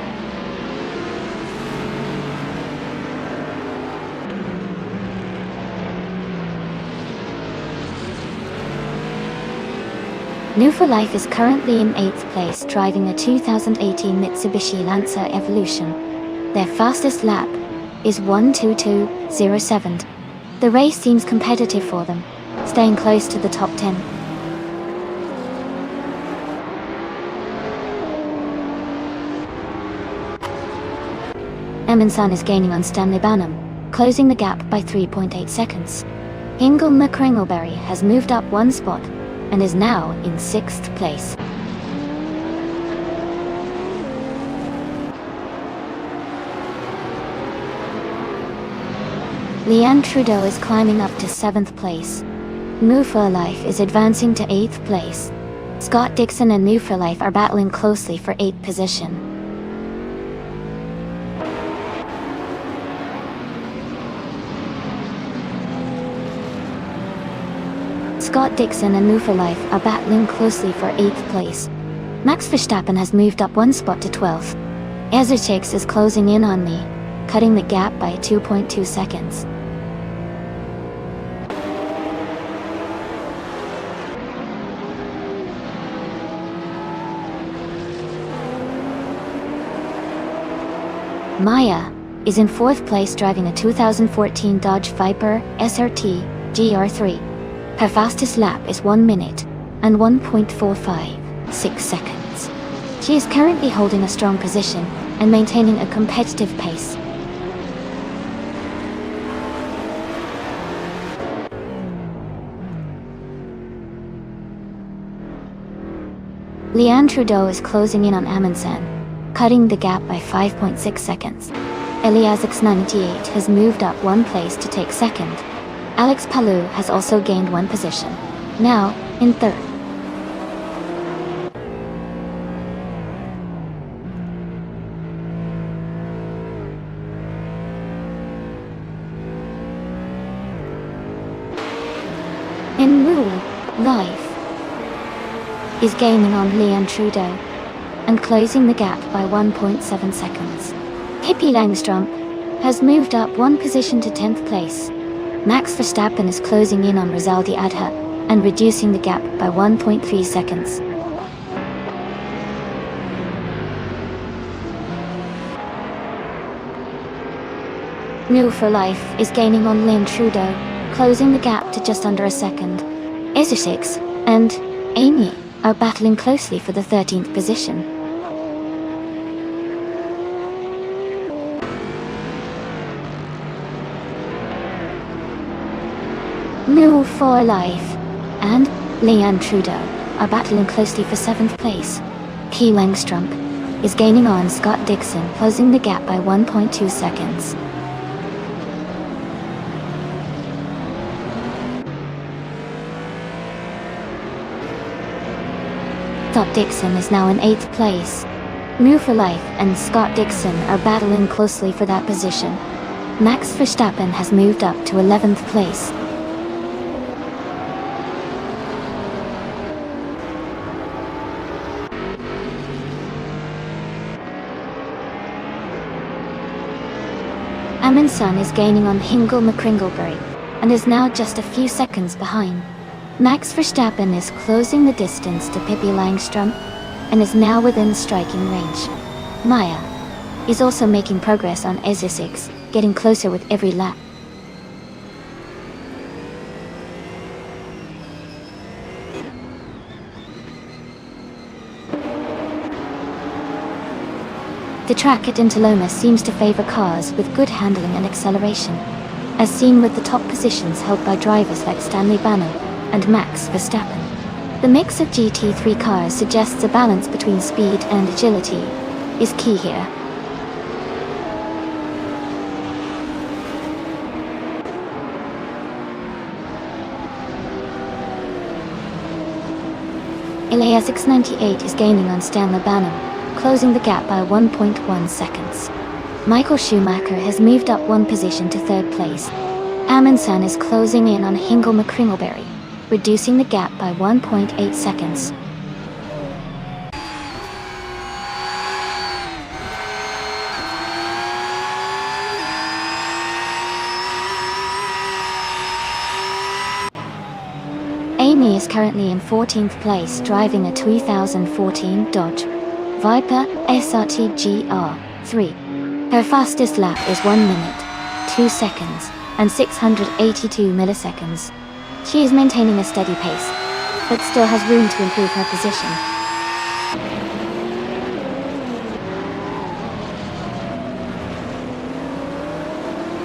New for Life is currently in 8th place, driving a 2018 Mitsubishi Lancer Evolution. Their fastest lap is 1:22:07. The race seems competitive for them, staying close to the top 10. Amundsen is gaining on Stanley Banham, closing the gap by 3.8 seconds. Ingo McCringleberry has moved up 1 spot and is now in 6th place. Leanne Trudeau is climbing up to 7th place. New for Life is advancing to 8th place. Scott Dixon and New for Life are battling closely for 8th position. Scott Dixon and New for Life are battling closely for 8th place. Max Verstappen has moved up 1 spot to 12th. Ezerchix is closing in on me, cutting the gap by 2.2 seconds. Maya is in 4th place, driving a 2014 Dodge Viper SRT GR3. Her fastest lap is 1 minute and 1.456 seconds. She is currently holding a strong position and maintaining a competitive pace. Leanne Trudeau is closing in on Amundsen, cutting the gap by 5.6 seconds. Eliasix98 has moved up 1 place to take 2nd. Alex Palou has also gained 1 position, now in 3rd. In Real Life is gaining on Leanne Trudeau and closing the gap by 1.7 seconds. Pippi Langström has moved up 1 position to 10th place. Max Verstappen is closing in on Rosaldi Adha and reducing the gap by 1.3 seconds. New for Life is gaining on Leanne Trudeau, closing the gap to just under a second. Ezerchix and Amy are battling closely for the 13th position. New for Life and Leanne Trudeau are battling closely for 7th place. Key Langström is gaining on Scott Dixon, closing the gap by 1.2 seconds. Scott Dixon is now in 8th place. New for Life and Scott Dixon are battling closely for that position. Max Verstappen has moved up to 11th place. Amundsen is gaining on Hingle McCringleberry and is now just a few seconds behind. Max Verstappen is closing the distance to Pippi Langstrom and is now within striking range. Maya is also making progress on SE6, getting closer with every lap. The track at Interloma seems to favor cars with good handling and acceleration, as seen with the top positions held by drivers like Stanley Banham and Max Verstappen. The mix of GT3 cars suggests a balance between speed and agility is key here. Elias 698 is gaining on Stanley Banham, closing the gap by 1.1 seconds. Michael Schumacher has moved up one position to third place. Amundsen is closing in on Hingle McCringleberry, reducing the gap by 1.8 seconds. Amy is currently in 14th place, driving a 2014 Dodge Viper SRT GR3. Her fastest lap is 1 minute, 2 seconds, and 682 milliseconds. She is maintaining a steady pace, but still has room to improve her position.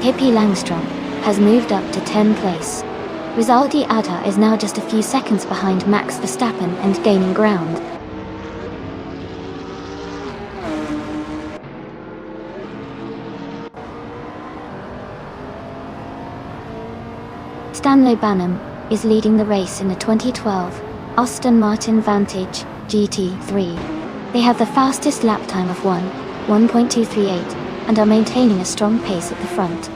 Pippi Langstrom has moved up to 10th place. Rizaldi Adha is now just a few seconds behind Max Verstappen and gaining ground. Stanley Banham is leading the race in the 2012 Aston Martin Vantage GT3. They have the fastest lap time of 1:1.238, and are maintaining a strong pace at the front.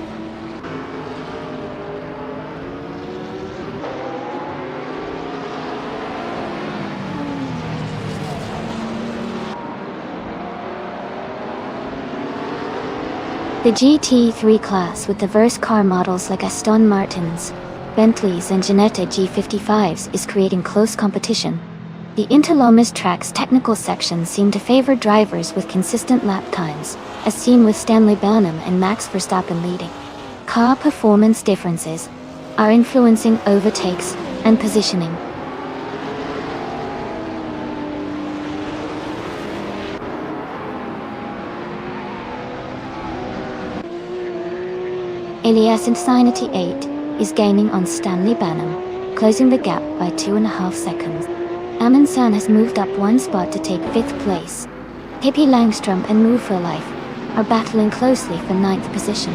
The GT3 class, with diverse car models like Aston Martins, Bentleys and Ginetta G55s, is creating close competition. The Interlomas track's technical sections seem to favor drivers with consistent lap times, as seen with Stanley Banham and Max Verstappen leading. Car performance differences are influencing overtakes and positioning. Elias 98 is gaining on Stanley Banham, closing the gap by 2.5 seconds. Amundsen has moved up one spot to take 5th place. Pippi Langstrom and Move for Life are battling closely for 9th position.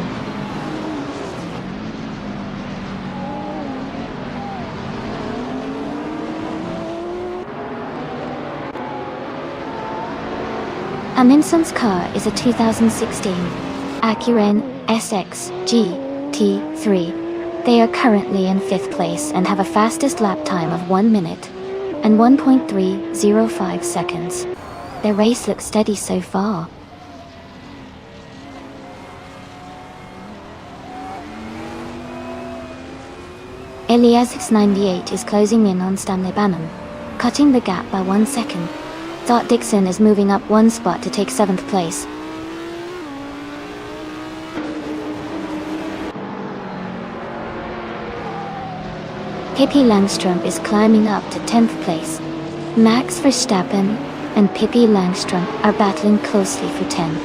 Amundsen's car is a 2016 Acura SX GT3. They are currently in 5th place and have a fastest lap time of 1 minute and 1.305 seconds. Their race looks steady so far. Elias 698 is closing in on Stanley Banham, cutting the gap by 1 second. Dot Dixon is moving up one spot to take 7th place. Pippi Langstrom is climbing up to 10th place. Max Verstappen and Pippi Langstrom are battling closely for 10.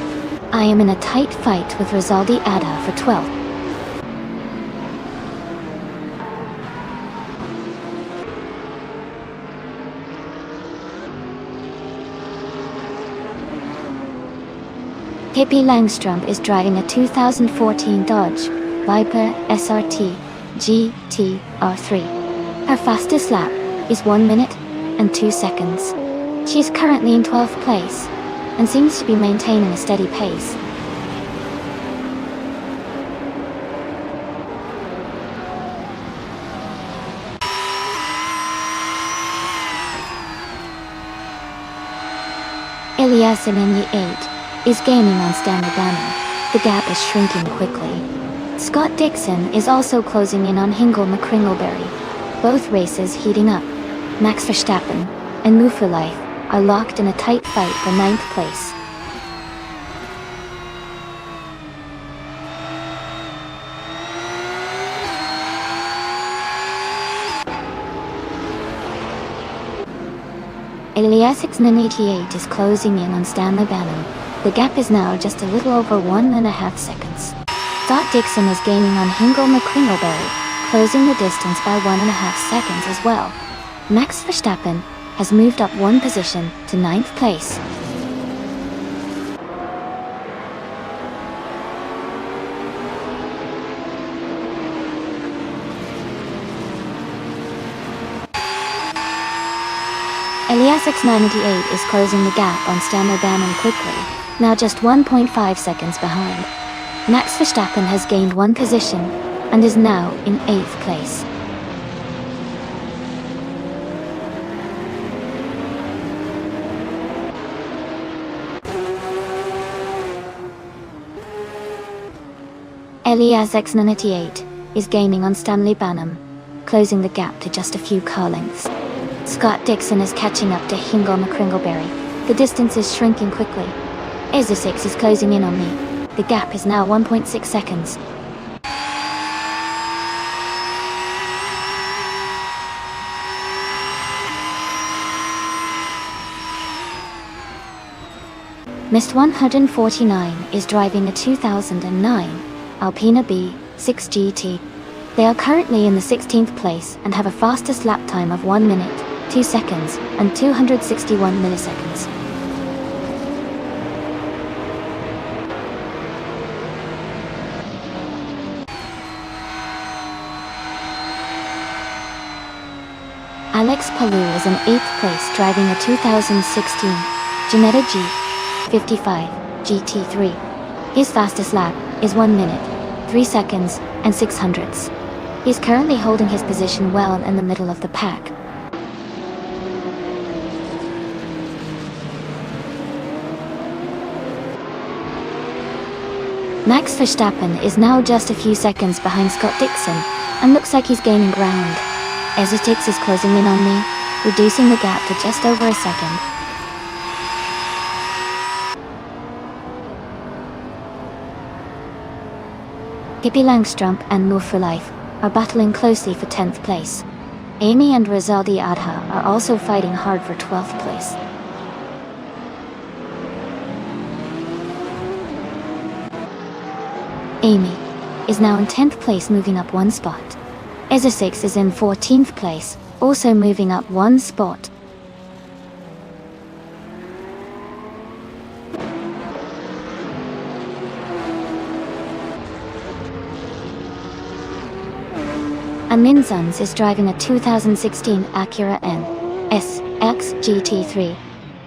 I am in a tight fight with Rizaldi Adha for 12th. Pippi Langstrom is driving a 2014 Dodge Viper SRT GT-R3. Her fastest lap is 1 minute and 2 seconds. She is currently in 12th place and seems to be maintaining a steady pace. Elias 98 is gaining on Stanley Banham, The gap is shrinking quickly. Scott Dixon is also closing in on Hingle McCringleberry. Both races heating up. Max Verstappen and Move for Life are locked in a tight fight for 9th place. Elias 688 is closing in on Stanley Bannon. The gap is now just a little over 1.5 seconds. Scott Dixon is gaining on Hingle McCringleberry, closing the distance by 1.5 seconds as well. Max Verstappen has moved up one position to 9th place. Elias X98 is closing the gap on Stanley Bannon quickly, now just 1.5 seconds behind. Max Verstappen has gained one position and is now in 8th place. Elias X98 is gaining on Stanley Bannon, closing the gap to just a few car lengths. Scott Dixon is catching up to Hingle McCringleberry. The distance is shrinking quickly. Ezra6 is closing in on me. The gap is now 1.6 seconds. Mist 149 is driving a 2009 Alpina B6 GT. They are currently in the 16th place and have a fastest lap time of 1 minute, 2 seconds, and 261 milliseconds. Alex Palou is in 8th place driving a 2016 Ginetta G55 GT3. His fastest lap is 1 minute, 3 seconds, and 6 hundredths. He's currently holding his position well in the middle of the pack. Max Verstappen is now just a few seconds behind Scott Dixon, and looks like he's gaining ground. Ezra6 is closing in on me, reducing the gap to just over a second. Pippi Langstrup and Move for Life are battling closely for 10th place. Amy and Rizaldi Adha are also fighting hard for 12th place. Amy is now in 10th place, moving up one spot. Ezra6 is in 14th place, also moving up one spot. Amin Sons is driving a 2016 Acura NSX GT3.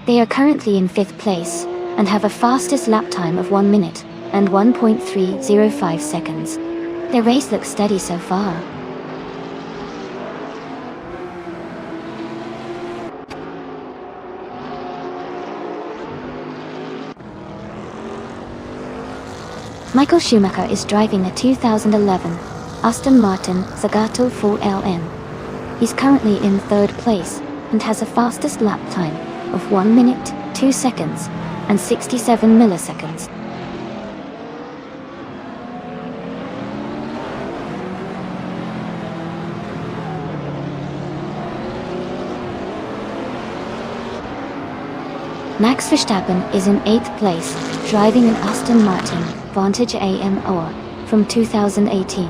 They are currently in 5th place and have a fastest lap time of 1 minute and 1.305 seconds. Their race looks steady so far. Michael Schumacher is driving a 2011 Aston Martin Zagato 4LN. He's currently in 3rd place and has a fastest lap time of 1 minute, 2 seconds, and 67 milliseconds. Max Verstappen is in 8th place, driving an Aston Martin Vantage AMR from 2018.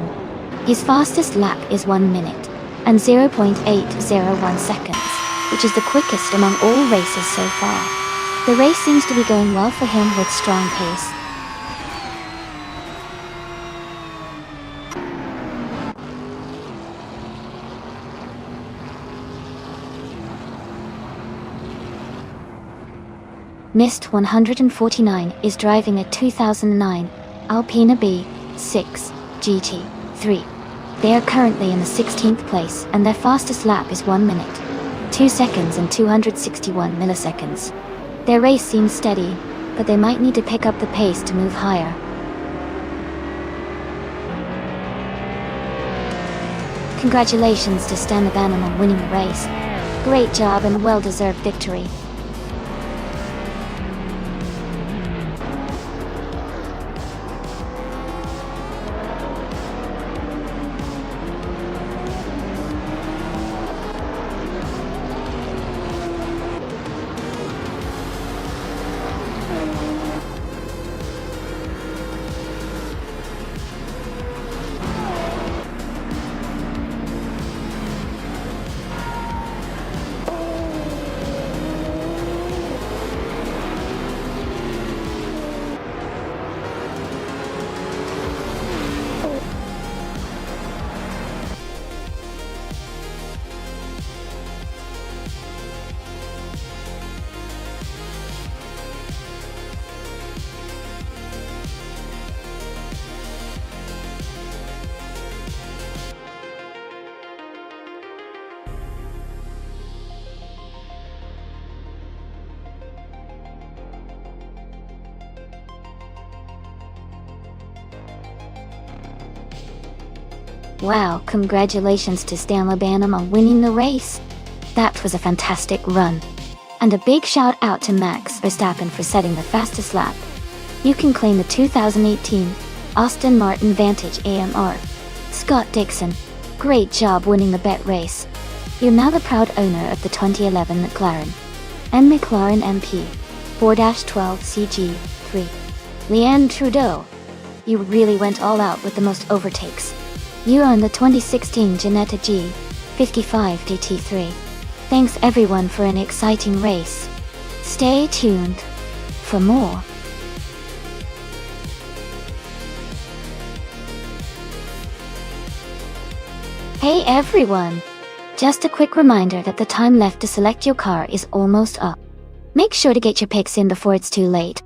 His fastest lap is 1 minute and 0.801 seconds, which is the quickest among all races so far. The race seems to be going well for him with strong pace. Mist 149 is driving a 2009 Alpina B6 GT3. They are currently in the 16th place and their fastest lap is 1 minute, 2 seconds and 261 milliseconds. Their race seems steady, but they might need to pick up the pace to move higher. Congratulations to Stan the Bannerman on winning the race. Great job and well-deserved victory. Wow, congratulations to Stan the Bannerman on winning the race. That was a fantastic run. And a big shout out to Max Verstappen for setting the fastest lap. You can claim the 2018 Aston Martin Vantage AMR. Scott Dixon, great job winning the bet race. You're now the proud owner of the 2011 McLaren and McLaren MP 4-12 CG3. Leanne Trudeau, you really went all out with the most overtakes. You own the 2016 Jetta G55 DT3. Thanks everyone for an exciting race. Stay tuned for more. Hey everyone! Just a quick reminder that the time left to select your car is almost up. Make sure to get your picks in before it's too late.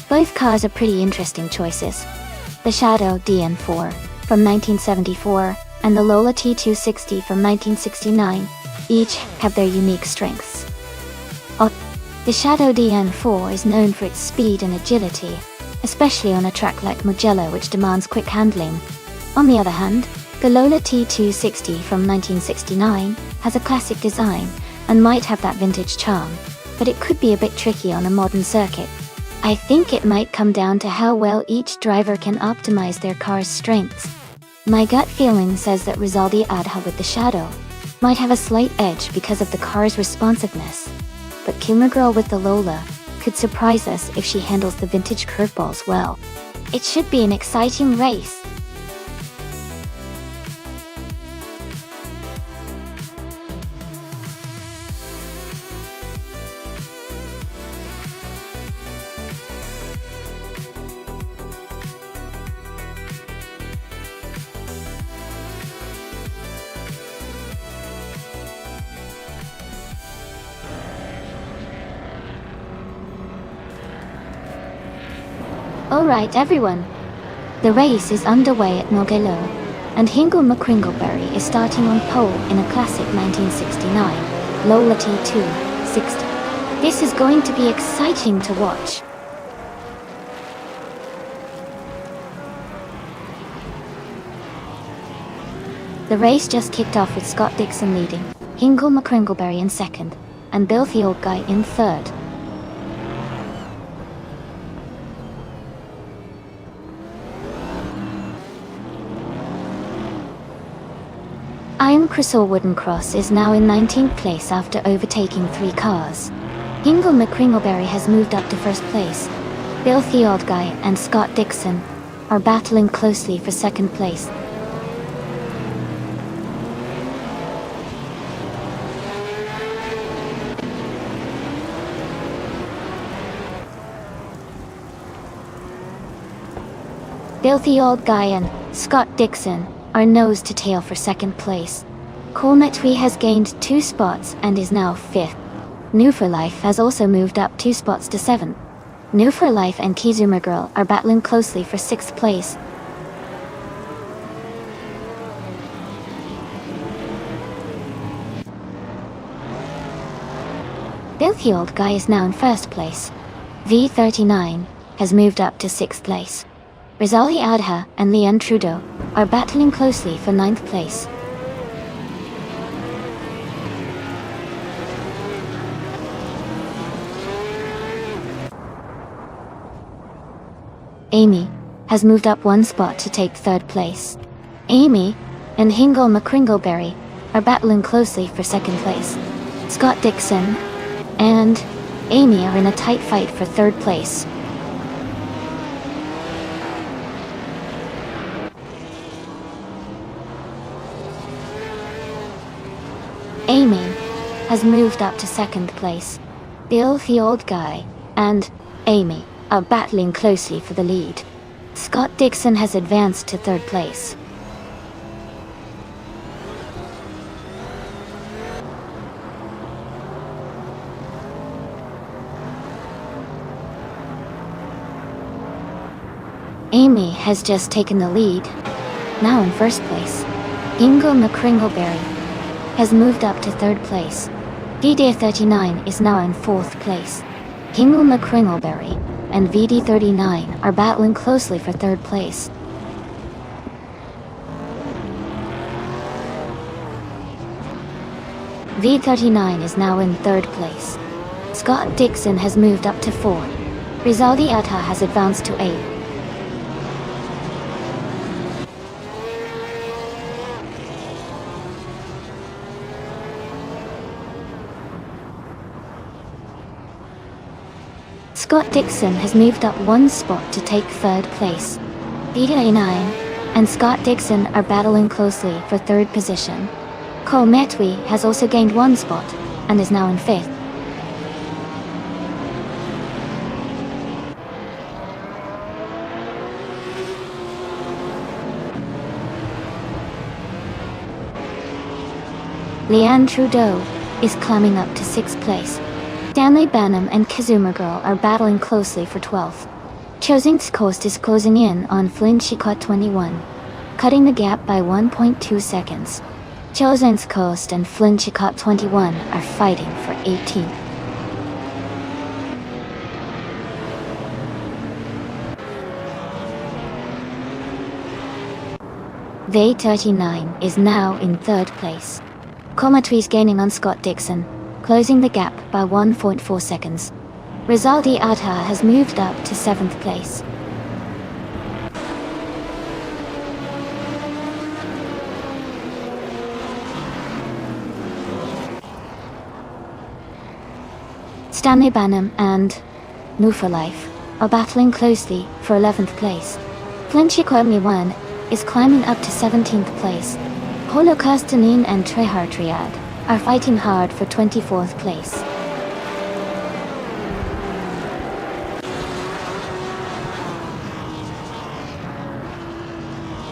Both cars are pretty interesting choices. The Shadow DN4 from 1974 and the Lola T260 from 1969 each have their unique strengths. The Shadow DN4 is known for its speed and agility, especially on a track like Mugello which demands quick handling. On the other hand, the Lola T260 from 1969 has a classic design and might have that vintage charm, but it could be a bit tricky on a modern circuit. I think it might come down to how well each driver can optimize their car's strengths. My gut feeling says that Rizaldi Adha with the Shadow might have a slight edge because of the car's responsiveness, but Killer Girl with the Lola could surprise us if she handles the vintage curveballs well. It should be an exciting race. Alright everyone, the race is underway at Mugello, and Hingle McCringleberry is starting on pole in a classic 1969 Lola T260. This is going to be exciting to watch. The race just kicked off with Scott Dixon leading, Hingle McCringleberry in second, and Bill the Old Guy in third. Iron Crystal Wooden Cross is now in 19th place after overtaking 3 cars. Hingle McCringleberry has moved up to 1st place. Filthy Old Guy and Scott Dixon are battling closely for 2nd place. Filthy Old Guy and Scott Dixon are nose to tail for 2nd place. Colmetwe has gained 2 spots and is now 5th. New for Life has also moved up 2 spots to 7th. New for Life and Kizuma Girl are battling closely for 6th place. Filthy Old Guy is now in 1st place. V39 has moved up to 6th place. Rizali Adha and Leon Trudeau are battling closely for 9th place. Amy has moved up 1 spot to take 3rd place. Amy and Hingle McCringleberry are battling closely for 2nd place. Scott Dixon and Amy are in a tight fight for 3rd place. Amy has moved up to 2nd place. Bill the Old Guy and Amy are battling closely for the lead. Scott Dixon has advanced to 3rd place. Amy has just taken the lead, now in 1st place. Ingo McCringleberry has moved up to 3rd place. VD39 is now in 4th place. Hingle McCringleberry and VD39 are battling closely for 3rd place. V39 is now in 3rd place. Scott Dixon has moved up to 4. Rizaldi Atta has advanced to 8. Scott Dixon has moved up 1 spot to take 3rd place. VD39 and Scott Dixon are battling closely for 3rd position. Cole Metwi has also gained 1 spot and is now in 5th. Leanne Trudeau is climbing up to 6th place. Stanley Banham and Kazuma Girl are battling closely for 12th. Chosin's Coast is closing in on Flinchicot 21, cutting the gap by 1.2 seconds. Chosin's Coast and Flinchicot 21 are fighting for 18th. V39 is now in 3rd place. Comatry is gaining on Scott Dixon, closing the gap by 1.4 seconds. Rizaldi Atta has moved up to 7th place. Stanley Banham and New for Life are battling closely for 11th place. Flinchicot 1 is climbing up to 17th place. Holocaustinine and Trehar Triad are fighting hard for 24th place.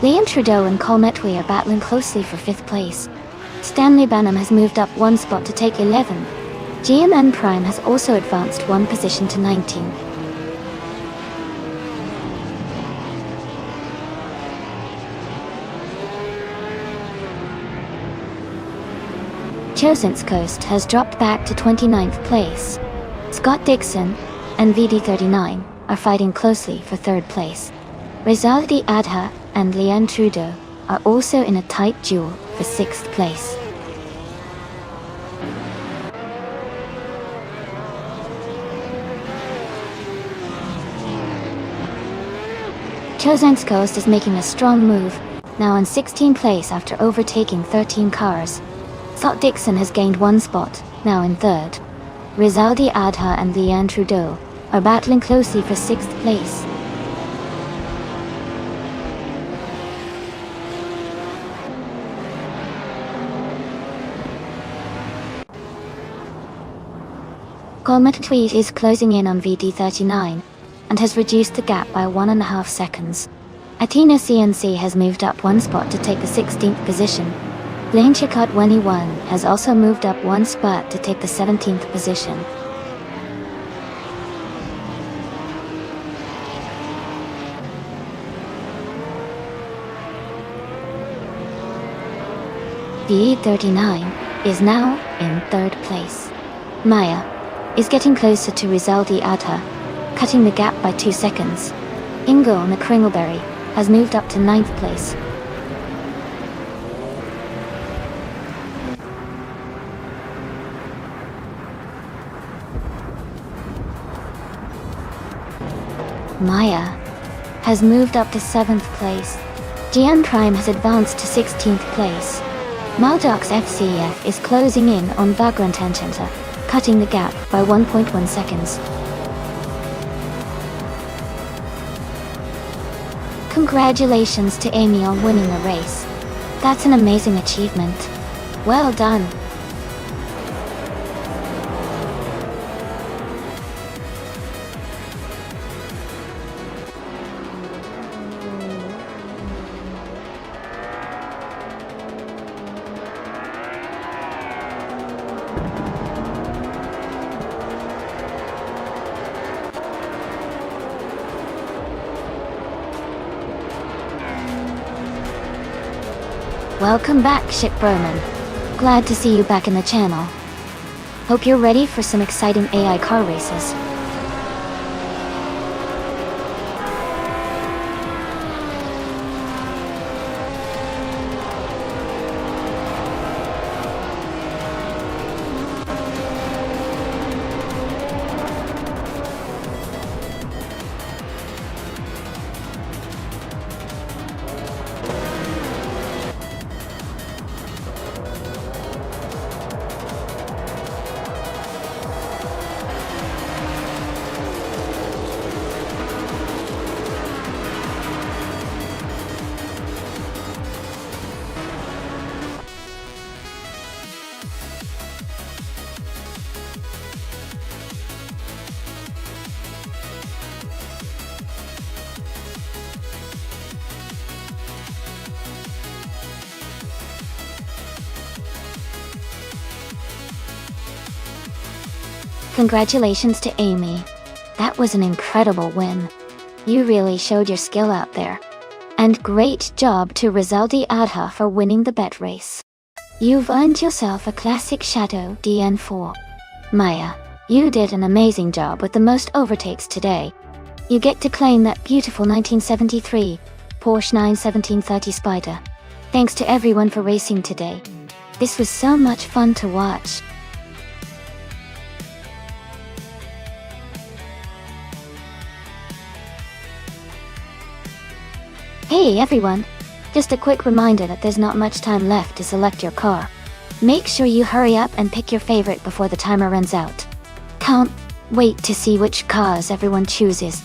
Leon Trudeau and Cole Metwi are battling closely for 5th place. Stanley Banham has moved up 1 spot to take 11th. GMN Prime has also advanced 1 position to 19. Chosin's Coast has dropped back to 29th place. Scott Dixon and VD39 are fighting closely for 3rd place. Rizaldi Adha and Leanne Trudeau are also in a tight duel for 6th place. Chosin's Coast is making a strong move, now in 16th place after overtaking 13 cars. Scott Dixon has gained 1 spot, now in 3rd. Rizaldi Adha and Leanne Trudeau are battling closely for 6th place. Colmet Tweed is closing in on VD39 and has reduced the gap by 1.5 seconds. Athena CNC has moved up 1 spot to take the 16th position. Blaine Chicot 21 has also moved up 1 spot to take the 17th position. VD39 is now in 3rd place. Maya is getting closer to Rizaldi Adha, cutting the gap by 2 seconds. Ingo McCringleberry has moved up to 9th place. Maya has moved up to 7th place. Gian Prime has advanced to 16th place. Maldox FCF is closing in on Vagrant Enchanter, cutting the gap by 1.1 seconds. Congratulations to Amy on winning the race. That's an amazing achievement. Well done. Welcome back, Ship Broman. Glad to see you back in the channel. Hope you're ready for some exciting AI car races. Congratulations to Amy. That was an incredible win. You really showed your skill out there. And great job to Rizaldi Adha for winning the bet race. You've earned yourself a classic Shadow DN4. Maya, you did an amazing job with the most overtakes today. You get to claim that beautiful 1973 Porsche 91730 Spider. Thanks to everyone for racing today. This was so much fun to watch. Hey everyone! Just a quick reminder that there's not much time left to select your car. Make sure you hurry up and pick your favorite before the timer runs out. Can't wait to see which cars everyone chooses.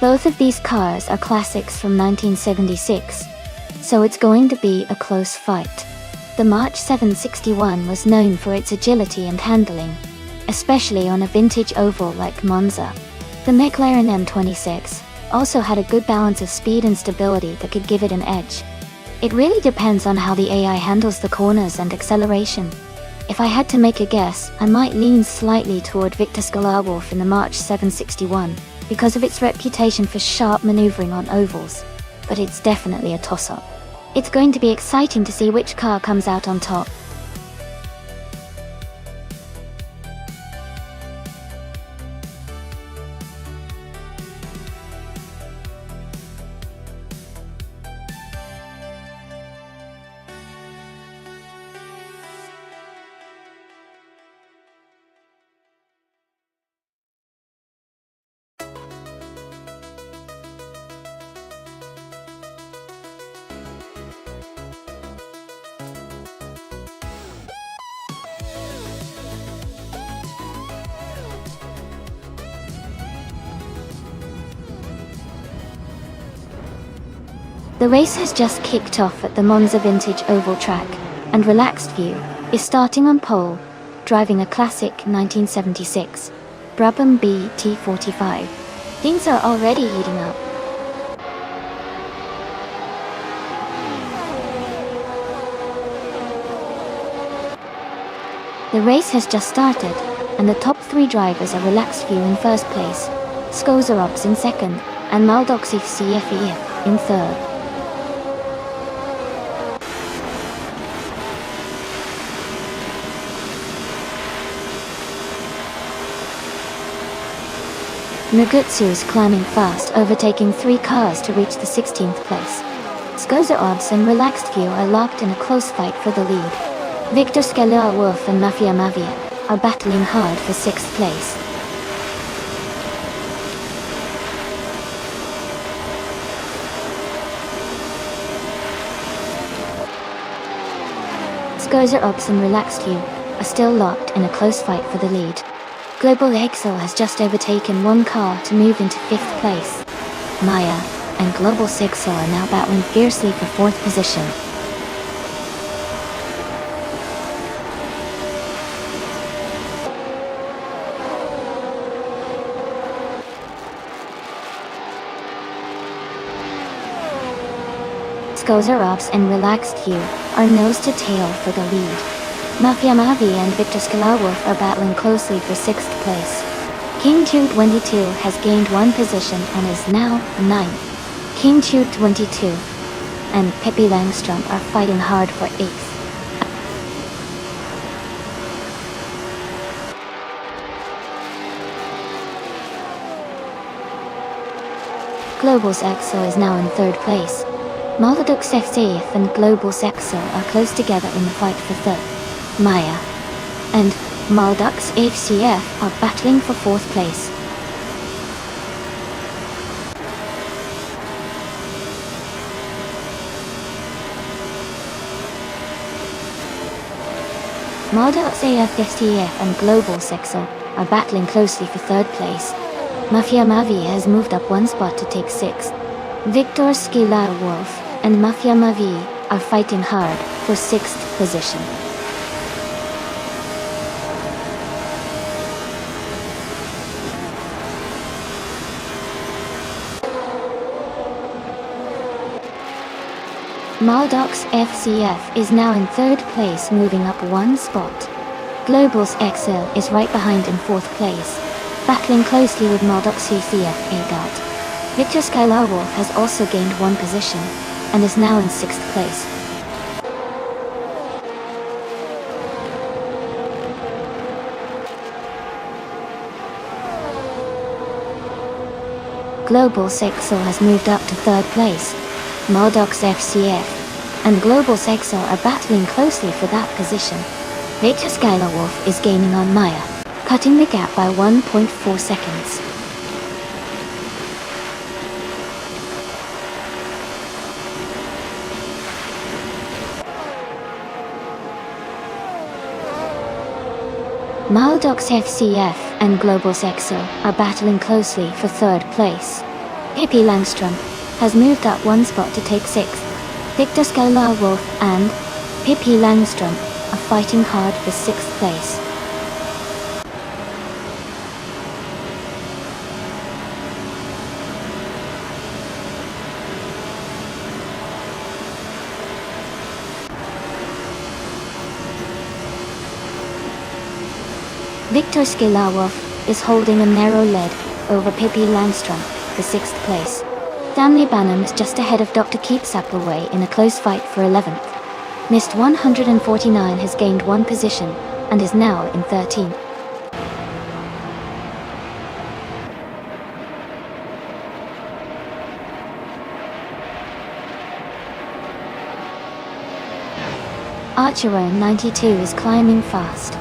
Both of these cars are classics from 1976, so it's going to be a close fight. The March 761 was known for its agility and handling, especially on a vintage oval like Monza. The McLaren M26 also had a good balance of speed and stability that could give it an edge. It really depends on how the AI handles the corners and acceleration. If I had to make a guess, I might lean slightly toward Victor Skylarwolf in the March 761 because of its reputation for sharp maneuvering on ovals, but it's definitely a toss-up. It's going to be exciting to see which car comes out on top. The race has just kicked off at the Monza Vintage Oval Track, and Relaxed View is starting on pole, driving a classic 1976 Brabham BT45. Things are already heating up. The race has just started, and the top three drivers are Relaxed View in first place, Skozarops in second, and Maldoxif CFEF in third. Nugutsu is climbing fast, overtaking 3 cars to reach the 16th place. Skoza Odds and Relaxed View are locked in a close fight for the lead. Victor Skylarwolf and Mafia Mavia are battling hard for 6th place. Skoza Odds and Relaxed View are still locked in a close fight for the lead. Global Excel has just overtaken 1 car to move into 5th place. Maya and Global Sexel are now battling fiercely for 4th position. Skozarovs and Relaxed View are nose to tail for the lead. Mafia Mavi and Victor Skylarwolf are battling closely for 6th place. King 222 has gained 1 position and is now 9th. King 222 and Pippi Langstrom are fighting hard for 8th. Global's Exo is now in 3rd place. Maldux FCF and Global's Exo are close together in the fight for 3rd. Maya and Maldux FCF are battling for 4th place. Maldux AFFTF and Global Sexo are battling closely for 3rd place. Mafia Mavi has moved up 1 spot to take 6th. Victor Skylarwolf and Mafia Mavi are fighting hard for 6th position. Maldox FCF is now in 3rd place, moving up 1 spot. Global's XL is right behind in 4th place, battling closely with Maldox CCF AGOT. Victor Skylarwolf has also gained 1 position, and is now in 6th place. Global Sexo has moved up to 3rd place. Maldox FCF and Global Sexo are battling closely for that position. Victor Skylarwolf is gaining on Maya, cutting the gap by 1.4 seconds. Maldox FCF and Global Sexo are battling closely for 3rd place. Pippi Langstrom has moved up one spot to take 6th. Victor Scholar-Wolf and Pippi Langstrom are fighting hard for 6th place. Victor Scholar-Wolf is holding a narrow lead over Pippi Langstrom for 6th place. Stanley Banham is just ahead of Dr. Keith Appleway in a close fight for 11th. Missed 149 has gained 1 position and is now in 13th. Archeron 92 is climbing fast,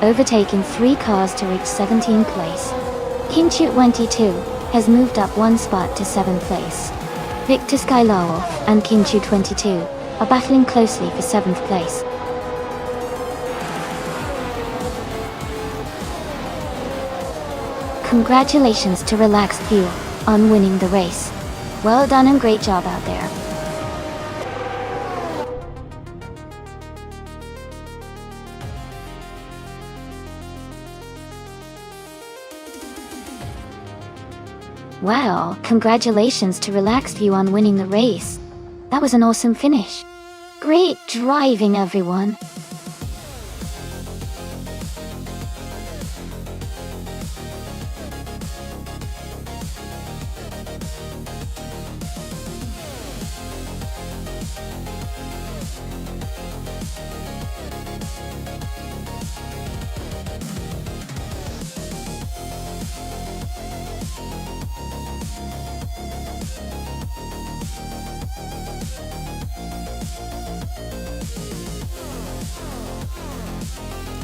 overtaking 3 cars to reach 17th place. Kinchu 22 has moved up 1 spot to 7th place. Victor Scholar-Wolf and Kinchu 22 are battling closely for 7th place. Congratulations to Relaxed Fuel on winning the race. Well done and great job out there. Wow, congratulations to Relaxed You on winning the race. That was an awesome finish. Great driving, everyone.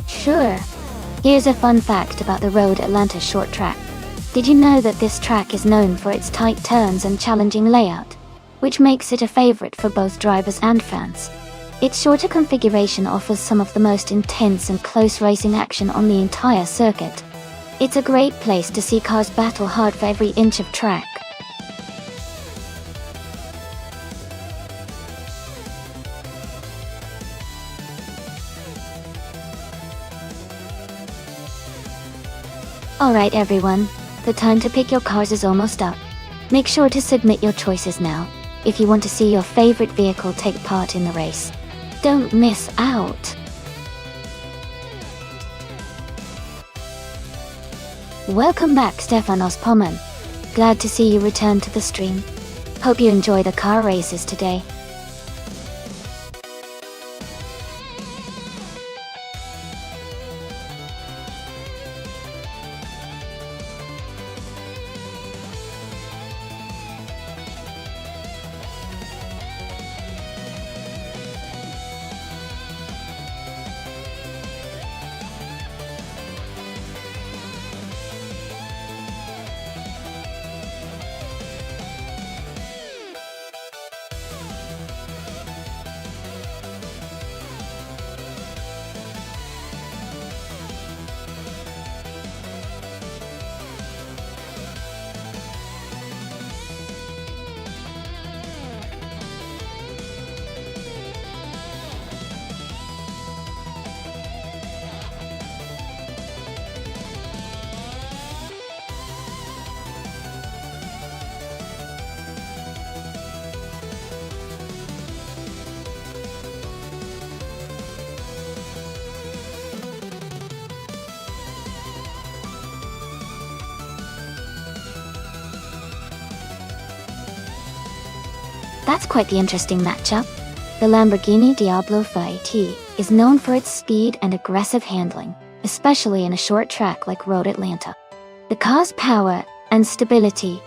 Sure. Here's a fun fact about the Road Atlanta short track. Did you know that this track is known for its tight turns and challenging layout, which makes it a favorite for both drivers and fans? Its shorter configuration offers some of the most intense and close racing action on the entire circuit. It's a great place to see cars battle hard for every inch of track. Alright everyone, the time to pick your cars is almost up. Make sure to submit your choices now, if you want to see your favorite vehicle take part in the race. Don't miss out! Welcome back, Stefanos Poman. Glad to see you return to the stream. Hope you enjoy the car races today. That's quite the interesting matchup. The Lamborghini Diablo FI-T is known for its speed and aggressive handling, especially in a short track like Road Atlanta. The car's power and stability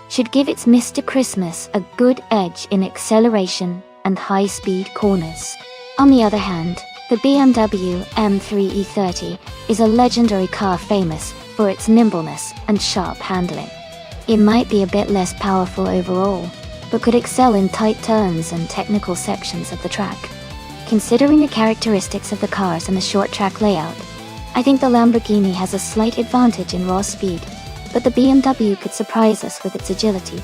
should give its Mr. Christmas a good edge in acceleration and high-speed corners. On the other hand, the BMW M3 E30 is a legendary car famous for its nimbleness and sharp handling. It might be a bit less powerful overall, but could excel in tight turns and technical sections of the track. Considering the characteristics of the cars and the short track layout, I think the Lamborghini has a slight advantage in raw speed, but the BMW could surprise us with its agility.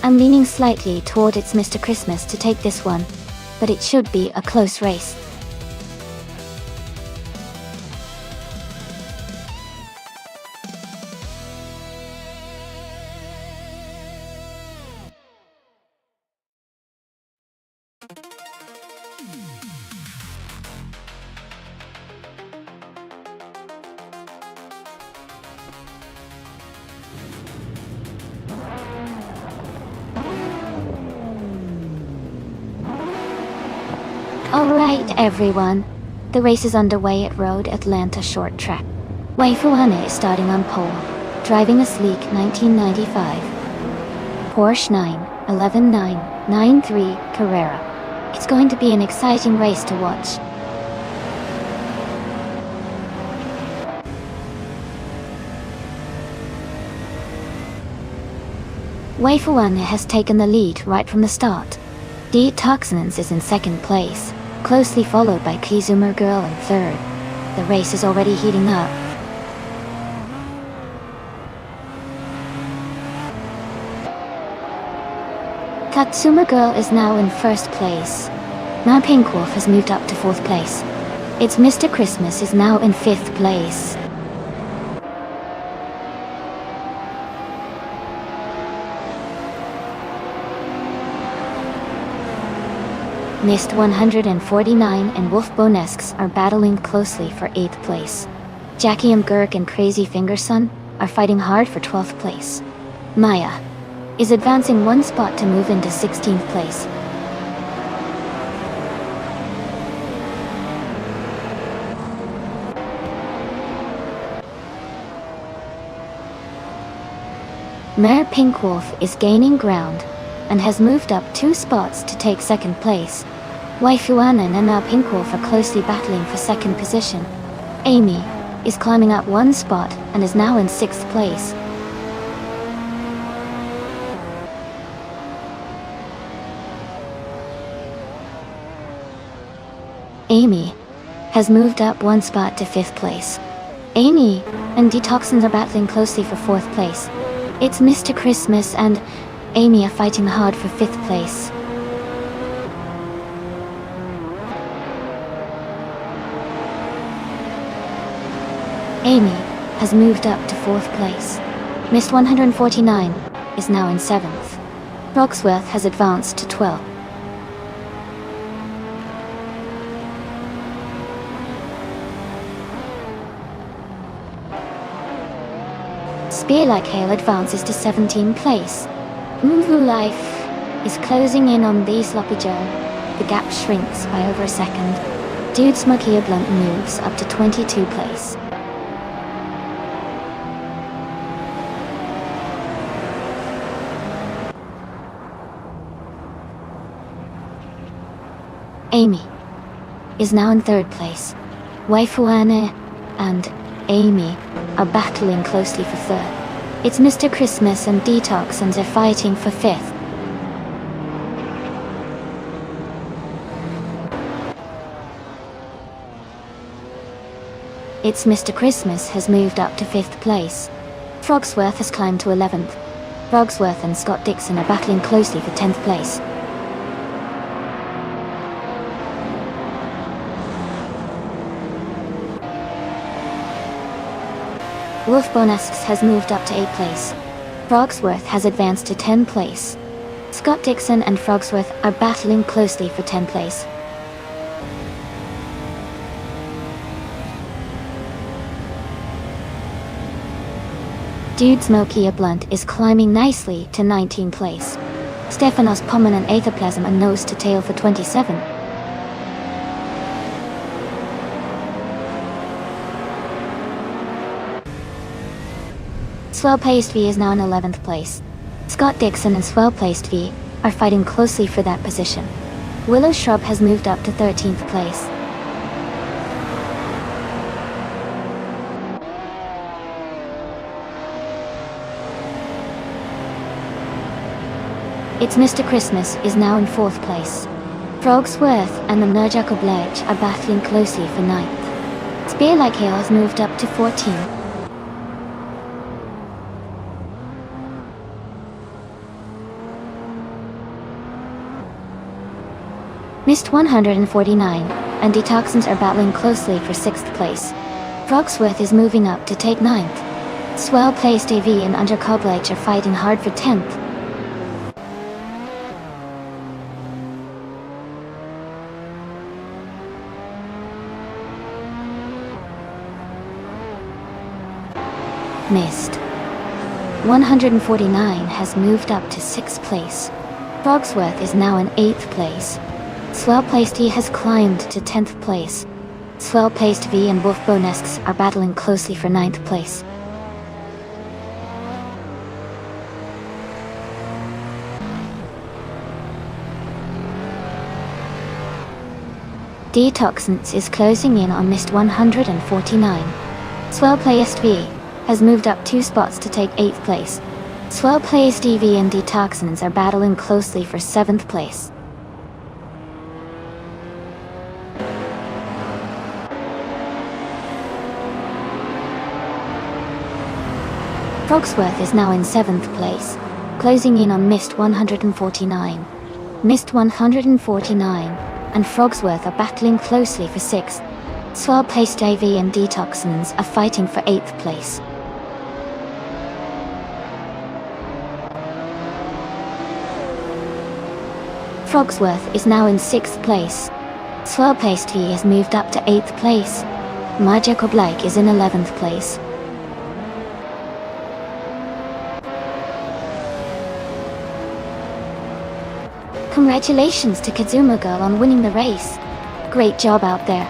I'm leaning slightly toward It's Mr. Christmas to take this one, but it should be a close race. Alright everyone, the race is underway at Road Atlanta Short Track. Wei Fuane is starting on pole, driving a sleek 1995 Porsche 911-993 Carrera. It's going to be an exciting race to watch. Wei Fuane has taken the lead right from the start. D. Toxinans is in second place, closely followed by Kizumer Girl in third. The race is already heating up. Katsuma Girl is now in first place. Now Pink Wolf has moved up to fourth place. It's Mr. Christmas is now in fifth place. Mist 149 and Wolf Bonesks are battling closely for 8th place. Jackie M. Gurk and Crazy Fingerson are fighting hard for 12th place. Maya is advancing one spot to move into 16th place. Mare Pink Wolf is gaining ground and has moved up 2 spots to take second place. Wei Fuanan and now Pink Wolf are closely battling for second position. Amy is climbing up 1 spot and is now in 6th place. Amy has moved up 1 spot to 5th place. Amy and Detoxins are battling closely for 4th place. It's Mr. Christmas and Amy are fighting hard for 5th place. Amy has moved up to 4th place. Mist 149 is now in 7th. Roxworth has advanced to 12th. Spear Like Hail advances to 17th place. Moonvu Life is closing in on the Sloppy Joe. The gap shrinks by over a second. Dude Smoky Blunt moves up to 22 place. Amy is now in 3rd place. Wei Fuane and Amy are battling closely for 3rd. It's Mr. Christmas and Detoxins are fighting for 5th. It's Mr. Christmas has moved up to 5th place. Frogsworth has climbed to 11th. Frogsworth and Scott Dixon are battling closely for 10th place. Wolf Bonesks has moved up to 8th place. Frogsworth has advanced to 10th place. Scott Dixon and Frogsworth are battling closely for 10th place. Dude Smoky Blunt is climbing nicely to 19th place. Stephanos Pommen and Aethoplasm are nose to tail for 27. Swell-Paced V is now in 11th place. Scott Dixon and Swell-Paced V are fighting closely for that position. Willow Shrub has moved up to 13th place. It's Mr. Christmas is now in 4th place. Frogsworth and the Nurjak Oblige are battling closely for 9th. Spear Like Hail has moved up to 14th. Mist 149 and Detoxins are battling closely for 6th place. Frogsworth is moving up to take 9th. Swell-placed AV and Undercoblage are fighting hard for 10th. Mist 149 has moved up to 6th place. Frogsworth is now in 8th place. Swell-placed E has climbed to 10th place. Swell-placed V and Wolfbonesks are battling closely for 9th place. Detoxins is closing in on Mist 149. Swell-placed V has moved up 2 spots to take 8th place. Swell-placed EV and Detoxins are battling closely for 7th place. Frogsworth is now in 7th place, closing in on Mist 149. Mist 149 and Frogsworth are battling closely for 6th. Swell-placed AV and Detoxins are fighting for 8th place. Frogsworth is now in 6th place. Swell-placed V has moved up to 8th place. Magical Blake is in 11th place. Congratulations to Kazuma Girl on winning the race. Great job out there.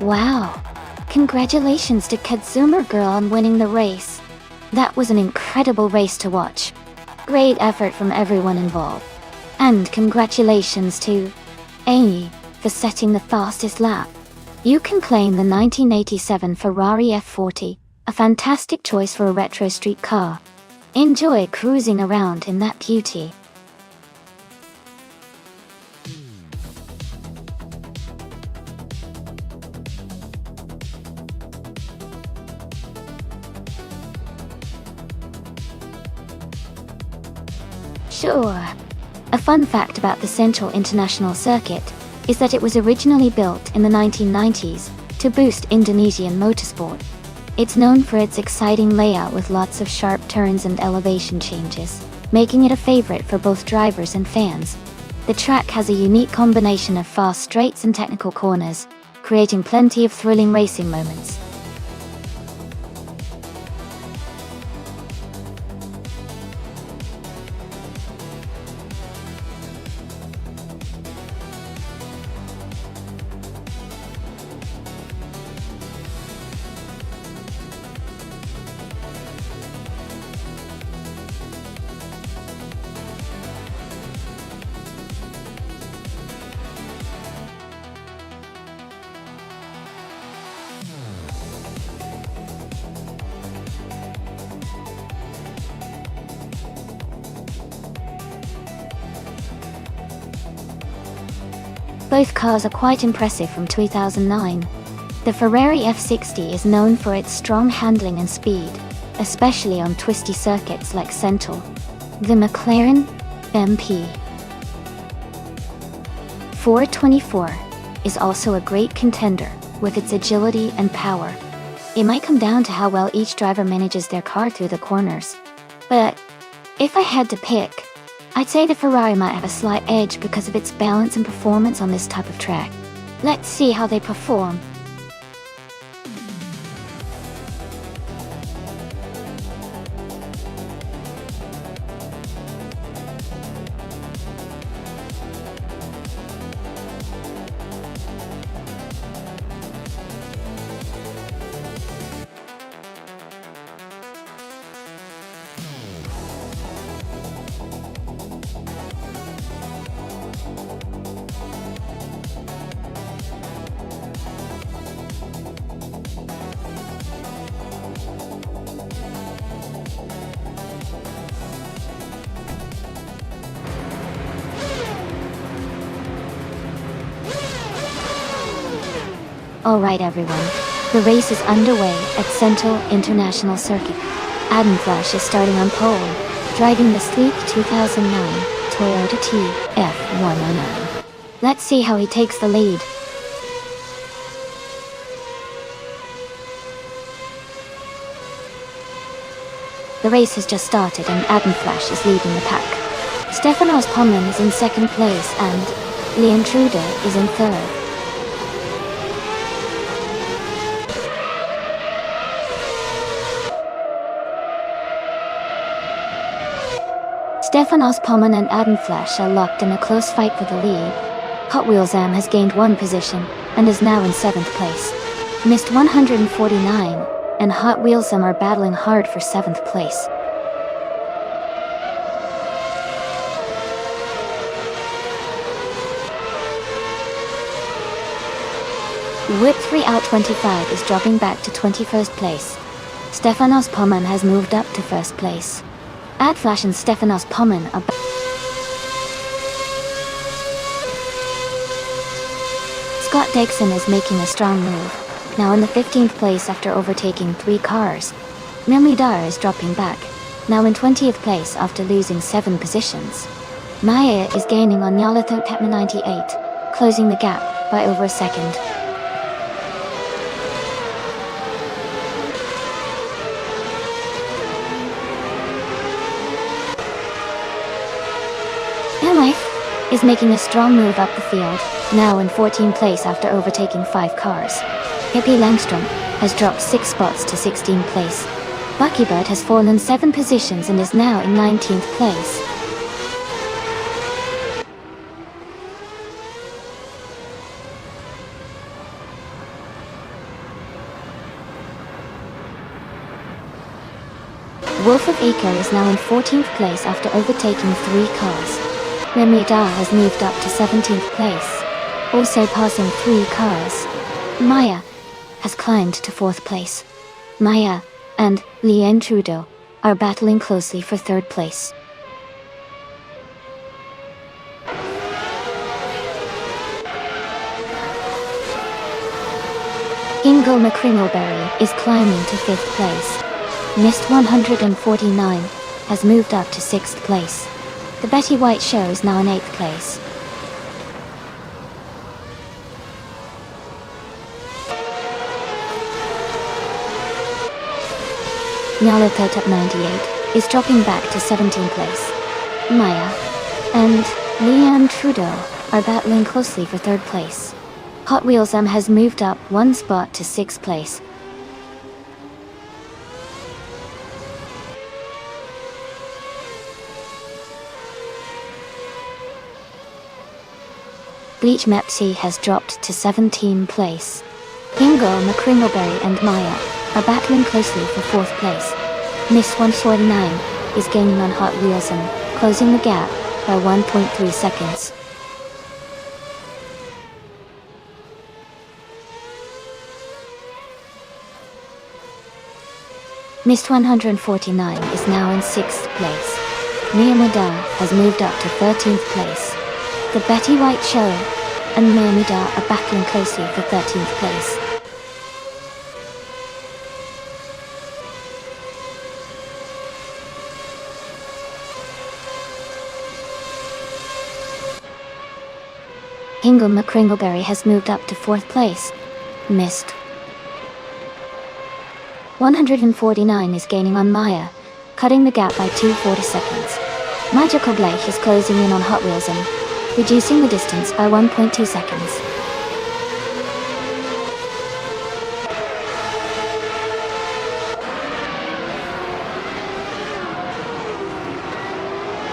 Wow! Congratulations to Kazuma Girl on winning the race. That was an incredible race to watch. Great effort from everyone involved. And congratulations to Amy for setting the fastest lap. You can claim the 1987 Ferrari F40, a fantastic choice for a retro street car. Enjoy cruising around in that beauty. Sure. A fun fact about the Central International Circuit is that it was originally built in the 1990s to boost Indonesian motorsport. It's known for its exciting layout with lots of sharp turns and elevation changes, making it a favorite for both drivers and fans. The track has a unique combination of fast straights and technical corners, creating plenty of thrilling racing moments. Both cars are quite impressive from 2009. The Ferrari F60 is known for its strong handling and speed, especially on twisty circuits like Central. The McLaren MP 424 is also a great contender with its agility and power. It might come down to how well each driver manages their car through the corners. But if I had to pick, I'd say the Ferrari might have a slight edge because of its balance and performance on this type of track. Let's see how they perform. Alright everyone, the race is underway at Central International Circuit. Adam Flash is starting on pole, driving the sleek 2009 Toyota TF109. Let's see how he takes the lead. The race has just started and Adam Flash is leading the pack. Stefanos Poman is in second place and Leon Trudeau is in third. Stefanos Poman and Adam Flash are locked in a close fight for the lead. Hot Wheels Am has gained one position and is now in 7th place. Missed 149 and Hot Wheels Am are battling hard for 7th place. Whip 3 out 25 is dropping back to 21st place. Stefanos Poman has moved up to 1st place. Ad Flash and Stefanos Poman are Scott Dixon is making a strong move, now in the 15th place after overtaking 3 cars. Mimi Dar is dropping back, now in 20th place after losing 7 positions. Maya is gaining on Yalitho Tepna 98, closing the gap by over a second. Life is making a strong move up the field, now in 14th place after overtaking 5 cars. Hippie Langstrom has dropped 6 spots to 16th place. Buckybird has fallen 7 positions and is now in 19th place. Wolf of Acre is now in 14th place after overtaking 3 cars. Remy Dar has moved up to 17th place, also passing 3 cars. Maya has climbed to 4th place. Maya and Leon Trudeau are battling closely for 3rd place. Ingo McCringleberry is climbing to 5th place. Missed 149 has moved up to 6th place. The Betty White Show is now in 8th place. Nyarlathotep 98 is dropping back to 17th place. Maya and Leon Trudeau are battling closely for 3rd place. Hot Wheels Am has moved up 1 spot to 6th place. Bleach Mepsi has dropped to 17th place. Ingo McCringleberry and Maya are battling closely for 4th place. Miss 149 is gaining on Hot Wheels and closing the gap by 1.3 seconds. Missed 149 is now in 6th place. Mia Madar has moved up to 13th place. The Betty White Show and Mia Madar are battling closely for 13th place. Ingo McCringleberry has moved up to 4th place. Missed 149 is gaining on Maya, cutting the gap by 240 seconds. Magical Blake is closing in on Hot Wheels and reducing the distance by 1.2 seconds.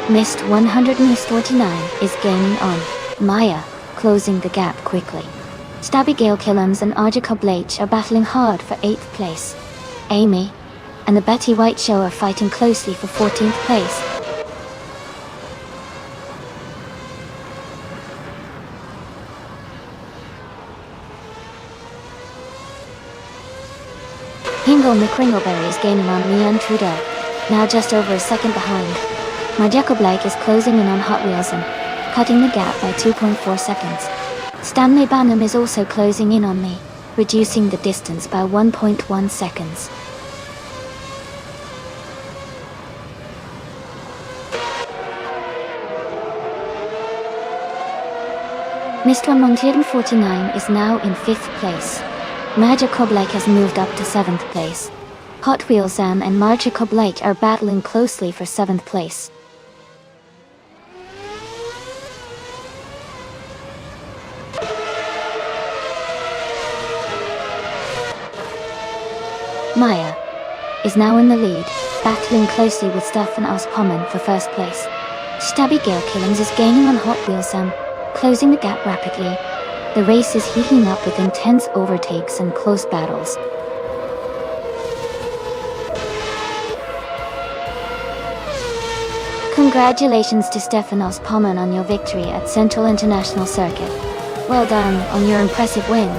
Mist 100 and Mist 49 is gaining on Maya, closing the gap quickly. Abigail Killams and Arja Koblach are battling hard for 8th place. Amy and the Betty White Show are fighting closely for 14th place. Hingle McCringleberry is gaining on Leanne Trudeau, now just over a second behind. Marja Koblach is closing in on Hot Wheels and cutting the gap by 2.4 seconds. Stanley Banham is also closing in on me, reducing the distance by 1.1 seconds. Mist 149 is now in 5th place. Marja Koblach has moved up to 7th place. Hot Wheels Sam and Marja Koblach are battling closely for 7th place. Maya is now in the lead, battling closely with Stefan Auspommern for 1st place. Abigail Killams is gaining on Hot Wheels Sam, closing the gap rapidly. The race is heating up with intense overtakes and close battles. Congratulations to Stefan Auspommern on your victory at Central International Circuit. Well done on your impressive win.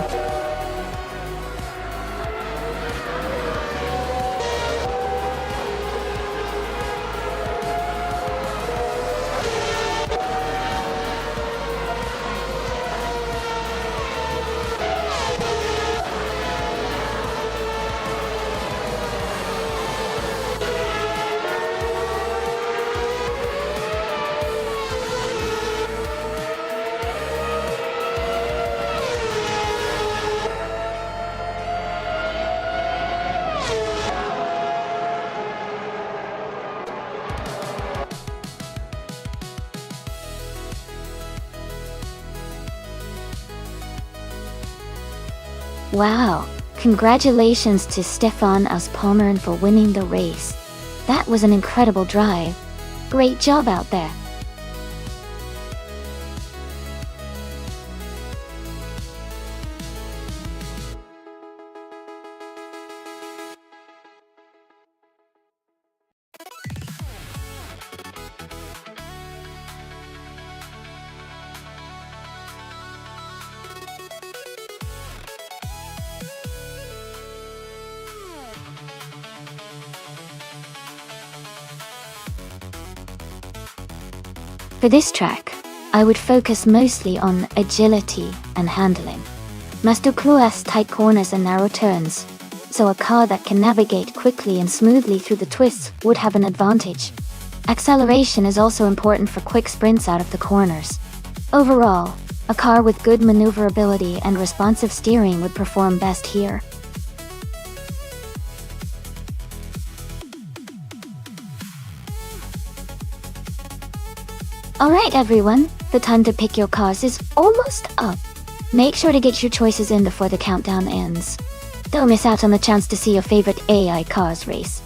Wow, congratulations to Stefan Auspommern for winning the race. That was an incredible drive. Great job out there. For this track, I would focus mostly on agility and handling. Must close tight corners and narrow turns, so a car that can navigate quickly and smoothly through the twists would have an advantage. Acceleration is also important for quick sprints out of the corners. Overall, a car with good maneuverability and responsive steering would perform best here. Alright everyone, the time to pick your cars is almost up. Make sure to get your choices in before the countdown ends. Don't miss out on the chance to see your favorite AI cars race.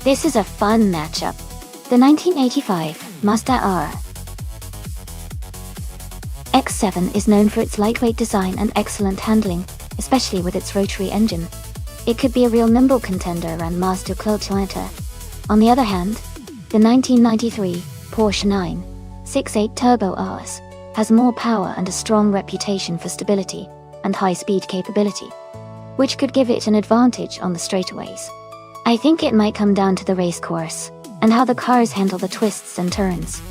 This is a fun matchup. The 1985 Mazda R X7 is known for its lightweight design and excellent handling, especially with its rotary engine. It could be a real nimble contender around Mazda Clotilanta. On the other hand, the 1993 Porsche 968 Turbo RS has more power and a strong reputation for stability and high-speed capability, which could give it an advantage on the straightaways. I think it might come down to the race course and how the cars handle the twists and turns.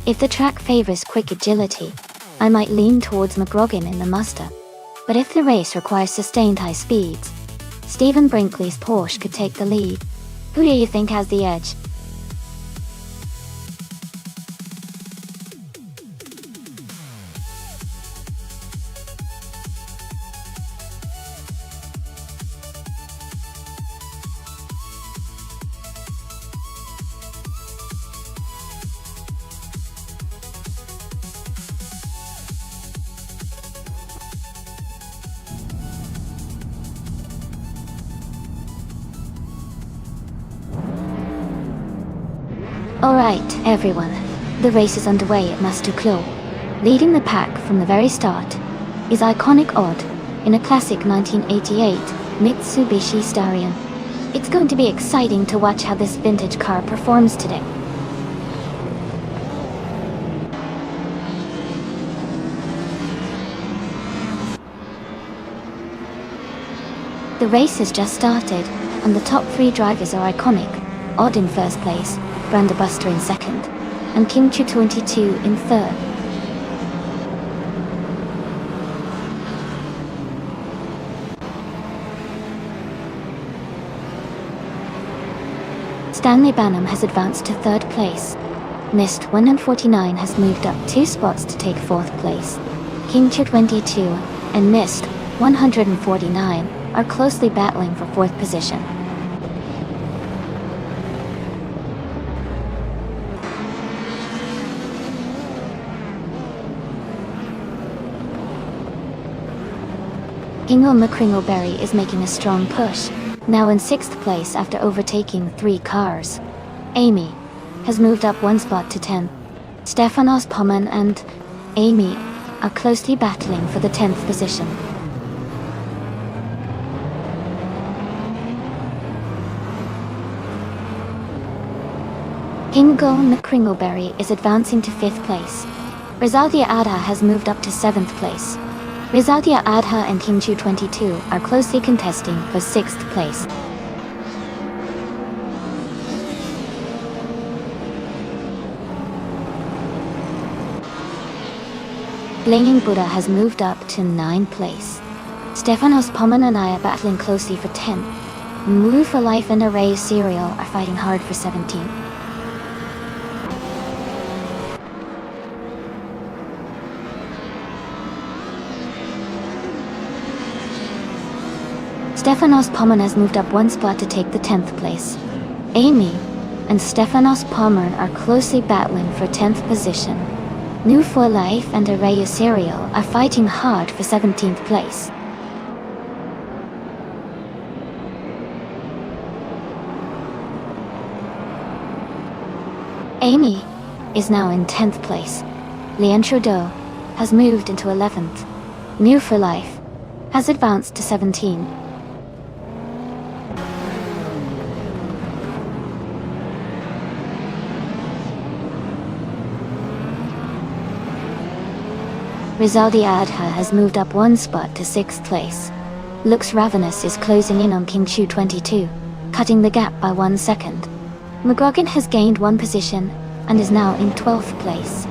If the track favors quick agility, I might lean towards McGrogan in the Mazda. But if the race requires sustained high speeds, Stephen Brinkley's Porsche could take the lead. Who do you think has the edge? Alright, everyone. The race is underway at Mastuclo. Leading the pack from the very start is iconic Odd in a classic 1988 Mitsubishi Starion. It's going to be exciting to watch how this vintage car performs today. The race has just started, and the top three drivers are iconic. Odd in first place, Branda Buster in second, and Kim Chu 22 in third. Stanley Banham has advanced to third place. Mist 149 has moved up 2 spots to take fourth place. Kim Chu 22 and Mist 149 are closely battling for fourth position. Kingle McCringleberry is making a strong push, now in 6th place after overtaking 3 cars. Amy has moved up 1 spot to 10th. Stefanos Poman and Amy are closely battling for the 10th position. Kingle McCringleberry is advancing to 5th place. Rizaldia Adha has moved up to 7th place. Rizaldia Adha and Kim Chu 22 are closely contesting for 6th place. Blaming Buddha has moved up to 9th place. Stefanos Poman and I are battling closely for 10th. Move for Life and Array Serial are fighting hard for 17th. Stefanos Poman has moved up 1 spot to take the 10th place. Amy and Stefanos Poman are closely battling for 10th position. New for Life and Araya Serial are fighting hard for 17th place. Amy is now in 10th place. Leanne Trudeau has moved into 11th. New for Life has advanced to 17. Rizaldi Adha has moved up 1 spot to 6th place. Lux Ravenous is closing in on Kim Chu 22, cutting the gap by 1 second. McGrogan has gained 1 position and is now in 12th place.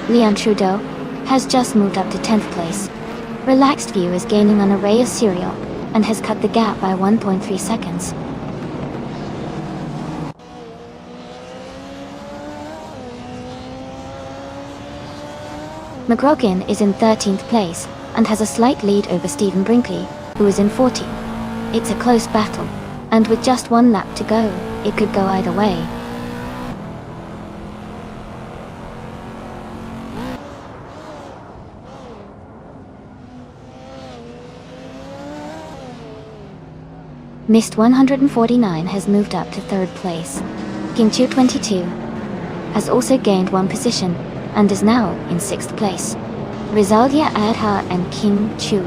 Leon Trudeau has just moved up to 10th place. Relaxed View is gaining on Araya Serial and has cut the gap by 1.3 seconds. McGrogan is in 13th place and has a slight lead over Stephen Brinkley, who is in 14th. It's a close battle, and with just 1 lap to go, it could go either way. Mist 149 has moved up to 3rd place. Kim Chu 22 has also gained 1 position and is now in 6th place. Rizaldia Adha and Kim Chu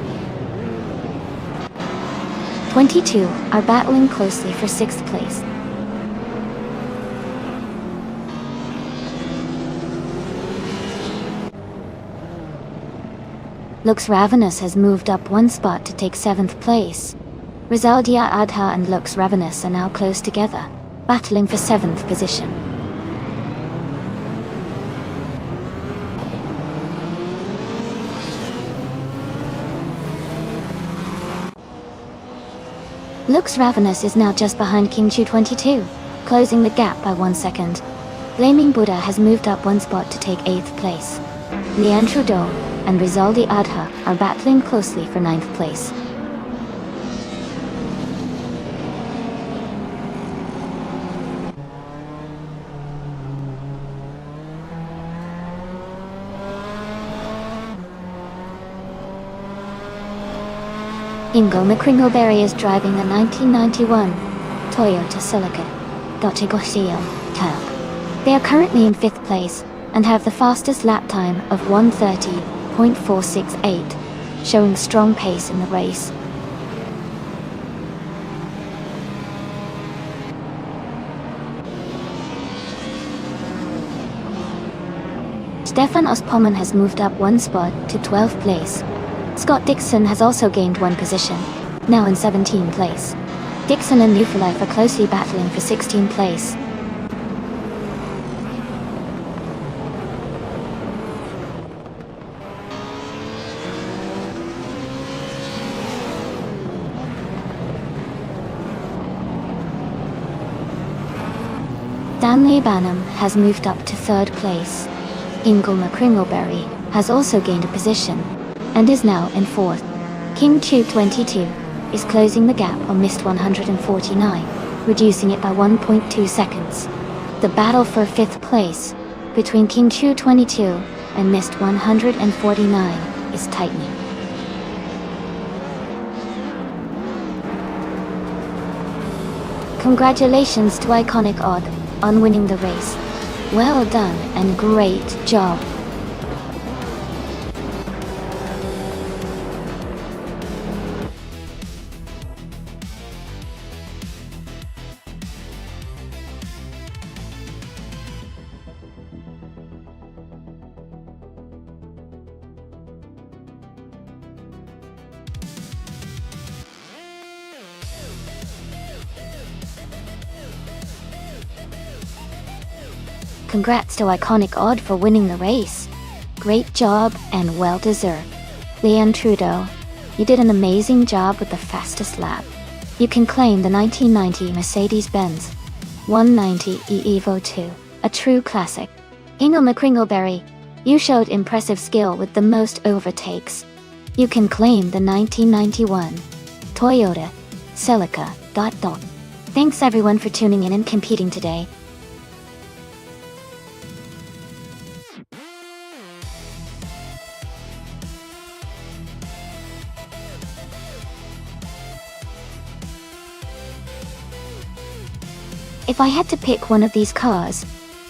22 are battling closely for 6th place. Looks Ravenous has moved up 1 spot to take 7th place. Rizaldia Adha and Lux Ravenous are now close together, battling for 7th position. Lux Ravenous is now just behind King Chu 22, closing the gap by 1 second. Flaming Buddha has moved up 1 spot to take 8th place. Lian Trudeau and Rizaldi Adha are battling closely for 9th place. Ingo McCringleberry is driving the 1991 Toyota Celica Dochigosio Cup. They are currently in 5th place and have the fastest lap time of 1:30.468, showing strong pace in the race. Stefan Ospommen has moved up 1 spot to 12th place. Scott Dixon has also gained 1 position, now in 17th place. Dixon and Newforlife are closely battling for 16th place. Stanley Banham has moved up to 3rd place. Ingo McCringleberry has also gained a position and is now in 4th. King Chu 22 is closing the gap on Mist 149, reducing it by 1.2 seconds. The battle for 5th place between King Chu 22 and Mist 149 is tightening. Congratulations to Iconic Odd on winning the race. Well done and great job. Congrats to Iconic Odd for winning the race. Great job and well deserved. Lian Trudeau, you did an amazing job with the fastest lap. You can claim the 1990 Mercedes-Benz 190e Evo 2, a true classic. Ingo McCringleberry, you showed impressive skill with the most overtakes. You can claim the 1991 Toyota Celica. Thanks everyone for tuning in and competing today. If I had to pick one of these cars,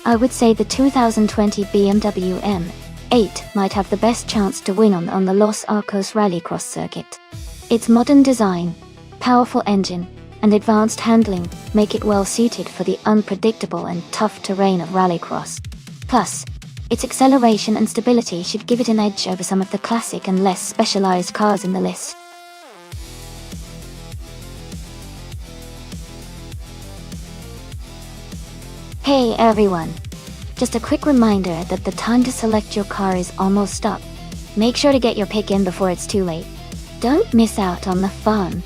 I would say the 2020 BMW M8 might have the best chance to win on the Los Arcos Rallycross circuit. Its modern design, powerful engine, and advanced handling make it well suited for the unpredictable and tough terrain of Rallycross. Plus, its acceleration and stability should give it an edge over some of the classic and less specialized cars in the list. Hey everyone! Just a quick reminder that the time to select your car is almost up. Make sure to get your pick in before it's too late. Don't miss out on the fun.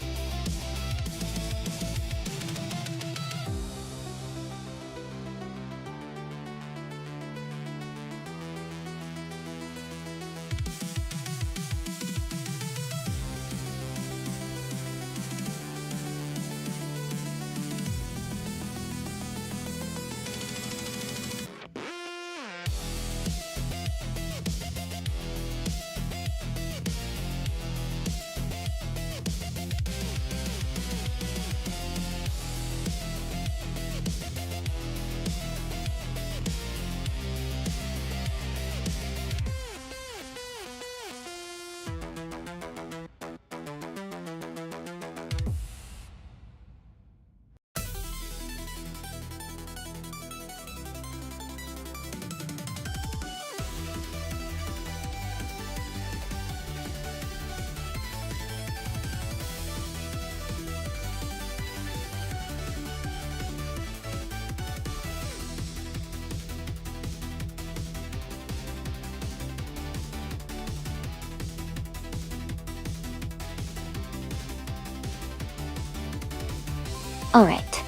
Alright.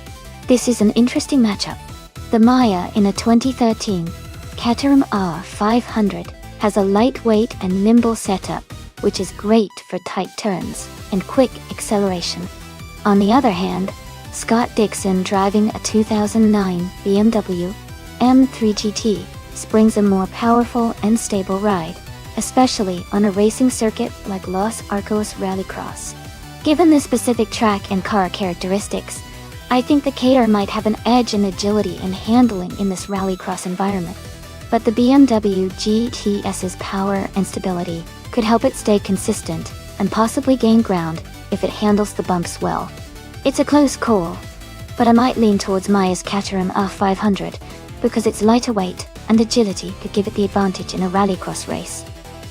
This is an interesting matchup. The Maya in a 2013 Caterham R500 has a lightweight and nimble setup, which is great for tight turns and quick acceleration. On the other hand, Scott Dixon driving a 2009 BMW M3 GT brings a more powerful and stable ride, especially on a racing circuit like Los Arcos Rallycross. Given the specific track and car characteristics, I think the Caterham might have an edge in agility and handling in this rallycross environment. But the BMW GTS's power and stability could help it stay consistent and possibly gain ground if it handles the bumps well. It's a close call, but I might lean towards Maya's Caterham R500 because its lighter weight and agility could give it the advantage in a rallycross race.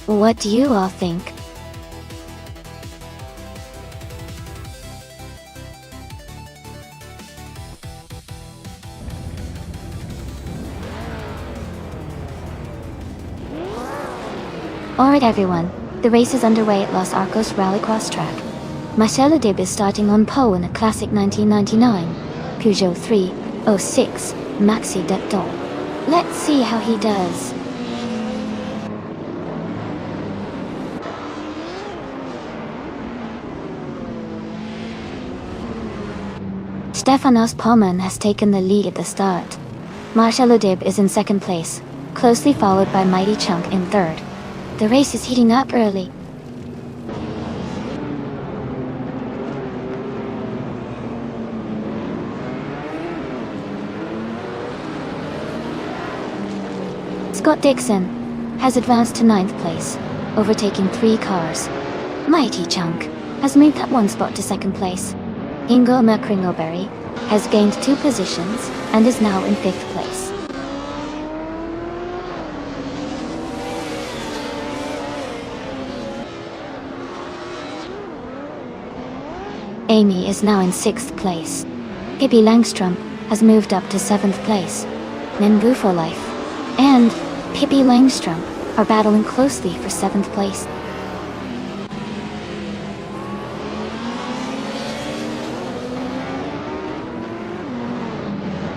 What do you all think? Alright everyone, the race is underway at Los Arcos Rallycross track. Marcelo Dib is starting on pole in a classic 1999 Peugeot 306 Maxi Deptot. Let's see how he does. Stefanos Poman has taken the lead at the start. Marcelo Dib is in second place, closely followed by Mighty Chunk in third. The race is heating up early. Scott Dixon has advanced to 9th place, overtaking 3 cars. Mighty Chunk has moved up 1 spot to 2nd place. Ingo McCringleberry has gained 2 positions and is now in 5th place. Amy is now in 6th place. Pippi Langstrom has moved up to 7th place. Nimbu for Life and Pippi Langstrom are battling closely for 7th place.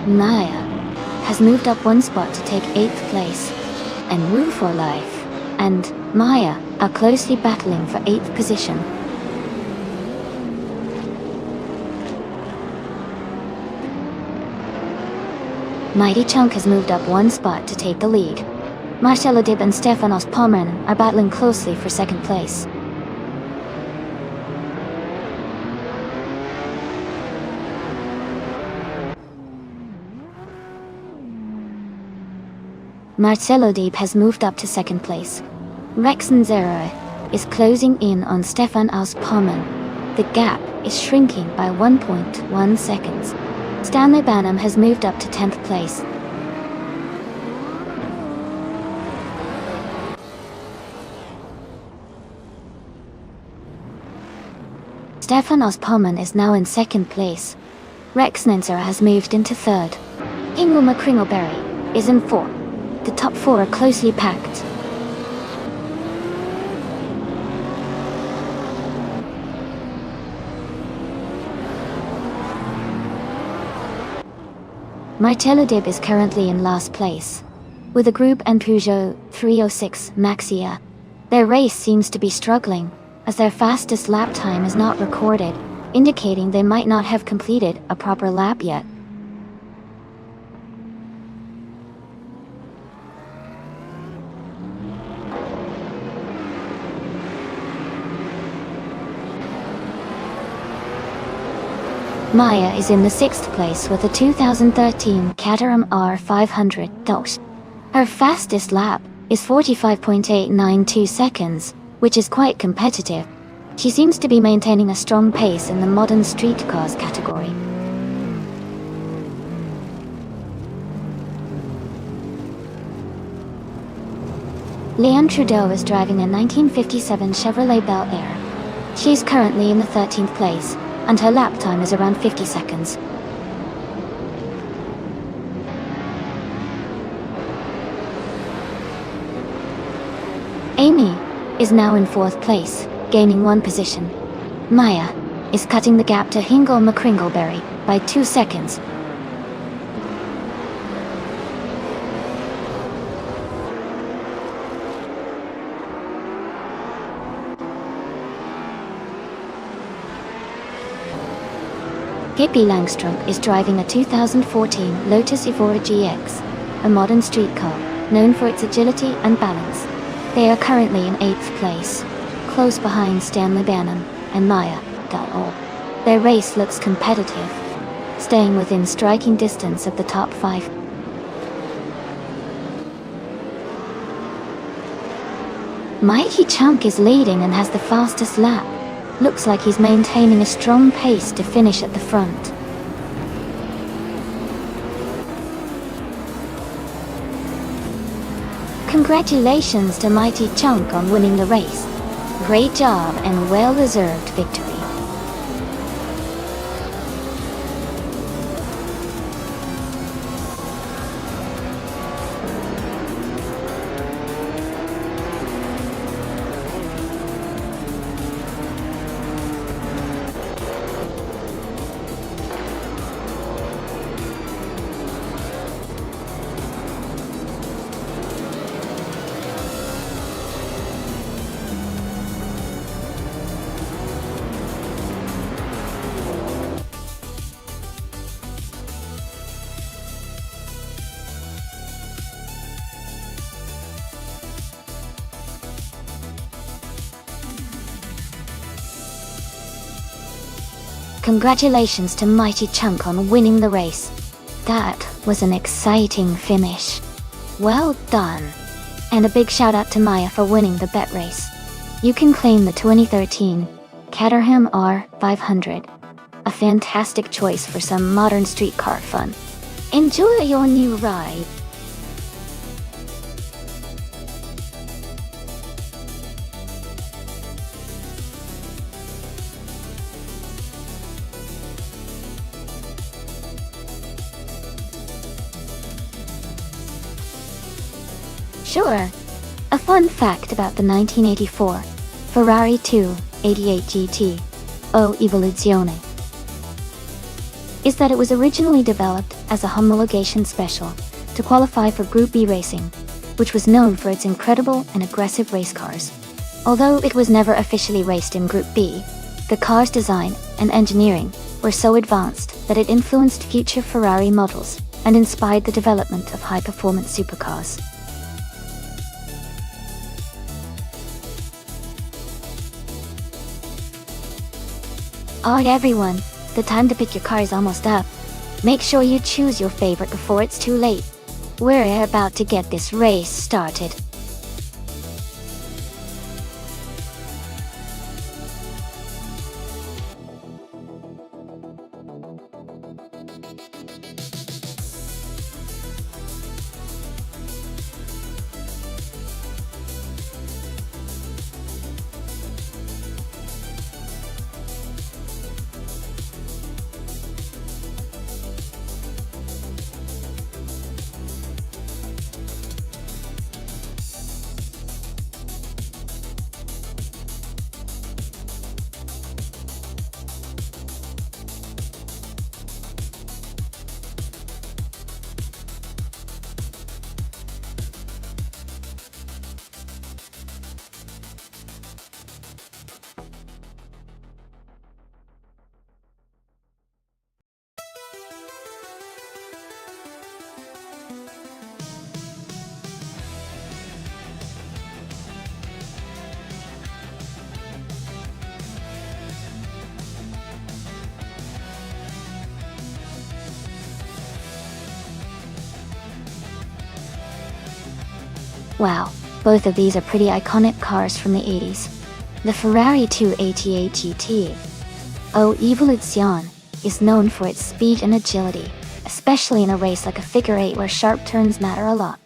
Maya has moved up 1 spot to take 8th place, and Woo for Life and Maya are closely battling for 8th position. Mighty Chunk has moved up 1 spot to take the lead. Marcelo Dib and Stefanos Poman are battling closely for 2nd place. Marcelo Dib has moved up to 2nd place. Rexon Zero is closing in on Stefanos Poman. The gap is shrinking by 1.1 seconds. Stanley Banham has moved up to 10th place. Stefanos Poman is now in 2nd place. Rex Ninzer has moved into 3rd. Ingo McCringleberry is in 4th. The top 4 are closely packed. Marcelo Dib is currently in last place, with a Group and Peugeot 306 Maxia. Their race seems to be struggling, as their fastest lap time is not recorded, indicating they might not have completed a proper lap yet. Maya is in the 6th place with a 2013 Caterham R500. Her fastest lap is 45.892 seconds, which is quite competitive. She seems to be maintaining a strong pace in the modern street cars category. Leanne Trudeau is driving a 1957 Chevrolet Bel Air. She is currently in the 13th place, and her lap time is around 50 seconds. Amy is now in 4th place, gaining 1 position. Maya is cutting the gap to Ingo McCringleberry. by 2 seconds. Pippi Langstrup is driving a 2014 Lotus Evora GX, a modern street car, known for its agility and balance. They are currently in 8th place, close behind Stanley Banham and Maya Dall. Their race looks competitive, staying within striking distance of the top 5. Mighty Chunk is leading and has the fastest lap. Looks like he's maintaining a strong pace to finish at the front. Congratulations to Mighty Chunk on winning the race. Great job and well-deserved victory. Congratulations to Mighty Chunk on winning the race. That was an exciting finish. Well done. And a big shout out to Maya for winning the bet race. You can claim the 2013 Caterham R500. A fantastic choice for some modern street car fun. Enjoy your new ride. Sure. A fun fact about the 1984 Ferrari 288 GT O Evoluzione is that it was originally developed as a homologation special to qualify for Group B racing, which was known for its incredible and aggressive race cars. Although it was never officially raced in Group B, the car's design and engineering were so advanced that it influenced future Ferrari models and inspired the development of high-performance supercars. Alright everyone, the time to pick your car is almost up. Make sure you choose your favorite before it's too late. We're about to get this race started. Wow, both of these are pretty iconic cars from the 80s. The Ferrari 288 GT O Evoluzione is known for its speed and agility, especially in a race like a figure eight where sharp turns matter a lot.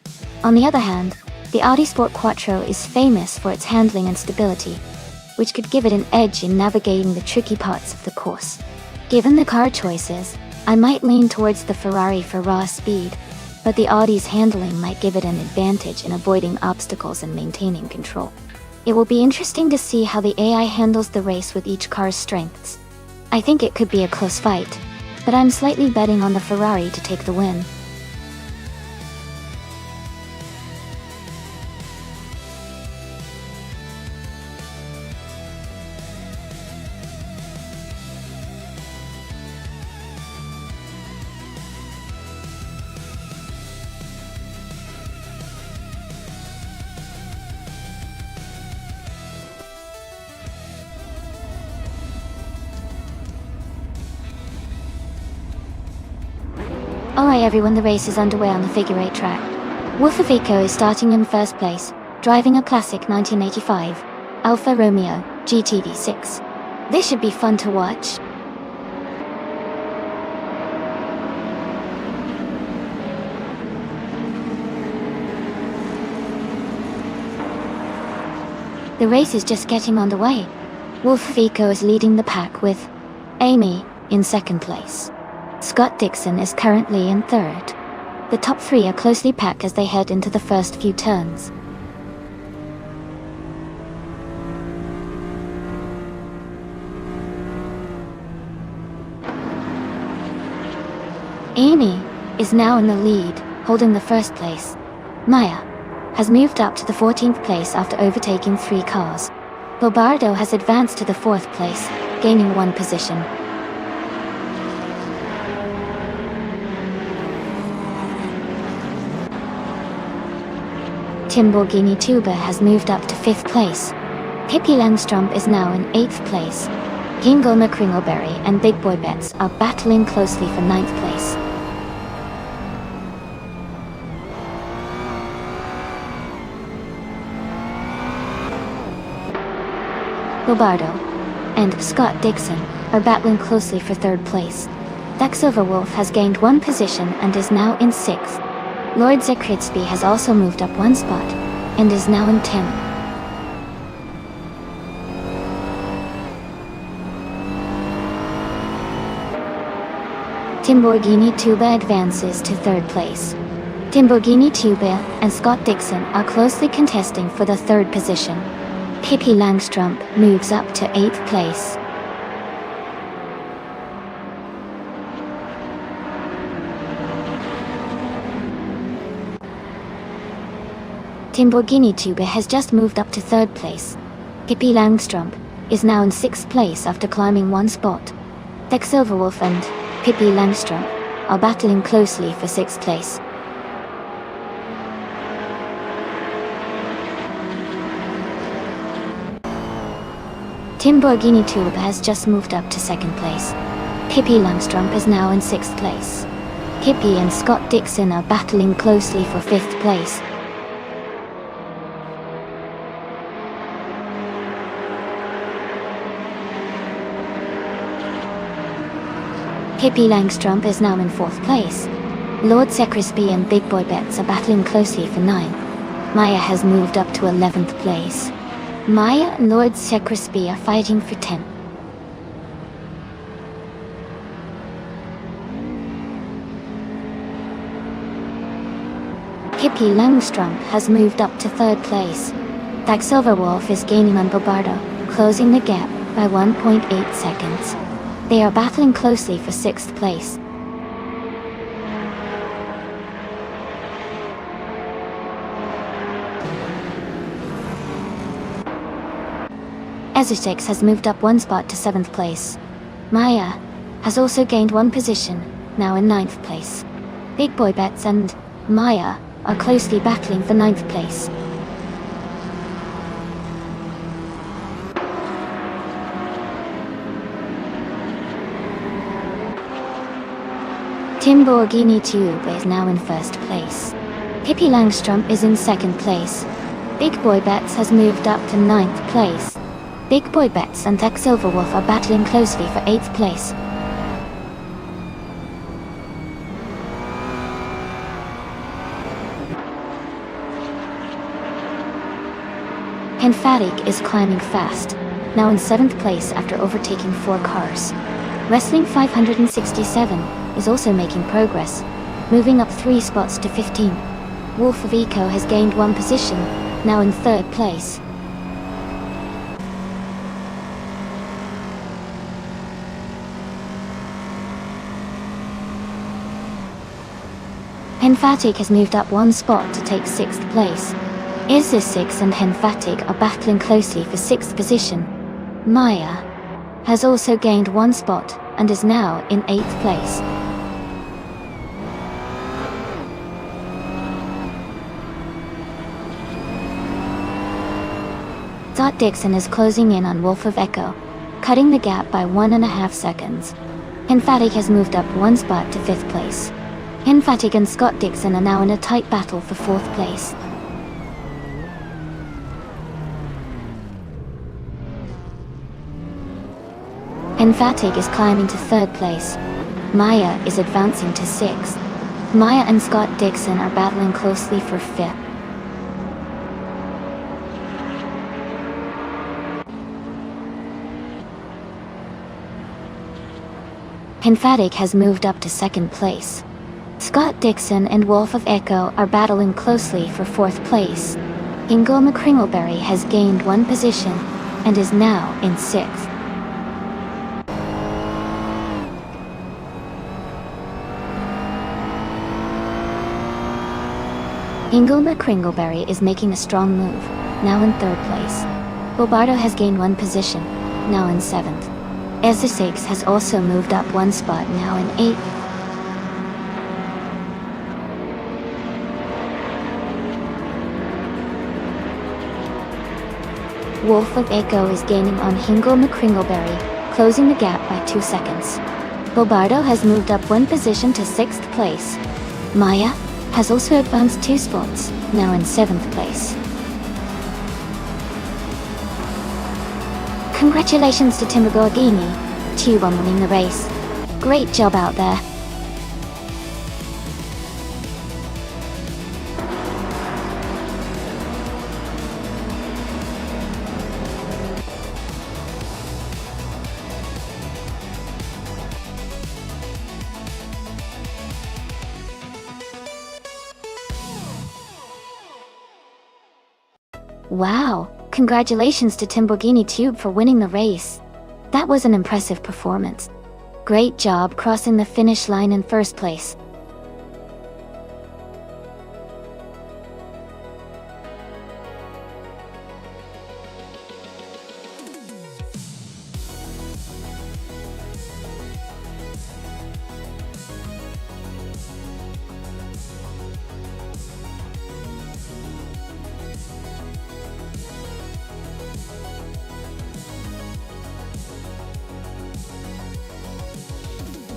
On the other hand, the Audi Sport Quattro is famous for its handling and stability, which could give it an edge in navigating the tricky parts of the course. Given the car choices, I might lean towards the Ferrari for raw speed, but the Audi's handling might give it an advantage in avoiding obstacles and maintaining control. It will be interesting to see how the AI handles the race with each car's strengths. I think it could be a close fight. but I'm slightly betting on the Ferrari to take the win. Alright everyone, the race is underway on the figure 8 track. Wolfavico is starting in first place, driving a classic 1985 Alfa Romeo GTV6. This should be fun to watch. The race is just getting underway. Wolfavico is leading the pack with Amy in second place. Scott Dixon is currently in third. The top three are closely packed as they head into the first few turns. Amy is now in the lead, holding the first place. Maya has moved up to the 14th place after overtaking 3 cars. Bobardo has advanced to the 4th place, gaining 1 position. Timborghini Tuba has moved up to 5th place. Pippi Langstrump is now in 8th place. Kingo McCringleberry and Big Boy Betts are battling closely for 9th place. Bobardo and Scott Dixon are battling closely for 3rd place. Dax Overwolf has gained 1 position and is now in 6th. Lord Zekritsby has also moved up 1 spot, and is now in 10th. Timborghini Tuba advances to 3rd place. Timborghini Tuba and Scott Dixon are closely contesting for the 3rd position. Pippi Langstrump moves up to 8th place. Timborghini Tuba has just moved up to 3rd place. Pippi Langstrump is now in 6th place after climbing 1 spot. Dex Silverwolf and Pippi Langstrump are battling closely for 6th place. Timborghini Tuba has just moved up to 2nd place. Pippi Langstrump is now in 6th place. Pippi and Scott Dixon are battling closely for 5th place. Pippi Langstrump is now in 4th place. Lord Zekrisby and Big Boy Betts are battling closely for 9th. Maya has moved up to 11th place. Maya and Lord Zekrisby are fighting for 10th. Pippi Langstrump has moved up to 3rd place. Dag Silverwolf is gaining on Bobardo, closing the gap by 1.8 seconds. They are battling closely for 6th place. Ezutix has moved up 1 spot to 7th place. Maya has also gained 1 position, now in 9th place. Big Boy Betts and Maya are closely battling for 9th place. Timborghini Tuba is now in 1st place. Pippi Langstrump is in 2nd place. Big Boy Betts has moved up to 9th place. Big Boy Betts and Tech Silverwolf are battling closely for 8th place. Henfadig is climbing fast, now in 7th place after overtaking 4 cars. Wrestling 567 is also making progress, moving up 3 spots to 15. Wolf of Eco has gained 1 position, now in 3rd place. Henfatic has moved up one spot to take 6th place. Is6 and Henfatic are battling closely for 6th position. Maya has also gained one spot and is now in 8th place. Dixon is closing in on Wolf of Echo, cutting the gap by 1.5 seconds. Henfatic has moved up one spot to 5th place. Henfatic and Scott Dixon are now in a tight battle for 4th place. Henfatic is climbing to 3rd place. Maya is advancing to 6th. Maya and Scott Dixon are battling closely for 5th. Henfatic has moved up to 2nd place. Scott Dixon and Wolf of Echo are battling closely for 4th place. Ingle McCringleberry has gained one position and is now in 6th. Ingle McCringleberry is making a strong move, now in 3rd place. Bobardo has gained one position, now in 7th. Is6 has also moved up one spot, now in 8th. Wolf of Echo is gaining on Hingle McCringleberry, closing the gap by 2 seconds. Bobardo has moved up one position to 6th place. Maya has also advanced 2 spots, now in 7th place. Congratulations to Timbergorgini, Tube, on winning the race. Great job out there. Wow, congratulations to Timborghini Tube for winning the race. That was an impressive performance. Great job crossing the finish line in 1st place.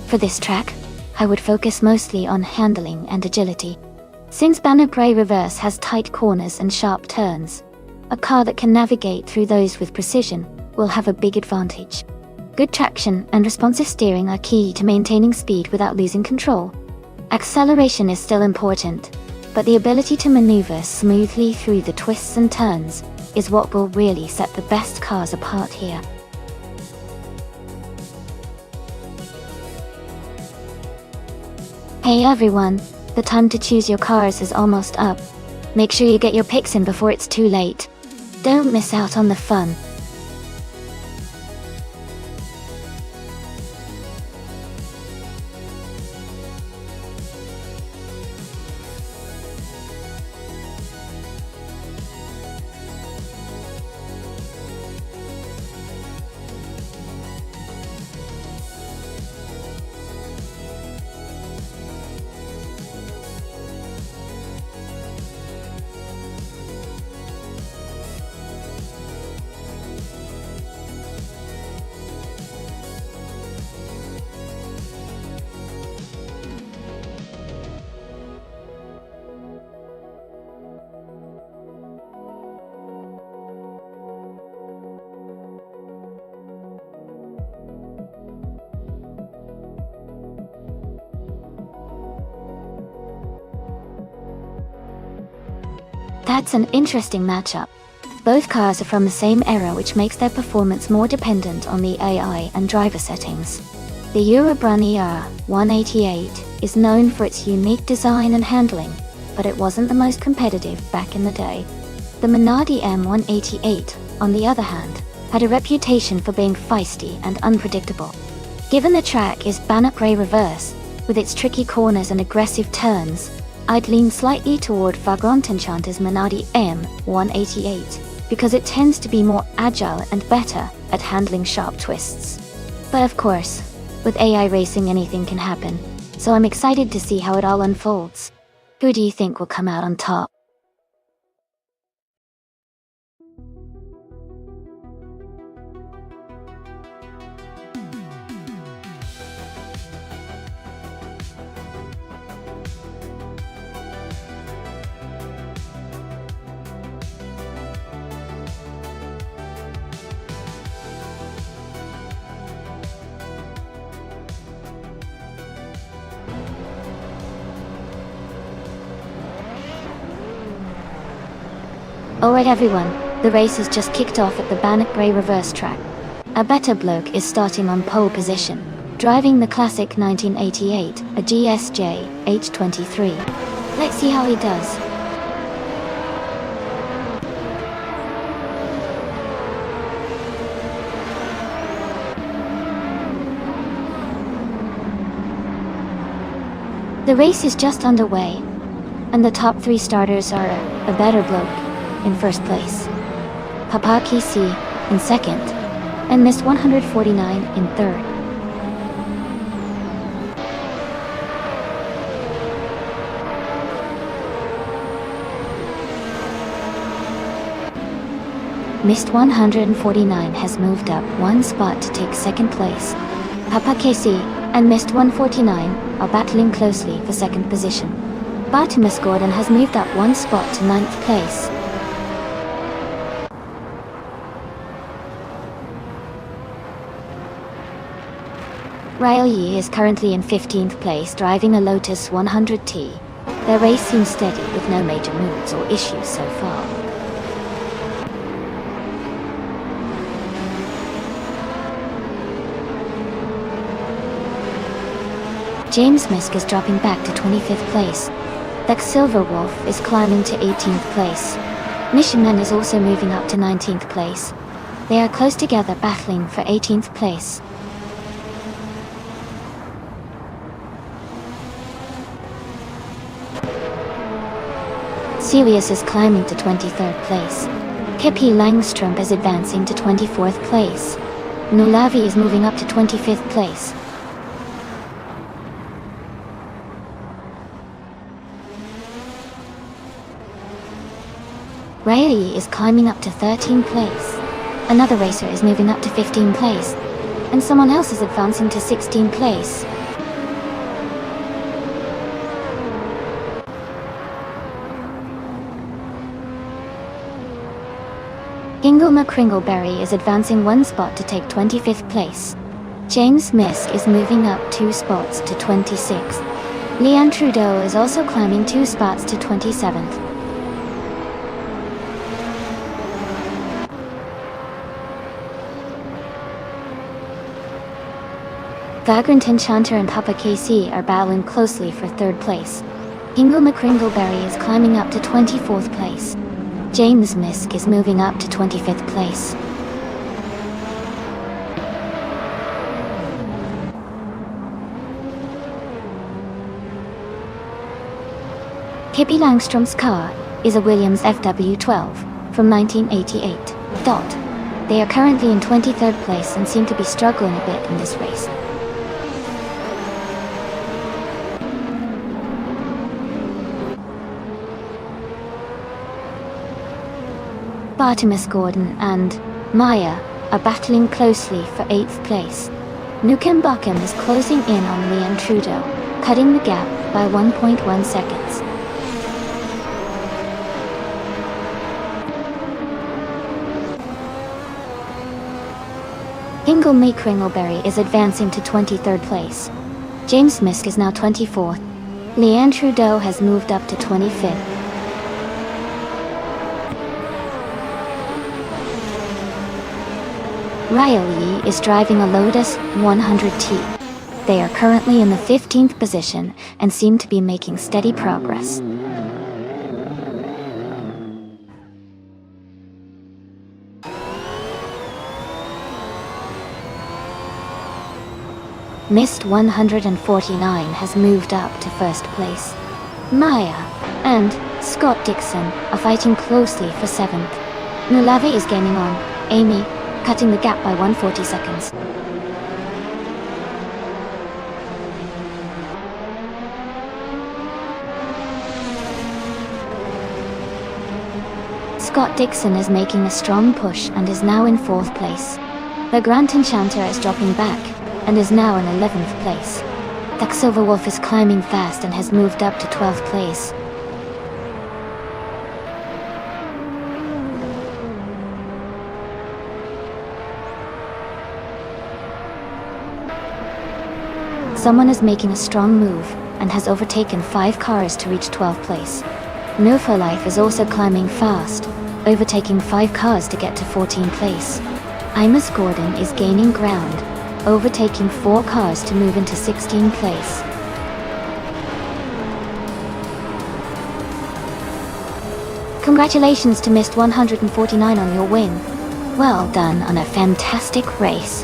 For this track, I would focus mostly on handling and agility. Since Banner Bray Reverse has tight corners and sharp turns, a car that can navigate through those with precision will have a big advantage. Good traction and responsive steering are key to maintaining speed without losing control. Acceleration is still important, but the ability to maneuver smoothly through the twists and turns is what will really set the best cars apart here. Hey everyone, the time to choose your cars is almost up. Make sure you get your picks in before it's too late. Don't miss out on the fun. That's an interesting matchup. Both cars are from the same era, which makes their performance more dependent on the AI and driver settings. The Eurobrunn ER188 is known for its unique design and handling, but it wasn't the most competitive back in the day. The Minardi M188, on the other hand, had a reputation for being feisty and unpredictable. Given the track is Bannock Ray Reverse, with its tricky corners and aggressive turns, I'd lean slightly toward Vagrant Enchanter's Minardi M188, because it tends to be more agile and better at handling sharp twists. But of course, with AI racing anything can happen, so I'm excited to see how it all unfolds. Who do you think will come out on top? Alright everyone, the race has just kicked off at the Bannock Bray reverse track. A better bloke is starting on pole position, driving the classic 1988, a GSJ H23. Let's see how he does. The race is just underway, and the top 3 starters are a better bloke in first place, Papa KC in second, and Mist 149 in third. Mist 149 has moved up 1 spot to take second place. Papa KC and Mist 149 are battling closely for second position. Bartimus Gordon has moved up 1 spot to 9th place. Ryle Yi is currently in 15th place driving a Lotus 100T. Their race seems steady with no major moves or issues so far. James Misk is dropping back to 25th place. Lex Silverwolf is climbing to 18th place. Missionman is also moving up to 19th place. They are close together battling for 18th place. Sirius is climbing to 23rd place. Kippi Langstrom is advancing to 24th place. Nulavi is moving up to 25th place. Riley is climbing up to 13th place. Another racer is moving up to 15th place. And someone else is advancing to 16th place. Gingle McCringleberry is advancing 1 spot to take 25th place. James Misk is moving up 2 spots to 26th. Leanne Trudeau is also climbing 2 spots to 27th. Vagrant Enchanter and Papa KC are battling closely for 3rd place. Gingle McCringleberry is climbing up to 24th place. James Misk is moving up to 25th place. Kippi Langstrom's car is a Williams FW12 from 1988. They are currently in 23rd place and seem to be struggling a bit in this race. Bartimus Gordon and Maya are battling closely for 8th place. Nukem Buckham is closing in on Leanne Trudeau, cutting the gap by 1.1 seconds. Gingle McCringleberry is advancing to 23rd place. James Misk is now 24th. Leanne Trudeau has moved up to 25th. Riley is driving a Lotus 100T. They are currently in the 15th position and seem to be making steady progress. Mist 149 has moved up to 1st place. Maya and Scott Dixon are fighting closely for 7th. Nulavi is gaining on Amy, cutting the gap by 140 seconds. Scott Dixon is making a strong push and is now in 4th place. The Grant Enchanter is dropping back and is now in 11th place. The Silver Wolf is climbing fast and has moved up to 12th place. Someone is making a strong move and has overtaken 5 cars to reach 12th place. No for Life is also climbing fast, overtaking 5 cars to get to 14th place. Imus Gordon is gaining ground, overtaking 4 cars to move into 16th place. Congratulations to Mist 149 on your win. Well done on a fantastic race.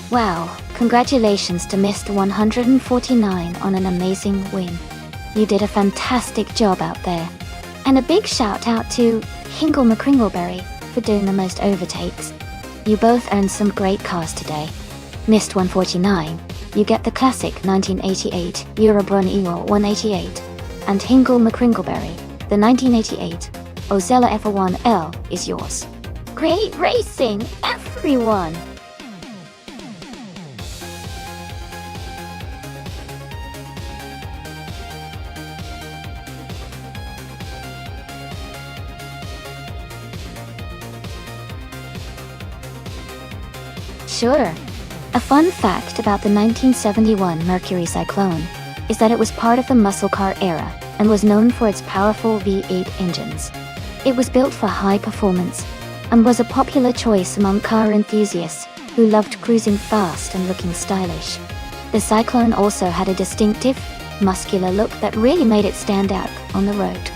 Wow, congratulations to Mr. 149 on an amazing win. You did a fantastic job out there. And a big shout out to Hingle McCringleberry for doing the most overtakes. You both earned some great cars today. Mist 149, you get the classic 1988 Eurobron Eagle 188, and Hingle McCringleberry, the 1988 Ozella F1L is yours. Great racing, everyone! Sure. A fun fact about the 1971 Mercury Cyclone is that it was part of the muscle car era and was known for its powerful V8 engines. It was built for high performance and was a popular choice among car enthusiasts who loved cruising fast and looking stylish. The Cyclone also had a distinctive, muscular look that really made it stand out on the road.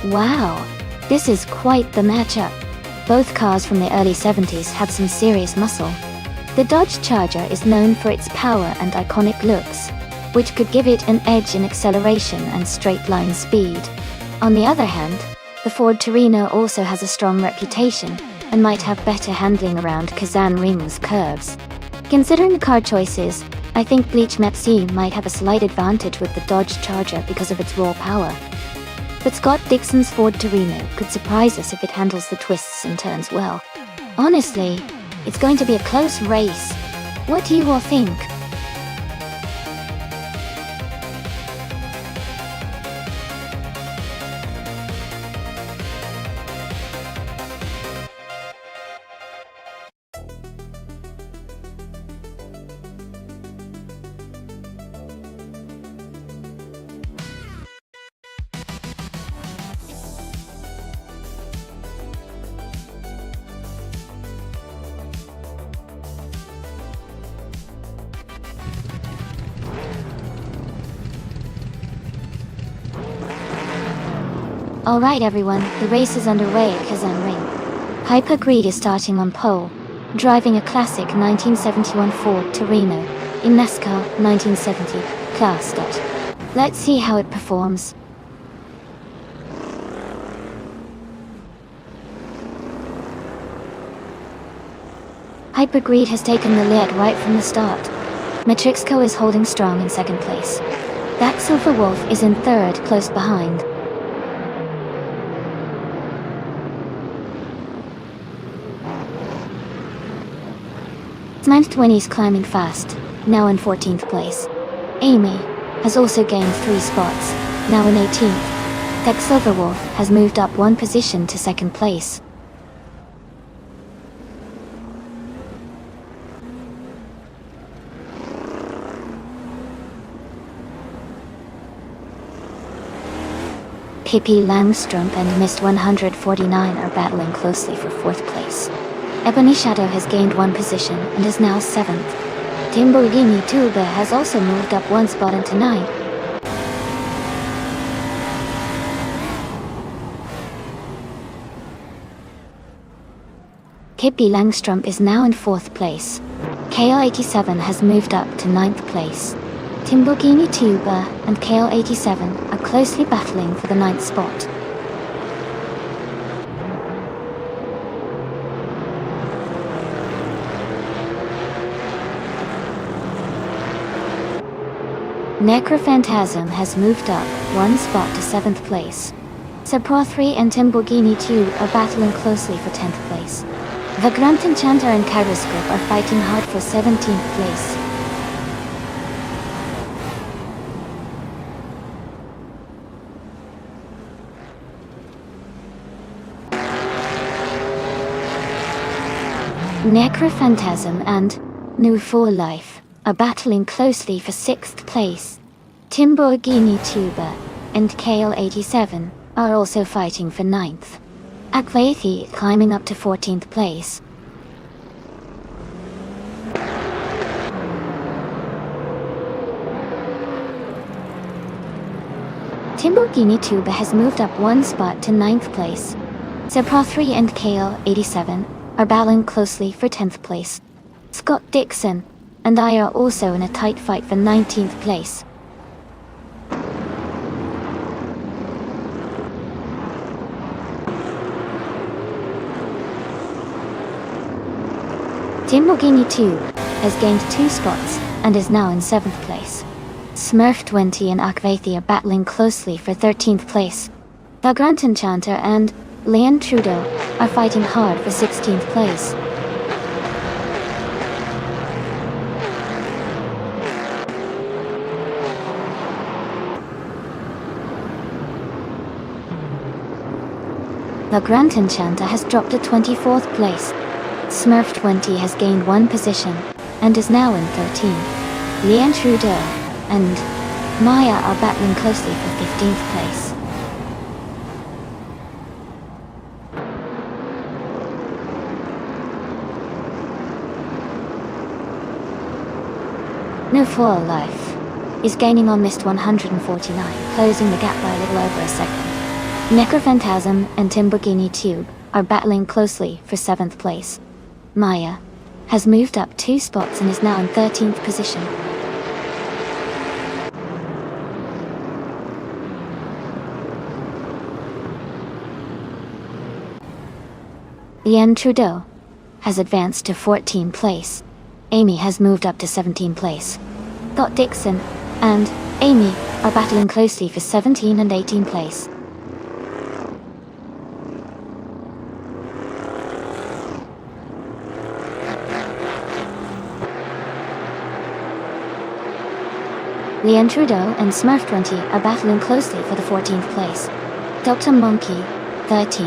Wow, this is quite the matchup. Both cars from the early 70s had some serious muscle. The Dodge Charger is known for its power and iconic looks, which could give it an edge in acceleration and straight-line speed. On the other hand, the Ford Torino also has a strong reputation and might have better handling around Kazan Ring's curves. Considering the car choices, I think Bleach Mepsi might have a slight advantage with the Dodge Charger because of its raw power. But Scott Dixon's Ford Torino could surprise us if it handles the twists and turns well. Honestly, it's going to be a close race. What do you all think? Alright everyone, the race is underway at Kazan Ring. Hyper Greed is starting on pole, driving a classic 1971 Ford Torino in NASCAR 1970 class start. Let's see how it performs. Hyper Greed has taken the lead right from the start. Matrixco is holding strong in second place. That Silver Wolf is in third, close behind. 920's climbing fast, now in 14th place. Amy has also gained 3 spots, now in 18th. Tech Silverwolf has moved up 1 position to second place. Pippi Langstrumpf and Mist 149 are battling closely for 4th place. Ebony Shadow has gained 1 position and is now 7th. Timborghini Tuba has also moved up 1 spot into 9th. Pippi Langstrumpf is now in 4th place. KL87 has moved up to 9th place. Timborghini Tuba and KL87 are closely battling for the 9th spot. Necrophantasm has moved up 1 spot to 7th place. Sapro3 and Timborghini 2 are battling closely for 10th place. Vagrant Enchanter and Kairoskop are fighting hard for 17th place. Necrophantasm and New For Life are battling closely for 6th place. Timborghini Tuba and KL87 are also fighting for 9th. Akvathi climbing up to 14th place. Timborghini Tuba has moved up 1 spot to 9th place. Sapro3 and KL87 are battling closely for 10th place. Scott Dixon and I are also in a tight fight for 19th place. Timborghini 2 has gained 2 spots and is now in 7th place. Smurf20 and Akvathi are battling closely for 13th place. Vagrant Enchanter and Leon Trudeau are fighting hard for 16th place. Vagrant Enchanter has dropped to 24th place. Smurf20 has gained 1 position and is now in 13th. Leon Trudeau and Maya are battling closely for 15th place. No For Life is gaining on Mist 149, closing the gap by a little over a second. Necrophantasm and Timborghini Tube are battling closely for 7th place. Maya has moved up 2 spots and is now in 13th position. Liane Trudeau has advanced to 14th place. Amy has moved up to 17th place. Scott Dixon and Amy are battling closely for 17th and 18th place. Liane Trudeau and Smurf20 are battling closely for the 14th place. Dr. Monkey, 13,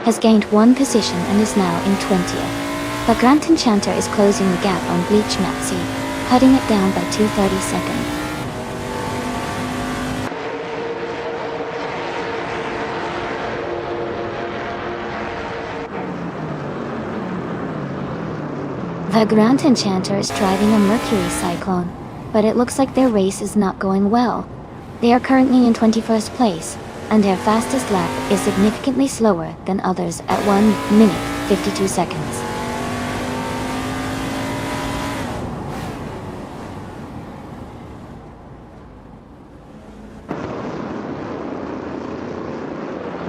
has gained one position and is now in 20th. But Grant Enchanter is closing the gap on Bleach Maxi, cutting it down by 2/30 seconds. The Grant Enchanter is driving a Mercury Cyclone, but it looks like their race is not going well. They are currently in 21st place, and their fastest lap is significantly slower than others at 1 minute 52 seconds.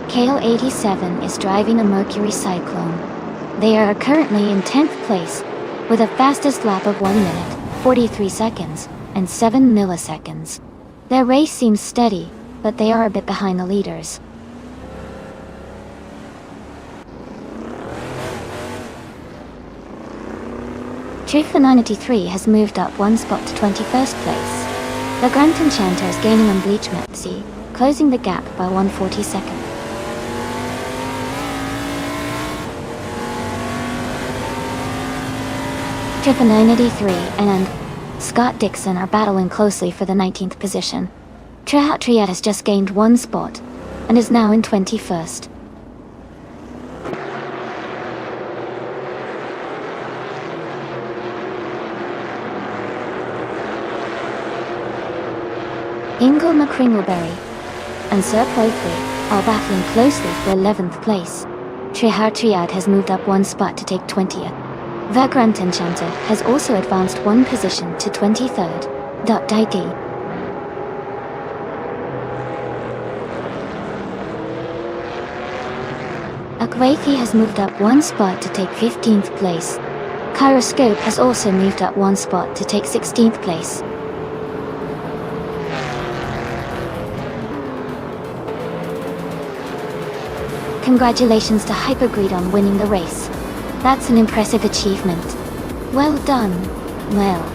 Kale 87 is driving a Mercury Cyclone. They are currently in 10th place, with a fastest lap of 1 minute 43 seconds and 7 milliseconds. Their race seems steady, but they are a bit behind the leaders. Trifa93 has moved up one spot to 21st place. The Grant Enchanter is gaining on Bleach Maxi, closing the gap by 140 seconds. Trifa983 and Scott Dixon are battling closely for the 19th position. Triat has just gained one spot and is now in 21st. Ingle McCringleberry and Sir Plothry are battling closely for 11th place. Triad has moved up one spot to take 20th. The Grant Enchanter has also advanced one position to 23rd. Daiki Akwathi has moved up one spot to take 15th place. Kyroscope has also moved up one spot to take 16th place. Congratulations to Hypergreed on winning the race. That's an impressive achievement. Well done. Well.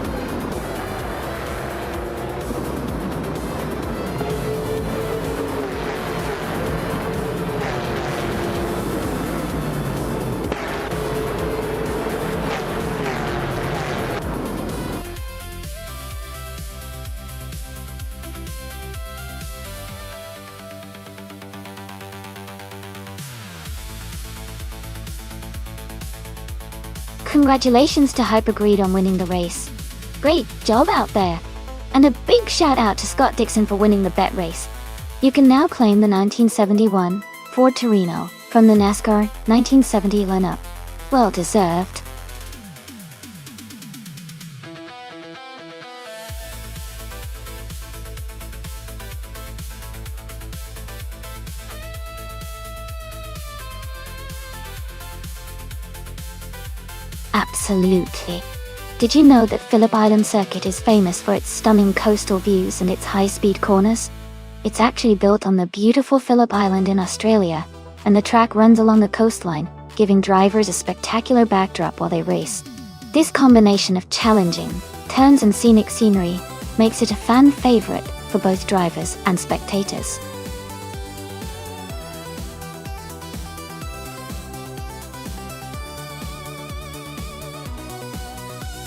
Congratulations to Hypergreed on winning the race. Great job out there. And a big shout out to Scott Dixon for winning the bet race. You can now claim the 1971 Ford Torino from the NASCAR 1970 lineup. Well deserved. Absolutely. Did you know that Phillip Island Circuit is famous for its stunning coastal views and its high-speed corners? It's actually built on the beautiful Phillip Island in Australia, and the track runs along the coastline, giving drivers a spectacular backdrop while they race. This combination of challenging turns and scenic scenery makes it a fan favorite for both drivers and spectators.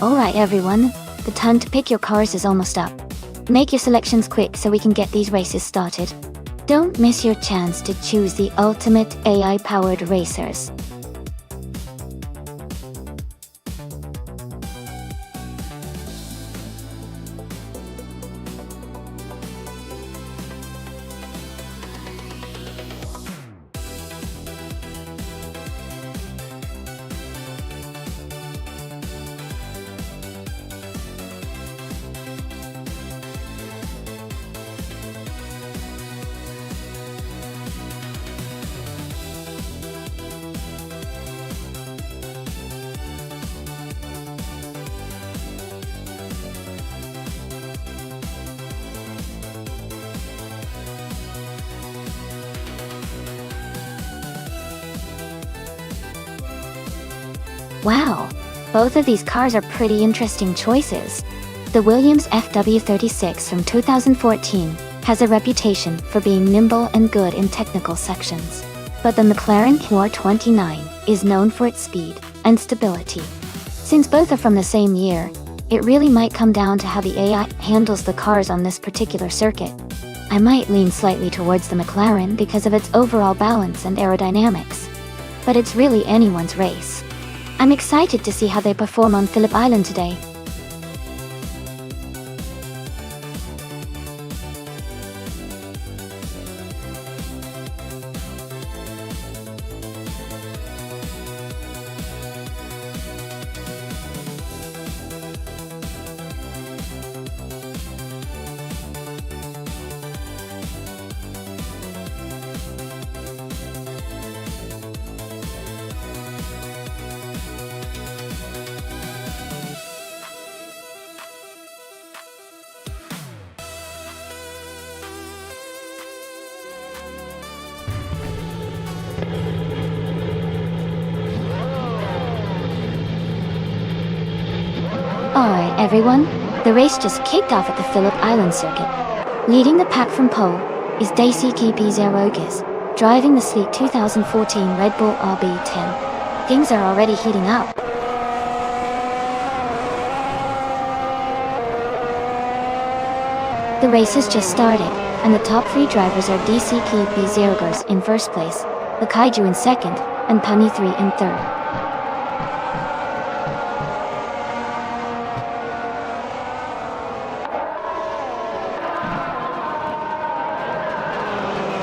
Alright everyone, the time to pick your cars is almost up. Make your selections quick so we can get these races started. Don't miss your chance to choose the ultimate AI-powered racers. Wow, both of these cars are pretty interesting choices. The Williams FW36 from 2014 has a reputation for being nimble and good in technical sections. But the McLaren QR29 is known for its speed and stability. Since both are from the same year, it really might come down to how the AI handles the cars on this particular circuit. I might lean slightly towards the McLaren because of its overall balance and aerodynamics. But it's really anyone's race. I'm excited to see how they perform on Phillip Island today. Alright everyone, the race just kicked off at the Phillip Island circuit. Leading the pack from pole is Daisy KP0 driving the sleek 2014 Red Bull RB10. Things are already heating up. The race has just started, and the top three drivers are DC KP0 in first place, the Kaiju in second, and Pani 3 in third.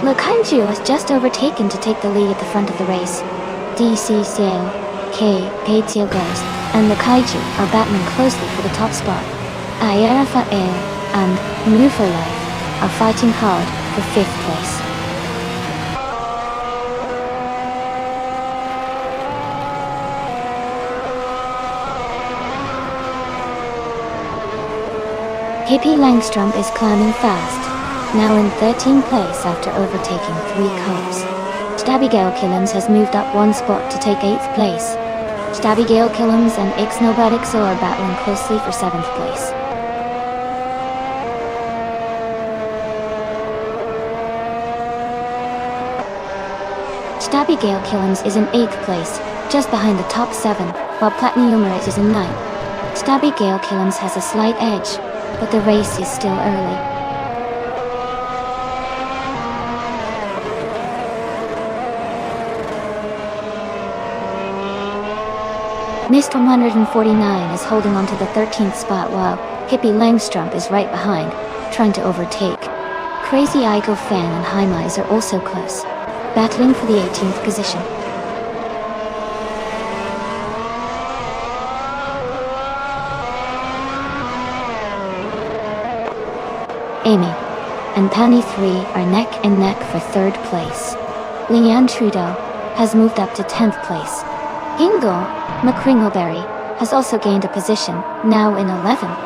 Le Kaiju has just overtaken to take the lead at the front of the race. DC Sail, K, Paitiel Ghost, and Le Kaiju are battling closely for the top spot. Ayarafa Air and Mufa Life are fighting hard for 5th place. Hippie Langstrom is climbing fast, now in 13th place after overtaking 3 cars. Stabigale Killams has moved up 1 spot to take 8th place. Stabigale Killams and Ixnobadixo are battling closely for 7th place. Stabigale Killams is in 8th place, just behind the top 7, while Platniumerit is in 9th. Stabigale Killams has a slight edge, but the race is still early. Mist 149 is holding on to the 13th spot while Hippie Langstrom is right behind, trying to overtake. Crazy Igo Fan and Highmise are also close, battling for the 18th position. Amy and Pani 3 are neck and neck for 3rd place. Leanne Trudeau has moved up to 10th place. Ingo McCringleberry has also gained a position, now in 11th.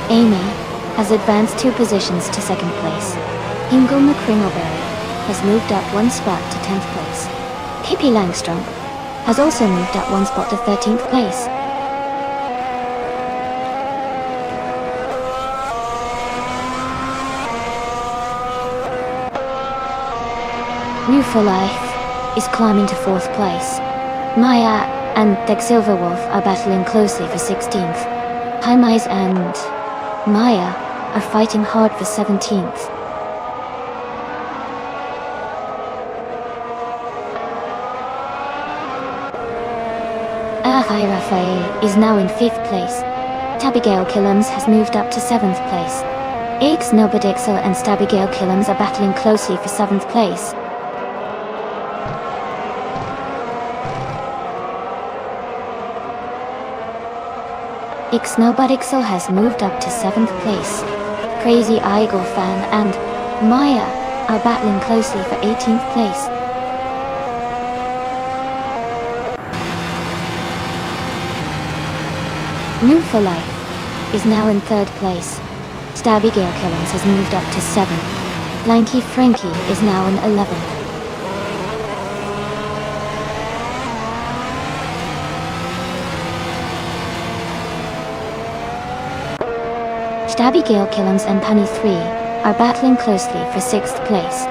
Amy has advanced 2 positions to 2nd place. Ingo McCringleberry has moved up 1 spot to 10th place. Hippie Langstrom has also moved up 1 spot to 13th place. New for Life is climbing to 4th place. Maya and Dex Silverwolf are battling closely for 16th. Highmise and Maya are fighting hard for 17th. Ahai Rafael is now in 5th place. Tabigale Killams has moved up to 7th place. Ix Nobadixel and Stabigale Killams are battling closely for 7th place. Ixnobadixel has moved up to 7th place. Crazy Igor Fan and Maya are battling closely for 18th place. New for Life is now in 3rd place. Stabigale Killings has moved up to 7th. Lanky Frankie is now in 11th. Abigail Killens and Punny 3 are battling closely for 6th place.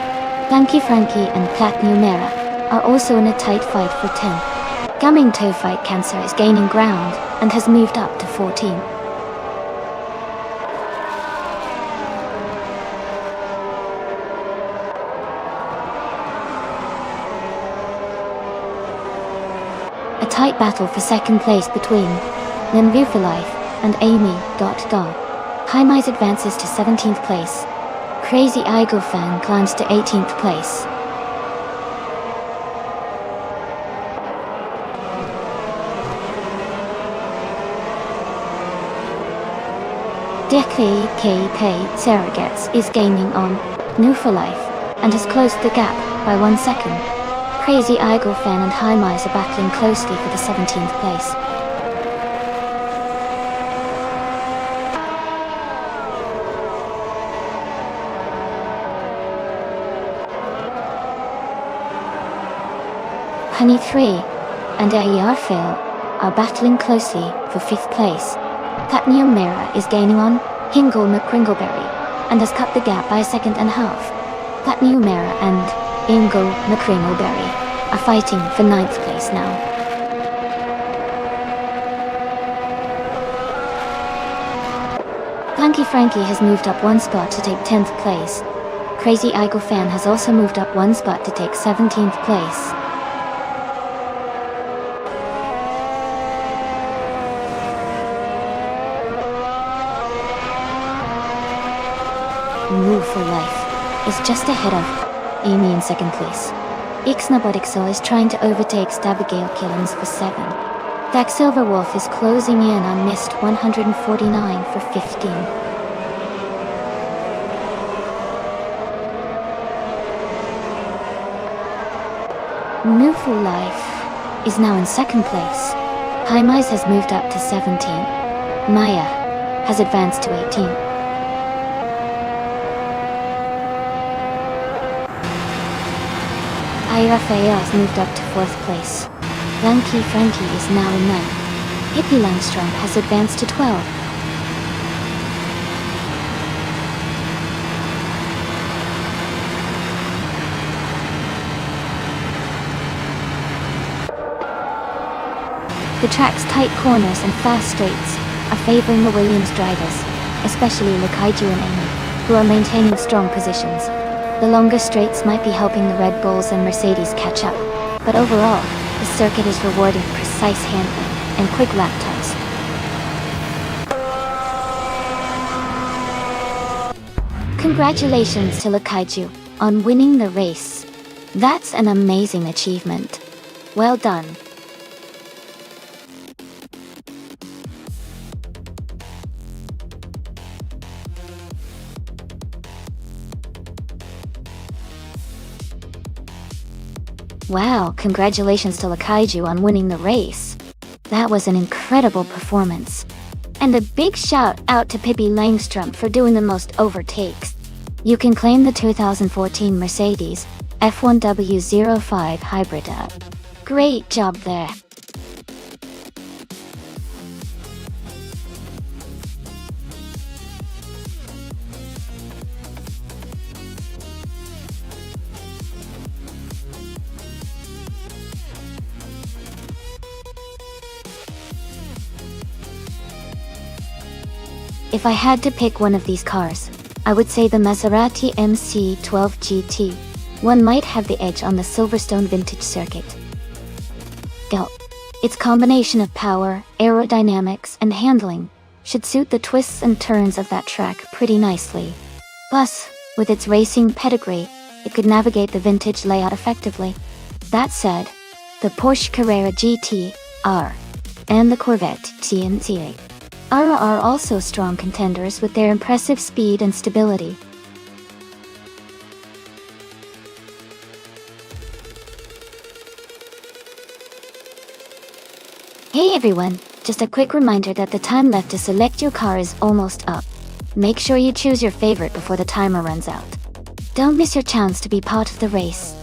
Lanky Frankie and Plat Numera are also in a tight fight for 10th. Gumming Toe Fight Cancer is gaining ground and has moved up to 14. A tight battle for 2nd place between Limbu for Life and Amy.Dog. Highmise advances to 17th place. Crazy Igo Fan climbs to 18th place. Dekli K. Surrogates is gaining on New for Life and has closed the gap by 1 second. Crazy Igo Fan and Highmise are battling closely for the 17th place. Honey 3 and Ayarfail are battling closely for 5th place. Platinum Mera is gaining on Hingle McCringleberry and has cut the gap by 1.5 seconds. Platinum Mera and Ingle McCringleberry are fighting for 9th place now. Lanky Frankie has moved up 1 spot to take 10th place. Crazy Igo Fan has also moved up 1 spot to take 17th place. Move for Life is just ahead of Amy in 2nd place. Ixnabodixel is trying to overtake Stabigail Killens for 7. Dak Silverwolf is closing in on Mist 149 for 15. Move for Life is now in 2nd place. Highmise has moved up to 17. Maya has advanced to 18. Rafael has moved up to 4th place. Lanky Frankie is now in 9th. Hippie Langstrom has advanced to 12th. The track's tight corners and fast straights are favoring the Williams drivers, especially Lakaiju and Amy, who are maintaining strong positions. The longer straights might be helping the Red Bulls and Mercedes catch up, but overall, the circuit is rewarding precise handling and quick lap times. Congratulations to Lakaiju on winning the race. That's an amazing achievement. Well done. Wow, congratulations to Lakaiju on winning the race. That was an incredible performance. And a big shout out to Pippi Langstrom for doing the most overtakes. You can claim the 2014 Mercedes F1W05 Hybrid. Great job there. If I had to pick one of these cars, I would say the Maserati MC12 GT. One might have the edge on the Silverstone vintage circuit. Its combination of power, aerodynamics, and handling should suit the twists and turns of that track pretty nicely. Plus, with its racing pedigree, it could navigate the vintage layout effectively. That said, the Porsche Carrera GT R and the Corvette TNCA are also strong contenders with their impressive speed and stability. Hey everyone, just a quick reminder that the time left to select your car is almost up. Make sure you choose your favorite before the timer runs out. Don't miss your chance to be part of the race.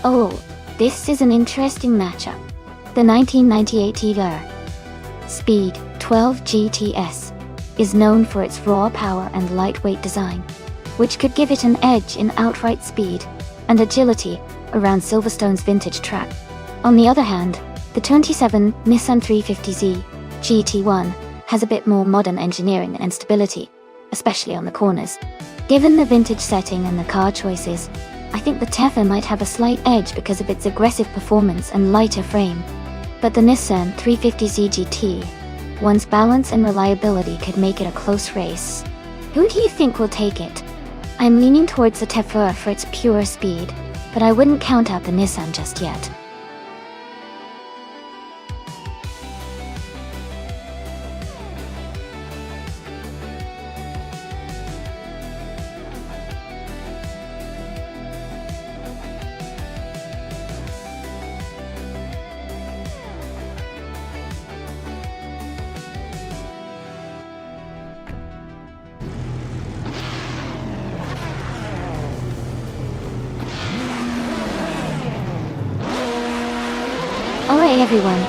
Oh, this is an interesting matchup. The 1998 Tiger Speed 12 GTS is known for its raw power and lightweight design, which could give it an edge in outright speed and agility around Silverstone's vintage track. On the other hand, the 27 Nissan 350Z GT1 has a bit more modern engineering and stability, especially on the corners. Given the vintage setting and the car choices, I think the Tefa might have a slight edge because of its aggressive performance and lighter frame. But the Nissan 350Z GT, one's balance and reliability could make it a close race. Who do you think will take it? I'm leaning towards the Tefa for its pure speed, but I wouldn't count out the Nissan just yet. Alright everyone,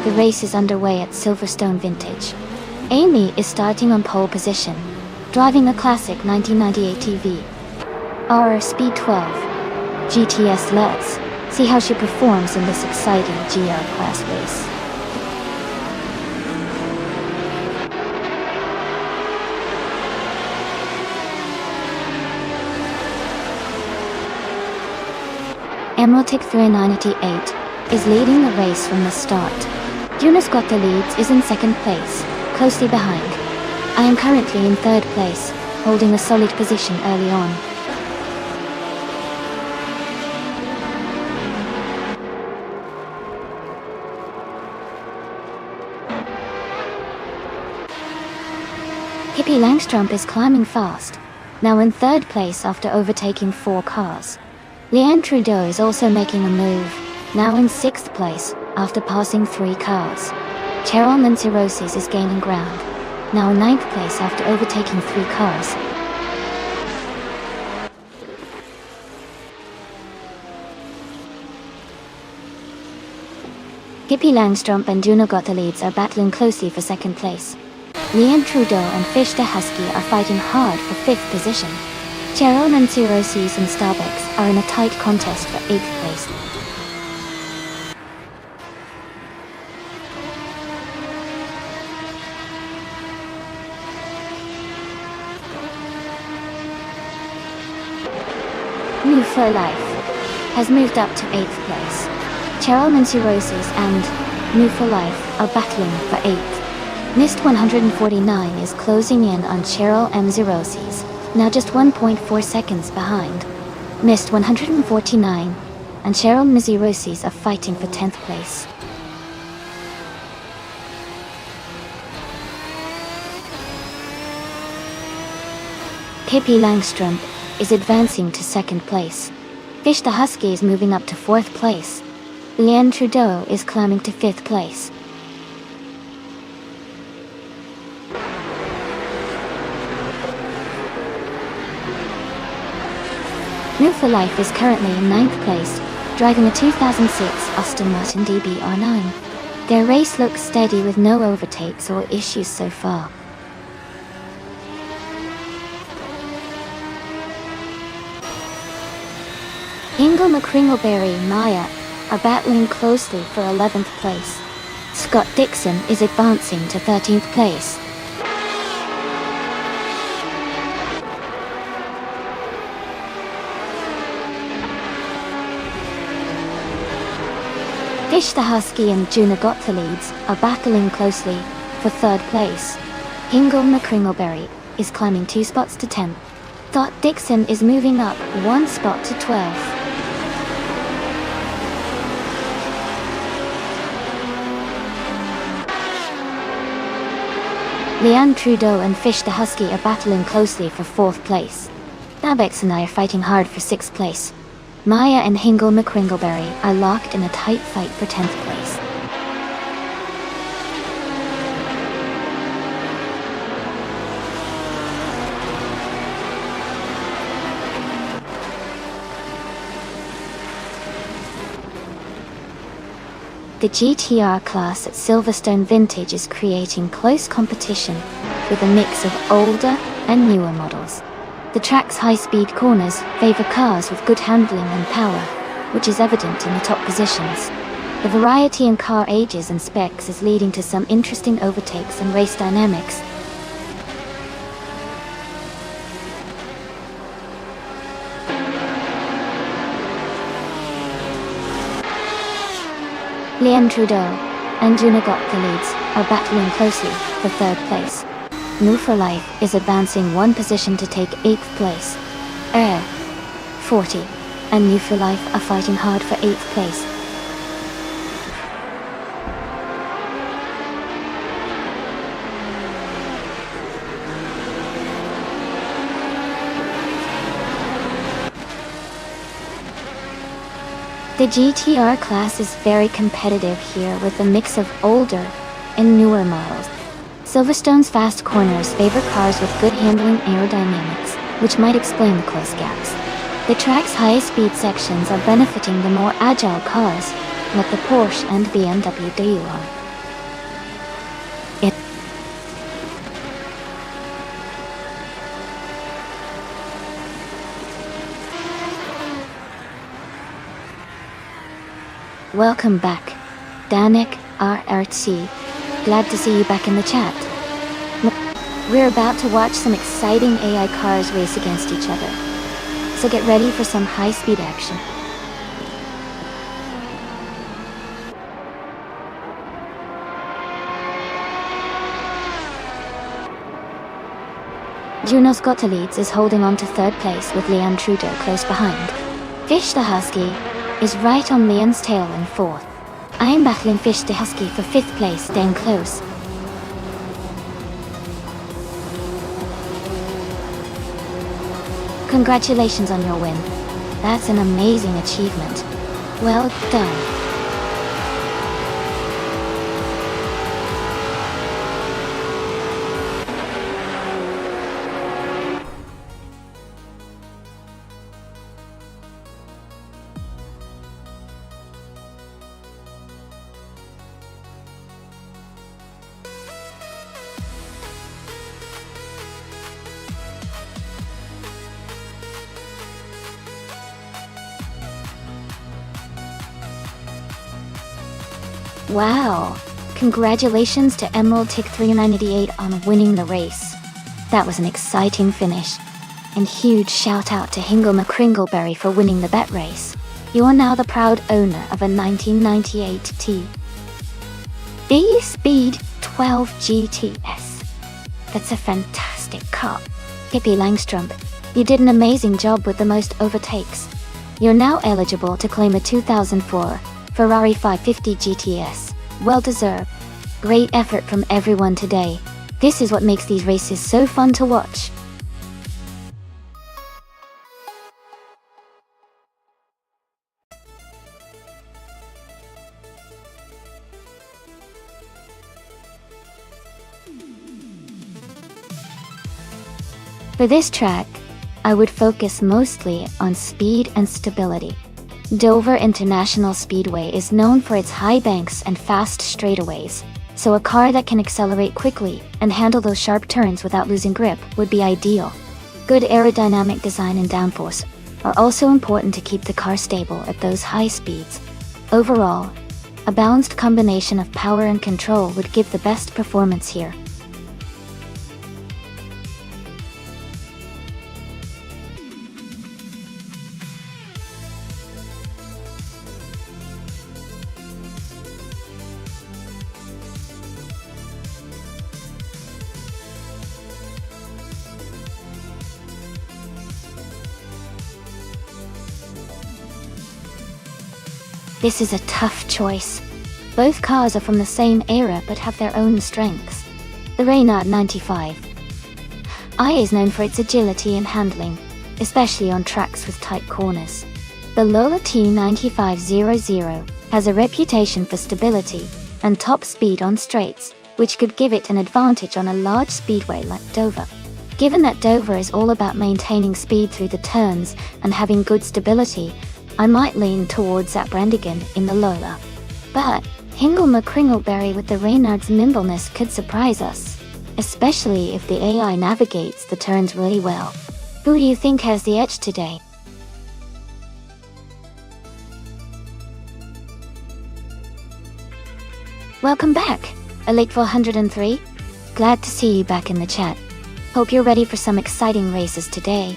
the race is underway at Silverstone Vintage. Amy is starting on pole position, driving a classic 1998 TV. Our Speed 12 GTS. Let's see how she performs in this exciting GR class race. Emeraltic 398 is leading the race from the start. Junas got the leads is in second place, closely behind. I am currently in third place, holding a solid position early on. Pippi Langstrup is climbing fast, now in third place after overtaking 4 cars. Leanne Trudeau is also making a move, now in 6th place after passing 3 cars. Cheryl Manciroses is gaining ground, now in 9th place after overtaking 3 cars. Pippi Langstrup and Juno Gottliebs are battling closely for 2nd place. Leanne Trudeau and Fish the Husky are fighting hard for 5th position. Cheryl Manciroses and Starbucks are in a tight contest for 8th place. New for Life has moved up to 8th place. Cheryl Manciroses and New for Life are battling for 8th. Mist 149 is closing in on Cheryl Manciroses, now just 1.4 seconds behind. Mist 149 and Cheryl Manciroses are fighting for 10th place. Pippi Langstrup is advancing to 2nd place. Fish the Husky is moving up to 4th place. Leanne Trudeau is climbing to 5th place. New for Life is currently in 9th place, driving a 2006 Aston Martin DB-R9. Their race looks steady with no overtakes or issues so far. Ingle McCringleberry and Maya are battling closely for 11th place. Scott Dixon is advancing to 13th place. Fish the Husky and Juna Gottliebs are battling closely for third place. Hingle McCringleberry is climbing 2 spots to 10th. Thought Dixon is moving up 1 spot to 12th. Leanne Trudeau and Fish the Husky are battling closely for 4th place. Nabex and I are fighting hard for 6th place. Maya and Hingle McCringleberry are locked in a tight fight for 10th place. The GTR class at Silverstone Vintage is creating close competition with a mix of older and newer models. The track's high-speed corners favor cars with good handling and power, which is evident in the top positions. The variety in car ages and specs is leading to some interesting overtakes and race dynamics. Leanne Trudeau and Juna Gottliebs are battling closely for 3rd place. New for Life is advancing 1 position to take 8th place. Air 40 and New for Life are fighting hard for 8th place. The GTR class is very competitive here with a mix of older and newer models. Silverstone's fast corners favor cars with good handling aerodynamics, which might explain the close gaps. The track's high-speed sections are benefiting the more agile cars, like the Porsche and BMW Deulon. Welcome back, Danik RRT. Glad to see you back in the chat. We're about to watch some exciting AI cars race against each other. So get ready for some high-speed action. Junos Gottliebs is holding on to 3rd place with Leanne Trudeau close behind. Fish the Husky is right on Leanne's tail in 4th. I am battling Fish the Husky for 5th place, staying close. Congratulations on your win. That's an amazing achievement. Well done. Wow! Congratulations to Emerald Tick 3988 on winning the race. That was an exciting finish. And huge shout out to Hingle McCringleberry for winning the bet race. You are now the proud owner of a 1998 T B-Speed 12 GTS. That's a fantastic car. Pippi Langstrump, you did an amazing job with the most overtakes. You're now eligible to claim a 2004 Ferrari 550 GTS. Well deserved. Great effort from everyone today. This is what makes these races so fun to watch. For this track, I would focus mostly on speed and stability. Dover International Speedway is known for its high banks and fast straightaways, so a car that can accelerate quickly and handle those sharp turns without losing grip would be ideal. Good aerodynamic design and downforce are also important to keep the car stable at those high speeds. Overall, a balanced combination of power and control would give the best performance here. This is a tough choice. Both cars are from the same era but have their own strengths. The Reynard 95 I is known for its agility and handling, especially on tracks with tight corners. The Lola T9500 has a reputation for stability and top speed on straights, which could give it an advantage on a large speedway like Dover. Given that Dover is all about maintaining speed through the turns and having good stability, I might lean towards Zap Brandigan in the Lola. But Hingle McCringleberry with the Reynard's nimbleness could surprise us, especially if the AI navigates the turns really well. Who do you think has the edge today? Welcome back, Elite 403. Glad to see you back in the chat. Hope you're ready for some exciting races today.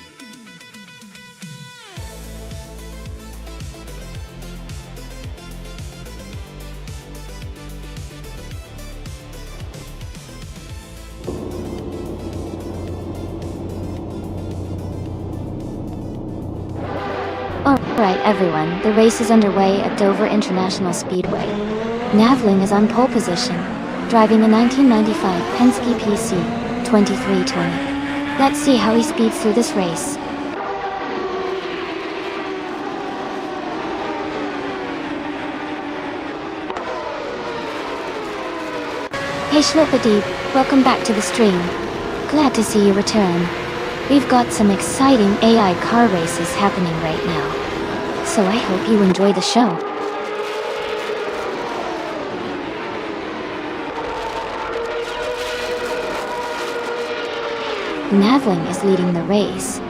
Alright everyone, the race is underway at Dover International Speedway. Navling is on pole position, driving the 1995 Penske PC 2320. Let's see how he speeds through this race. Hey Shlopadib, welcome back to the stream. Glad to see you return. We've got some exciting AI car races happening right now, so I hope you enjoy the show. Navling is leading the race,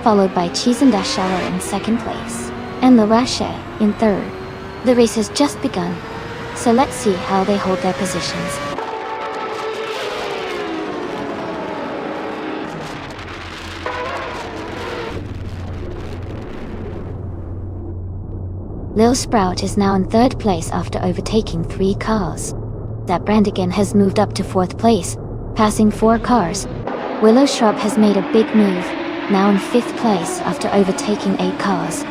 followed by Chizendashauer in second place, and Larache in third. The race has just begun, so let's see how they hold their positions. Lil Sprout is now in third place after overtaking 3 cars. Zap Brandigan has moved up to fourth place, passing 4 cars. Willow Shrub has made a big move, now in 5th place after overtaking 8 cars.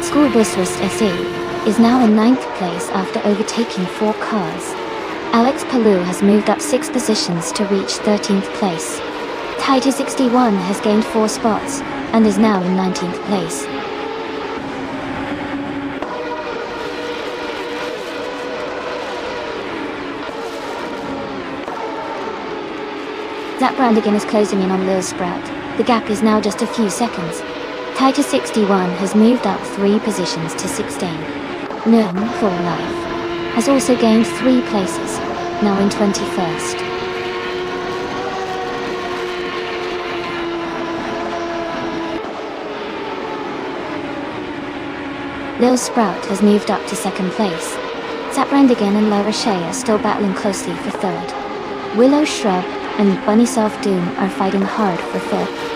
Schoolbusrust SA is now in 9th place after overtaking 4 cars. Alex Palou has moved up 6 positions to reach 13th place. Taito 61 has gained 4 spots and is now in 19th place. Zap Brandigan is closing in on Lil Sprout. The gap is now just a few seconds. Taito 61 has moved up 3 positions to 16. Gnome for Life has also gained 3 places, now in 21st. Lil Sprout has moved up to 2nd place. Zap Brandigan and La Roche are still battling closely for 3rd. Willow Shrub and Bunny Soft Doom are fighting hard for 5th.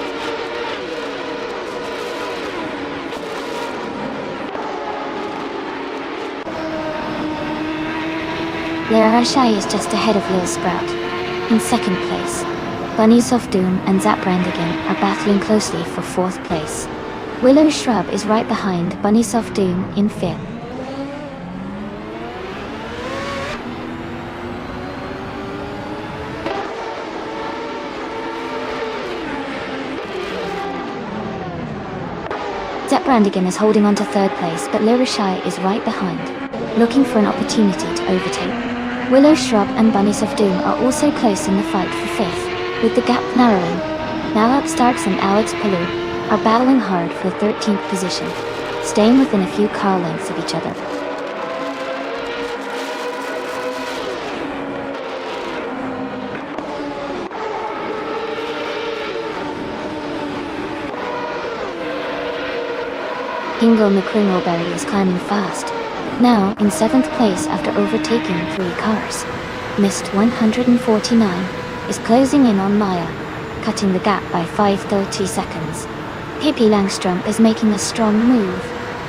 La Roche is just ahead of Lil Sprout. In 2nd place, Bunny Soft Doom and Zap Brandigan are battling closely for 4th place. Willow Shrub is right behind Bunny Soft Doom in 5th. Zap Brandigan is holding on to 3rd place, but La Roche is right behind, looking for an opportunity to overtake. Willow Shrub and Bunny Soft Doom are also close in the fight for 5th, with the gap narrowing. Now Starks and Alex Palou are battling hard for 13th position, staying within a few car lengths of each other. Hingle McCringleberry is climbing fast, now in 7th place after overtaking 3 cars. Mist 149 is closing in on Maya, cutting the gap by 5:30 seconds. Pippi Langstrom is making a strong move,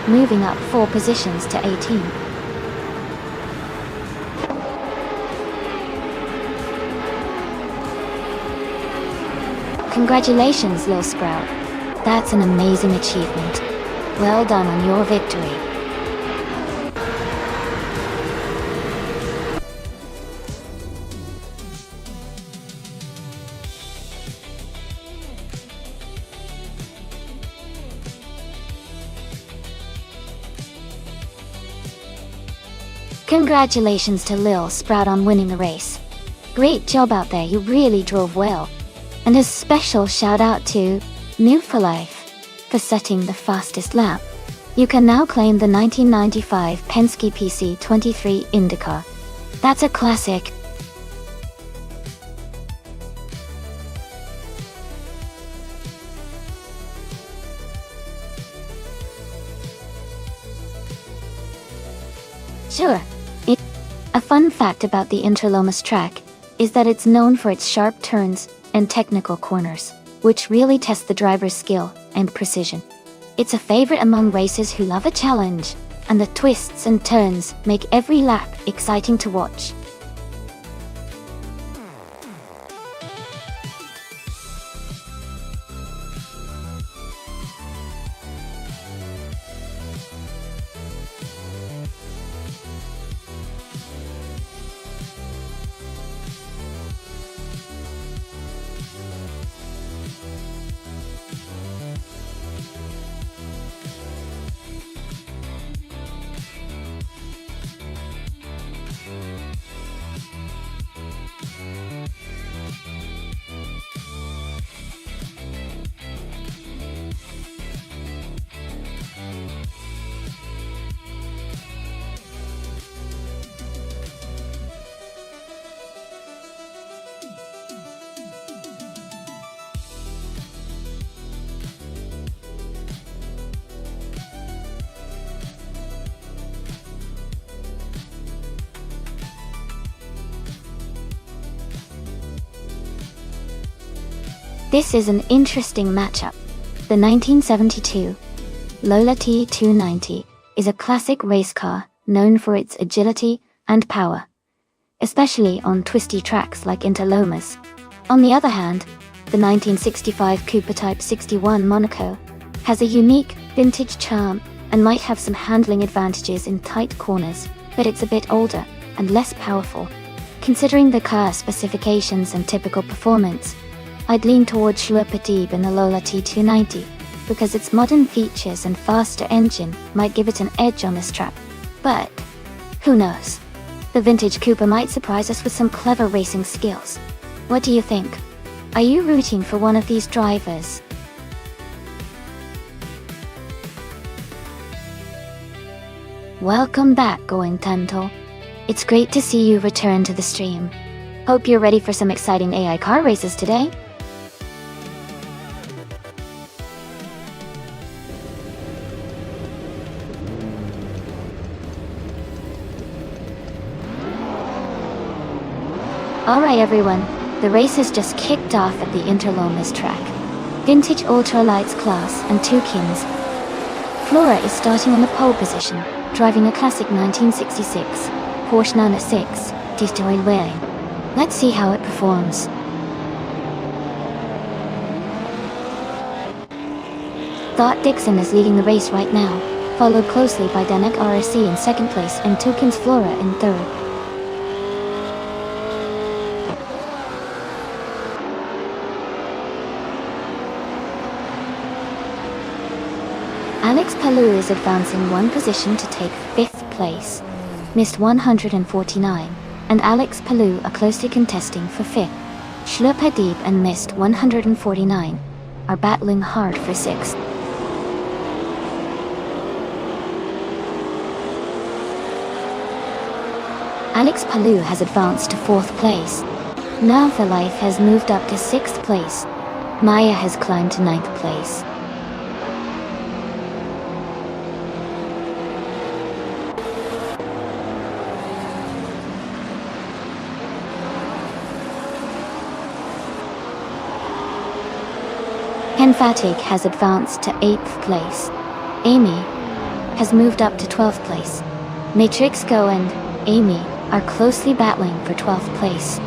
moving up 4 positions to 18. Congratulations, Lil Sprout. That's an amazing achievement. Well done on your victory. Congratulations to Lil Sprout on winning the race. Great job out there, you really drove well. And a special shout out to New for Life for setting the fastest lap. You can now claim the 1995 Penske PC23 IndyCar. That's a classic. Sure. A fun fact about the Interlomas track is that it's known for its sharp turns and technical corners, which really test the driver's skill and precision. It's a favorite among racers who love a challenge, and the twists and turns make every lap exciting to watch. This is an interesting matchup. The 1972 Lola T290 is a classic race car known for its agility and power, especially on twisty tracks like Interlomas. On the other hand, the 1965 Cooper Type 61 Monaco has a unique, vintage charm and might have some handling advantages in tight corners, but it's a bit older and less powerful. Considering the car's specifications and typical performance, I'd lean towards Shlupadib in the Lola T290, because its modern features and faster engine might give it an edge on this track. But who knows? The vintage Cooper might surprise us with some clever racing skills. What do you think? Are you rooting for one of these drivers? Welcome back, Going Tanto. It's great to see you return to the stream. Hope you're ready for some exciting AI car races today. Alright everyone, the race has just kicked off at the Interlomas track. Vintage Ultralights class and two kins. Flora is starting on the pole position, driving a classic 1966 Porsche 906 Destroyed Way. Let's see how it performs. Thought Dixon is leading the race right now, followed closely by Danek RSC in second place and Tukins Flora in third. Alex Palou is advancing one position to take 5th place, missed 149, and Alex Palou are closely contesting for 5th. Shlupadib and missed 149 are battling hard for 6th. Alex Palou has advanced to 4th place. Now for Life has moved up to 6th place. Maya has climbed to 9th place. Ken Fatig has advanced to 8th place. Amy has moved up to 12th place. Matrix Go and Amy are closely battling for 12th place.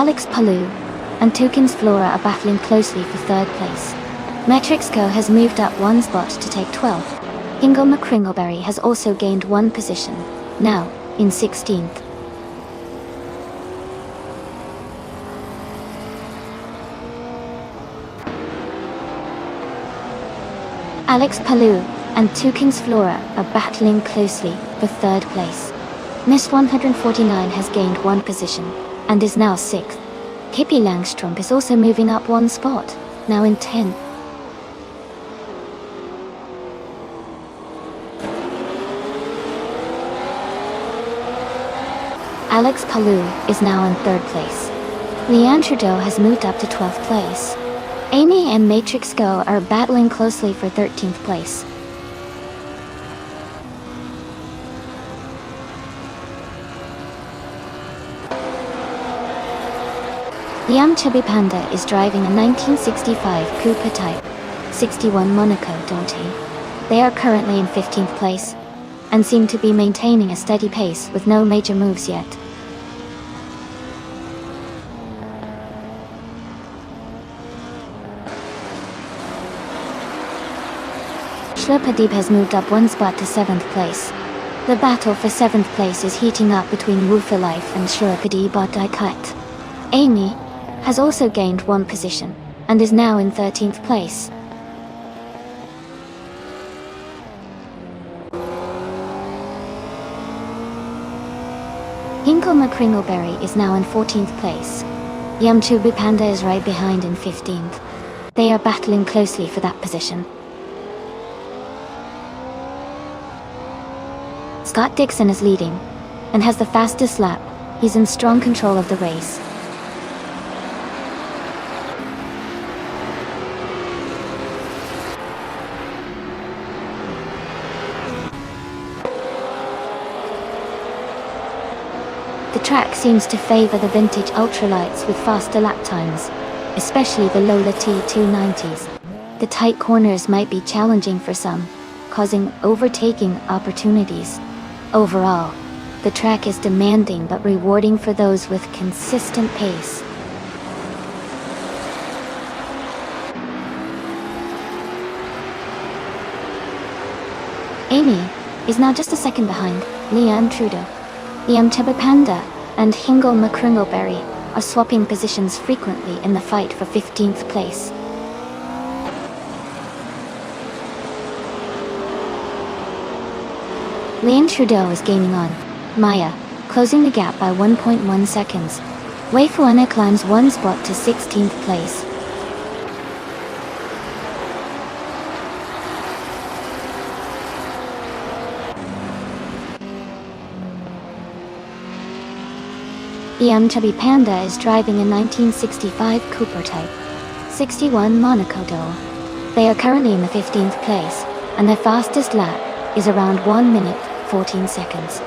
Alex Palou and Toucan's Flora are battling closely for third place. Metric's Go has moved up one spot to take 12th. Hingle McCringleberry has also gained one position, now in 16th. Alex Palou and Toucan's Flora are battling closely for third place. Miss 149 has gained one position and is now 6th. Hippie Langstrom is also moving up one spot, now in 10th. Alex Palou is now in 3rd place. Leanne Trudeau has moved up to 12th place. Amy and Matrix Go are battling closely for 13th place. Liam Chubby Panda is driving a 1965 Cooper Type 61 Monaco Dante. They are currently in 15th place and seem to be maintaining a steady pace with no major moves yet. Shlopadib has moved up one spot to 7th place. The battle for 7th place is heating up between Woofa Life and Shlopadib Cut. Amy has also gained one position and is now in 13th place. Hinkle McCringleberry is now in 14th place. Yamchubu Panda is right behind in 15th. They are battling closely for that position. Scott Dixon is leading and has the fastest lap. He's in strong control of the race. The track seems to favor the vintage ultralights with faster lap times, especially the Lola T290s. The tight corners might be challenging for some, causing overtaking opportunities. Overall, the track is demanding but rewarding for those with consistent pace. Amy is now just a second behind Leanne Trudeau. Liam Chubba Panda and Hingle McCringleberry are swapping positions frequently in the fight for 15th place. Leanne Trudeau is gaining on Maya, closing the gap by 1.1 seconds. Wei Fuana climbs one spot to 16th place. Liam Chubby Panda is driving a 1965 Cooper Type 61 Monaco Dole. They are currently in the 15th place, and their fastest lap is around 1 minute 14 seconds.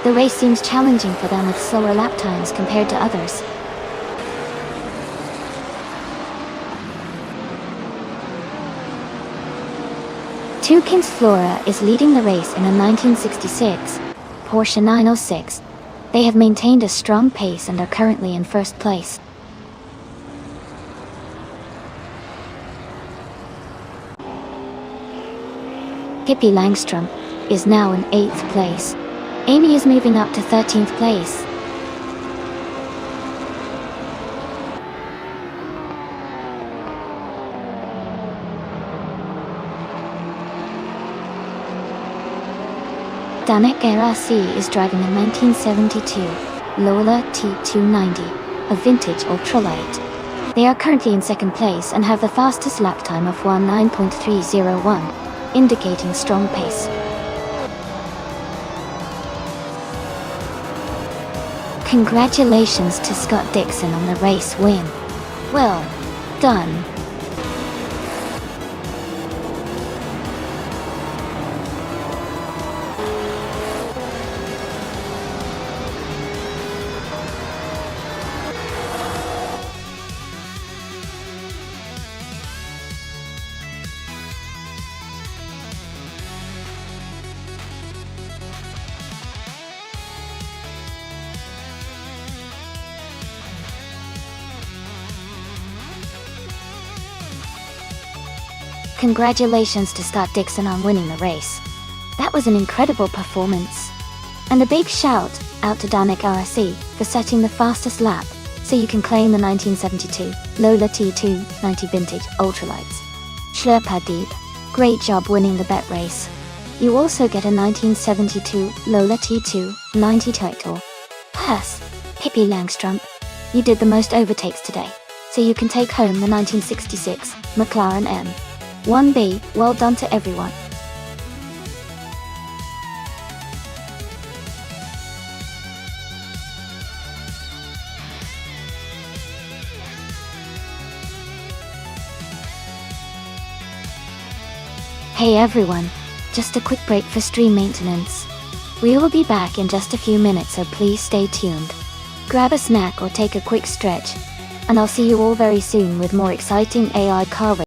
The race seems challenging for them with slower lap times compared to others. Toucan's Flora is leading the race in a 1966 Porsche 906. They have maintained a strong pace and are currently in first place. Hippie Langstrom is now in 8th place. Amy is moving up to 13th place. Danik Erasi is driving a 1972 Lola T290, a vintage ultralight. They are currently in second place and have the fastest lap time of 19.301, indicating strong pace. Congratulations to Scott Dixon on the race win. Well done. Congratulations to Scott Dixon on winning the race. That was an incredible performance. And a big shout out to Danik RSE for setting the fastest lap, so you can claim the 1972 Lola T2 90 Vintage Ultralights. Sherpa Deep, great job winning the bet race. You also get a 1972 Lola T2 90 title. Plus, Pippi Langstrup, you did the most overtakes today, so you can take home the 1966 McLaren M1B. Well done to everyone. Hey everyone, just a quick break for stream maintenance. We will be back in just a few minutes, so please stay tuned. Grab a snack or take a quick stretch, and I'll see you all very soon with more exciting AI car